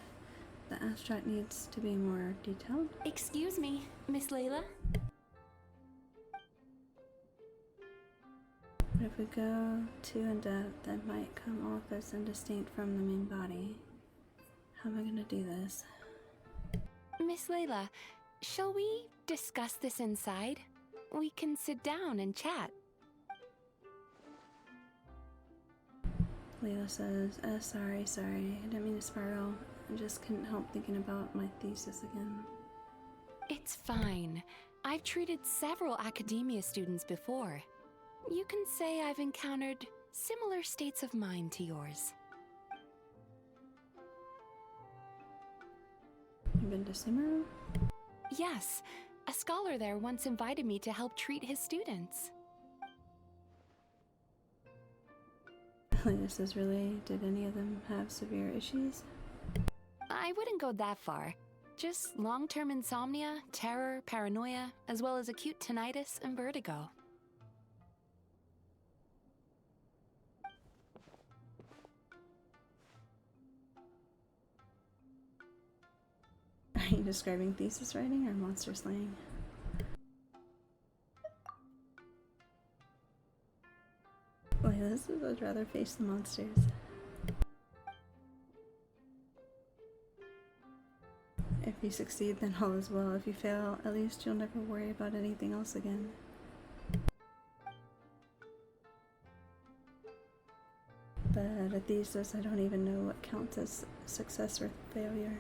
The abstract needs to be more detailed. Excuse me, Miss Layla? But if we go too in depth, that might come off as indistinct from the main body. How am I gonna do this? Miss Layla, shall we discuss this inside? We can sit down and chat. Leela says, sorry, I didn't mean to spiral. I just couldn't help thinking about my thesis again. It's fine. I've treated several academia students before. You can say I've encountered similar states of mind to yours. You've been to Sumeru? Yes, a scholar there once invited me to help treat his students. Layla says, really? Did any of them have severe issues? I wouldn't go that far. Just long-term insomnia, terror, paranoia, as well as acute tinnitus and vertigo. Are you describing thesis writing or monster slaying? Layla says, I'd rather face the monsters. If you succeed, then all is well. If you fail, at least you'll never worry about anything else again. But at these days, I don't even know what counts as success or failure.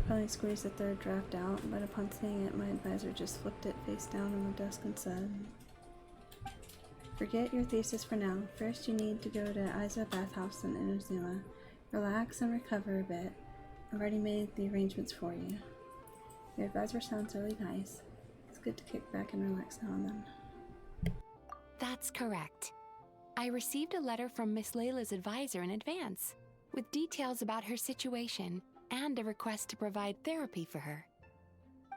Probably squeezed the third draft out, but upon seeing it, my advisor just flipped it face down on the desk and said, forget your thesis for now. First, you need to go to Aiza Bathhouse in Inazuma. Relax and recover a bit. I've already made the arrangements for you. Your advisor sounds really nice. It's good to kick back and relax now and then. That's correct. I received a letter from Miss Layla's advisor in advance, with details about her situation and a request to provide therapy for her.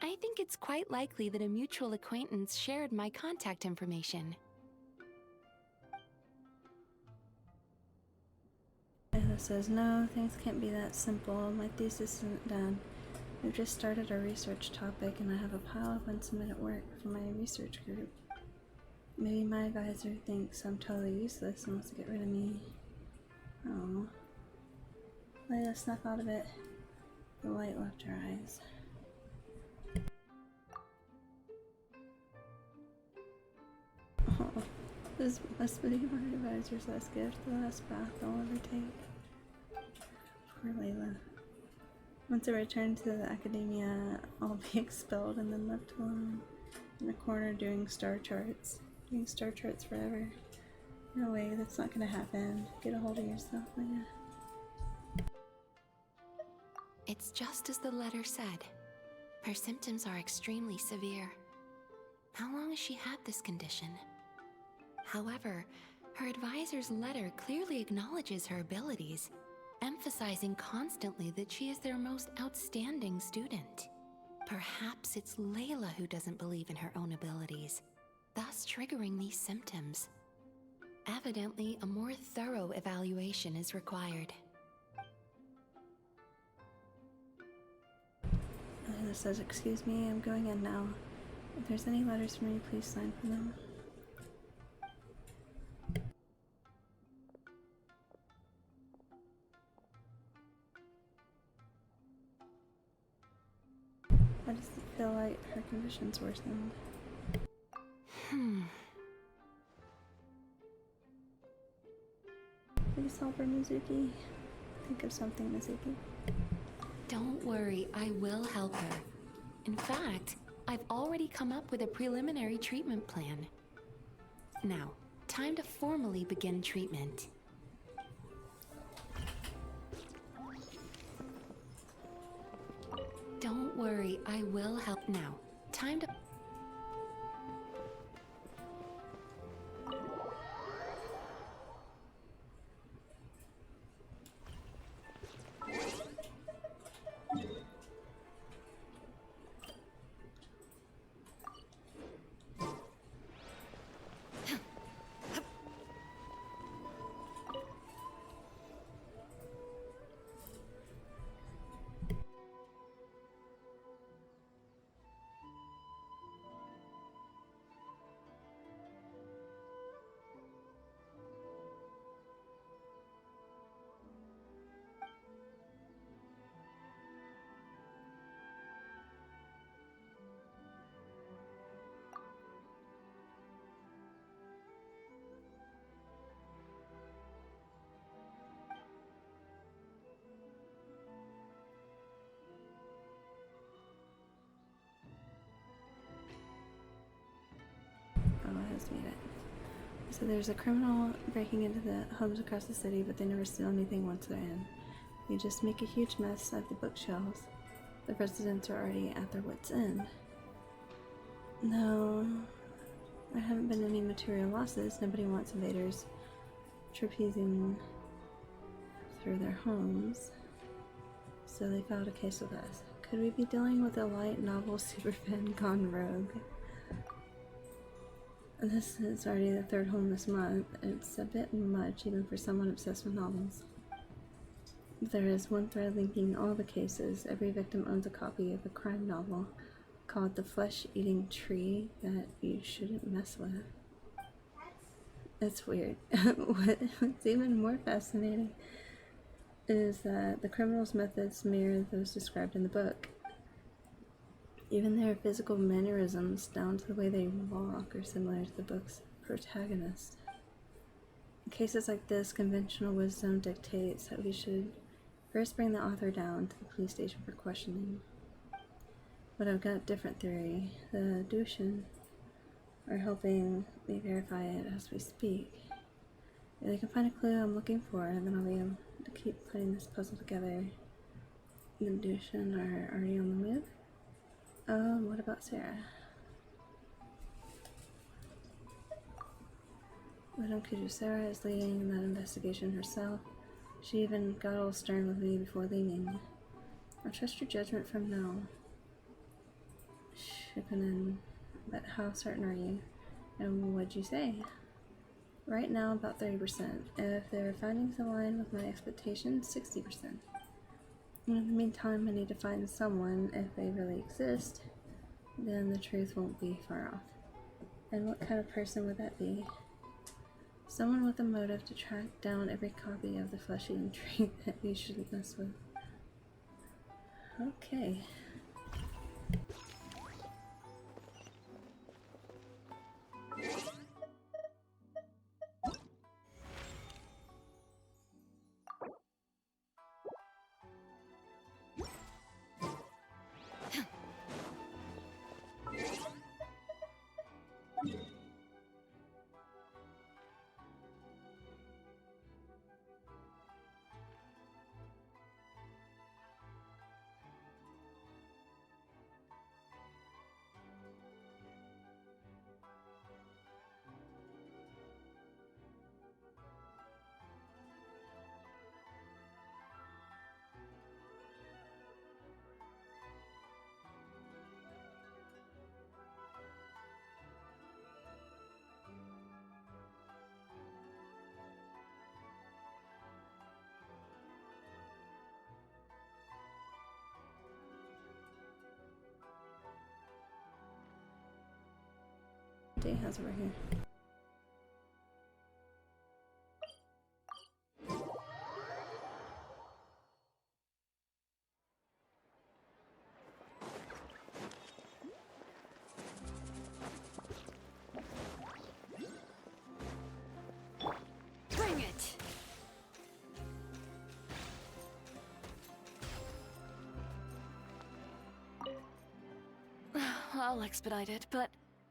I think it's quite likely that a mutual acquaintance shared my contact information. Layla says, no, things can't be that simple. My thesis isn't done. We've just started our research topic and I have a pile of unsubmitted work for my research group. Maybe my advisor thinks I'm totally useless and wants to get rid of me. Oh. Layla, snap out of it. The light left her eyes. Oh, this must be my advisor's last gift, the last bath I'll ever take. Poor Layla. Once I return to the academia, I'll be expelled and then left alone in a corner doing star charts. Doing star charts forever. No way, that's not gonna happen. Get a hold of yourself, Layla. It's just as the letter said. Her symptoms are extremely severe. How long has she had this condition? However, her advisor's letter clearly acknowledges her abilities, emphasizing constantly that she is their most outstanding student. Perhaps it's Layla who doesn't believe in her own abilities, thus triggering these symptoms. Evidently, a more thorough evaluation is required. Layla says, excuse me, I'm going in now. If there's any letters for me, please sign for them. Why does it feel like her condition's worsened? Please help her, Mizuki. Think of something, Mizuki. Don't worry, I will help her. In fact, I've already come up with a preliminary treatment plan. Now, time to formally begin treatment. Don't worry, I will help now. Time to... Made it. So there's a criminal breaking into the homes across the city, but they never steal anything once they're in. They just make a huge mess at the bookshelves. The residents are already at their wits' end. No, There haven't been any material losses. Nobody wants invaders trapezing through their homes. So they filed a case with us. Could we be dealing with a light novel superfan gone rogue? This is already the third home this month. It's a bit much even for someone obsessed with novels. There is one thread linking all the cases. Every victim owns a copy of a crime novel called The Flesh-Eating Tree that you shouldn't mess with. It's weird. What's even more fascinating is that the criminals' methods mirror those described in the book. Even their physical mannerisms, down to the way they walk, are similar to the book's protagonist. In cases like this, conventional wisdom dictates that we should first bring the author down to the police station for questioning. But I've got a different theory. The Dushin are helping me verify it as we speak. If they can find a clue I'm looking for, then I'll be able to keep putting this puzzle together. The Dushin are already on the move. What about Sarah? Madame Sarah is leading that investigation herself. She even got all stern with me before leaving. I trust your judgment from now. Shikunin, but how certain are you? And what'd you say? Right now, about 30%. If their findings align with my expectations, 60%. In the meantime, I need to find someone, if they really exist, then the truth won't be far off. And what kind of person would that be? Someone with a motive to track down every copy of the flesh-eating tree that you shouldn't mess with. Okay. Day has over here. Bring it! I'll expedite it, but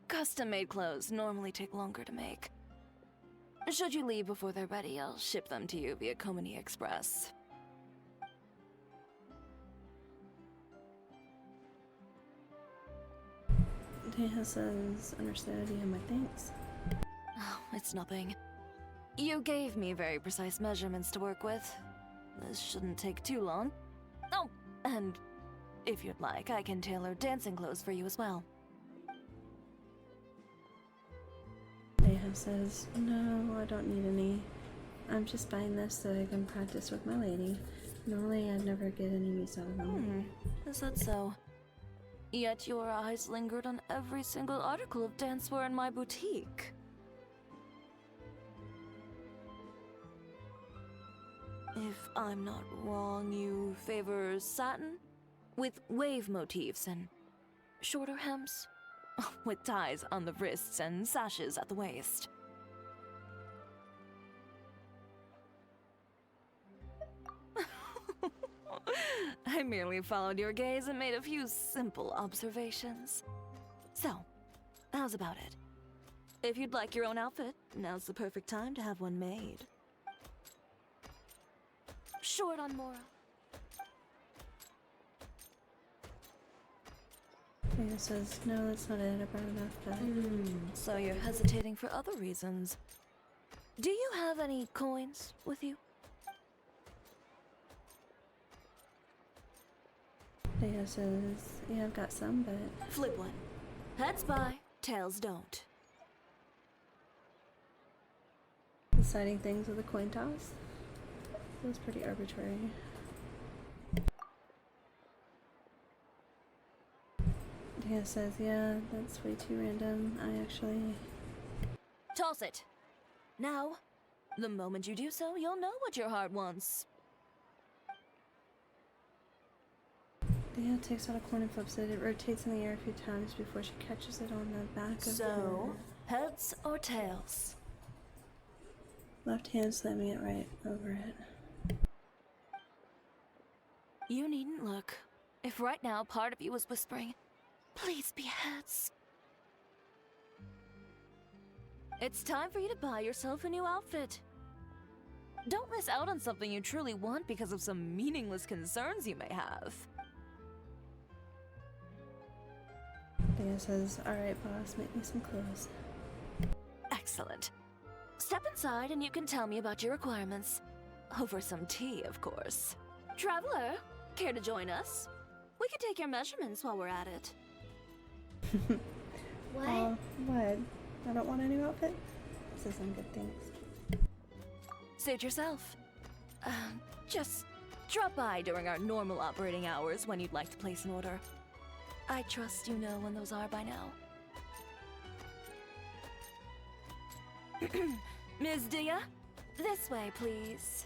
custom-made clothes normally take longer to make. Should you leave before they're ready, I'll ship them to you via Komini Express. Deha says, understood, you have my thanks. Oh, it's nothing. You gave me very precise measurements to work with. This shouldn't take too long. Oh, and if you'd like, I can tailor dancing clothes for you as well. Deha says, no, I don't need any. I'm just buying this so I can practice with my lady. Normally I'd never get any use out of them. Is that so? Yet your eyes lingered on every single article of dancewear in my boutique. If I'm not wrong, you favor satin? With wave motifs and shorter hems? With ties on the wrists and sashes at the waist. I merely followed your gaze and made a few simple observations. So, how's about it? If you'd like your own outfit, now's the perfect time to have one made. Short on moral. Leah says, no, that's not it. I brought enough, but... So you're hesitating for other reasons. Do you have any coins with you? Leah says, yeah, I've got some, but... Flip one. Heads buy, tails don't. Deciding things with a coin toss? Feels pretty arbitrary. Leah says, yeah, that's way too random. I actually... Toss it. Now, the moment you do so, you'll know what your heart wants. Leah takes out a coin and flips it. It rotates in the air a few times before she catches it on the back of So, heads or tails? left hand, slamming it right over it. You needn't look. If right now part of you was whispering, please be heads. It's time for you to buy yourself a new outfit. Don't miss out on something you truly want because of some meaningless concerns you may have. Leah says, alright boss, make me some clothes. Excellent. Step inside and you can tell me about your requirements. Over some tea, of course. Traveler, care to join us? We can take your measurements while we're at it. What? What? I don't want a new outfit? This is some good things. Suit yourself. Just drop by during our normal operating hours when you'd like to place an order. I trust you know when those are by now. Ms. Dia, this way, please.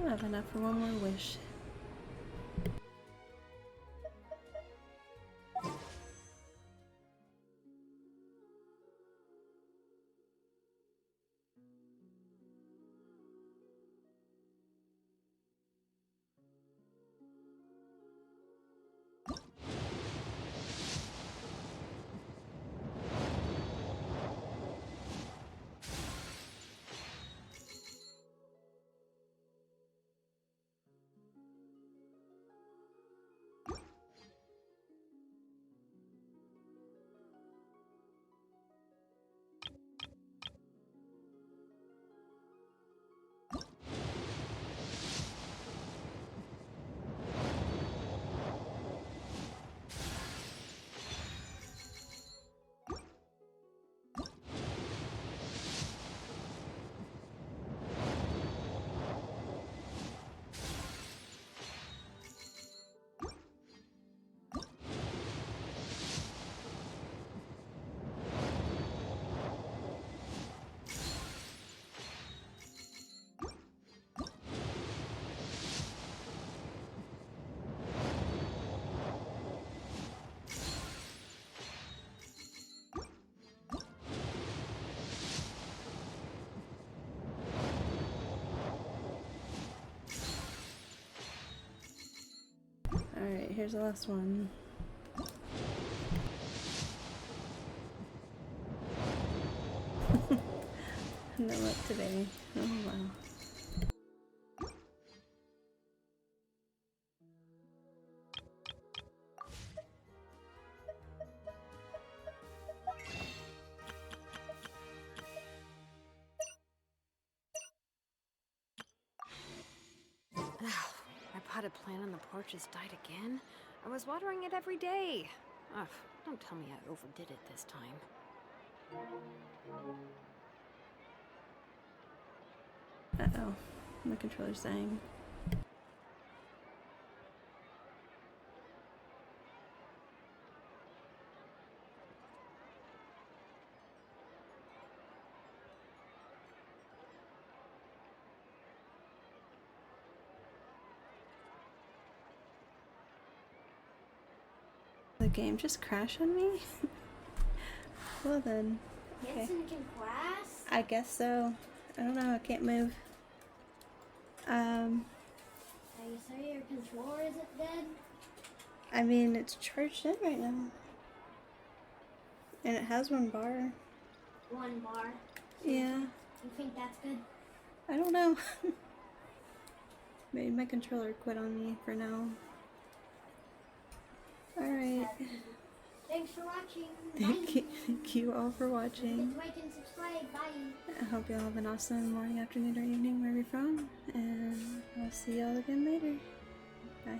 I have enough for one more wish. Alright, here's the last one. No luck today. Oh wow. My potted plant on the porch has died again. I was watering it every day. Ugh, don't tell me I overdid it this time. Uh-oh. My controller's dying. The game just crashed on me? Well then, Genshin can class? I guess so. I don't know, I can't move. Are you sure your controller isn't dead? I mean, it's charged in right now. And it has one bar. One bar? Yeah. You think that's good? I don't know. Maybe my controller quit on me for now. Alright. Thanks for watching. Thank you all for watching. Like and subscribe. Bye. I hope you all have an awesome morning, afternoon, or evening wherever you're from. And I'll see y'all again later. Bye.